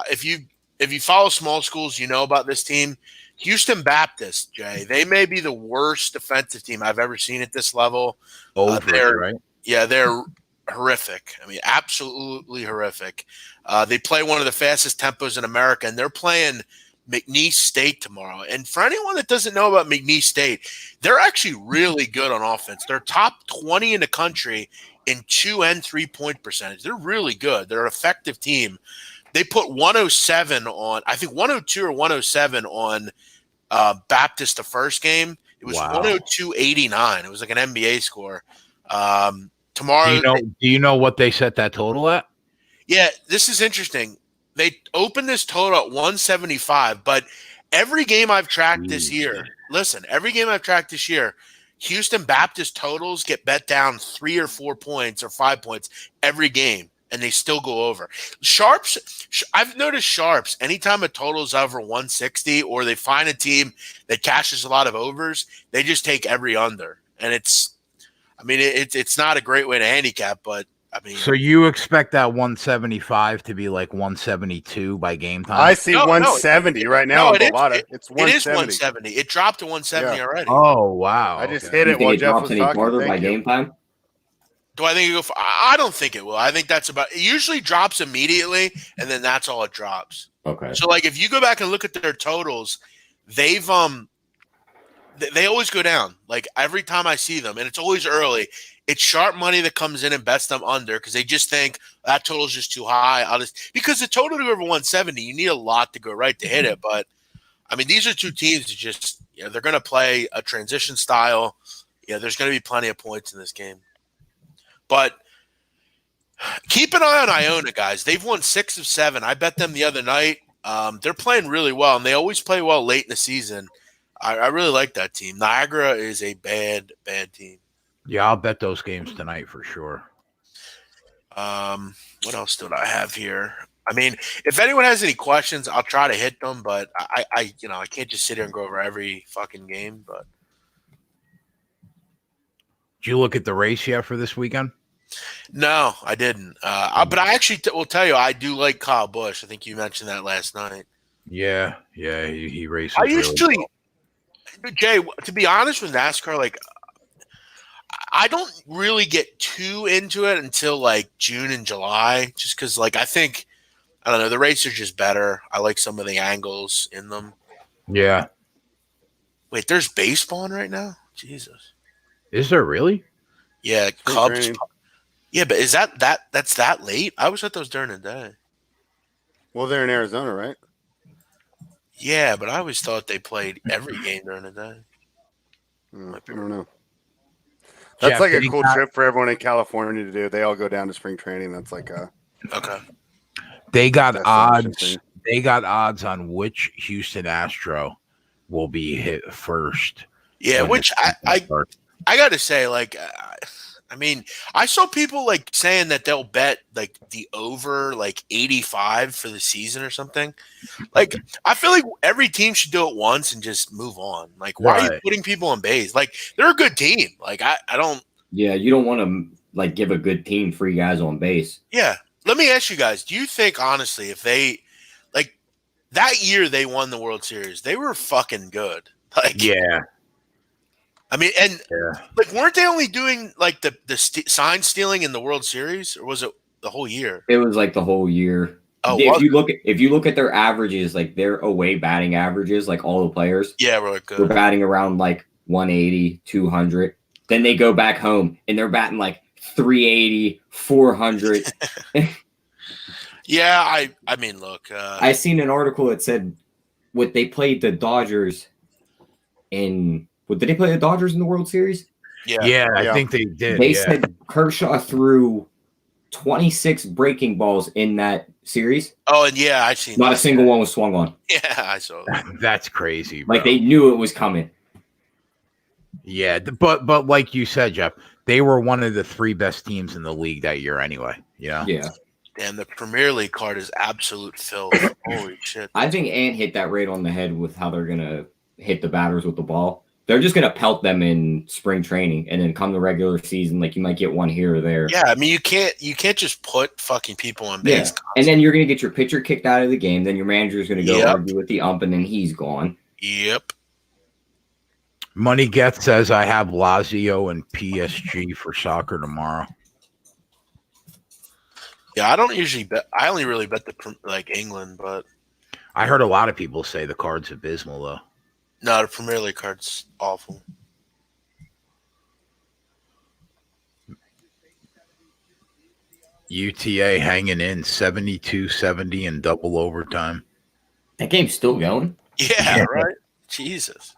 if you follow small schools, you know about this team. Houston Baptist, Jay. They may be the worst defensive team I've ever seen at this level. Right? Yeah, they're horrific. I mean, absolutely horrific. They play one of the fastest tempos in America, and they're playing McNeese State tomorrow. And for anyone that doesn't know about McNeese State, they're actually really good on offense. They're top 20 in the country in 2 and 3 point percentage. They're really good. They're an effective team. They put 107 on, I think 102 or 107 on Baptist the first game. It was 102.89. It was like an NBA score. Tomorrow, do you know what they set that total at? Yeah, this is interesting. They opened this total at 175, but every game I've tracked this year, Houston Baptist totals get bet down 3 or 4 points or 5 points every game, and they still go over. I've noticed sharps, anytime a total is over 160 or they find a team that cashes a lot of overs, they just take every under. And it's not a great way to handicap, but I mean, so you expect that 175 to be like 172 by game time? I see 170 right now. It's 170. It is 170. It dropped to 170 already. Oh wow! I just hit it while Jeff was talking. By game time? Do I think it go? I don't think it will. I think that's about. It usually drops immediately, and then that's all it drops. Okay. So like, if you go back and look at their totals, they always go down. Like every time I see them, and it's always early. It's sharp money that comes in and bets them under because they just think that total is just too high. Because the total to go over 170, you need a lot to go right to hit it. But I mean, these are two teams that just they're going to play a transition style. Yeah, there's going to be plenty of points in this game. But keep an eye on Iona, guys. They've won 6 of 7. I bet them the other night. They're playing really well, and they always play well late in the season. I really like that team. Niagara is a bad team. Yeah, I'll bet those games tonight for sure. What else did I have here? I mean, if anyone has any questions, I'll try to hit them, but I can't just sit here and go over every fucking game. But did you look at the race yet for this weekend? No, I didn't. But I actually will tell you, I do like Kyle Busch. I think you mentioned that last night. Yeah, he races. I usually, Jay, to be honest with NASCAR, like, I don't really get too into it until like June and July, just because, like, I don't know, the races are just better. I like some of the angles in them. Yeah. Wait, there's baseball on right now? Jesus. Is there really? Yeah, Cubs. Yeah, but is that's that late? I always thought that was during the day. Well, they're in Arizona, right? Yeah, but I always thought they played every game during the day. I don't know. That's Jeff, like a cool trip for everyone in California to do. They all go down to spring training. That's like a okay. They got odds. They got odds on which Houston Astro will be hit first. Yeah, which I got to say, like, I mean, I saw people like saying that they'll bet like the over like 85 for the season or something. Like, I feel like every team should do it once and just move on. Like, why are you putting people on base? Like, they're a good team. Like, I don't. Yeah, you don't want to like give a good team 3 guys on base. Yeah. Let me ask you guys, do you think, honestly, if they, like, that year they won the World Series, they were fucking good. Like, yeah. I mean, and like, weren't they only doing like the sign stealing in the World Series, or was it the whole year? It was like the whole year. Oh, if you look at their averages, like their away batting averages, like all the players, we're batting around like 180, 200. Then they go back home and they're batting like 380, 400. Yeah, I mean, look. I seen an article that said what they played the Dodgers in. What did they play the Dodgers in the World Series? Yeah. I think they did. They said Kershaw threw 26 breaking balls in that series. Oh, and yeah, I've seen. Not a single one was swung on. Yeah, I saw that. That's crazy, bro. Like they knew it was coming. Yeah, but like you said, Jeff, they were one of the 3 best teams in the league that year anyway. Yeah. And the Premier League card is absolute filth. Holy shit. I think Ant hit that right on the head with how they're going to hit the batters with the ball. They're just going to pelt them in spring training, and then come the regular season, like you might get one here or there. Yeah, I mean, you can't just put fucking people on base. Yeah. And then you're going to get your pitcher kicked out of the game. Then your manager is going to go argue with the ump, and then he's gone. Yep. Money Geth says I have Lazio and PSG for soccer tomorrow. Yeah, I don't usually bet. I only really bet England, but I heard a lot of people say the card's abysmal though. No, the Premier League card's awful. UTA hanging in 72-70 in double overtime. That game's still going? Yeah, right? Jesus.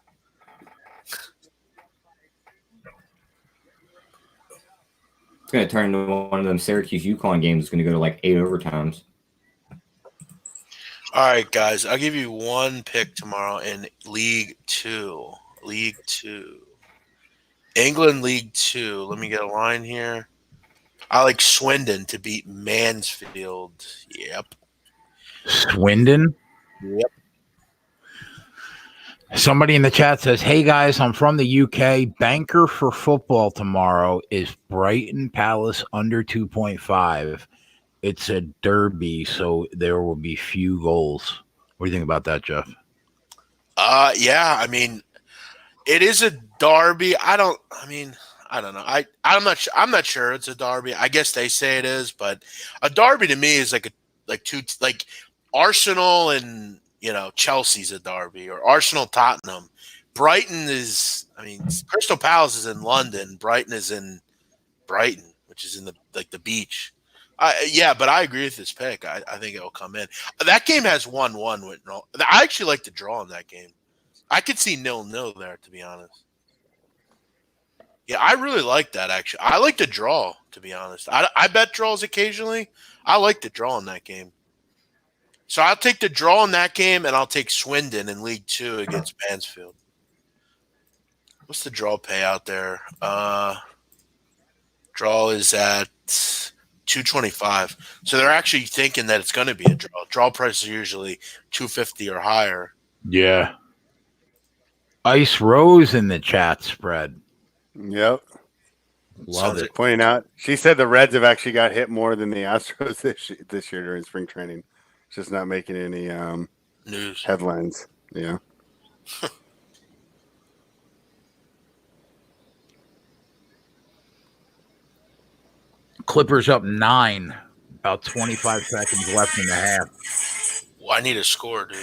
It's going to turn into one of them Syracuse-UConn games. It's going to go to like 8 overtimes. All right, guys. I'll give you one pick tomorrow in League 2. League 2. England League 2. Let me get a line here. I like Swindon to beat Mansfield. Yep. Swindon? Yep. Somebody in the chat says, hey guys, I'm from the UK. Banker for football tomorrow is Brighton Palace under 2.5. It's a derby, so there will be few goals. What do you think about that, Jeff? Yeah, I mean, it is a derby. I don't know. I'm not sure it's a derby. I guess they say it is, but a derby to me is like Arsenal and Chelsea's a derby, or Arsenal Tottenham. Brighton is, Crystal Palace is in London. Brighton is in Brighton, which is in the beach. But I agree with this pick. I think it will come in. That game has 1-1. I actually like the draw in that game. I could see 0-0 there, to be honest. Yeah, I really like that, actually. I like the draw, to be honest. I bet draws occasionally. I like the draw in that game. So I'll take the draw in that game, and I'll take Swindon in League 2 against Mansfield. What's the draw pay out there? Draw is at 225. So they're actually thinking that it's going to be a draw. Draw prices are usually 250 or higher. Yeah. Ice Rose in the chat spread. Yep. Love it. Pointing out, she said the Reds have actually got hit more than the Astros this year during spring training. It's just not making any news headlines. Yeah. Clippers up 9. About 25 seconds left in the half. Well, I need a score, dude.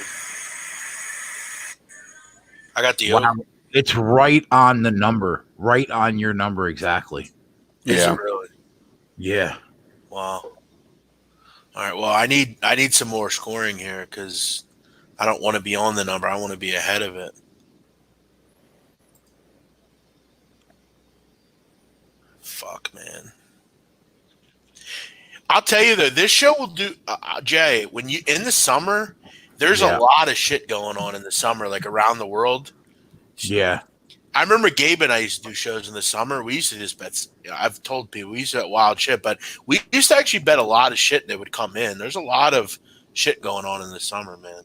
I got the Wow. It's right on the number. Right on your number exactly. Yeah. Really? Yeah. Wow. All right. Well, I need some more scoring here because I don't want to be on the number. I want to be ahead of it. Fuck, man. I'll tell you though, this show will do, Jay. When you in the summer, there's a lot of shit going on in the summer, like around the world. Yeah. I remember Gabe and I used to do shows in the summer. We used to just bet. I've told people we used to bet wild shit, but we used to actually bet a lot of shit that would come in. There's a lot of shit going on in the summer, man.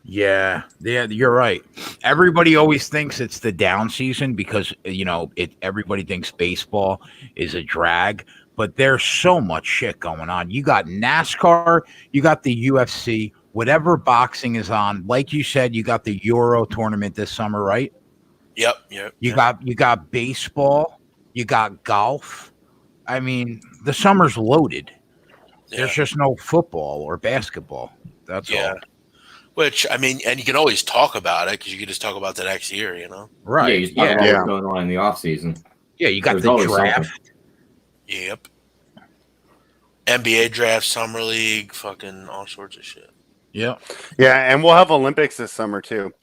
Yeah, you're right. Everybody always thinks it's the down season because everybody thinks baseball is a drag, but there's so much shit going on. You got NASCAR, you got the UFC, whatever boxing is on. Like you said, you got the Euro tournament this summer, right? Yep. You got baseball, you got golf. The summer's loaded. Yeah. There's just no football or basketball. That's all. Which, and you can always talk about it because you can just talk about the next year, Right. Yeah, you just talk about what's going on in the off season. Yeah, you got the draft. Yep. NBA draft, summer league, fucking all sorts of shit. Yeah. Yeah, and we'll have Olympics this summer too.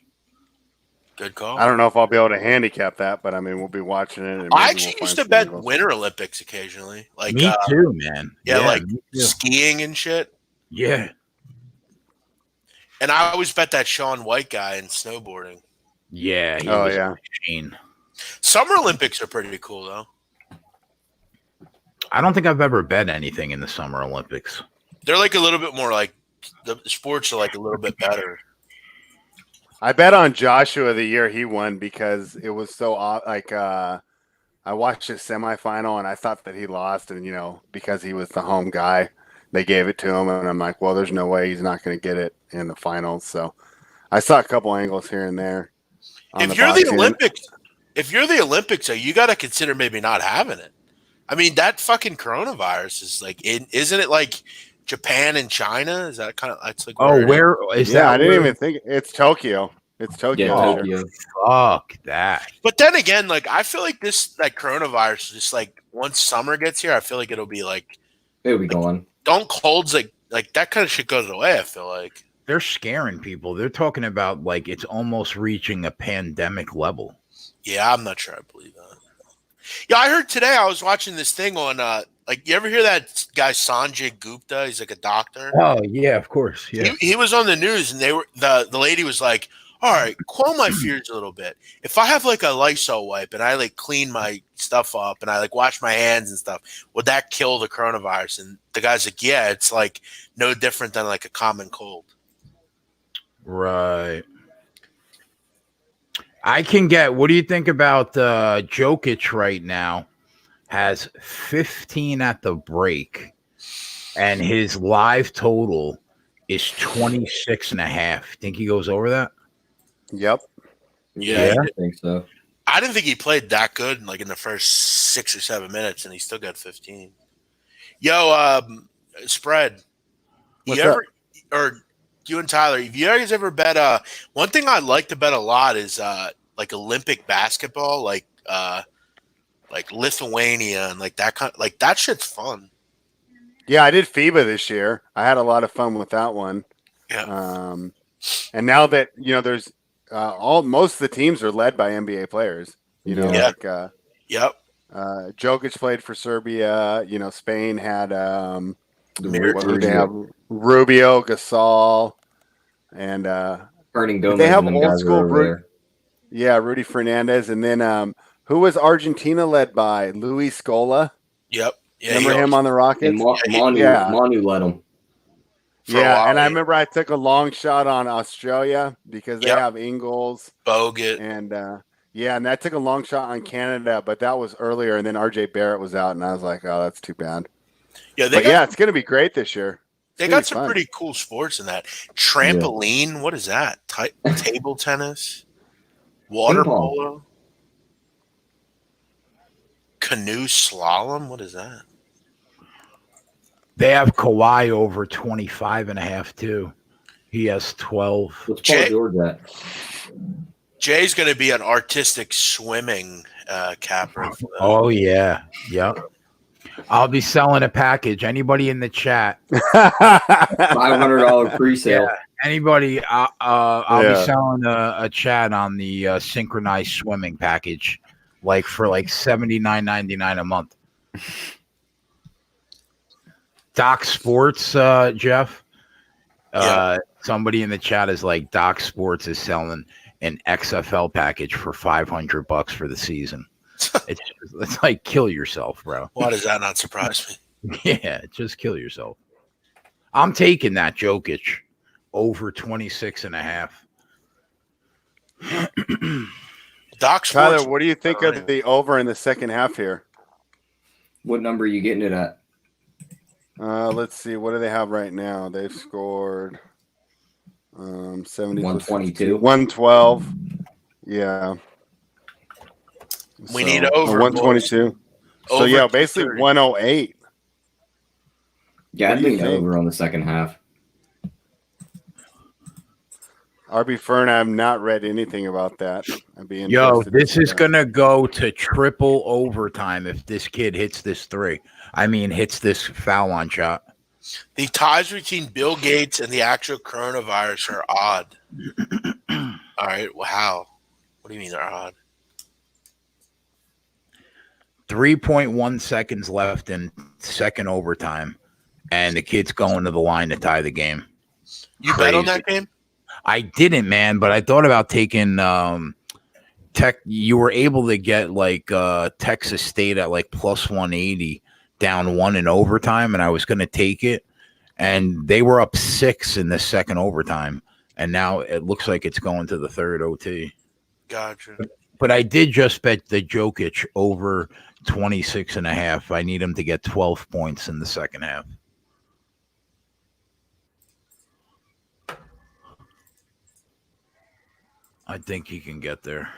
Good call. I don't know if I'll be able to handicap that, but I mean, we'll be watching it. And I actually used to bet Winter Olympics occasionally. Like me too, man. Yeah, like skiing and shit. Yeah. And I always bet that Shaun White guy in snowboarding. Yeah. Oh yeah. Summer Olympics are pretty cool though. I don't think I've ever bet anything in the Summer Olympics. They're like a little bit more like the sports are like a little bit better. I bet on Joshua the year he won because it was so like I watched his semifinal and I thought that he lost, and because he was the home guy, they gave it to him, and I'm like, well, there's no way he's not going to get it in the finals. So I saw a couple angles here and there. If you're the Olympics, you got to consider maybe not having it. I mean, that fucking coronavirus is like, isn't it like Japan and China? Is that kind of? It's like where is that? Yeah, I didn't even think it's Tokyo. It's Tokyo. Yeah, Tokyo. Fuck that. But then again, like I feel like that coronavirus, just like once summer gets here, I feel like it'll be gone. Don't colds like that kind of shit goes away. I feel like they're scaring people. They're talking about like it's almost reaching a pandemic level. Yeah, I'm not sure I believe that. Yeah, I heard today. I was watching this thing on like you ever hear that guy Sanjay Gupta? He's like a doctor. Oh yeah, of course. Yeah, he was on the news, and the lady was like, "All right, quell my fears a little bit. If I have like a Lysol wipe and I like clean my stuff up and I like wash my hands and stuff, would that kill the coronavirus?" And the guy's like, "Yeah, it's like no different than like a common cold." Right. I can get. What do you think about Jokic right now? Has 15 at the break, and his live total is 26.5. Think he goes over that? Yep. Yeah, I think so. I didn't think he played that good like in the first 6 or 7 minutes, and he still got 15. Yo, spread. What's up? Or you and Tyler, have you guys ever bet? One thing I like to bet a lot is like Olympic basketball, like Lithuania and like that kind. Like that shit's fun. Yeah, I did FIBA this year. I had a lot of fun with that one. Yeah. And now that there's most of the teams are led by NBA players. Yep. Jokic played for Serbia. Spain had Rubio. they have Rubio, Gasol, and Burning Gomez. They have old school Rudy Fernandez, and then who was Argentina led by? Luis Scola. Yep. Yeah, remember him on the Rockets? Manu led him. Yeah, and I remember I took a long shot on Australia because they have Ingles, Bogut, and and that took a long shot on Canada, but that was earlier, and then RJ Barrett was out, and I was like, oh, that's too bad. Yeah, it's going to be great this year. They got some pretty cool sports in that. Trampoline, what is that? Table tennis, water polo, canoe slalom. What is that? They have Kawhi over 25.5 too. He has 12. What's Paul George at? Jay's going to be an artistic swimming capper. Oh yeah, yep. I'll be selling a package. Anybody in the chat? $500 pre-sale. Yeah, anybody? I'll be selling a chat on the synchronized swimming package, like for like $79.99 a month. Doc Sports, Jeff. Somebody in the chat is like, Doc Sports is selling an XFL package for $500 for the season. It's like, kill yourself, bro. Why does that not surprise me? Yeah, just kill yourself. I'm taking that Jokic over 26.5. Doc Sports. Tyler, what do you think of the over in the second half here? What number are you getting it at? Let's see. What do they have right now? They've scored 70. 122. 112. Yeah. We need over 122. So yeah, basically 108. Yeah, I think over on the second half. RB Fern, I have not read anything about that. I'd be Yo, interested. this is going to go to triple overtime if this kid hits this three. I mean, hits this foul line shot. The ties between Bill Gates and the actual coronavirus are odd. All right. Well, how? What do you mean they're odd? 3.1 seconds left in second overtime, and the kid's going to the line to tie the game. You bet on that game? I didn't, man, but I thought about taking Tech. You were able to get like Texas State at like plus 180 down 1 in overtime, and I was going to take it. And they were up 6 in the second overtime, and now it looks like it's going to the third OT. Gotcha. But I did just bet the Jokic over 26.5. I need him to get 12 points in the second half. I think he can get there.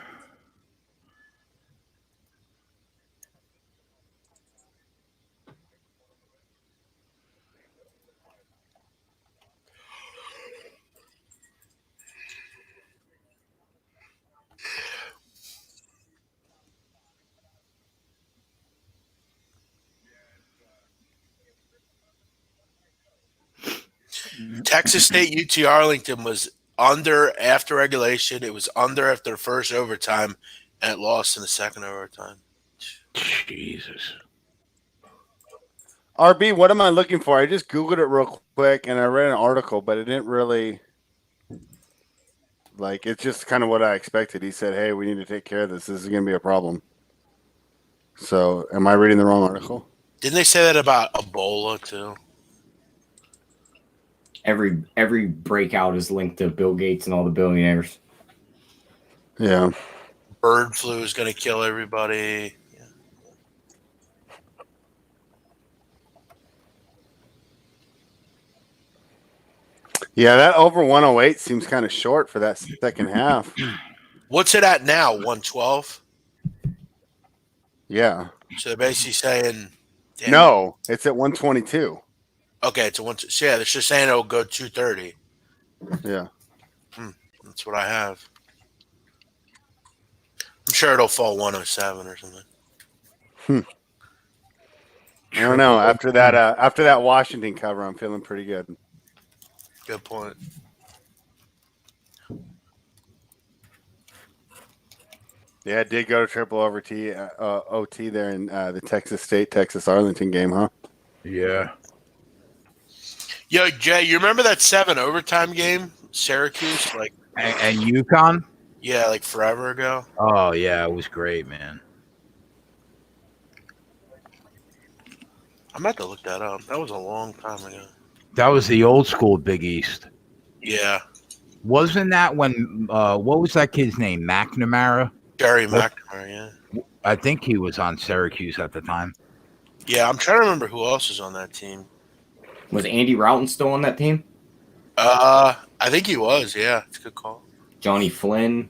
Texas State UT Arlington was under after regulation. It was under after the first overtime, and it lost in the second overtime. Jesus. RB, what am I looking for? I just Googled it real quick, and I read an article, but it didn't really like. It's just kind of what I expected. He said, "Hey, we need to take care of this. This is going to be a problem." So, am I reading the wrong article? Didn't they say that about Ebola too? Every breakout is linked to Bill Gates and all the billionaires. Yeah. Bird flu is going to kill everybody. Yeah, that over 108 seems kind of short for that second half. What's it at now? 112? Yeah. So they're basically saying... Damn. No, it's at 122. Okay, it's a one. So yeah, they're just saying it'll go 230. Yeah. That's what I have. I'm sure it'll fall 107 or something. I don't know. After that Washington cover, I'm feeling pretty good. Good point. Yeah, it did go to triple OT there in the Texas State, Texas Arlington game, huh? Yeah. Yo, Jay, you remember that 7 overtime game, Syracuse? Like, And UConn? yeah, like forever ago. Oh, yeah, it was great, man. I'm about to look that up. That was a long time ago. That was the old school Big East. Yeah. Wasn't that when, what was that kid's name? McNamara? Gary McNamara, yeah. I think he was on Syracuse at the time. Yeah, I'm trying to remember who else was on that team. Was Andy Roughton still on that team? I think he was, yeah. It's a good call. Johnny Flynn.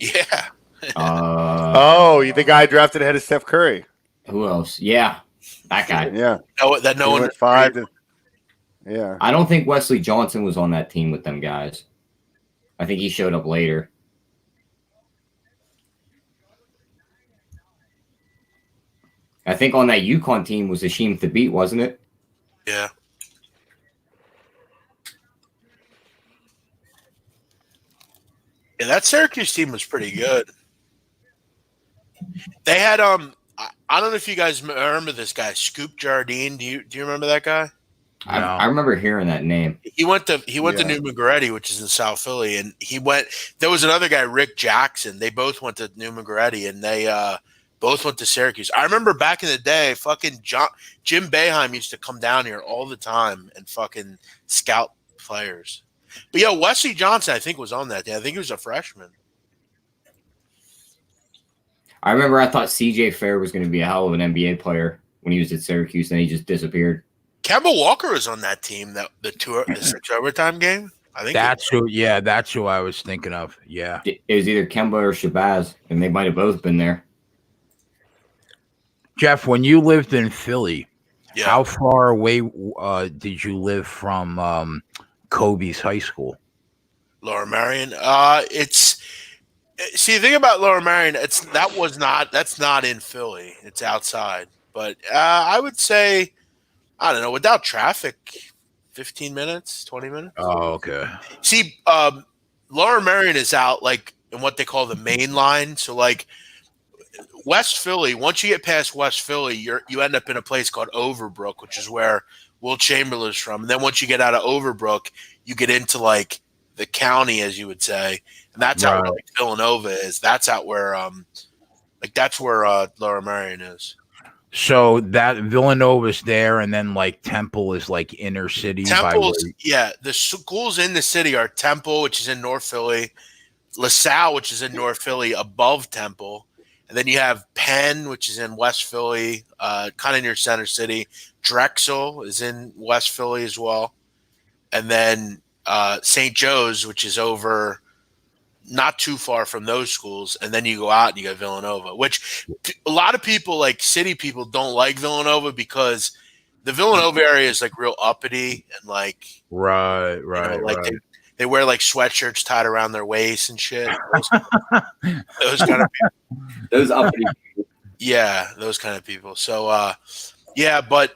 Yeah. The guy drafted ahead of Steph Curry. Who else? Yeah, that guy. Yeah. No one went 5. Yeah. I don't think Wesley Johnson was on that team with them guys. I think he showed up later. I think on that UConn team was Hasheem Thabit, wasn't it? Yeah. Yeah, that Syracuse team was pretty good. They had I don't know if you guys remember this guy, Scoop Jardine. Do you remember that guy? No. I remember hearing that name. He went to New Magretti, which is in South Philly, and there was another guy, Rick Jackson. They both went to New Magretti, and they both went to Syracuse. I remember back in the day, fucking Jim Boeheim used to come down here all the time and fucking scout players. But yo, Wesley Johnson, I think, was on that day. I think he was a freshman. I remember I thought CJ Fair was going to be a hell of an NBA player when he was at Syracuse, and he just disappeared. Kemba Walker was on that team, the 6 overtime game. I think that's who I was thinking of. Yeah. It was either Kemba or Shabazz, and they might have both been there. Jeff, when you lived in Philly, Yeah. how far away did you live from Kobe's high school? Lower Marion. It's see the thing about Lower Marion. That's not in Philly. It's outside. But I would say I don't know without traffic, 15 minutes, 20 minutes. Oh, okay. See, Lower Marion is out like in what they call the main line. So like West Philly, once you get past West Philly, you end up in a place called Overbrook, which is where Will Chamberlain's from. And then once you get out of Overbrook, you get into like the county, as you would say, and that's out where like, Villanova is. That's out where that's where Lower Marion is. So that Villanova's there, and then like Temple is like inner city. Yeah, the schools in the city are Temple, which is in North Philly, LaSalle, which is in North Philly, above Temple, and then you have Penn, which is in West Philly, kind of near Center City. Drexel is in West Philly as well, and then St. Joe's, which is over not too far from those schools, and then you go out and you got Villanova, which a lot of people, like city people, don't like Villanova because the Villanova area is like real uppity and like right. They wear like sweatshirts tied around their waist and shit. Those kind of people. Those uppity people. Yeah, those kind of people. So but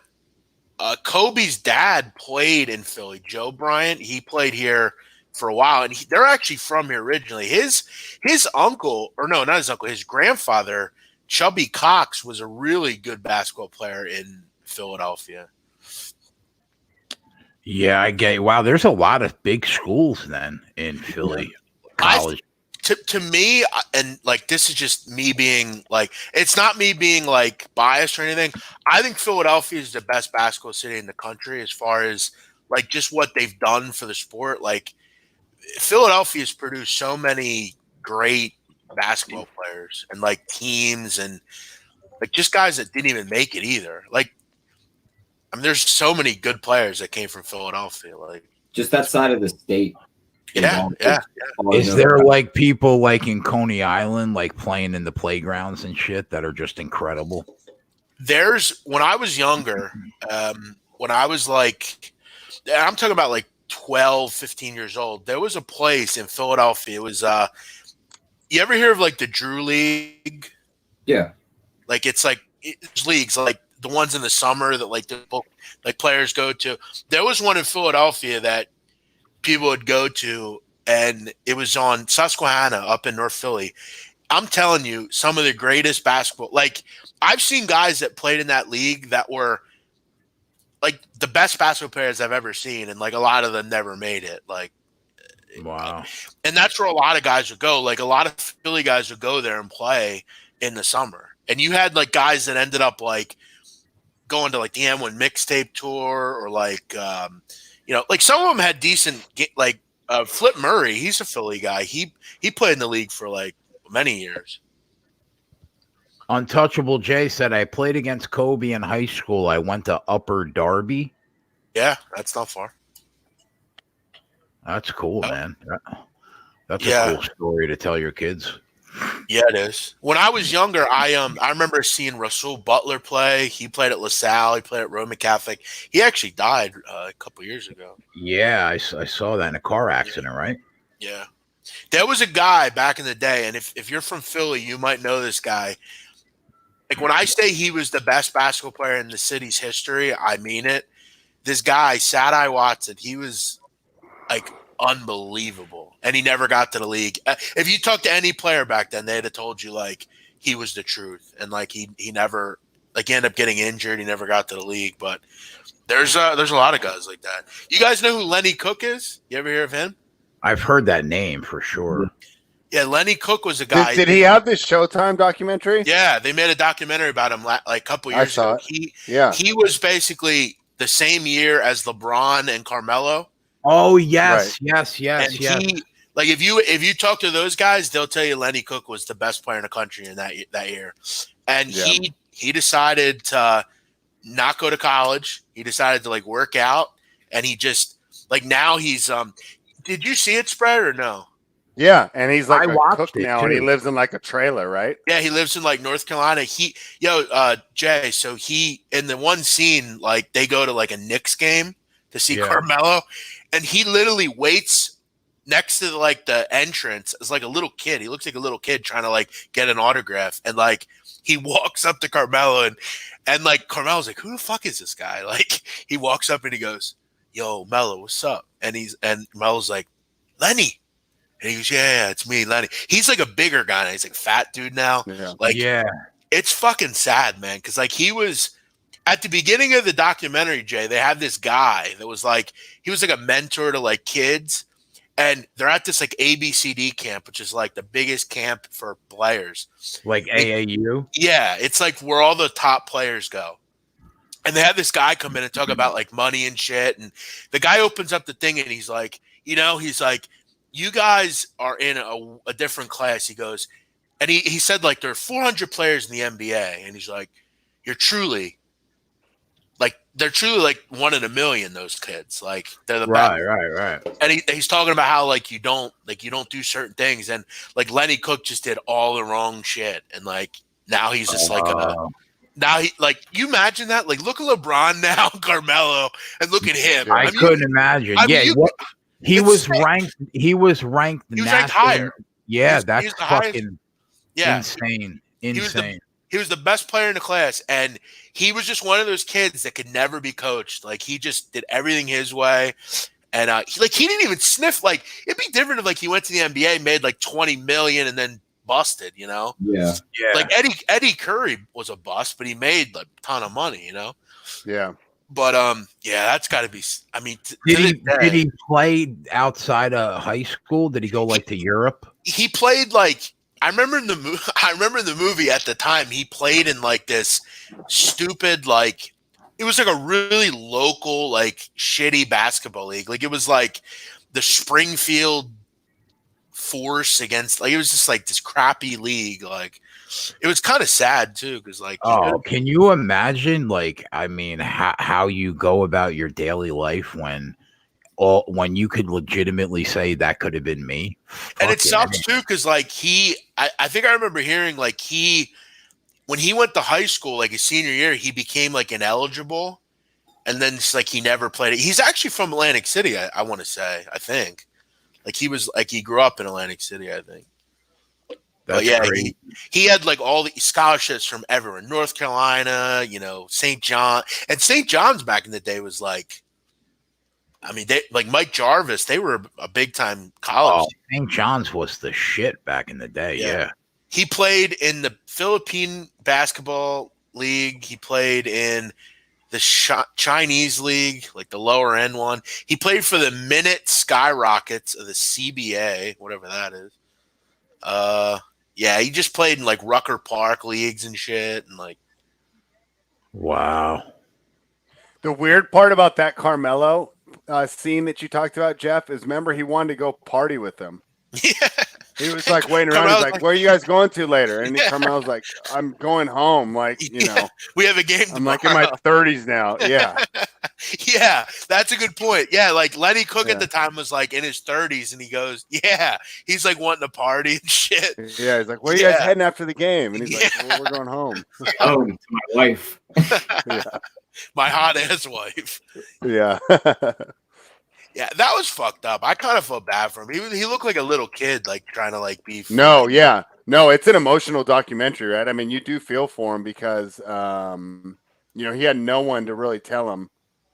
Kobe's dad played in Philly. Joe Bryant, he played here for a while, and they're actually from here originally. His uncle, or no, not his uncle, his grandfather, Chubby Cox, was a really good basketball player in Philadelphia. Yeah, I get it. Wow, there's a lot of big schools then in Philly. College. To me, and like this is just me being like, it's not me being like biased or anything. I think Philadelphia is the best basketball city in the country as far as like just what they've done for the sport. Like Philadelphia's produced so many great basketball players and like teams and like just guys that didn't even make it either. Like, I mean, there's so many good players that came from Philadelphia. Like just that side of the state. Yeah. Is there like people like in Coney Island, like playing in the playgrounds and shit that are just incredible? When I was younger, when I was like, I'm talking about like 12, 15 years old, there was a place in Philadelphia. It was, you ever hear of like the Drew League? Yeah. Like it's leagues like the ones in the summer that like players go to. There was one in Philadelphia that people would go to, and it was on Susquehanna up in North Philly. I'm telling you, some of the greatest basketball, like I've seen guys that played in that league that were like the best basketball players I've ever seen. And like a lot of them never made it. Like, wow. And that's where a lot of guys would go. Like a lot of Philly guys would go there and play in the summer. And you had like guys that ended up like going to like the M1 mixtape tour or like, like some of them had decent, like Flip Murray. He's a Philly guy. He played in the league for like many years. Untouchable Jay said, I played against Kobe in high school. I went to Upper Darby. Yeah, that's not far. That's cool, man. That's a cool story to tell your kids. Yeah, it is. When I was younger, I remember seeing Rasul Butler play. He played at LaSalle. He played at Roman Catholic. He actually died a couple years ago. Yeah, I saw that in a car accident, right? Yeah. There was a guy back in the day, and if you're from Philly, you might know this guy. Like when I say he was the best basketball player in the city's history, I mean it. This guy, Sad-Eye Watson, he was like unbelievable, and he never got to the league. If you talk to any player back then, they'd have told you like he was the truth, and like he never like he ended up getting injured. He never got to the league, but there's a lot of guys like that. You guys know who Lenny Cook is? You ever hear of him? I've heard that name for sure. Yeah, Lenny Cook was a guy. Did he have this Showtime documentary? Yeah, they made a documentary about him like a couple years ago. He was basically the same year as LeBron and Carmelo. Oh yes, right. yes. And he, like if you talk to those guys, they'll tell you Lenny Cook was the best player in the country in that year. And he decided to not go to college. He decided to like work out, and he just like now he's Did you see it, Spread, or no? Yeah, and he's like a cook now, and he lives in like a trailer, right? Yeah, he lives in like North Carolina. Jay, so he in the one scene, like they go to like a Knicks game to see Carmelo, and he literally waits next to like the entrance is like a little kid. He looks like a little kid trying to like get an autograph, and like he walks up to Carmelo, and like Carmelo's like, who the fuck is this guy? Like he walks up and he goes, yo, Melo, what's up? And Melo's like, Lenny. And he goes, yeah, it's me, Lenny. He's like a bigger guy now. He's like a fat dude now. Yeah. Like, yeah, it's fucking sad, man. Cause like he was at the beginning of the documentary, Jay, they had this guy that was like, he was like a mentor to like kids. And they're at this like ABCD camp, which is like the biggest camp for players. like AAU. Yeah. It's like where all the top players go. And they had this guy come in and talk about like money and shit. And the guy opens up the thing and he's like, he's like, you guys are in a different class. He goes, and he said like there are 400 players in the NBA. And he's like, they're truly like one in a million, those kids. Like they're the best. Right. And he's talking about how like you don't do certain things. And like Lenny Cook just did all the wrong shit. And like now he's just now he like you imagine that? Like look at LeBron now, Carmelo, and look at him. I couldn't imagine. He was ranked. He was ranked. He was ranked higher. Yeah, he that's was fucking insane. Insane. He was the best player in the class, and he was just one of those kids that could never be coached. Like he just did everything his way, and he didn't even sniff. Like it'd be different if like he went to the NBA, made like 20 million, and then busted. Yeah. Like Eddie Curry was a bust, but he made like a ton of money. Yeah. But that's got to be. I mean, did he play outside of high school? Did he go like to Europe? He played like I remember in the movie at the time. He played in like this stupid like it was like a really local like shitty basketball league. Like it was like the Springfield Force against like it was just like this crappy league. Like it was kind of sad too because like can you imagine like I mean how you go about your daily life when you could legitimately say that could have been me? And it sucks too because like I think I remember hearing like when he went to high school like his senior year he became like ineligible and then it's like he never played it. He's actually from Atlantic City I want to say I think like he was like he grew up in Atlantic City I think. But yeah, he had like all the scholarships from everywhere, North Carolina, St. John, and St. John's back in the day was like, I mean, they like Mike Jarvis, they were a big time college. St. John's was the shit back in the day. Yeah. He played in the Philippine Basketball League. He played in the Chinese League, like the lower end one. He played for the Minute Skyrockets of the CBA, whatever that is. Yeah, he just played in like Rucker Park leagues and shit, and like. Wow. The weird part about that Carmelo scene that you talked about, Jeff, is remember he wanted to go party with them. Yeah. He was like waiting around. He's like, "Where are you guys going to later?" And Carmelo's like, "I'm going home." Like, we have a game. I'm like in my 30s now. Yeah. Yeah, that's a good point. Yeah, like Lenny Cook at the time was like in his 30s, and he goes, "Yeah," he's like wanting to party and shit. Yeah, he's like, "Where are you guys heading after the game?" And he's like, well, "We're going home." Oh, to my wife. Yeah. My hot ass wife. Yeah. Yeah, that was fucked up. I kind of felt bad for him. He looked like a little kid, like trying to like be. No, yeah, no, it's an emotional documentary, right? I mean, you do feel for him because, he had no one to really tell him.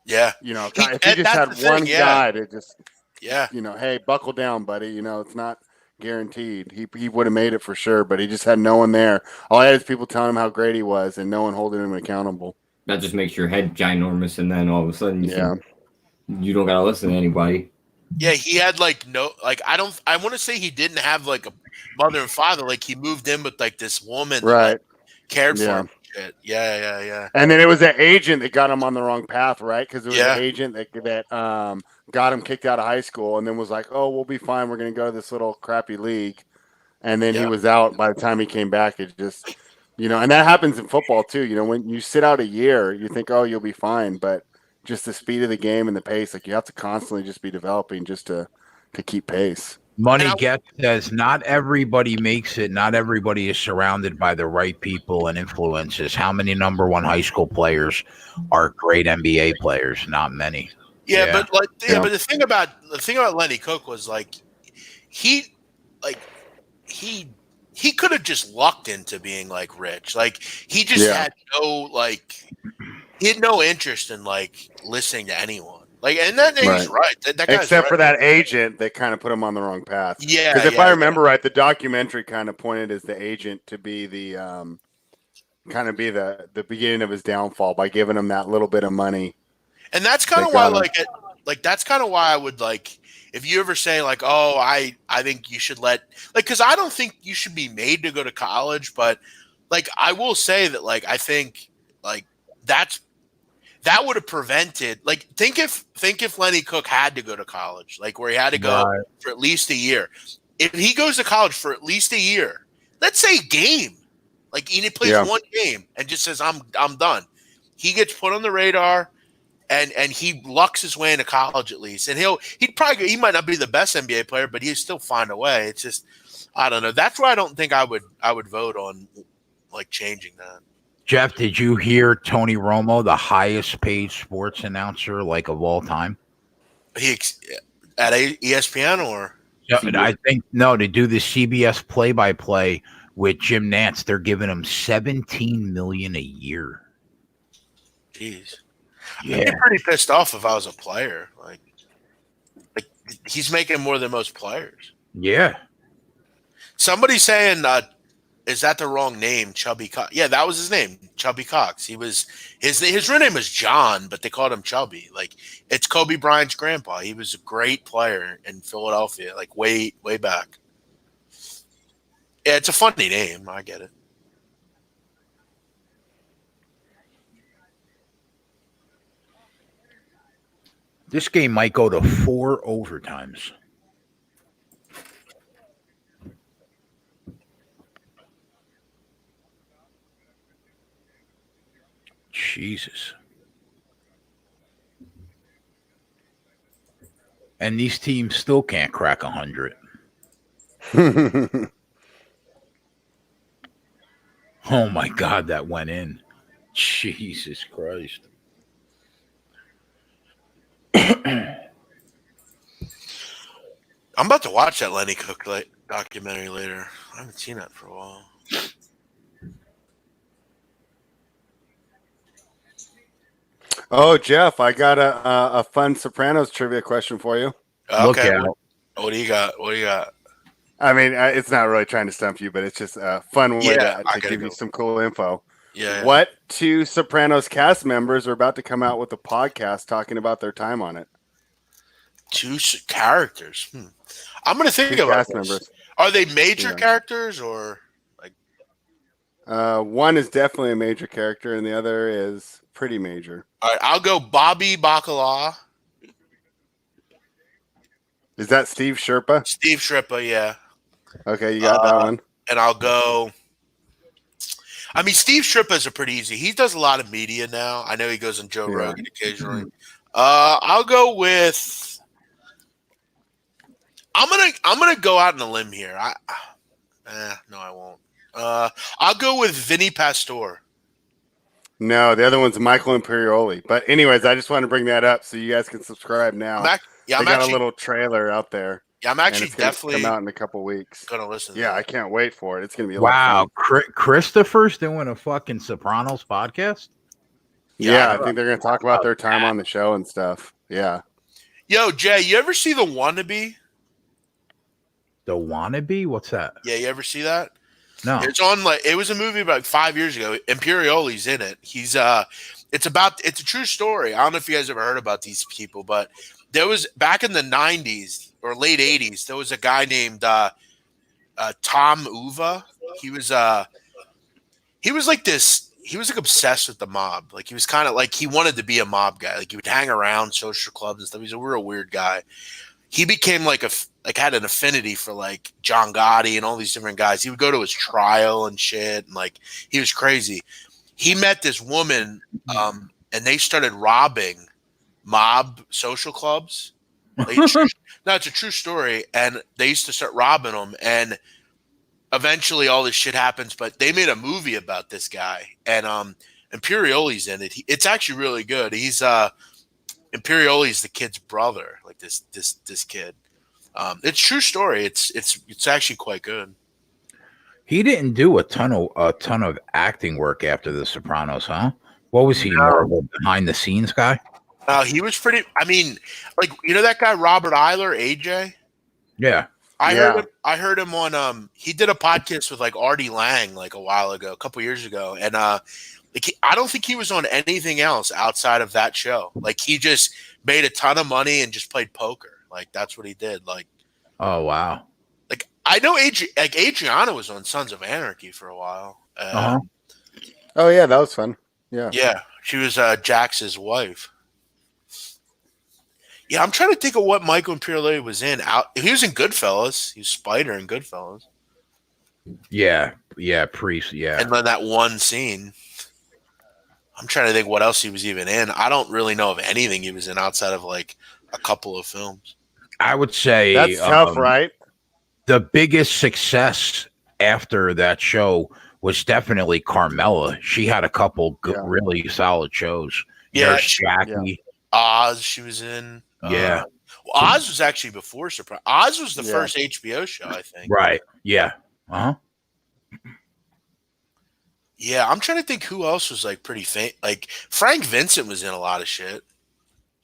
Yeah, if he just had one guy to just, hey, buckle down, buddy. It's not guaranteed. He would have made it for sure, but he just had no one there. All he had is people telling him how great he was, and no one holding him accountable. That just makes your head ginormous, and then all of a sudden, you don't gotta listen to anybody. Yeah, he had like I want to say he didn't have like a mother and father. Like he moved in with like this woman, right? That, cared for him. Shit. Yeah. And then it was an agent that got him on the wrong path, right? Because it was an agent that got him kicked out of high school, and then was like, "Oh, we'll be fine. We're gonna go to this little crappy league," and then he was out by the time he came back. It just, and that happens in football too. When you sit out a year, you think, "Oh, you'll be fine," but just the speed of the game and the pace, like you have to constantly just be developing just to keep pace. Money Gets says not everybody makes it. Not everybody is surrounded by the right people and influences. How many number one high school players are great NBA players? Not many. Yeah. But the thing about Lenny Cook was like he like he could have just lucked into being like rich. Like he just had he had no interest in like listening to anyone. Like, and then he's right. That guy's Except right. for that agent, they kind of put him on the wrong path. Yeah, because if I remember right, the documentary kind of pointed as the agent to be the kind of be the beginning of his downfall by giving him that little bit of money. And that's kind of why, that's kind of why I would like, if you ever say like, oh, I think you should because I don't think you should be made to go to college, but like, I will say that like, I think like that would have prevented, like, think if Lenny Cook had to go to college, like where he had to go for at least a year. If he goes to college for at least a year, let's say game, like he plays one game and just says, I'm done. He gets put on the radar. And he lucks his way into college at least, and he might not be the best NBA player, but he'll still find a way. It's just, I don't know. That's why I don't think I would vote on like changing that. Jeff, did you hear Tony Romo, the highest paid sports announcer like of all time? He at ESPN or? Yeah, I think to do the CBS play-by-play with Jim Nantz, they're giving him $17 million a year. Jeez. Yeah. I'd be pretty pissed off if I was a player. Like he's making more than most players. Yeah. Somebody's saying, is that the wrong name? Chubby Cox. Yeah, that was his name, Chubby Cox. He was his real name was John, but they called him Chubby. Like it's Kobe Bryant's grandpa. He was a great player in Philadelphia, like way back. Yeah, it's a funny name. I get it. This game might go to 4 overtimes. Jesus. And these teams still can't crack 100. Oh my God, that went in. Jesus Christ. I'm about to watch that Lenny Cook documentary later. I haven't seen that for a while. Oh, Jeff, I got a fun Sopranos trivia question for you. Okay. What do you got? What do you got? I mean, it's not really trying to stump you, but it's just a fun way to give you some cool info. Yeah. What 2 Sopranos cast members are about to come out with a podcast talking about their time on it? 2 characters. I'm going to think about cast members. Are they major characters or like? One is definitely a major character, and the other is pretty major. All right, I'll go Bobby Bacala. Is that Steve Sherpa? Steve Sherpa, yeah. Okay, you got that one. And I'll go. I mean, Steve Sherpa is pretty easy. He does a lot of media now. I know he goes on Joe Rogan occasionally. I'll go with. I'm gonna go out on a limb here. No, I won't. I'll go with Vinny Pastore. No, the other one's Michael Imperioli. But anyways, I just want to bring that up so you guys can subscribe now. I'm got a little trailer out there. Yeah, I'm actually definitely come out in a couple weeks. Gonna listen. Yeah, I can't wait for it. It's gonna be a lot of fun. Christopher's doing a fucking Sopranos podcast. Yeah, I think they're gonna talk about their time on the show and stuff. Yeah. Yo, Jay, you ever see The Wannabe? The Wannabe? What's that? Yeah, you ever see that? No. It's on it was a movie about 5 years ago. Imperioli's in it. He's it's a true story. I don't know if you guys ever heard about these people, but there was back in the 90s or late 80s, there was a guy named Tom Uva. He was obsessed with the mob. Like he was kind of like he wanted to be a mob guy. Like he would hang around social clubs and stuff. He's a real weird guy. He became had an affinity for like John Gotti and all these different guys. He would go to his trial and shit, and like he was crazy. He met this woman, and they started robbing mob social clubs. It's a true story. And they used to start robbing them, and eventually all this shit happens. But they made a movie about this guy, and Imperioli's in it. It's actually really good. He's Imperioli's the kid's brother, like this kid. It's true story. It's actually quite good. He didn't do a ton of acting work after The Sopranos, huh? What was he, more of a behind the scenes guy? He was pretty. I mean, like that guy Robert Eiler, AJ. Yeah, I heard him on. He did a podcast with like Artie Lang like a while ago, a couple years ago, and I don't think he was on anything else outside of that show. Like he just made a ton of money and just played poker. Like that's what he did. Like, oh wow. Like I know Adriana was on Sons of Anarchy for a while. Oh yeah, that was fun. Yeah. Yeah, she was Jax's wife. Yeah, I'm trying to think of what Michael Imperioli was in. He was in Goodfellas. He was Spider in Goodfellas. Yeah, Priest. Yeah, and then that one scene. I'm trying to think what else he was even in. I don't really know of anything he was in outside of like a couple of films. I would say that's tough, right? The biggest success after that show was definitely Carmela. She had a couple really solid shows. Yeah, Nurse Jackie. Oz, she was in. Yeah. Oz was actually before Surprise. Oz was the first HBO show, I think. Right. Yeah. Uh-huh. Yeah, I'm trying to think who else was like pretty famous. Like Frank Vincent was in a lot of shit.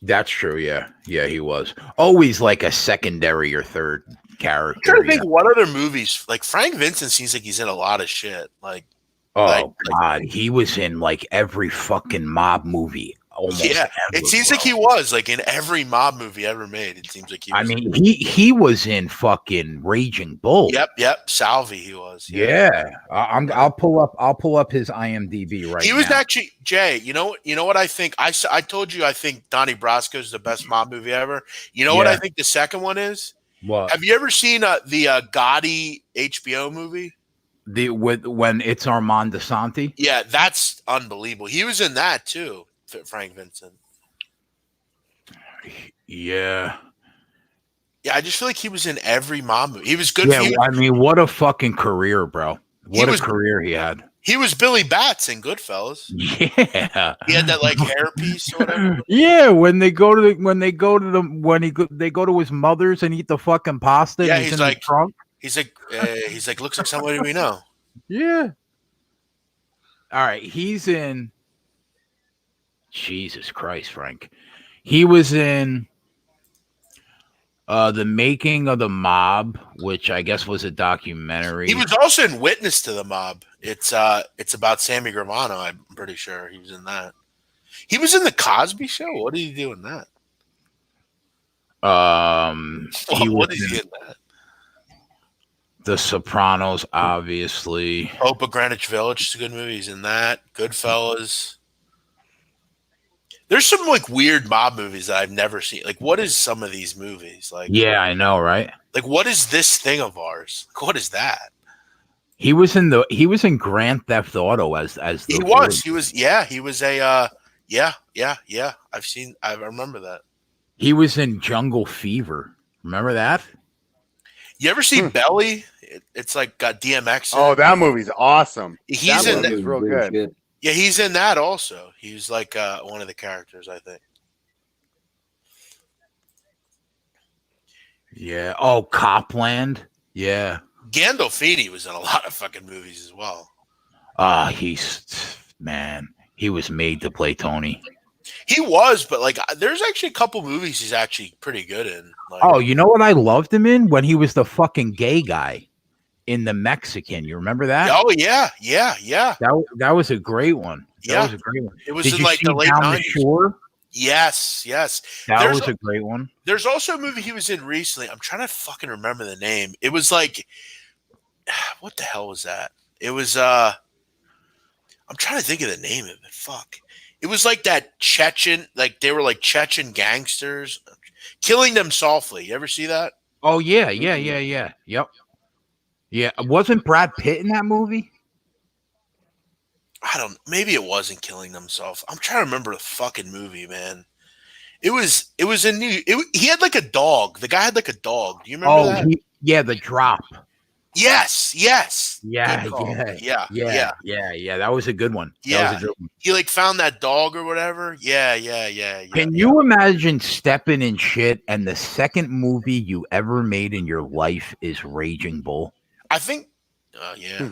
That's true. Yeah. Yeah, he was always like a secondary or third character. I'm trying to think what other movies. Like Frank Vincent seems like he's in a lot of shit. Like, God, he was in like every fucking mob movie. Almost yeah, ever, it seems like he was like in every mob movie ever made. It seems like he was. I mean, he was in fucking Raging Bull. Yep. Salvi, he was. Yeah. I'll pull up his IMDb right now. He was actually Jay. You know what I think? I told you I think Donnie Brasco is the best mob movie ever. You know what I think the second one is? What? Have you ever seen the Gotti HBO movie? When it's Armand DeSanti? Yeah, that's unbelievable. He was in that too. Frank Vincent. Yeah. Yeah, I just feel like he was in every mob movie. He was good. Yeah, I mean, what a fucking career, bro. What a career he had. He was Billy Batts in Goodfellas. Yeah. He had that like hairpiece or whatever. Yeah, when they go to his mother's and eat the fucking pasta. Yeah, he's in like the trunk. He's like looks like somebody we know. Yeah. All right, he's in. Jesus Christ, Frank. He was in The Making of the Mob, which I guess was a documentary. He was also in Witness to the Mob. It's about Sammy Gravano, I'm pretty sure he was in that. He was in The Cosby Show? What did he do in that? What did he do in that? The Sopranos, obviously. Hope of Greenwich Village is a good movie. He's in that. Goodfellas. There's some like weird mob movies that I've never seen. Like, what is some of these movies? Like, yeah, I know, right? Like, what is this thing of ours? Like, what is that? He was in Grand Theft Auto as he was a I remember that. He was in Jungle Fever. Remember that? You ever see Belly? It's like got DMX. Oh, that movie's awesome. He's in that. Real good. Yeah, he's in that also. He's like one of the characters, I think. Yeah. Oh, Copland. Yeah. Gandolfini was in a lot of fucking movies as well. He was made to play Tony. He was, but like, there's actually a couple movies he's actually pretty good in. Like, oh, you know what I loved him in? When he was the fucking gay guy in The Mexican. You remember that? Oh yeah. That was a great one. That was a great one. It was in like the late 90s. The Shore? Yes. That was a great one. There's also a movie he was in recently. I'm trying to fucking remember the name. It was like, what the hell was that? It was I'm trying to think of the name of it. Fuck. It was like that Chechen, like they were like Chechen gangsters, Killing Them Softly. You ever see that? Oh yeah. Yep. Yeah, wasn't Brad Pitt in that movie? Maybe it wasn't Killing Them Softly. I'm trying to remember the fucking movie, man. It was a new. He had like a dog. The guy had like a dog. Do you remember that? The Drop. Yes. Yeah, Good call. yeah. That was a good one. Yeah. That was a good one. He like found that dog or whatever. Yeah. Can you imagine stepping in shit and the second movie you ever made in your life is Raging Bull? I think. Yeah.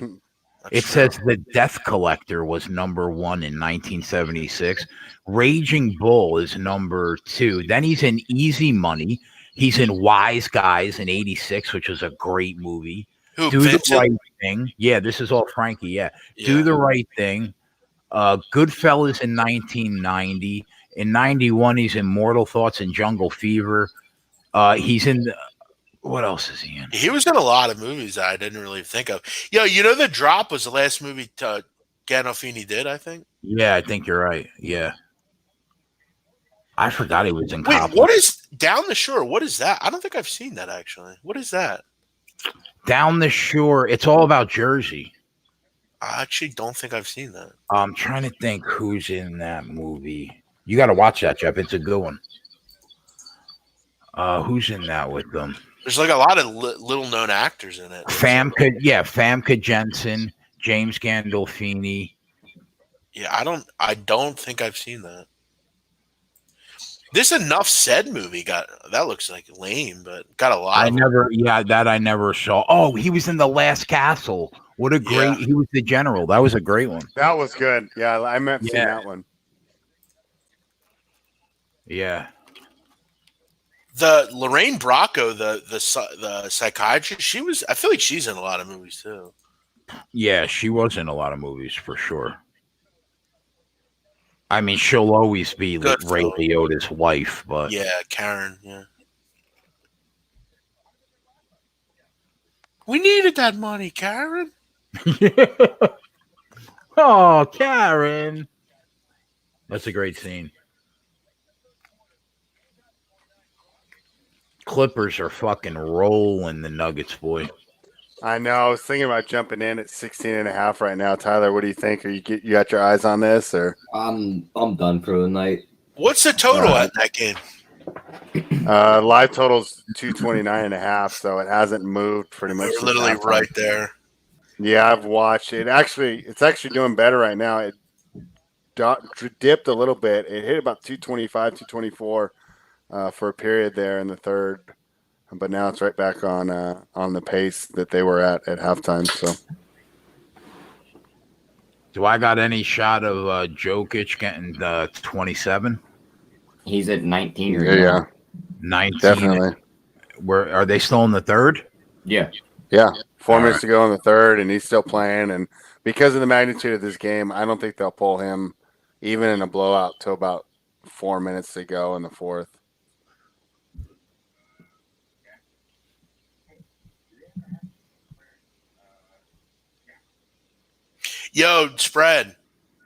It says The Death Collector was number 1 in 1976. Raging Bull is number 2. Then he's in Easy Money. He's in Wise Guys in 86, which was a great movie. Who, Do Vincent? the Right Thing. Yeah, this is all Frankie. Yeah. Do the Right Thing. Goodfellas in 1990. In 91, he's in Mortal Thoughts and Jungle Fever. He's in what else is he in? He was in a lot of movies that I didn't really think of. Yo, you know, The Drop was the last movie Gandolfini did, I think. Yeah, I think you're right. Yeah. I forgot he was in Wait, Copland. what is Down the Shore? What is that? I don't think I've seen that, actually. What is that? Down the Shore. It's all about Jersey. I actually don't think I've seen that. I'm trying to think who's in that movie. You got to watch that, Jeff. It's a good one. Who's in that with them? There's like a lot of little known actors in it. Famke Jensen, James Gandolfini. Yeah, I don't think I've seen that. This Enough Said movie that looks like lame, but got a lot. I never saw. Oh, he was in The Last Castle. What a great! He was the general. That was a great one. That was good. Yeah, I meant to see that one. Yeah. The Lorraine Bracco, the psychiatrist, I feel like she's in a lot of movies too. Yeah, she was in a lot of movies for sure. I mean, she'll always be Ray Liotta's wife, but yeah, Karen. Yeah, we needed that money, Karen. Oh, Karen, that's a great scene. Clippers are fucking rolling the Nuggets, boy. I know. I was thinking about jumping in at 16.5 right now. Tyler, what do you think? You got your eyes on this, or? I'm done for the night. What's the total at that game? Live total's 229.5, so it hasn't moved pretty much. We're literally right there. Yeah, I've watched it. It's actually doing better right now. It dipped a little bit. It hit about 225, 224 for a period there in the third. But now it's right back on the pace that they were at halftime. So, do I got any shot of Jokic getting 27? He's at 19. Yeah, 19. Definitely. Where are they still in the third? Yeah. 4 minutes to go in the third, and he's still playing. And because of the magnitude of this game, I don't think they'll pull him even in a blowout till about 4 minutes to go in the fourth. Yo, Spread.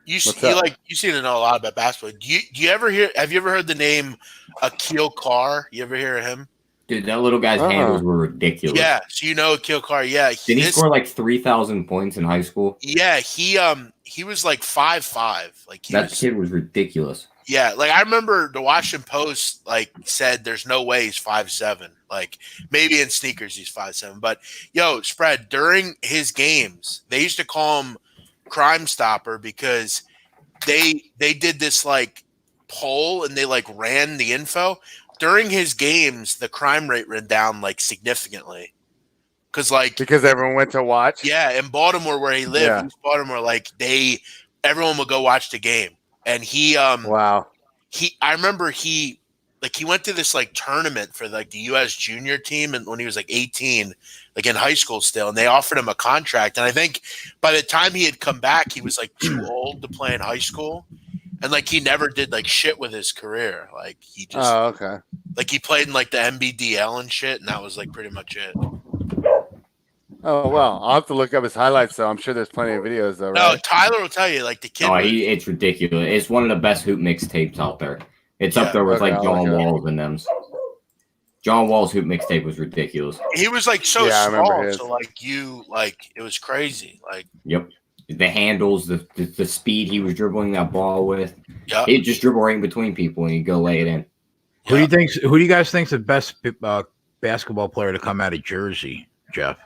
You seem to know a lot about basketball. Do you ever hear? Have you ever heard the name Akil Carr? You ever hear of him? Dude, that little guy's handles were ridiculous. Yeah, so you know Akil Carr. Yeah, did he score like 3,000 points in high school? Yeah, he was like 5'5". Like kid was ridiculous. Yeah, like I remember the Washington Post said there's no way he's 5'7". Like maybe in sneakers he's 5'7". But yo, Spread, during his games, they used to call him Crime Stopper because they did this like poll and they like ran the info. During his games, the crime rate went down like significantly. Because everyone went to watch? Yeah, in Baltimore where he lived, in Baltimore, everyone would go watch the game. And I remember he went to this like tournament for like the US junior team and when he was like 18, like in high school still, and they offered him a contract. And I think by the time he had come back, he was like too old to play in high school. And like he never did like shit with his career. Like he just like he played in like the NBDL and shit, and that was like pretty much it. Oh well, I'll have to look up his highlights though. I'm sure there's plenty of videos though, right? No, Tyler will tell you, like the kid. It's ridiculous. It's one of the best hoop mixtapes out there. It's up there with like John Wall's and them. John Wall's hoop mixtape was ridiculous. He was like so small, so it was crazy. Like the handles, the speed he was dribbling that ball with. Yeah, he'd just dribble right in between people and he'd go lay it in. Who do you guys think's the best basketball player to come out of Jersey, Jeff?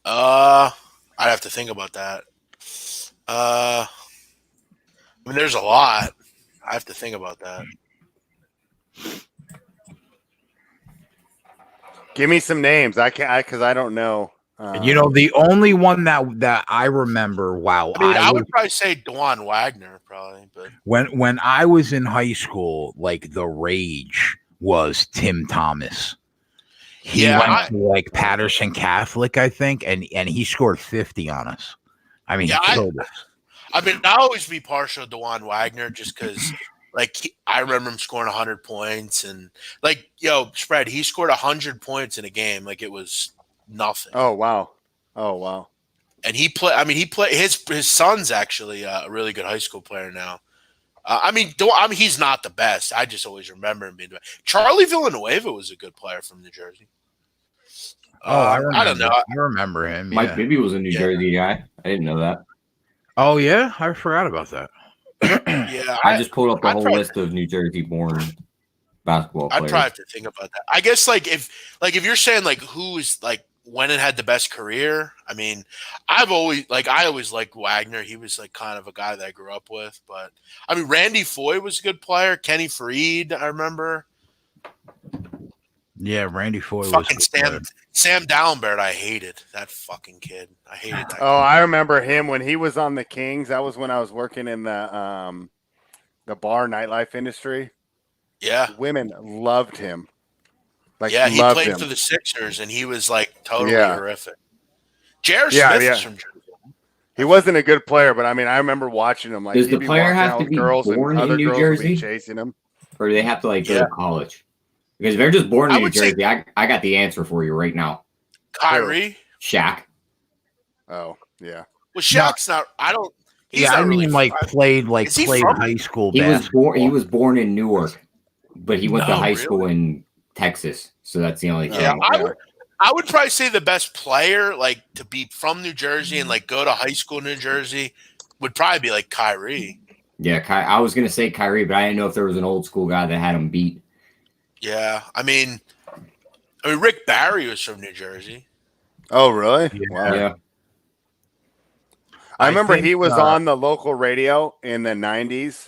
I'd have to think about that. I mean, there's a lot. I have to think about that. Give me some names. Because I don't know. The only one that I remember. Wow, I mean, I would probably say Dwan Wagner, probably. But when I was in high school, like the rage was Tim Thomas. He went to like Patterson Catholic, I think, and he scored 50 on us. I mean, he killed us. I mean, I'll always be partial to Dwan Wagner just because, like, I remember him scoring 100 points and, like, spread. He scored 100 points in a game, like it was nothing. Oh wow. And he played. His son's actually a really good high school player now. He's not the best. I just always remember him being the best. Charlie Villanueva was a good player from New Jersey. I don't know. I remember him. Mike Bibby was a New Jersey guy. I didn't know that. Oh yeah, I forgot about that. Yeah, I just pulled up the whole list of New Jersey-born basketball players. I'd probably have to think about that. I guess if you're saying like who's like when it had the best career, I mean, I always liked Wagner. He was like kind of a guy that I grew up with. But I mean, Randy Foye was a good player. Kenny Fareed, I remember. Yeah, Randy Foye fucking was Sam Dallenberg. I hated that fucking kid. I hated that. Oh, I remember him when he was on the Kings. That was when I was working in the bar nightlife industry. Yeah, women loved him. Like, he played for the Sixers, and he was like totally horrific. J.R. Smith is from Jersey. He wasn't a good player, but I mean, I remember watching him. Like, does the player have to be born in New Jersey, chasing him, or do they have to like go to college? Because if they're just born in New Jersey, I got the answer for you right now. Kyrie, Shaq. Oh yeah. Well, Shaq's not. I don't. He's not really played high school. He was born in Newark, but he went to high school in Texas. So that's the only thing. Yeah, I would probably say the best player, like to be from New Jersey and like go to high school in New Jersey, would probably be like Kyrie. Yeah, I was gonna say Kyrie, but I didn't know if there was an old school guy that had him beat. Yeah, I mean, Rick Barry was from New Jersey. Oh, really? Yeah. Wow. Yeah. I remember he was on the local radio in the 90s,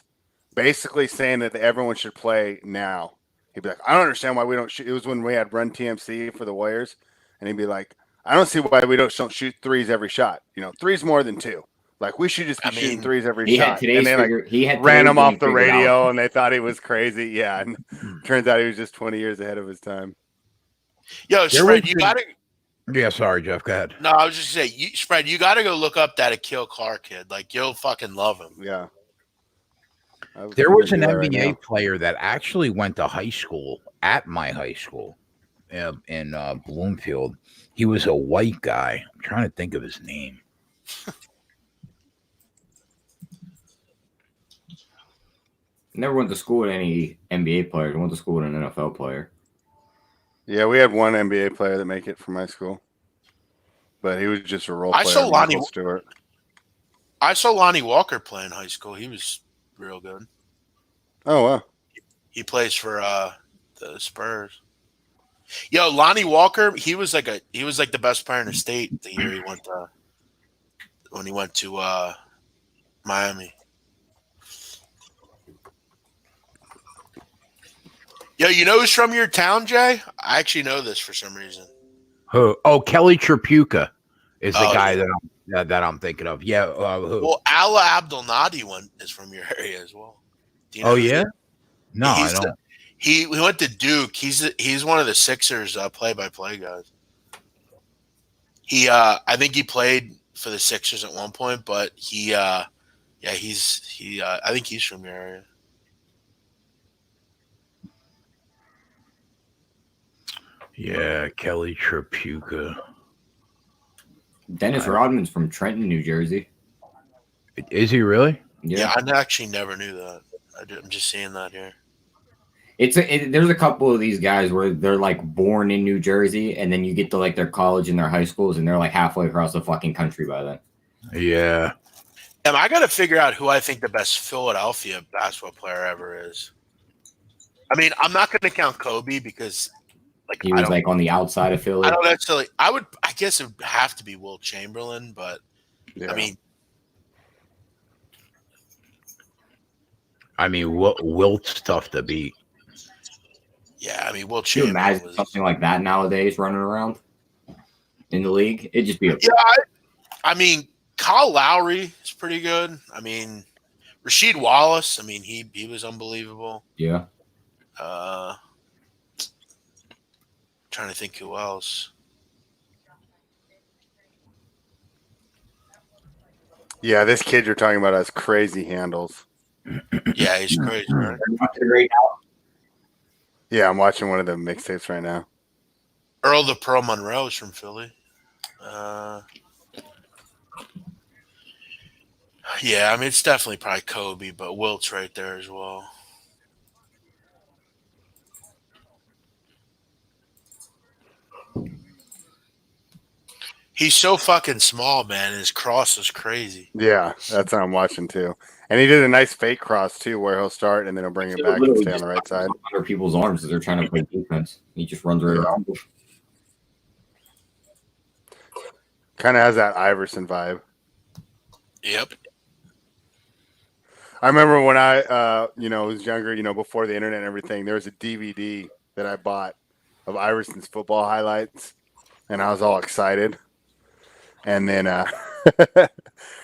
basically saying that everyone should play now. He'd be like, I don't understand why we don't shoot. It was when we had Run TMC for the Warriors. And he'd be like, I don't see why we don't shoot threes every shot. Three's more than two. Like, we should just be shooting threes every shot. And they ran him off the radio, and they thought he was crazy. Yeah, and turns out he was just 20 years ahead of his time. Yo, Spread, you got to... Yeah, sorry, Jeff, go ahead. No, I was just saying, Spread, you got to go look up that Akil Clark kid. Like, you'll fucking love him. Yeah. There was an NBA player that actually went to high school at my high school in Bloomfield. He was a white guy. I'm trying to think of his name. Never went to school with any NBA players. I went to school with an NFL player. Yeah, we had one NBA player that made it from my school, but he was just a role player. I saw Lonnie Walker play in high school. He was real good. Oh wow! He plays for the Spurs. Yo, Lonnie Walker, he was like the best player in the state the year when he went to Miami. Yo, you know who's from your town, Jay? I actually know this for some reason. Who? Oh, Kelly Tripucka is the guy that I'm thinking of. Yeah. Who? Well, Ala Abdel Nadi is from your area as well. Do you know yeah? No, I don't. He went to Duke. He's one of the Sixers play-by-play guys. I think he played for the Sixers at one point, but I think he's from your area. Yeah, Kelly Tripucka. Dennis Rodman's from Trenton, New Jersey. Is he really? Yeah, I actually never knew that. I'm just seeing that here. There's a couple of these guys where they're like born in New Jersey, and then you get to like their college and their high schools, and they're like halfway across the fucking country by then. Yeah. And I got to figure out who I think the best Philadelphia basketball player ever is. I mean, I'm not going to count Kobe because Like He was like on the outside of Philly. I don't necessarily. I guess it would have to be Will Chamberlain, but Yeah. I mean, Wilt's tough to beat. Yeah, I mean, Will Can you Chamberlain imagine something like that nowadays running around in the league? It'd just be a I mean, Kyle Lowry is pretty good. I mean, Rasheed Wallace. I mean, he was unbelievable. yeah. Trying to think who else. Yeah, this kid you're talking about has crazy handles. Yeah, he's crazy, right? Yeah, I'm watching one of the mixtapes right now. Earl the Pearl Monroe is from Philly. Yeah, I mean, it's definitely probably Kobe, but Wilt's right there as well. He's so fucking small, man. His cross is crazy. Yeah, that's what I'm watching too. And he did a nice fake cross too, where he'll start and then he'll bring it back and stay on the right side. Under people's arms as they're trying to play defense. He just runs right around. Kind of has that Iverson vibe. Yep. I remember when I, was younger, before the internet and everything, there was a DVD that I bought of Iverson's football highlights, and I was all excited. And then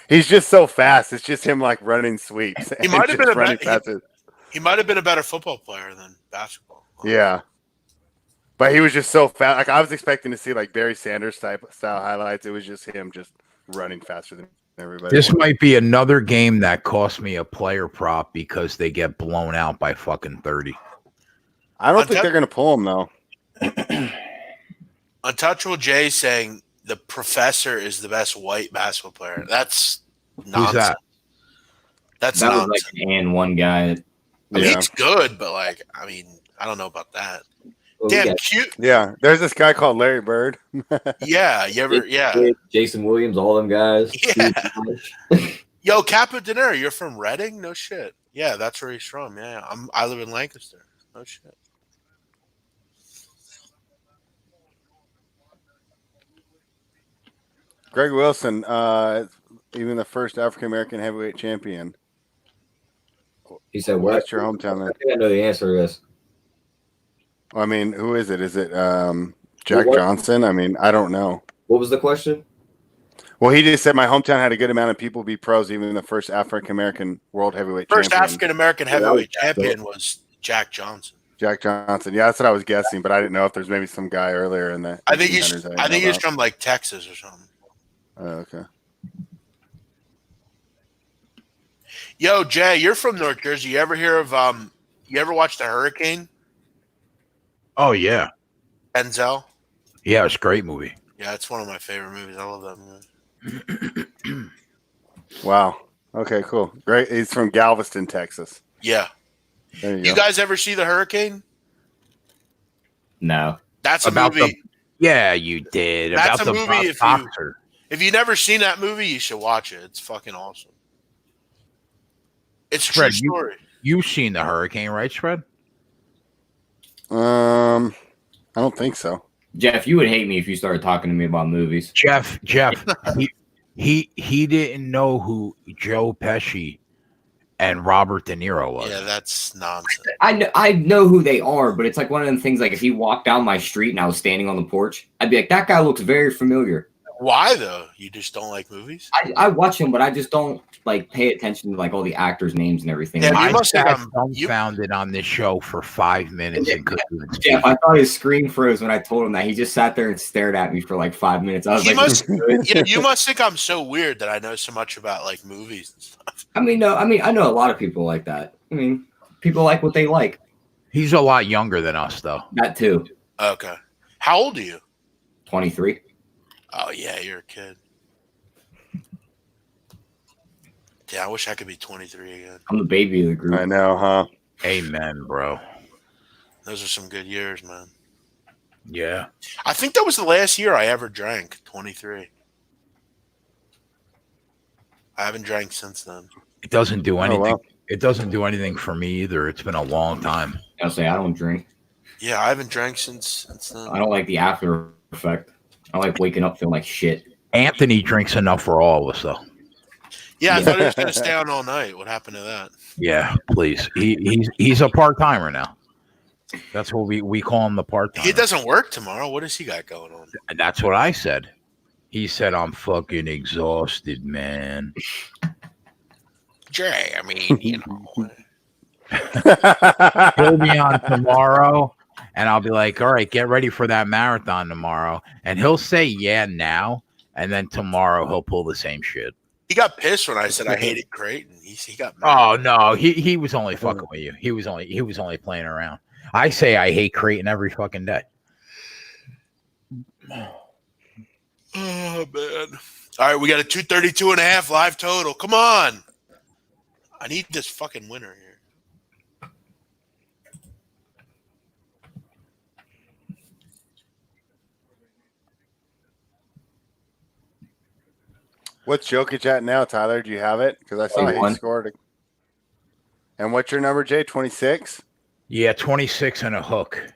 he's just so fast. It's just him like running sweeps. He might have been he might have been a better football player than basketball. Yeah. But he was just so fast. Like I was expecting to see like Barry Sanders style highlights. It was just him just running faster than everybody. This might be another game that cost me a player prop because they get blown out by fucking 30. I don't think they're going to pull him though. Untouchable Jay saying the professor is the best white basketball player. That's nonsense. Who's that? That's That was nonsense. like an and one guy. I mean, he's good, but like, I mean, I don't know about that. Well, Damn cute. Yeah, there's this guy called Larry Bird. Yeah, you ever? Yeah. Jason Williams, all them guys. Yeah. Yo, Capo Dinero, you're from Reading? No shit. Yeah, that's where he's from. Yeah, I live in Lancaster. No shit. Greg Wilson, even the first African American heavyweight champion. He said, "What? What's your hometown then?" I think I know the answer to this. I mean, who is it? Is it Jack Johnson? I mean, I don't know. What was the question? Well, he just said my hometown had a good amount of people be pros, even the first African American world heavyweight First champion. African American heavyweight champion was Jack Johnson. Jack Johnson. Yeah, that's what I was guessing, but I didn't know if there's maybe some guy earlier in the. I think he's 1800s I he's from like Texas or something. Oh, okay. Yo, Jay, you're from North Jersey. You ever hear of you ever watch The Hurricane? Oh, yeah. Denzel? Yeah, it's a great movie. Yeah, it's one of my favorite movies. I love that movie. Wow. Okay, cool. Great. He's from Galveston, Texas. Yeah. There you You go. guys ever see The Hurricane? No. That's a About movie. Yeah, you did. That's About a the movie boxer. If you've never seen that movie, you should watch it. It's fucking awesome. It's a true Fred, story. You've seen The Hurricane, right, Fred? I don't think so. Jeff, you would hate me if you started talking to me about movies. Jeff, he didn't know who Joe Pesci and Robert De Niro was. Yeah, that's nonsense. I know who they are, but it's like one of them things. Like if he walked down my street and I was standing on the porch, I'd be like, that guy looks very familiar. Why though? You just don't like movies? I watch him, but I just don't like pay attention to like all the actors' names and everything. Yeah, Like, you I must think sat I'm- dumbfounded on this show for 5 minutes and couldn't even speak. Jeff, I thought his screen froze when I told him that. He just sat there and stared at me for like 5 minutes. I was You like, must, yeah, you must think I'm so weird that I know so much about like movies and stuff. I know a lot of people like that. I mean, people like what they like. He's a lot younger than us, though. That too. Okay. How old are you? 23. Oh yeah, you're a kid. Yeah, I wish I could be 23 again. I'm the baby of the group. I know, huh? Amen, bro. Those are some good years, man. Yeah. I think that was the last year I ever drank, 23. I haven't drank since then. It doesn't do anything. wow. It doesn't do anything for me either. It's been a long time. I'll say I don't drink. Yeah, I haven't drank since then. I don't like the after effect. I like waking up feeling like shit. Anthony drinks enough for all of us, though. Yeah, I thought he was going to stay on all night. What happened to that? Yeah, please. He's a part timer now. That's what we call him, the part timer. He doesn't work tomorrow. What does he got going on? And that's what I said. He said, "I'm fucking exhausted, man." Jay, I mean, you know. He'll be on tomorrow, and I'll be like, "All right, get ready for that marathon tomorrow." And he'll say, "Yeah, now," and then tomorrow he'll pull the same shit. He got pissed when I said I hated Creighton. He got mad. Oh no, he was only fucking with you. He was only playing around. I say I hate Creighton every fucking day. Oh man! All right, we got a 232.5 live total. Come on! I need this fucking winner here. What's Jokic at now, Tyler? Do you have it? Because I saw he scored. And what's your number, Jay? 26? Yeah, 26 and a hook.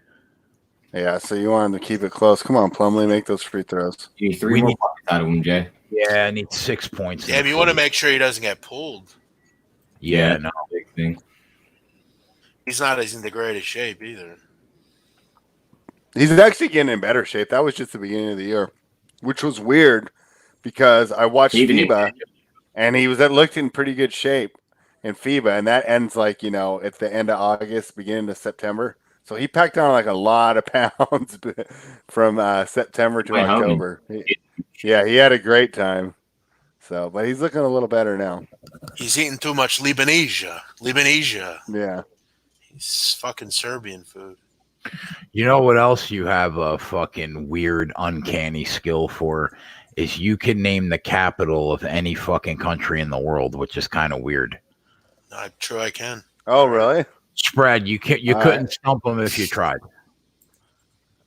Yeah, so you want him to keep it close. Come on, Plumlee, make those free throws. You need 3 more points out of him, Jay. Yeah, I need 6 points. Yeah, but you want to make sure he doesn't get pulled. Yeah, no. Big thing. He's not in the greatest shape either. He's actually getting in better shape. That was just the beginning of the year, which was weird because I watched FIBA, and he looked in pretty good shape in FIBA, and that ends at the end of August, beginning of September. So he packed on like a lot of pounds from September to October. He had a great time. So, but he's looking a little better now. He's eating too much Lebanese. Yeah. He's fucking Serbian food. You know what else you have a fucking weird, uncanny skill for is you can name the capital of any fucking country in the world, which is kind of weird. I'm sure I can. Oh, really? Spread, you couldn't stump them if you tried.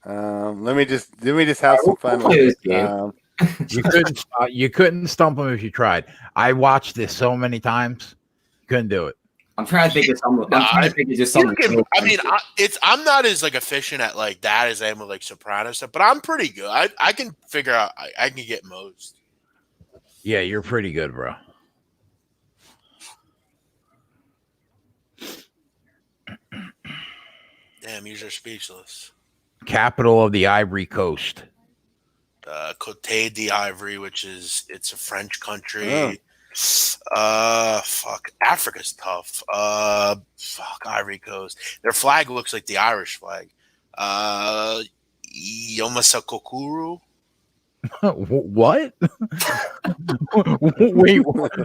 Let me just have some fun with it. You couldn't stump them if you tried. I watched this so many times, couldn't do it. I'm trying to think of something. I'm trying to think of just something. I'm not as efficient at like that as I am with like soprano stuff, but I'm pretty good. I can figure out. I can get most. Yeah, you're pretty good, bro. Damn, you're speechless. Capital of the Ivory Coast. Côte d'Ivoire, which it's a French country. Fuck, Africa's tough. Fuck, Ivory Coast. Their flag looks like the Irish flag. Yamoussoukro. What? Wait,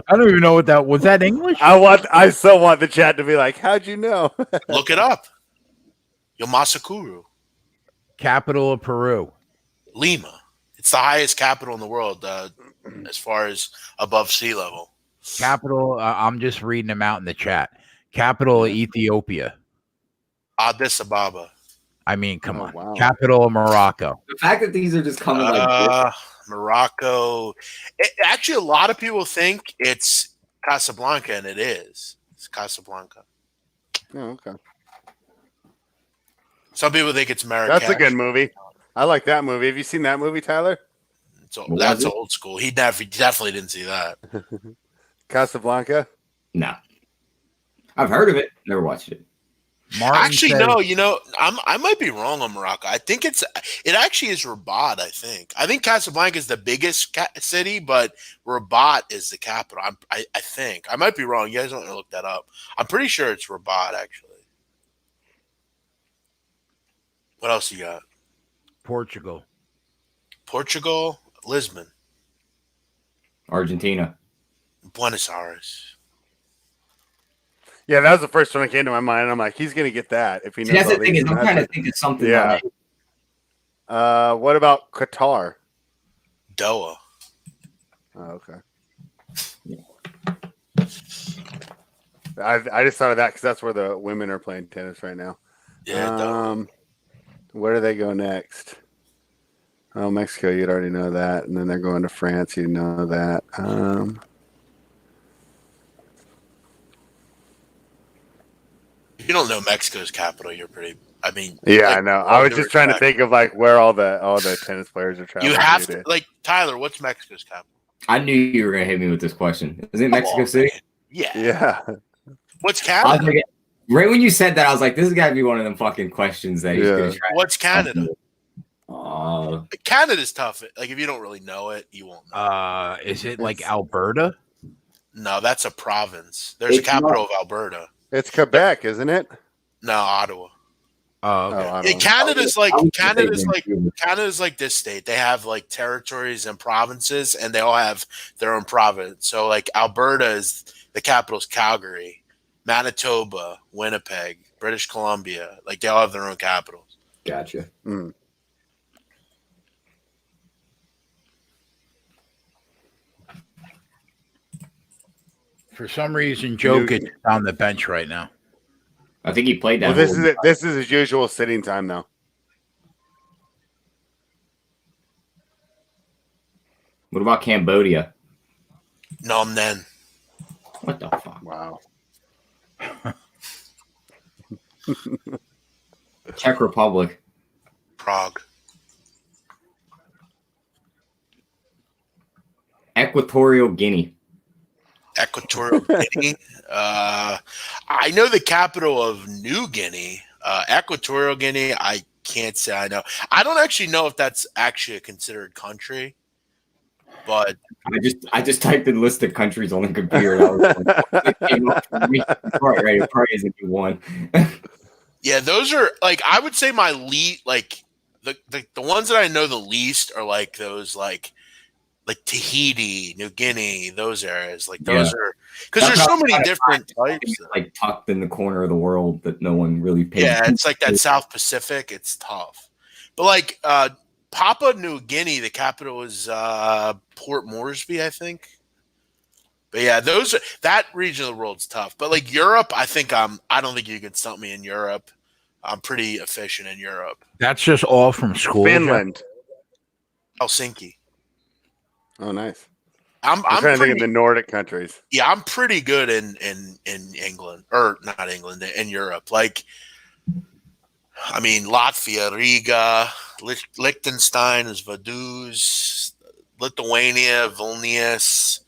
I don't even know what that was. That English? I still want the chat to be like, how'd you know? Look it up. Yamoussoukro. Capital of Peru. Lima. It's the highest capital in the world as far as above sea level. Capital, I'm just reading them out in the chat. Capital of Ethiopia. Addis Ababa. I mean, come on. Wow. Capital of Morocco. The fact that these are just coming like this. Morocco. Actually, a lot of people think it's Casablanca, and it is. It's Casablanca. Oh, okay. Some people think it's Marrakesh. That's a good movie. I like that movie. Have you seen that movie, Tyler? That's old school. He definitely didn't see that. Casablanca? No. I've heard of it. Never watched it. No. I might be wrong on Morocco. I think it actually is Rabat. I think Casablanca is the biggest city, but Rabat is the capital. I think I might be wrong. You guys don't want to look that up. I'm pretty sure it's Rabat actually. What else you got? Portugal, Lisbon, Argentina, Buenos Aires. Yeah, that was the first one that came to my mind. I'm like, he's gonna get that if he knows. That's the thing is, I'm trying to think of something. Yeah. What about Qatar? Doha. Oh, okay. I just thought of that because that's where the women are playing tennis right now. Yeah. Where do they go next? Oh, Mexico, you'd already know that. And then they're going to France, you know that. If you don't know Mexico's capital, you're pretty I mean, Yeah, like, I know. all I was due just trying to respect. think of like where all the tennis players are traveling. You have to. to like Tyler. What's Mexico's capital? I knew you were gonna hit me with this question. Is it Mexico on, City? man. Yeah. Yeah. What's I was Canada? like, right when you said that, I was like, "This has got to be one of them fucking questions that he's gonna try." What's Canada? Canada's tough. Like if you don't really know it, you won't know. Is it like Alberta? No, that's a province. There's a capital of Alberta. It's Quebec, isn't it? No, Ottawa. Oh, okay. Yeah, Canada's like this state. They have like territories and provinces, and they all have their own province. So like Alberta is the capital's Calgary, Manitoba, Winnipeg, British Columbia. Like they all have their own capitals. Gotcha. Mm. For some reason, Jokic is on the bench right now. I think he played that. Well, this is his usual sitting time, though. What about Cambodia? Nom then. What the fuck? Wow. Czech Republic. Prague. Equatorial Guinea. Equatorial Guinea. I know the capital of New Guinea. Equatorial Guinea, I can't say I know. I don't actually know if that's actually a considered country, but I just typed in list of countries on the computer. And I was like, it came up for me. Right. It probably isn't the one. yeah, those are like I would say my like the ones that I know the least are like those like Tahiti, New Guinea, those areas. Like those are because there's so many different types. Like tucked in the corner of the world that no one really pays. Yeah, it's like that South Pacific. It's tough, but like Papua New Guinea, the capital is Port Moresby, I think. But yeah, that region of the world's tough. But like Europe, I don't think you can stump me in Europe. I'm pretty efficient in Europe. That's just all from school. Finland. Helsinki. Oh, nice. I'm trying to think of the Nordic countries. Yeah, I'm pretty good in England, or not England, in Europe. Like, I mean, Latvia, Riga, Liechtenstein is Vaduz, Lithuania, Vilnius,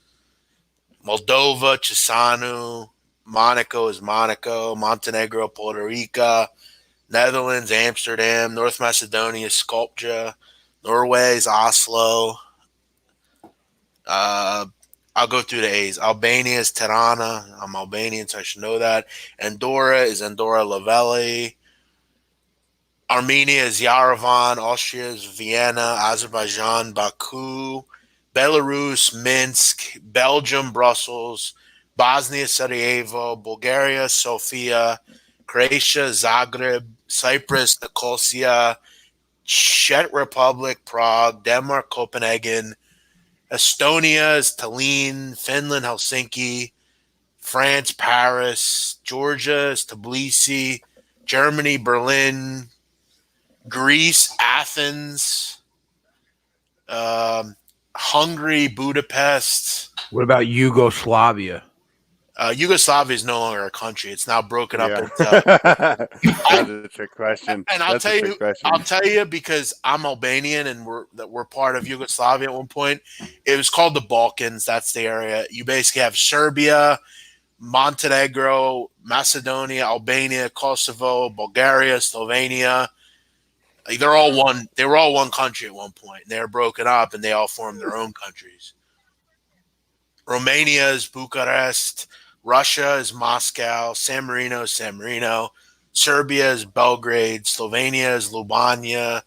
Moldova, Chisinau, Monaco is Monaco, Montenegro, Puerto Rico, Netherlands, Amsterdam, North Macedonia, Skopje, Norway is Oslo. I'll go through the A's. Albania is Tirana. I'm Albanian, so I should know that. Andorra is Andorra La Velle. Armenia is Yerevan. Austria is Vienna. Azerbaijan, Baku. Belarus, Minsk. Belgium, Brussels. Bosnia, Sarajevo. Bulgaria, Sofia. Croatia, Zagreb. Cyprus, Nicosia. Czech Republic, Prague. Denmark, Copenhagen. Estonia is Tallinn, Finland, Helsinki, France, Paris, Georgia is Tbilisi, Germany, Berlin, Greece, Athens, Hungary, Budapest. What about Yugoslavia? Yugoslavia is no longer a country. It's now broken up into. That's a trick question. And I'll tell you because I'm Albanian and we're part of Yugoslavia at one point. It was called the Balkans. That's the area. You basically have Serbia, Montenegro, Macedonia, Albania, Kosovo, Bulgaria, Slovenia. Like they were all one country at one point. And they were broken up and they all formed their own countries. Romania is Bucharest. Russia is Moscow. San Marino is San Marino. Serbia is Belgrade. Slovenia is Ljubljana.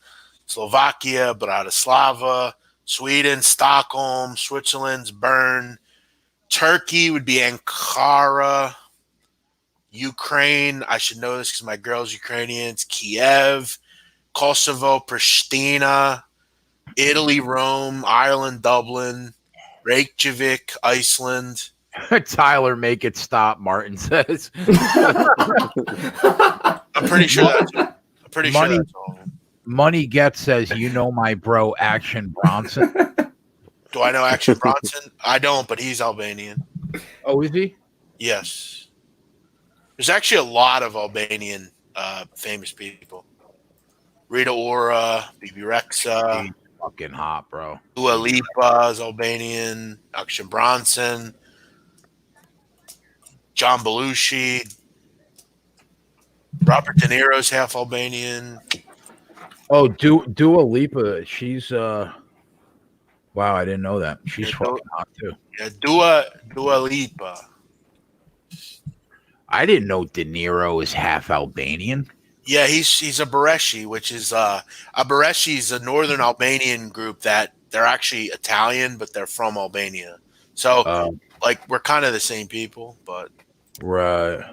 Slovakia, Bratislava. Sweden, Stockholm. Switzerland's Bern. Turkey would be Ankara. Ukraine, I should know this because my girl's Ukrainian. It's Kiev. Kosovo, Pristina. Italy, Rome. Ireland, Dublin. Reykjavik, Iceland. Tyler, make it stop, Martin says. I'm pretty sure that's all. Money Gets says, you know my bro, Action Bronson. Do I know Action Bronson? I don't, but he's Albanian. Oh, is he? Yes. There's actually a lot of Albanian famous people. Rita Ora, Bibi Rexha. He's fucking hot, bro. Dua Lipa is Albanian. Action Bronson. John Belushi. Robert De Niro's half Albanian. Oh, Dua Lipa. She's wow, I didn't know that. She's fucking hot too. Yeah, Dua Lipa. I didn't know De Niro is half Albanian. Yeah, he's a Bereshi, which is a Bereshi is a northern Albanian group that they're actually Italian, but they're from Albania. So like we're kind of the same people, but right.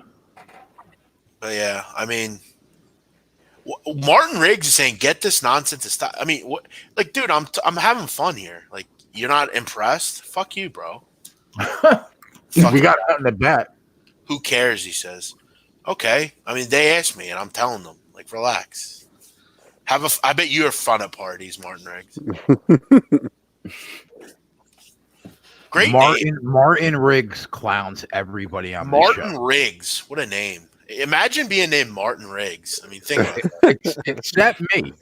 But yeah, I mean, Martin Riggs is saying, "Get this nonsense to stop." I mean, what? Like, dude, I'm having fun here. Like, you're not impressed? Fuck you, bro. We got nothing to bet. Who cares? He says. Okay. I mean, they asked me, and I'm telling them, like, relax. I bet you are fun at parties, Martin Riggs. Great name. Martin Riggs clowns everybody on the show. Martin Riggs, what a name! Imagine being named Martin Riggs. I mean, think about it. Except me.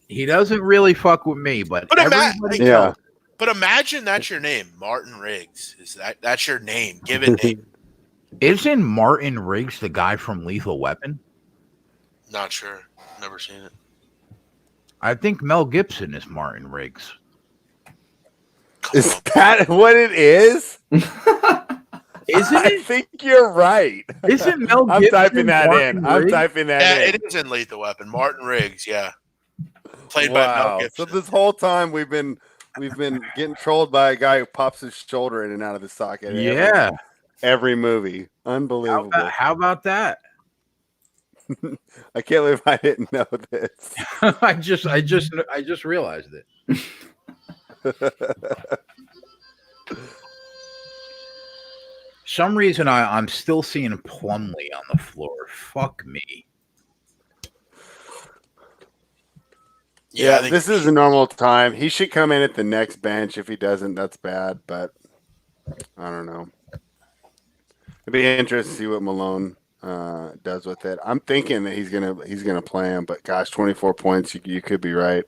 He doesn't really fuck with me, but everybody knows. But imagine that's your name, Martin Riggs. That's your name? Given name. Isn't Martin Riggs the guy from Lethal Weapon? Not sure. Never seen it. I think Mel Gibson is Martin Riggs. Is that what it is? Isn't it? I think you're right. Isn't Mel Gibson? I'm typing that Martin in. Riggs? I'm typing that in. Yeah, it is in Lethal Weapon. Martin Riggs, yeah. Played by Mel Gibson. So this whole time we've been getting trolled by a guy who pops his shoulder in and out of his socket. Yeah. Every movie. Unbelievable. How about that? I can't believe I didn't know this. I just realized it. Some reason I'm still seeing Plumlee on the floor. Fuck me. Yeah, this is a normal time. He should come in at the next bench. If he doesn't, that's bad. But I don't know. It'd be interesting to see what Malone does with it. I'm thinking that he's gonna play him. But gosh, 24 points. You could be right.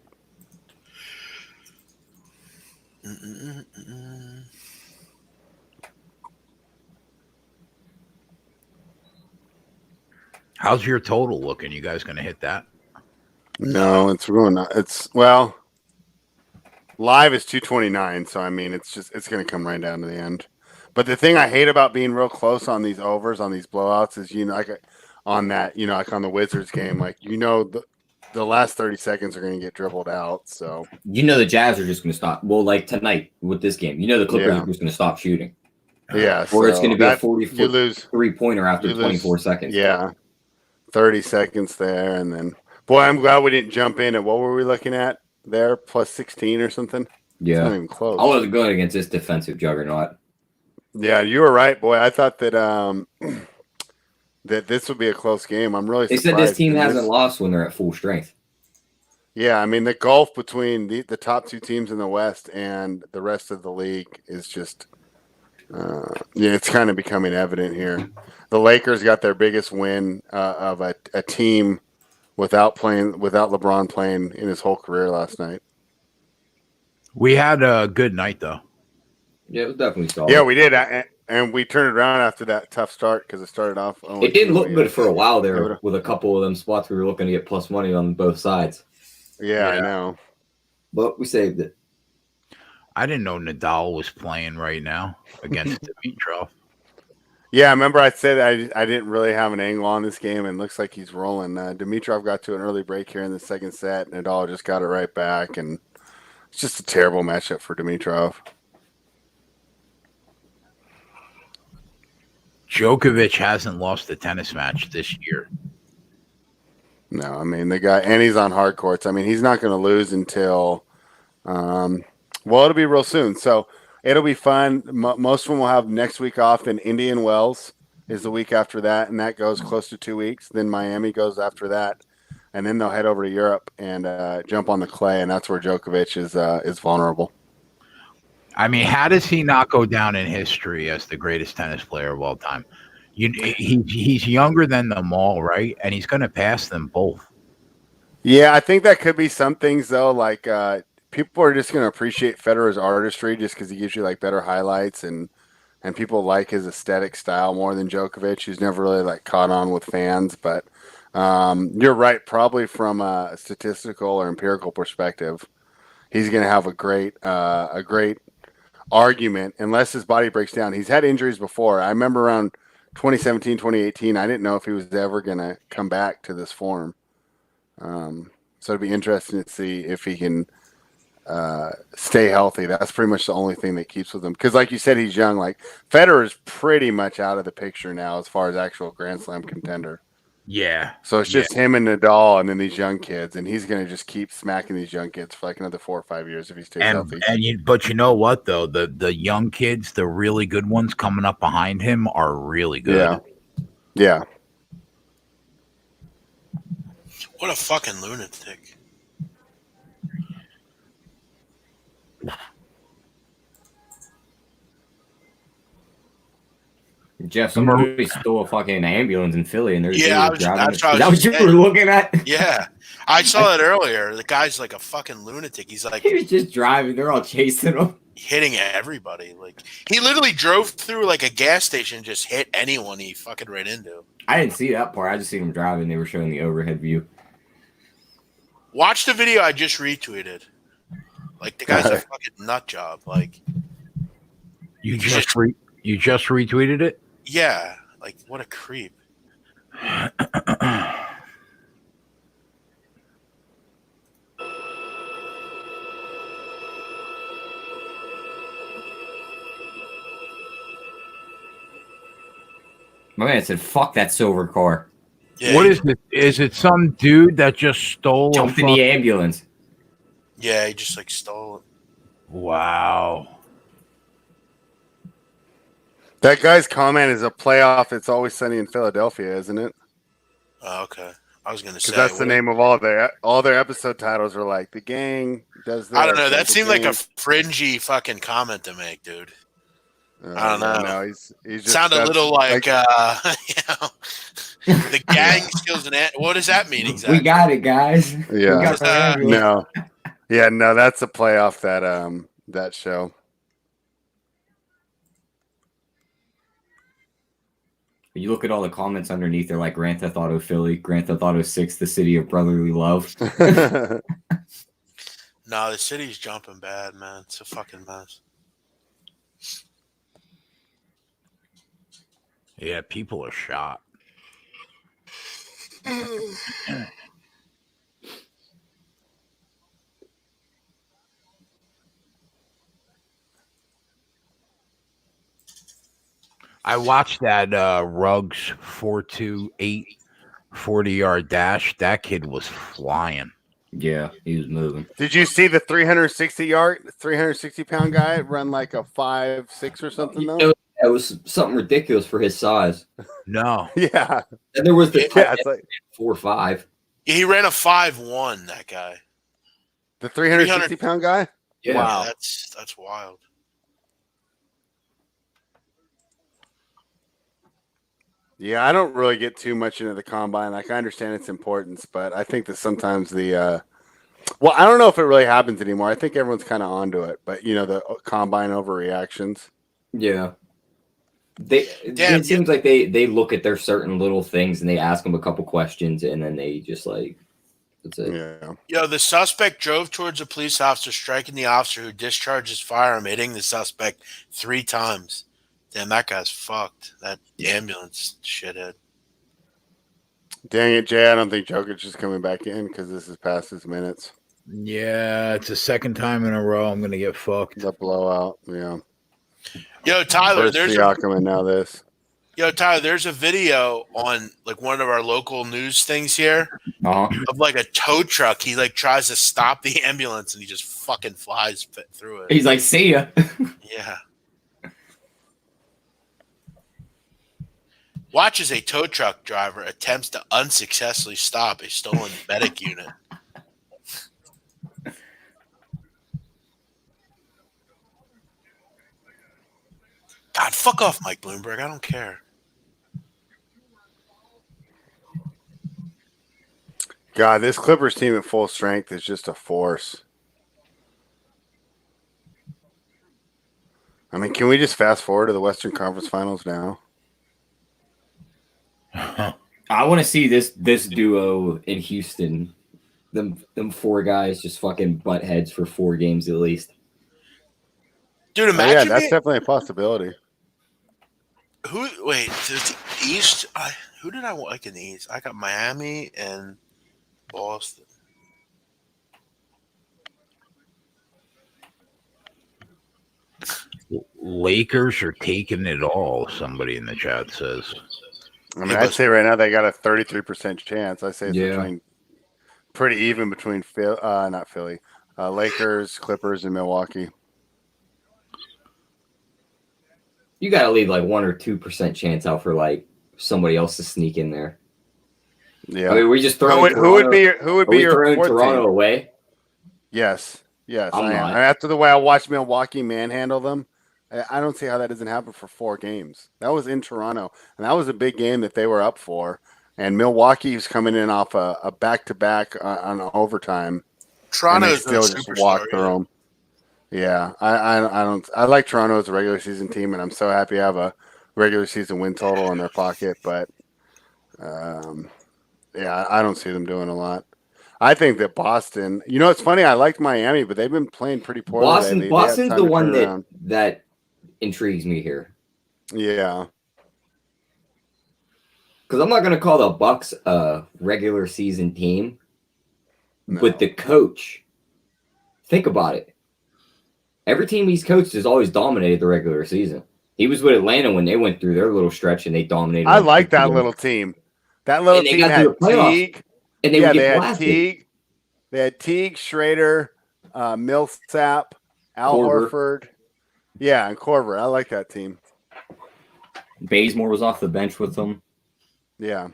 How's your total looking? You guys going to hit that? No, it's ruined. Live is 229. So I mean, it's going to come right down to the end. But the thing I hate about being real close on these overs, on these blowouts, is like on that, like on the Wizards game, like the last 30 seconds are going to get dribbled out. So the Jazz are just going to stop. Well, like tonight with this game, the Clippers are just going to stop shooting. Yeah, or it's going to be a 40-foot three-pointer after 24 seconds. Yeah, 30 seconds there, and then boy, I'm glad we didn't jump in. And what were we looking at there? Plus 16 or something? Yeah, it's not even close. I wasn't going against this defensive juggernaut. Yeah, you were right, boy. I thought that that this would be a close game. I'm really surprised. They said this team hasn't lost when they're at full strength. Yeah, I mean, the gulf between the top two teams in the West and the rest of the league is just it's kind of becoming evident here. The Lakers got their biggest win of a team without LeBron playing in his whole career last night. We had a good night, though. Yeah, it was definitely solid. Yeah, we did. And we turned it around after that tough start because it started off. It didn't look good for a while there with a couple of them spots we were looking to get plus money on both sides. Yeah, I know. But we saved it. I didn't know Nadal was playing right now against Dimitrov. Yeah, I remember I said I didn't really have an angle on this game, and it looks like he's rolling. Dimitrov got to an early break here in the second set, and Nadal just got it right back, and it's just a terrible matchup for Dimitrov. Djokovic hasn't lost a tennis match this year. No, I mean, the guy, and he's on hard courts. I mean, he's not going to lose until, it'll be real soon. So it'll be fun. Most of them will have next week off. Then Indian Wells is the week after that, and that goes close to 2 weeks. Then Miami goes after that, and then they'll head over to Europe and jump on the clay, and that's where Djokovic is vulnerable. I mean, how does he not go down in history as the greatest tennis player of all time? He's younger than them all, right? And he's going to pass them both. Yeah, I think that could be some things though. Like people are just going to appreciate Federer's artistry just because he gives you like better highlights and people like his aesthetic style more than Djokovic, who's never really like caught on with fans. But you're right, probably from a statistical or empirical perspective, he's going to have a great argument unless his body breaks down. He's had injuries before. I remember around 2017, 2018, I didn't know if he was ever going to come back to this form. So it'd be interesting to see if he can stay healthy. That's pretty much the only thing that keeps with him. Because like you said, he's young. Like Federer is pretty much out of the picture now as far as actual Grand Slam contender. Yeah. So it's just him and Nadal and then these young kids. And he's going to just keep smacking these young kids for like another 4 or 5 years if he stays healthy. But you know what, though? The young kids, the really good ones coming up behind him are really good. Yeah. What a fucking lunatic. Jeff, somebody stole a fucking ambulance in Philly, and there's that's what is that what you were looking at? Yeah, I saw that earlier. The guy's like a fucking lunatic. He's like, he was just driving. They're all chasing him, hitting everybody. Like he literally drove through like a gas station, and just hit anyone he fucking ran into. I didn't see that part. I just seen him driving. They were showing the overhead view. Watch the video I just retweeted. Like the guy's a fucking nut job. Like you just retweeted it. Yeah, like what a creep. My man said, "Fuck that silver car." Yeah, what is it? Is it some dude that just jumped in the ambulance? Yeah, he just like stole it. Wow. That guy's comment is a playoff. It's Always Sunny in Philadelphia, isn't it? Oh, okay. I was gonna say that's the name of all their episode titles are like the gang does this. I don't know. That seemed like a fringy fucking comment to make, dude. I don't know. No, he's just sounded a little like you know, the gang skills and what does that mean exactly? We got it, guys. Yeah. No. Yeah, no, that's a playoff that show. You look at all the comments underneath, they're like Grand Theft Auto Philly, Grand Theft Auto 6, the city of brotherly love. No, the city's jumping bad, man. It's a fucking mess. Yeah, people are shot. I watched that Ruggs 4.28 40-yard dash. That kid was flying. Yeah, he was moving. Did you see the 360-pound guy run like a 5.6 or something though? It was something ridiculous for his size. No. Yeah. And there was the it's like 4.5. Yeah, he ran a 5.1. That guy. The 360-pound guy. Yeah. Wow, that's wild. Yeah, I don't really get too much into the combine. Like, I understand its importance, but I think that sometimes I don't know if it really happens anymore. I think everyone's kind of onto it, but the combine overreactions. Yeah. It seems like they look at their certain little things and they ask them a couple questions and then they just like, that's it. Yeah. Yo, the suspect drove towards a police officer, striking the officer who discharged his firearm, hitting the suspect 3 times. Damn, that guy's fucked. That ambulance shithead. Dang it, Jay. I don't think Jokic is coming back in because this is past his minutes. Yeah, it's the second time in a row I'm going to get fucked. The blowout, yeah. Yo, Tyler, there's Siakam and now this. Yo, Tyler, there's a video on like one of our local news things here of like a tow truck. He like tries to stop the ambulance and he just fucking flies through it. He's like, see ya. Yeah. Watch as a tow truck driver attempts to unsuccessfully stop a stolen medic unit. God, fuck off, Mike Bloomberg. I don't care. God, this Clippers team at full strength is just a force. I mean, can we just fast forward to the Western Conference Finals now? I want to see this duo in Houston. Them 4 guys just fucking butt heads for 4 games at least. Dude, Yeah, imagine that's definitely a possibility. Wait, the East. Who did I like in the East? I got Miami and Boston. Lakers are taking it all, somebody in the chat says. I mean, I'd say right now they got a 33% chance. I say it's Yeah. pretty even between not Philly, Lakers, Clippers, and Milwaukee. You got to leave like 1 or 2% chance out for like somebody else to sneak in there. Yeah. I mean, we just throwing who would be your fourth Toronto team? away? Yes. I I'm am. not. After the way I watched Milwaukee manhandle them, I don't see how that doesn't happen for 4 games. That was in Toronto, and that was a big game that they were up for. And Milwaukee was coming in off a back-to-back on overtime. Toronto and they still just walked through them. Yeah, I like Toronto as a regular season team, and I'm so happy I have a regular season win total in their pocket. But yeah, I don't see them doing a lot. I think that Boston. You know, it's funny. I liked Miami, but they've been playing pretty poorly. Boston's the one that intrigues me here. Yeah, because I'm not going to call the Bucks a regular season team, no. But the coach. Think about it. Every team he's coached has always dominated the regular season. He was with Atlanta when they went through their little stretch and they dominated. I like that little team. That little team had Teague. And they had Teague. They had Teague, Schrader, Millsap, Al Horford. Yeah, and Korver. I like that team. Bazemore was off the bench with them. Yeah.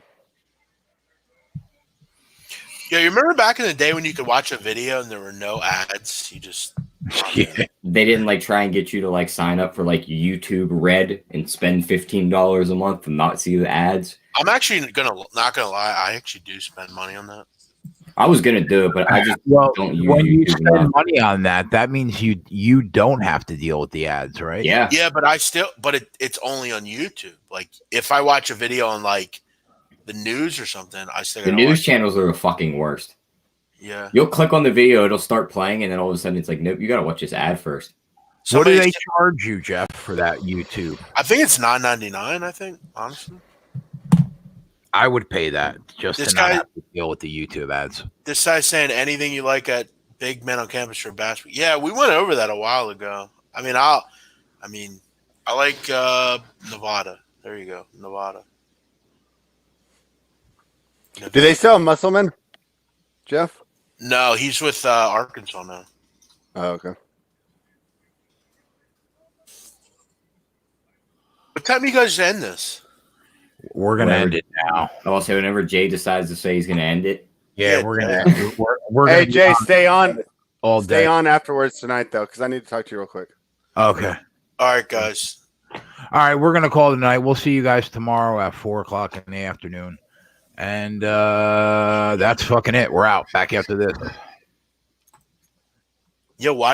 Yeah, you remember back in the day when you could watch a video and there were no ads? You just They didn't like try and get you to like sign up for like YouTube Red and spend $15 a month and not see the ads. I'm actually not gonna lie, I actually do spend money on that. I was gonna do it, but I just don't use when you YouTube spend enough. money on that means you don't have to deal with the ads, right? Yeah. Yeah, but it's only on YouTube. Like if I watch a video on like the news or something, I still the news channels are the fucking worst. Yeah. You'll click on the video, it'll start playing, and then all of a sudden it's like, nope, you gotta watch this ad first. What do they charge you, Jeff, for that YouTube? I think it's $9.99, I think, honestly. I would pay that just to not have to deal with the YouTube ads. This guy's saying anything you like at Big Men on Campus for basketball. Yeah, we went over that a while ago. I mean, I like Nevada. There you go, Nevada. Do they sell Musselman, Jeff? No, he's with Arkansas now. Oh, okay. What time do you guys end this? We're gonna end it now. I'll say whenever Jay decides to say he's gonna end it. Yeah, we're gonna. We're hey, gonna Jay, stay on all day. Stay on afterwards tonight, though, because I need to talk to you real quick. Okay. All right, guys. All right, we're gonna call tonight. We'll see you guys tomorrow at 4:00 in the afternoon, and that's fucking it. We're out. Back after this. Yo, why?